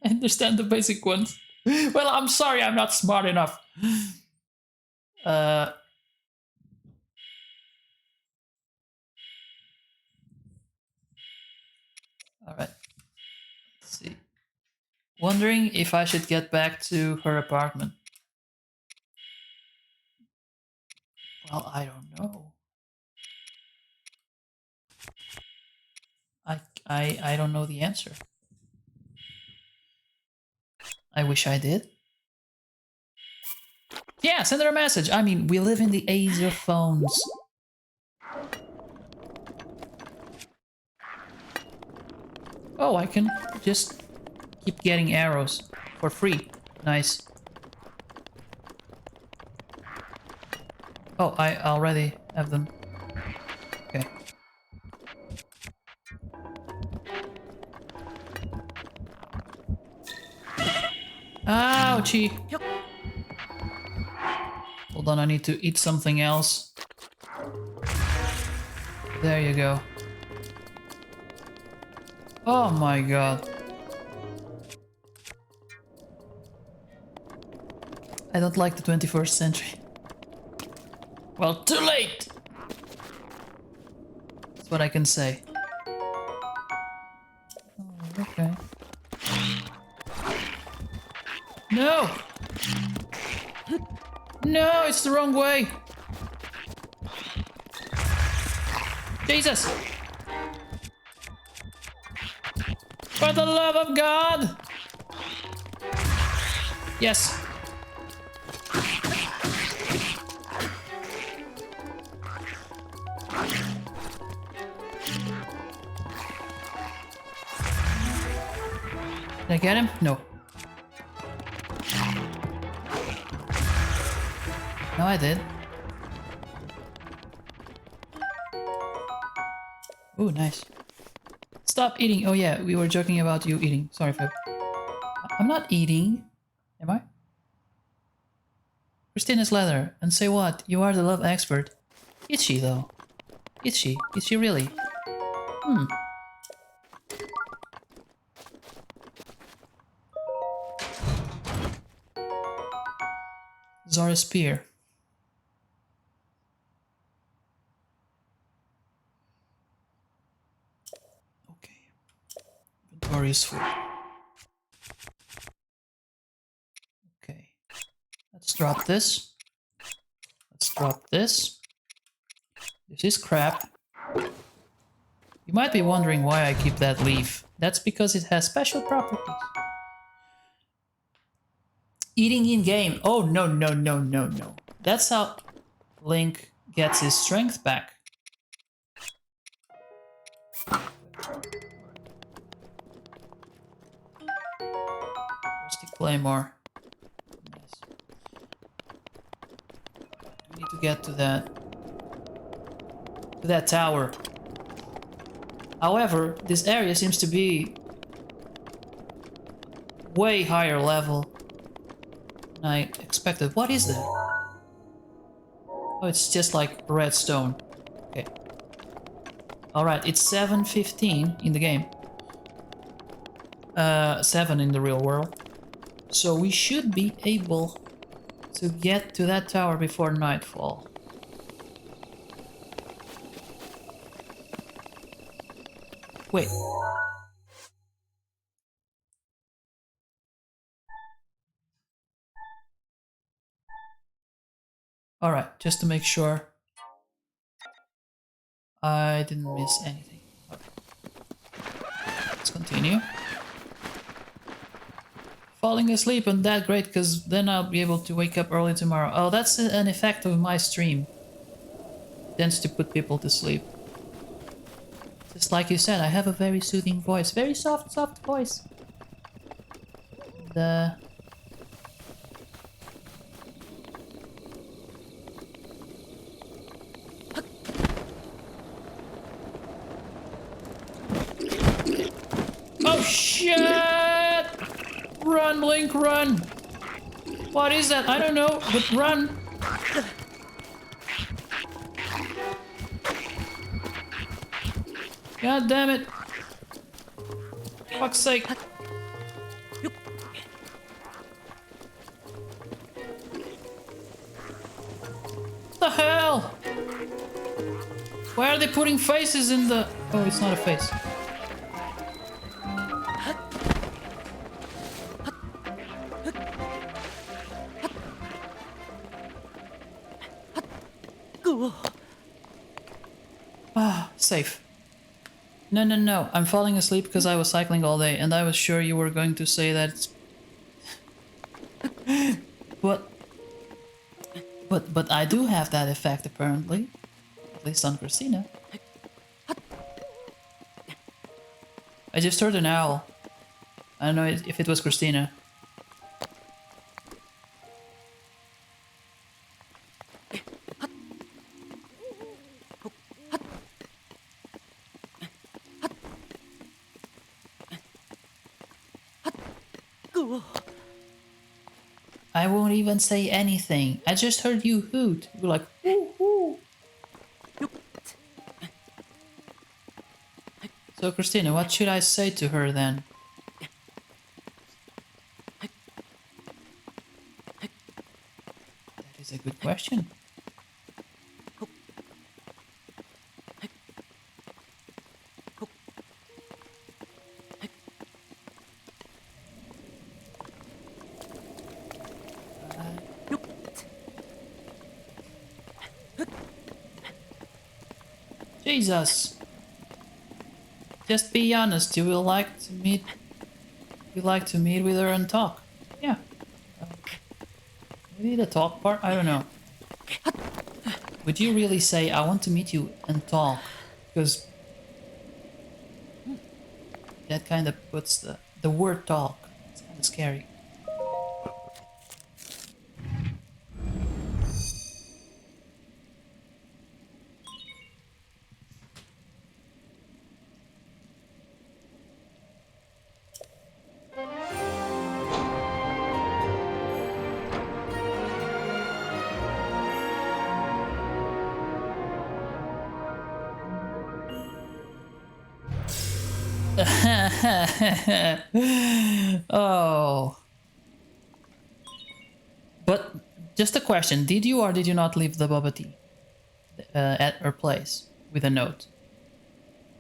I understand the basic ones. Well, I'm sorry, I'm not smart enough. Alright. Let's see. Wondering if I should get back to her apartment. Well, I don't know. I don't know the answer. I wish I did. Yeah, send her a message. I mean, we live in the age of phones. Oh, I can just keep getting arrows for free. Nice. Oh, I already have them. Okay. Ouchie! Hold on, I need to eat something else. There you go. Oh my god. I don't like the 21st century. Well, too late! That's what I can say. Oh, okay. No! No, it's the wrong way! Jesus! For the love of God! Yes. Did I get him? No. No, I did. Oh, nice. Stop eating. Oh yeah, we were joking about you eating. Sorry, Phil. I'm not eating. Am I? Christina's leather. And say what? You are the love expert. Is she, though? Is she? Is she really? Hmm. Zara Spear. Okay. Inventory is full. Okay. Let's drop this. Let's drop this. This is crap. You might be wondering why I keep that leaf. That's because it has special properties. Eating in-game. Oh, no, no, no, no, no. That's how Link gets his strength back. Rusty Claymore. Nice. We need to get to that tower. However, this area seems to be way higher level than I expected. What is that? Oh, it's just like redstone. Okay. Alright, it's 7:15 in the game. 7 in the real world. So we should be able to get to that tower before nightfall. Wait. Alright, just to make sure I didn't miss anything. Okay. Let's continue. Falling asleep and that great, because then I'll be able to wake up early tomorrow. Oh, that's an effect of my stream. It tends to put people to sleep. Just like you said, I have a very soothing voice. Very soft, soft voice. And, oh shit! Run, Link, run! What is that? I don't know, but run! God damn it! Fuck's sake! What the hell? Why are they putting faces in the... Oh, it's not a face. Ah, safe. No, no, no. I'm falling asleep because I was cycling all day, and I was sure you were going to say that it's... But I do have that effect, apparently. At least on Christina. I just heard an owl. I don't know if it was Christina. I won't even say anything. I just heard you hoot. You were like, whoo, whoo. So, Christina, what should I say to her then? That is a good question. Jesus. Just be honest, you will like to meet with her and talk. Yeah. Maybe the talk part? I don't know. Would you really say, I want to meet you and talk? Because that kind of puts the the word talk. It's kind of scary. Oh. But just a question, did you or did you not leave the bubble tea at her place with a note?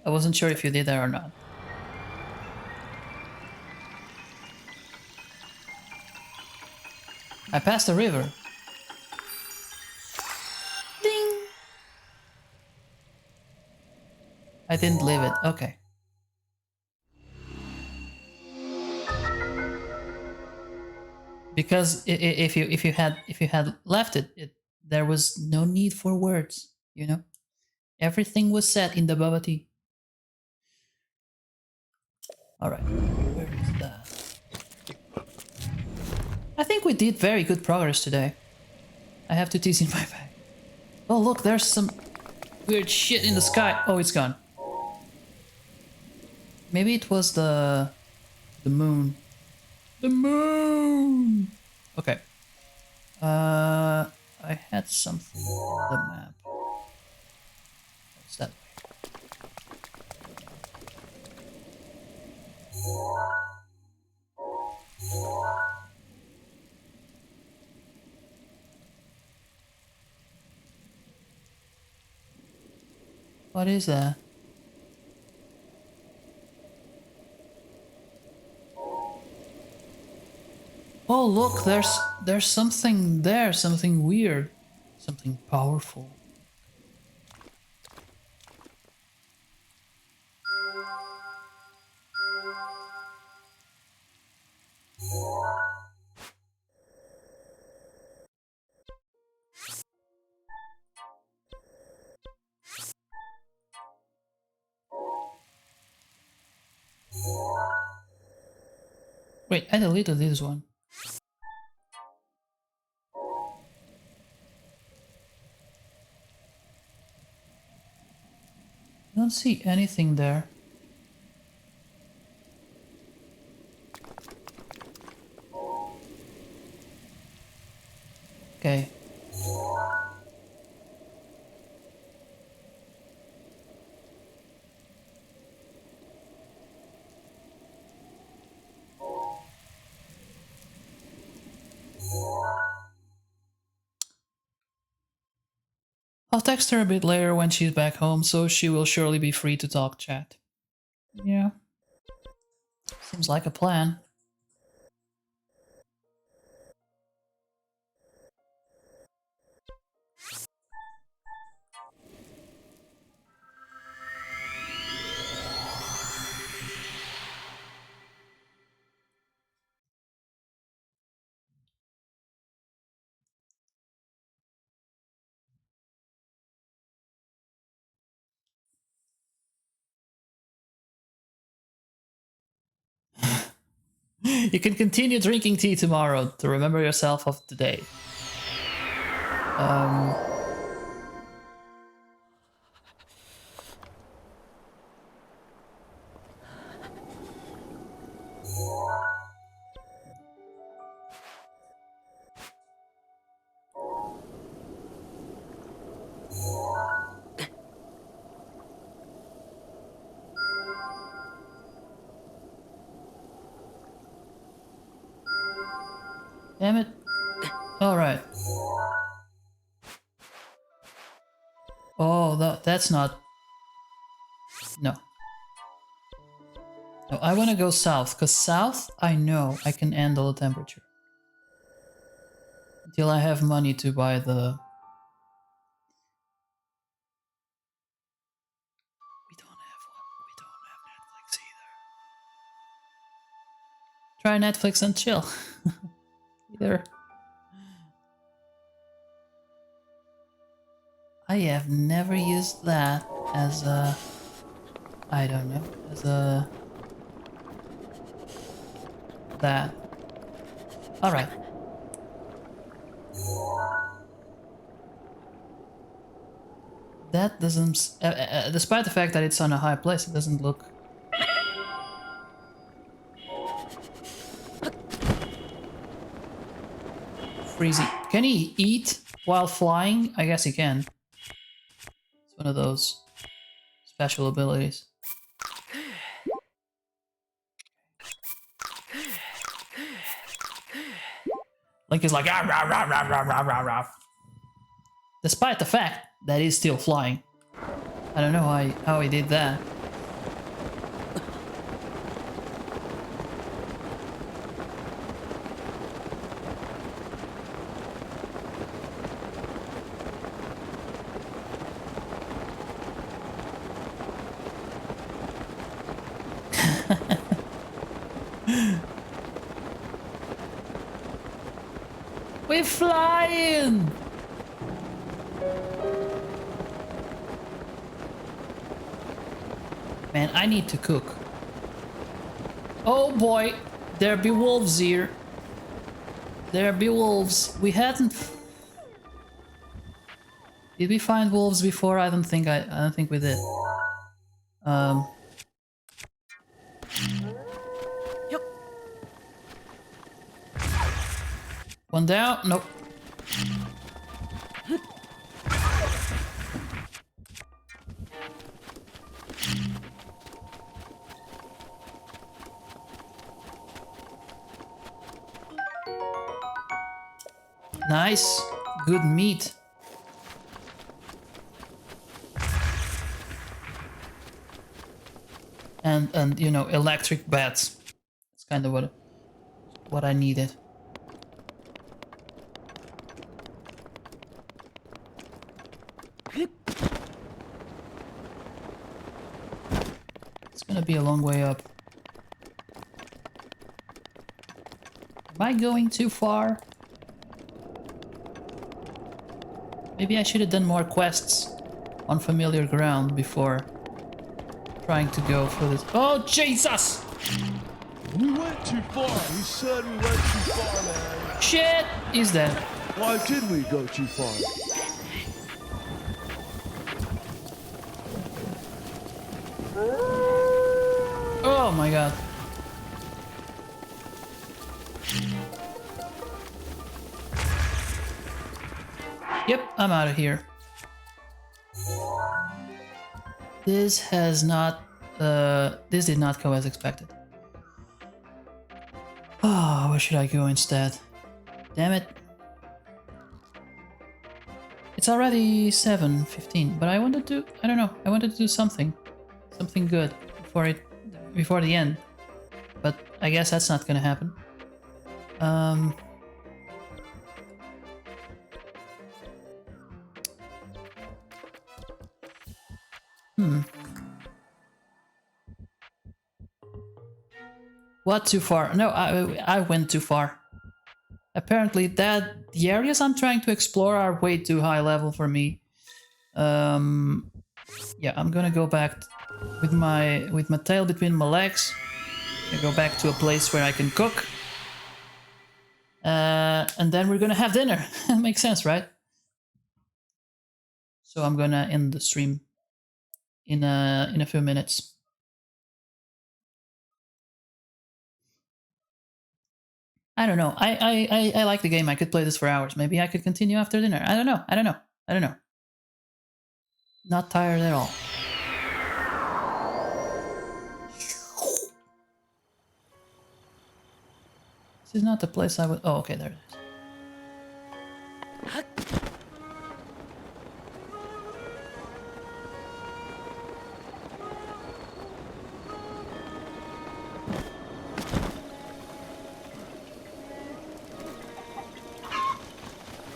I wasn't sure if you did that or not. I passed the river. Ding! I didn't leave it. Okay. Because if you had left it, there was no need for words, you know? Everything was said in the bubble tea. Alright, where is that? I think we did very good progress today. I have two teas in my bag. Oh look, there's some weird shit in the sky. Oh, it's gone. Maybe it was the moon. The moon! Okay. I had something in the map. What's that way? What is that? Oh look, there's something there, something weird, something powerful. Wait, I deleted this one. I don't see anything there. Okay. I'll text her a bit later when she's back home, so she will surely be free to talk chat. Yeah. Seems like a plan. You can continue drinking tea tomorrow to remember yourself of today. Damn it. Alright. Oh, that's not... No. No, I want to go south, because south, I know I can handle the temperature. Until I have money to buy the... We don't have Netflix either. Try Netflix and chill. Either. I have never used that as a... I don't know, as a... that. Alright. That doesn't... despite the fact that it's on a high place, it doesn't look... freezy. Can he eat while flying? I guess he can. It's one of those special abilities. Link is like, "Ah, rah, rah, rah, rah, rah, rah, rah." Despite the fact that he's still flying. I don't know how he did that. We're flying! Man, I need to cook. Oh boy, there be wolves here. There be wolves. We hadn't... Did we find wolves before? I don't think we did. Yep. One down. Nope. Nice. Good meat. And you know, electric bats. That's kind of what I needed. It's gonna be a long way up. Am I going too far? Maybe I should have done more quests on familiar ground before trying to go for this. Oh, Jesus! We went too far. We said we went too far, man. Shit! He's dead. Why did we go too far? Oh my god. Yep, I'm out of here. This has not... this did not go as expected. Oh, where should I go instead? Damn it. It's already 7:15, but I wanted to... I don't know. I wanted to do something. Something good before the end. But I guess that's not gonna happen. What too far? No, I went too far. Apparently the areas I'm trying to explore are way too high level for me. Yeah, I'm gonna go back with my tail between my legs. I go back to a place where I can cook. And then we're gonna have dinner. Makes sense, right? So I'm gonna end the stream in a few minutes. I don't know. I like the game. I could play this for hours. Maybe I could continue after dinner. I don't know. Not tired at all. This is not the place I would... Oh, okay, there it is.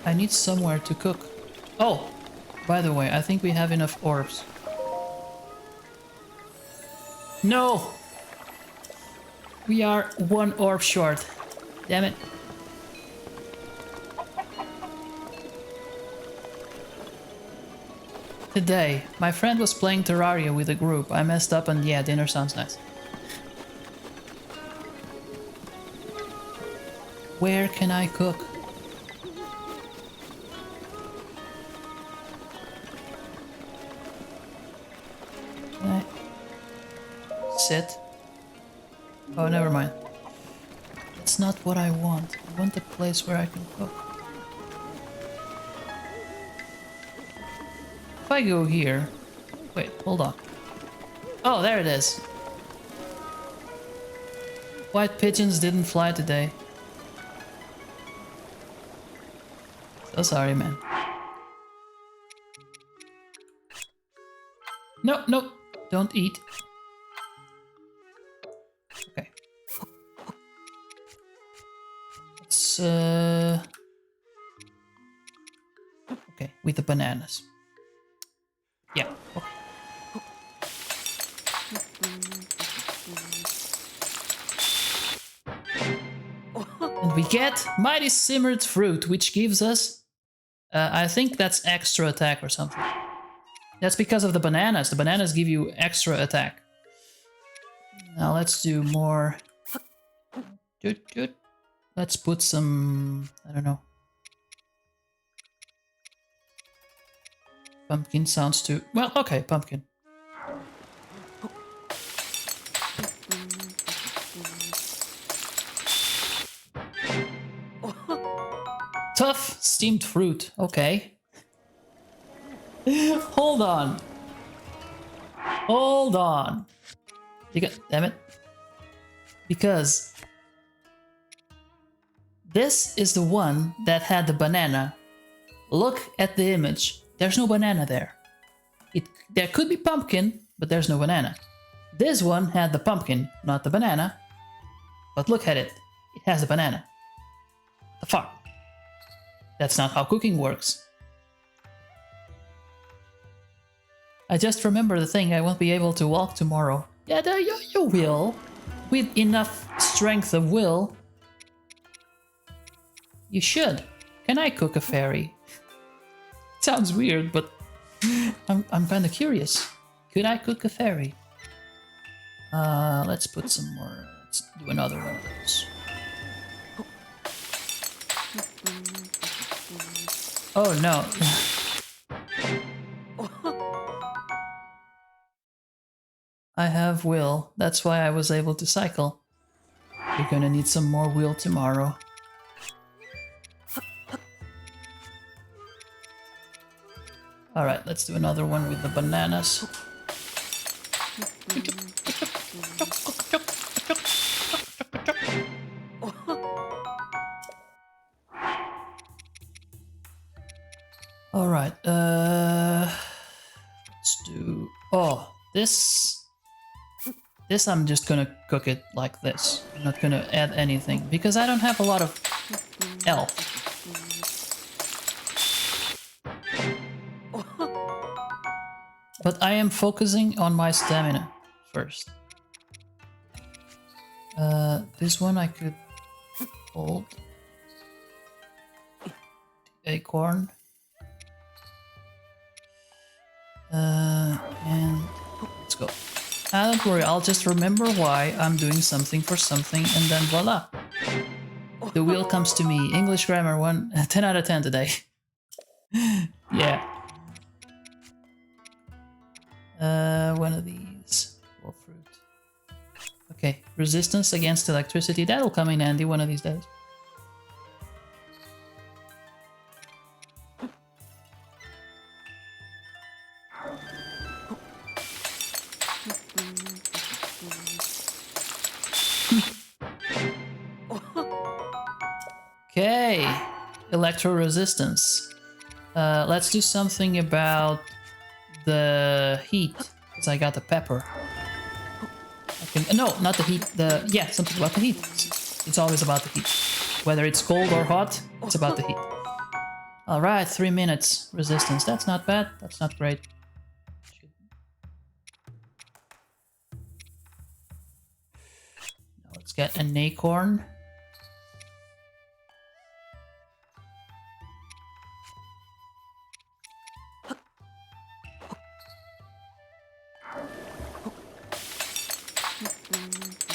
I need somewhere to cook. Oh, by the way, I think we have enough orbs. No! We are 1 orb short. Damn it. Today, my friend was playing Terraria with a group. I messed up and yeah, dinner sounds nice. Where can I cook? Can I sit? Oh, never mind. That's not what I want. I want a place where I can cook. If I go here... Wait, hold on. Oh, there it is. White pigeons didn't fly today. So sorry, man. No, no, don't eat. Okay. Let's, okay, with the bananas. Yeah, okay. And we get Mighty Simmered Fruit, which gives us... I think that's extra attack or something. That's because of the bananas. The bananas give you extra attack. Now let's do more... Let's put some... I don't know. Pumpkin sounds too... Well, okay, pumpkin. Tough steamed fruit. Okay. Hold on. Hold on. Damn it. Because this is the one that had the banana. Look at the image. There's no banana there. There could be pumpkin, but there's no banana. This one had the pumpkin, not the banana. But look at it. It has a banana. The fuck? That's not how cooking works. I just remember the thing, I won't be able to walk tomorrow. Yeah, you will. With enough strength of will. You should. Can I cook a fairy? It sounds weird, but I'm kind of curious. Could I cook a fairy? Let's put some more. Let's do another one of those. Oh no. I have will. That's why I was able to cycle. You're gonna need some more will tomorrow. Alright, let's do another one with the bananas. Alright, let's do... Oh, this I'm just gonna cook it like this. I'm not gonna add anything, because I don't have a lot of health. But I am focusing on my stamina first. This one I could hold. The acorn. And let's go. Don't worry, I'll just remember why I'm doing something for something, and then voila. The wheel comes to me. English grammar 10 out of 10 today. Yeah. One of these. Wolf fruit. Okay, resistance against electricity. That'll come in handy one of these days. Okay, electro resistance. Let's do something about the heat, because I got the pepper. No, not the heat. Yeah, something about the heat. It's always about the heat. Whether it's cold or hot, it's about the heat. All right, 3 minutes resistance. That's not bad. That's not great. Now let's get an acorn.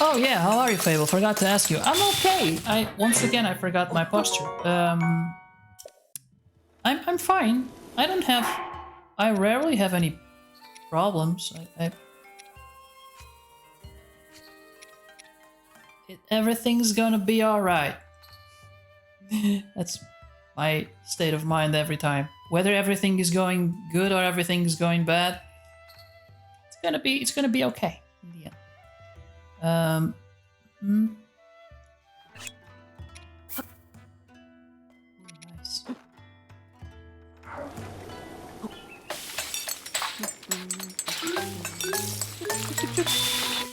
Oh yeah, how are you, Fable? Forgot to ask you. I'm okay. Once again I forgot my posture. I'm fine. I rarely have any problems. Everything's gonna be alright. That's my state of mind every time. Whether everything is going good or everything is going bad, it's gonna be okay in the end. Hmm. Nice.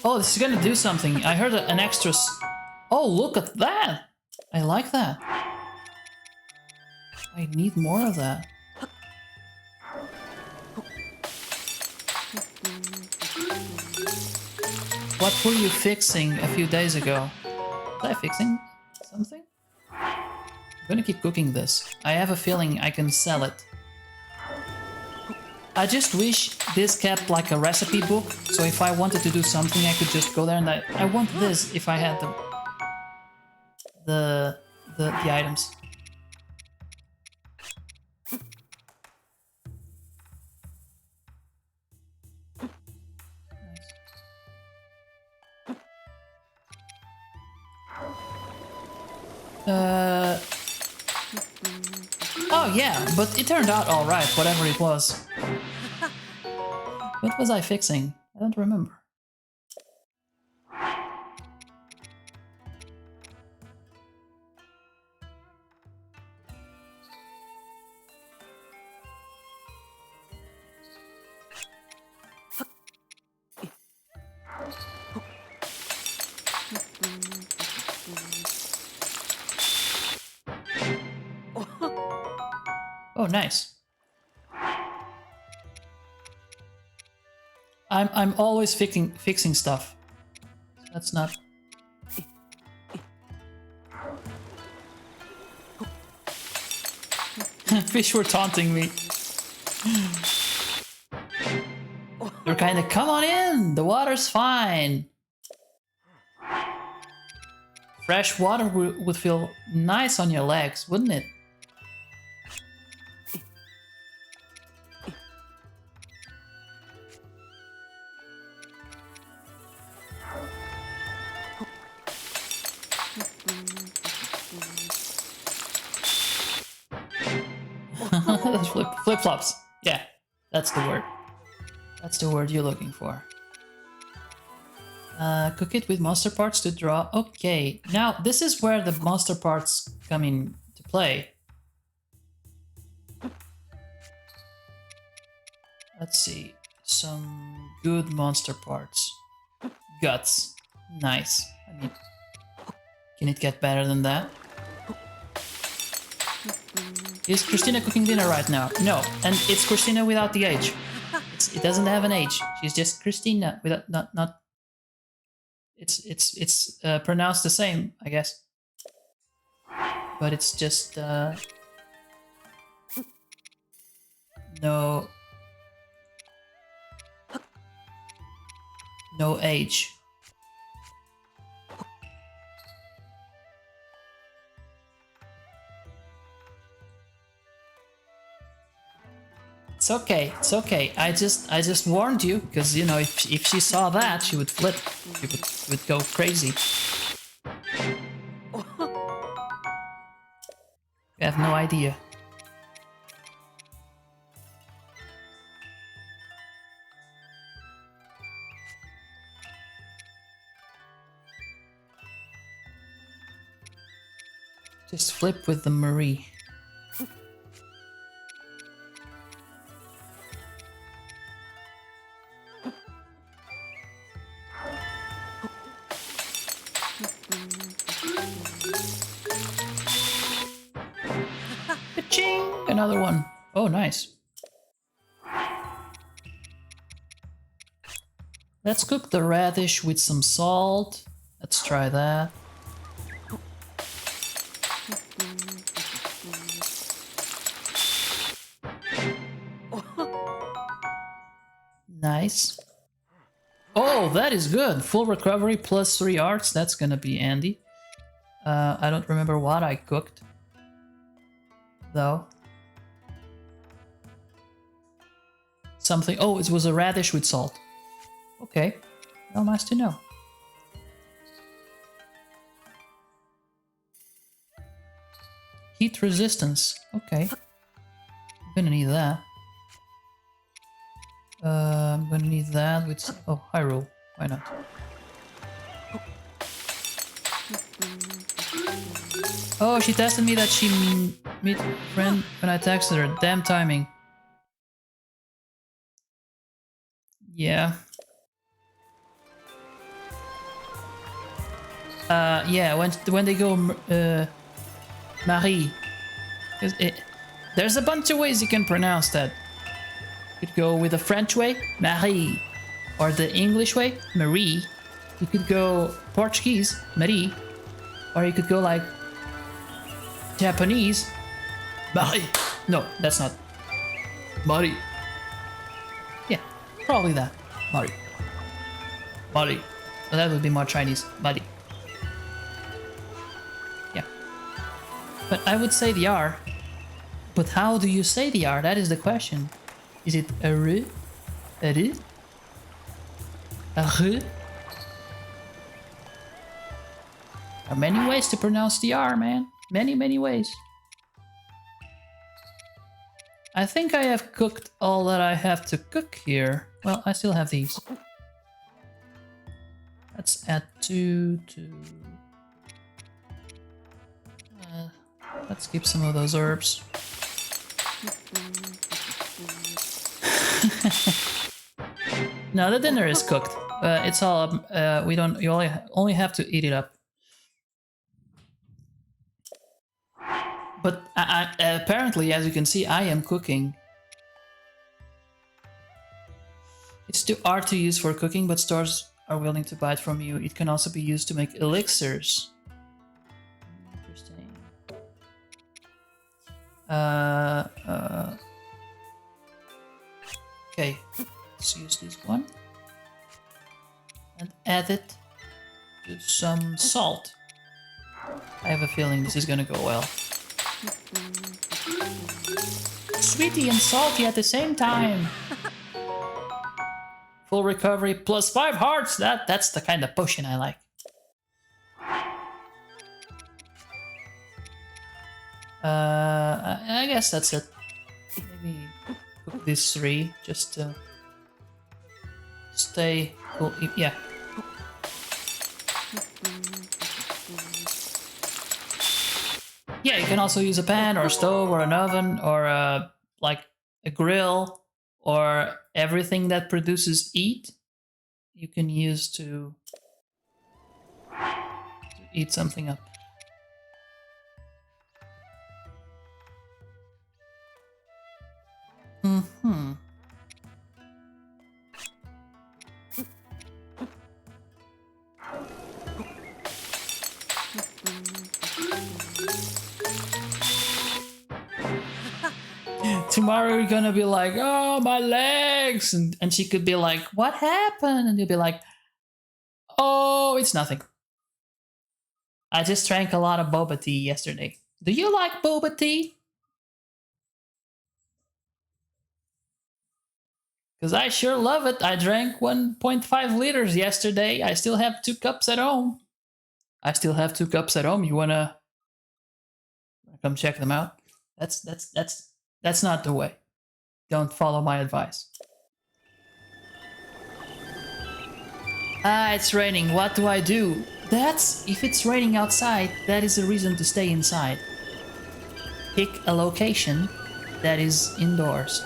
Oh, this is gonna do something. I heard an extra. Oh, look at that! I like that. I need more of that. What were you fixing a few days ago? Was I fixing something? I'm gonna keep cooking this. I have a feeling I can sell it. I just wish this kept like a recipe book, so if I wanted to do something I could just go there and I want this if I had the items. Oh yeah, but it turned out alright, whatever it was. What was I fixing? I don't remember. Oh, nice. I'm always fixing stuff. That's not. Fish were taunting me. They're kind of, come on in, the water's fine. Fresh water would feel nice on your legs, wouldn't it? Flip-flops. Yeah, that's the word. That's the word you're looking for. Cook it with monster parts to draw. Okay, now this is where the monster parts come into play. Let's see. Some good monster parts. Guts. Nice. I mean, can it get better than that? Is Christina cooking dinner right now? No, and it's Christina without the H. It doesn't have an H. She's just Christina without not. It's pronounced the same, I guess. But it's just no H. It's okay. It's okay. I just warned you because you know if she saw that she would flip. She would go crazy. You have no idea. Just flip with the Marie. Ka-ching! Another one. Oh, nice. Let's cook the radish with some salt. Let's try that. Nice. Oh, that is good. Full recovery plus 3 arts. That's gonna be handy. I don't remember what I cooked, though. Something. Oh, it was a radish with salt. Okay. Well, nice to know. Heat resistance. Okay. I'm gonna need that. I'm gonna need that with... Oh, Hyrule. Why not? Oh, she tested me that she meet friend when I texted her. Damn timing. Yeah. Yeah, when they go Marie. There's a bunch of ways you can pronounce that. You could go with the French way, Marie. Or the English way, Marie. You could go Portuguese, Marie. Or you could go like Japanese, Marie. No, that's not. Marie. Yeah, probably that. Marie. Marie. Well, that would be more Chinese. Marie. Yeah. But I would say the R. But how do you say the R? That is the question. Is it a R? A R? A R? There are many ways to pronounce the R, man. Many, many ways. I think I have cooked all that I have to cook here. Well, I still have these. Let's add 2 to... let's keep some of those herbs. No, the dinner is cooked. It's all we don't. You only have to eat it up. But apparently, as you can see, I am cooking. It's too hard to use for cooking, but stores are willing to buy it from you. It can also be used to make elixirs. Interesting. Okay, let's use this one and add it to some salt. I have a feeling this is gonna go well. Sweety and salty at the same time. Full recovery plus 5 hearts. That's the kind of potion I like. I guess that's it. Maybe cook these 3 just to stay cool. Yeah. Yeah, you can also use a pan or a stove or an oven or like a grill or everything that produces heat. You can use to heat something up. Mm-hmm. Tomorrow you're gonna be like, oh, my legs, and she could be like, what happened? And you'll be like, oh, it's nothing. I just drank a lot of boba tea yesterday. Do you like boba tea? Because I sure love it. I drank 1.5 liters yesterday. I still have 2 cups at home. You wanna come check them out? That's not the way. Don't follow my advice. Ah, it's raining. What do I do? If it's raining outside, that is a reason to stay inside. Pick a location that is indoors.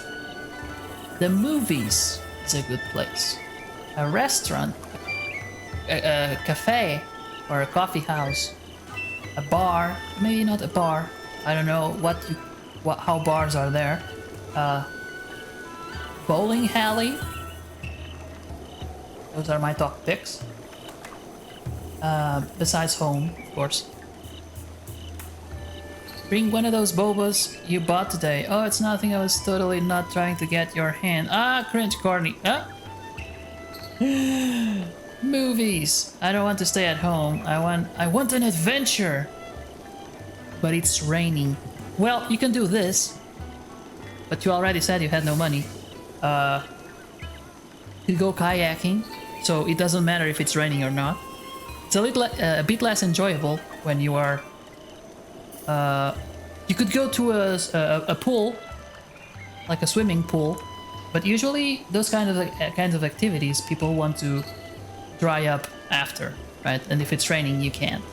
The movies is a good place. A restaurant, a cafe, or a coffee house. A bar, maybe not a bar. I don't know how bars are there. Bowling alley. Those are my top picks. Besides home, of course. Bring one of those bobas you bought today. Oh, it's nothing. I was totally not trying to get your hand. Ah, cringe, corny. Huh? Movies. I don't want to stay at home. I want an adventure. But it's raining. Well, you can do this. But you already said you had no money. You go kayaking, so it doesn't matter if it's raining or not. It's a bit less enjoyable when you are. You could go to a pool, like a swimming pool, but usually those kinds of activities people want to dry up after, right? And if it's raining, you can't,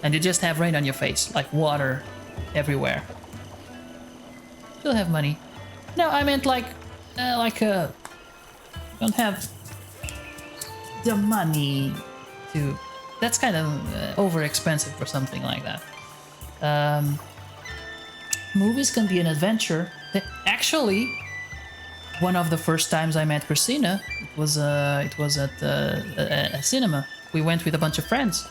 and you just have rain on your face, like water everywhere. Still have money. No, I meant like don't have the money to. That's kind of over expensive for something like that. Movies can be an adventure. Actually, one of the first times I met Christina, it was at a cinema. We went with a bunch of friends.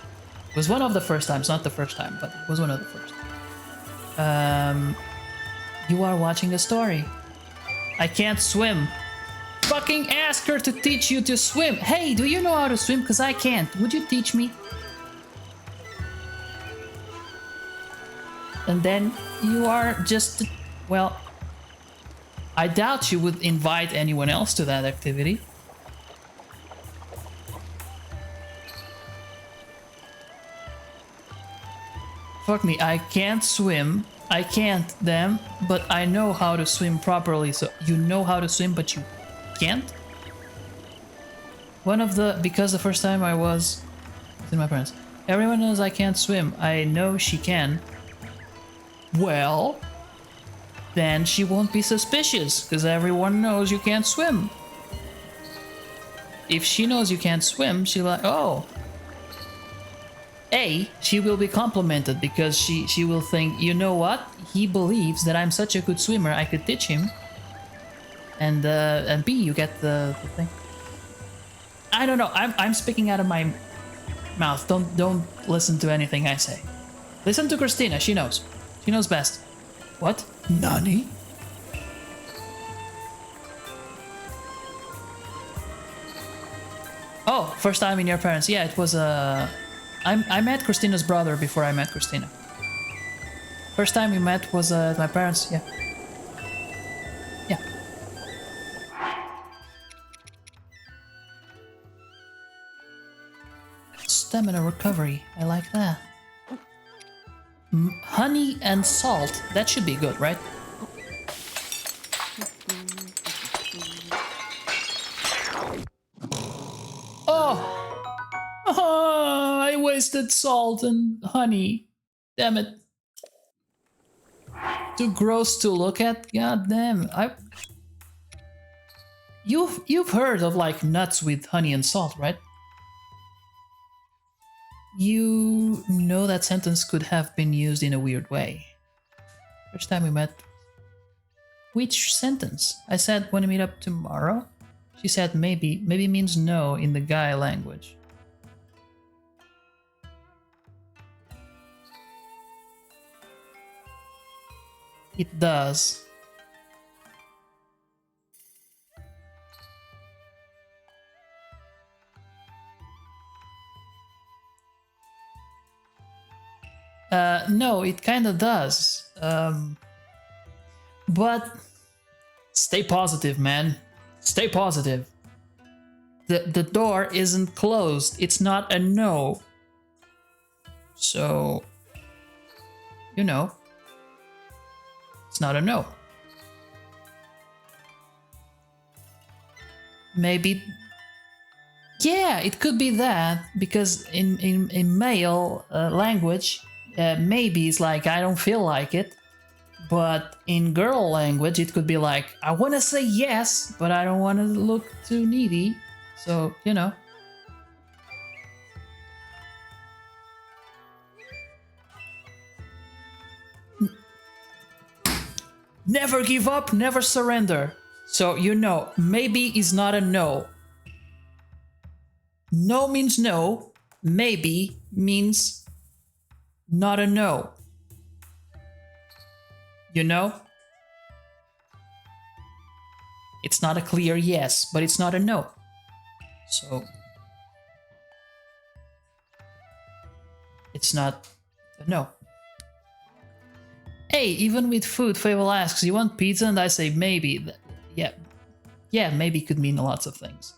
It was one of the first times, not the first time, but it was one of the first. You are watching a story. I can't swim. Fucking ask her to teach you to swim. Hey, do you know how to swim? Because I can't. Would you teach me? And then you are just... Well, I doubt you would invite anyone else to that activity. Fuck me, I can't swim. I can't, damn, but I know how to swim properly. So you know how to swim, but you can't? Because the first time I was with my parents, everyone knows I can't swim. I know she can. Well, then she won't be suspicious, because everyone knows you can't swim. If she knows you can't swim, she'll be like, oh. She will be complimented, because she will think, you know what? He believes that I'm such a good swimmer, I could teach him. And B, you get the thing. I don't know, I'm speaking out of my mouth. Don't listen to anything I say. Listen to Christina, she knows. She knows best. What? Nani? Oh, first time in your parents. Yeah, it was I met Christina's brother before I met Christina. First time we met was my parents, yeah. Yeah. Stamina recovery, I like that. Honey and salt, that should be good, right? Oh! Oh, I wasted salt and honey. Damn it. Too gross to look at? God damn. You've heard of like nuts with honey and salt, right? You know that sentence could have been used in a weird way. First time we met. Which sentence? I said, wanna meet up tomorrow? She said maybe. Maybe means no in the guy language. It does. No, it kind of does. But stay positive, man. Stay positive. The door isn't closed. It's not a no. So, you know, it's not a no. Maybe. Yeah, it could be that, because in male language, maybe it's like, I don't feel like it. But in girl language, it could be like, I want to say yes, but I don't want to look too needy. So, you know. Never give up, never surrender. So, you know, maybe is not a no. No means no. Maybe means not a no. You know? It's not a clear yes, but it's not a no. So it's not a no. Hey, even with food, Fable asks, you want pizza? And I say maybe. Yeah, maybe could mean lots of things.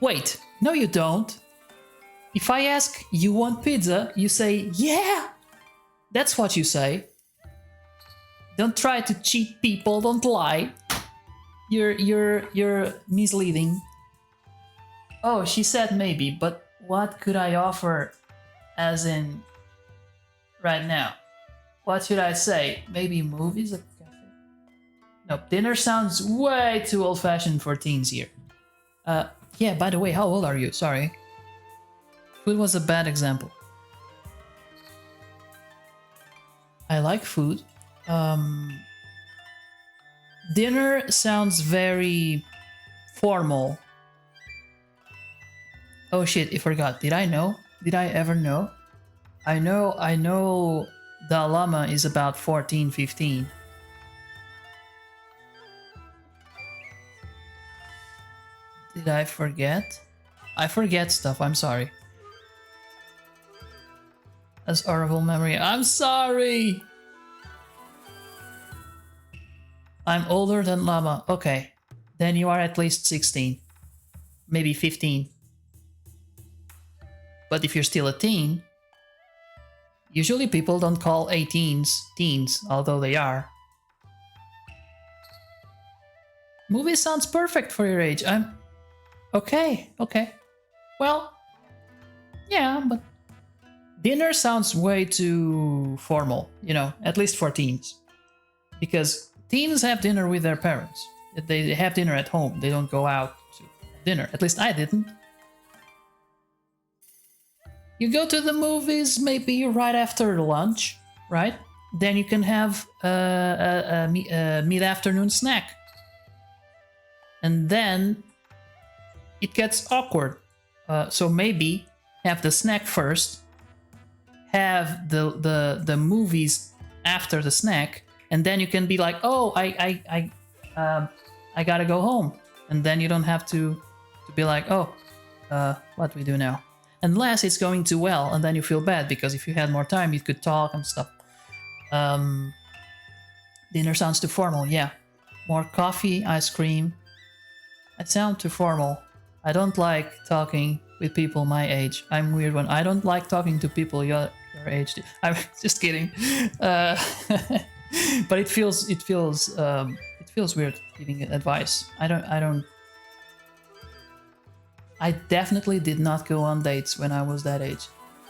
Wait, no you don't. If I ask, you want pizza? You say, yeah! That's what you say. Don't try to cheat people, don't lie. You're misleading. Oh, she said maybe, but what could I offer as in right now? What should I say? Maybe movies? A cafe? No, dinner sounds way too old-fashioned for teens here. Yeah, by the way, how old are you? Sorry. Food was a bad example. I like food. Dinner sounds very formal. Oh shit, I forgot. Did I know? Did I ever know? I know the llama is about 14, 15. Did I forget? I forget stuff, I'm sorry. That's horrible memory. I'm sorry! I'm older than llama. Okay. Then you are at least 16. Maybe 15. But if you're still a teen, usually people don't call 18s teens, although they are. Movie sounds perfect for your age. I'm... Okay. Well, yeah, but dinner sounds way too formal, you know, at least for teens. Because teens have dinner with their parents. They have dinner at home. They don't go out to dinner. At least I didn't. You go to the movies maybe right after lunch, right? Then you can have a mid-afternoon snack. And then it gets awkward. So maybe have the snack first, have the movies after the snack, and then you can be like, oh, I gotta go home, and then you don't have to be like, oh, what do we do now? Unless it's going too well, and then you feel bad because if you had more time, you could talk and stuff. Dinner sounds too formal. Yeah, more coffee, ice cream. That sounds too formal. I don't like talking with people my age. I'm weird when I don't like talking to people your age. I'm just kidding. But it feels weird giving advice. I definitely did not go on dates when I was that age.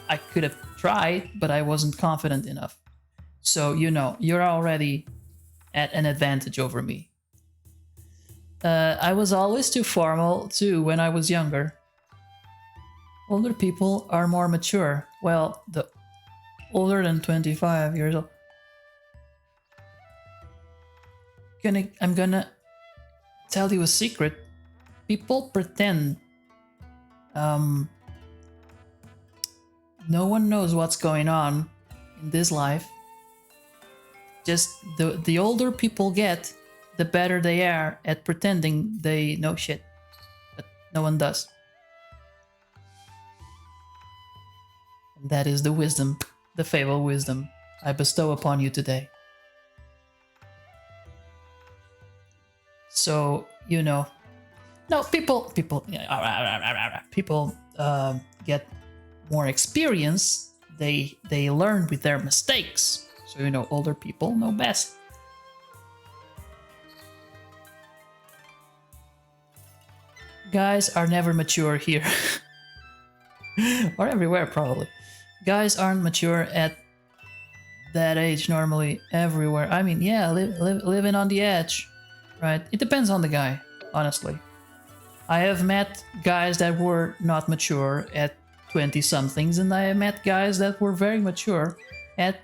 I could have tried, but I wasn't confident enough. So, you know, you're already at an advantage over me. I was always too formal, too, when I was younger. Older people are more mature. Well, the older than 25 years old. I'm gonna tell you a secret. People pretend. No one knows what's going on in this life. Just the older people get, the better they are at pretending they know shit. But no one does. And that is the wisdom, the fable wisdom I bestow upon you today. So, you know, no, people get more experience. They learn with their mistakes. So, you know, older people know best. Guys are never mature here. Or everywhere, probably. Guys aren't mature at that age normally everywhere. I mean, yeah, living on the edge, right? It depends on the guy, honestly. I have met guys that were not mature at 20-somethings, and I have met guys that were very mature at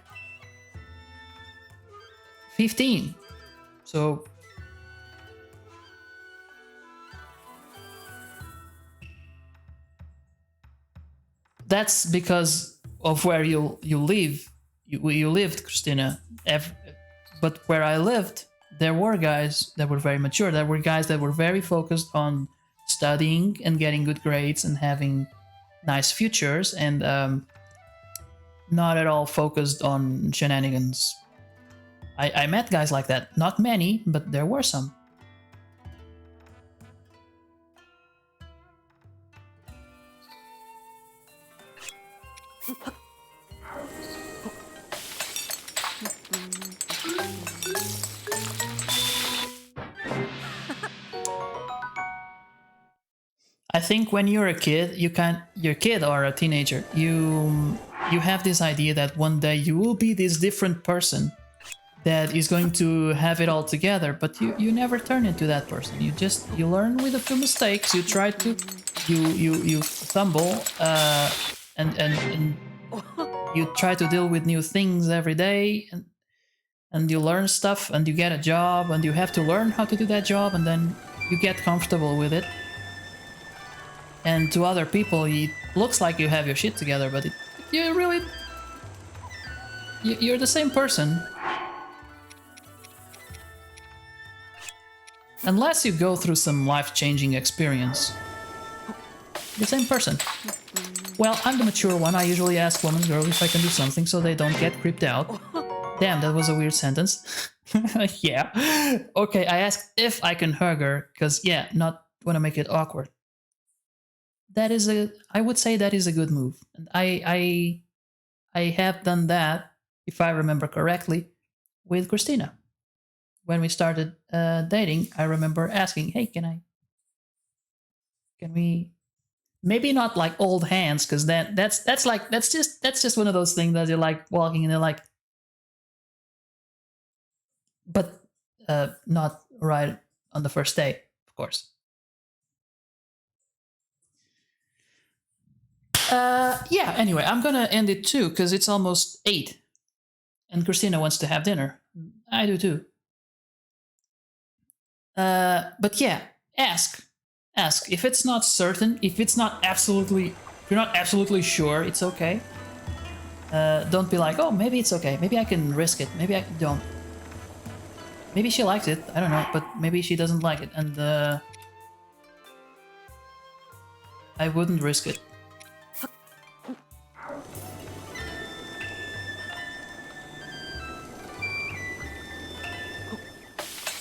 15. So... that's because of where you live. You lived, Christina. But where I lived, there were guys that were very mature. There were guys that were very focused on studying and getting good grades and having nice futures, and not at all focused on shenanigans. I met guys like that. Not many, but there were some. I think when you're a kid, you're a kid or a teenager, you have this idea that one day you will be this different person that is going to have it all together, but you never turn into that person. You learn with a few mistakes. You try to you stumble and you try to deal with new things every day, and you learn stuff, and you get a job, and you have to learn how to do that job, and then you get comfortable with it. And to other people, it looks like you have your shit together, but you're the same person. Unless you go through some life-changing experience. The same person. Well, I'm the mature one. I usually ask women, girl, if I can do something so they don't get creeped out. Damn, that was a weird sentence. Yeah. Okay, I asked if I can hug her, because, yeah, not want to make it awkward. I would say that is a good move. And I have done that, if I remember correctly, with Christina. When we started dating, I remember asking, hey, can we, maybe not like old hands, because that's just one of those things that you're like walking and they're like, but not right on the first day, of course. Yeah, anyway, I'm gonna end it too, because it's almost 8. And Christina wants to have dinner. I do too. But yeah, ask. If it's not certain, if you're not absolutely sure, it's okay. Don't be like, oh, maybe it's okay. Maybe I can risk it. Maybe I don't. Maybe she likes it. I don't know, but maybe she doesn't like it, and I wouldn't risk it.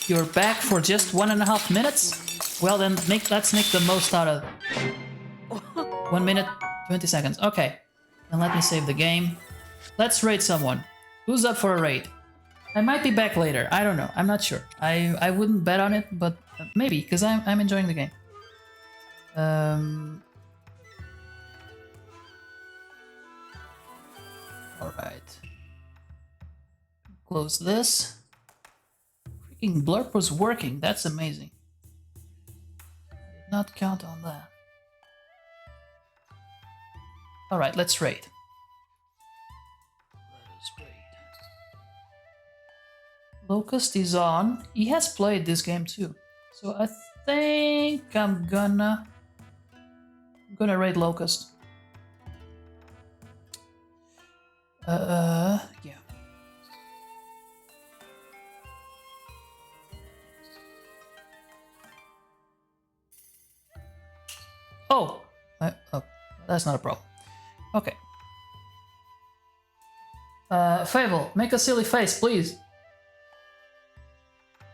You're back for just 1.5 minutes? Well then, let's make the most out of 1 minute, 20 seconds. Okay, then let me save the game. Let's raid someone. Who's up for a raid? I might be back later. I don't know. I'm not sure. I wouldn't bet on it, but maybe, because I'm enjoying the game. Alright. Close this. Freaking Blurp was working. That's amazing. I did not count on that. Alright, let's raid. Let us raid. Locust is on. He has played this game too. So I think I'm gonna raid Locust. Yeah. Oh, that's not a problem. Okay. Fable, make a silly face, please.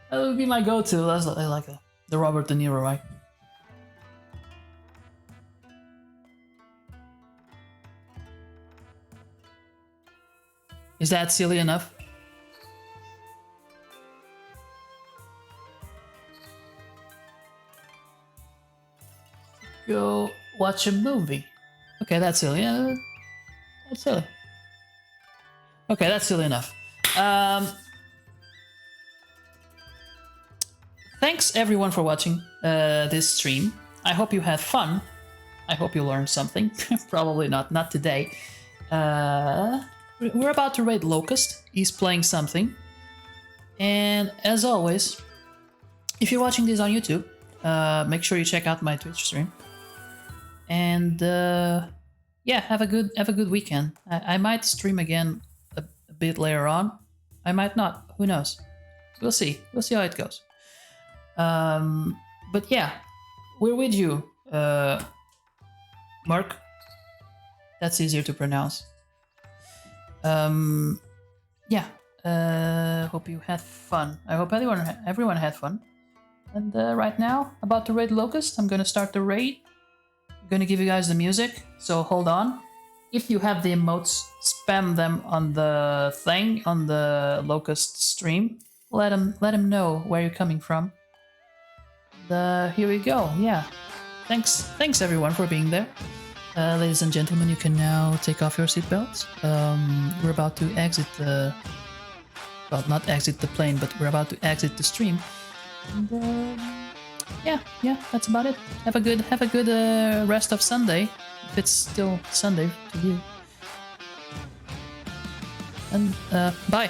That would be my go-to. I like the Robert De Niro, right? Is that silly enough? Go watch a movie. Okay, that's silly. Yeah, that's silly. Okay, that's silly enough. Thanks everyone for watching this stream. I hope you had fun. I hope you learned something. Probably not today. We're about to raid Locust. He's playing something. And as always, if you're watching this on YouTube, make sure you check out my Twitch stream. And yeah, have a good weekend. I might stream again a bit later on. I might not. Who knows? We'll see. We'll see how it goes. But yeah, we're with you, Mark. That's easier to pronounce. Yeah. Hope you had fun. I hope everyone had fun. And right now, about to raid Locust. I'm gonna start the raid. I'm gonna give you guys the music, so hold on. If you have the emotes, spam them on the thing on the Locust stream. Let them know where you're coming from. Here we go. Yeah. Thanks everyone for being there. Ladies and gentlemen, you can now take off your seatbelts. We're about to exit the... Well, not exit the plane, but we're about to exit the stream. And, yeah, that's about it. Have a good rest of Sunday, if it's still Sunday to you. And bye.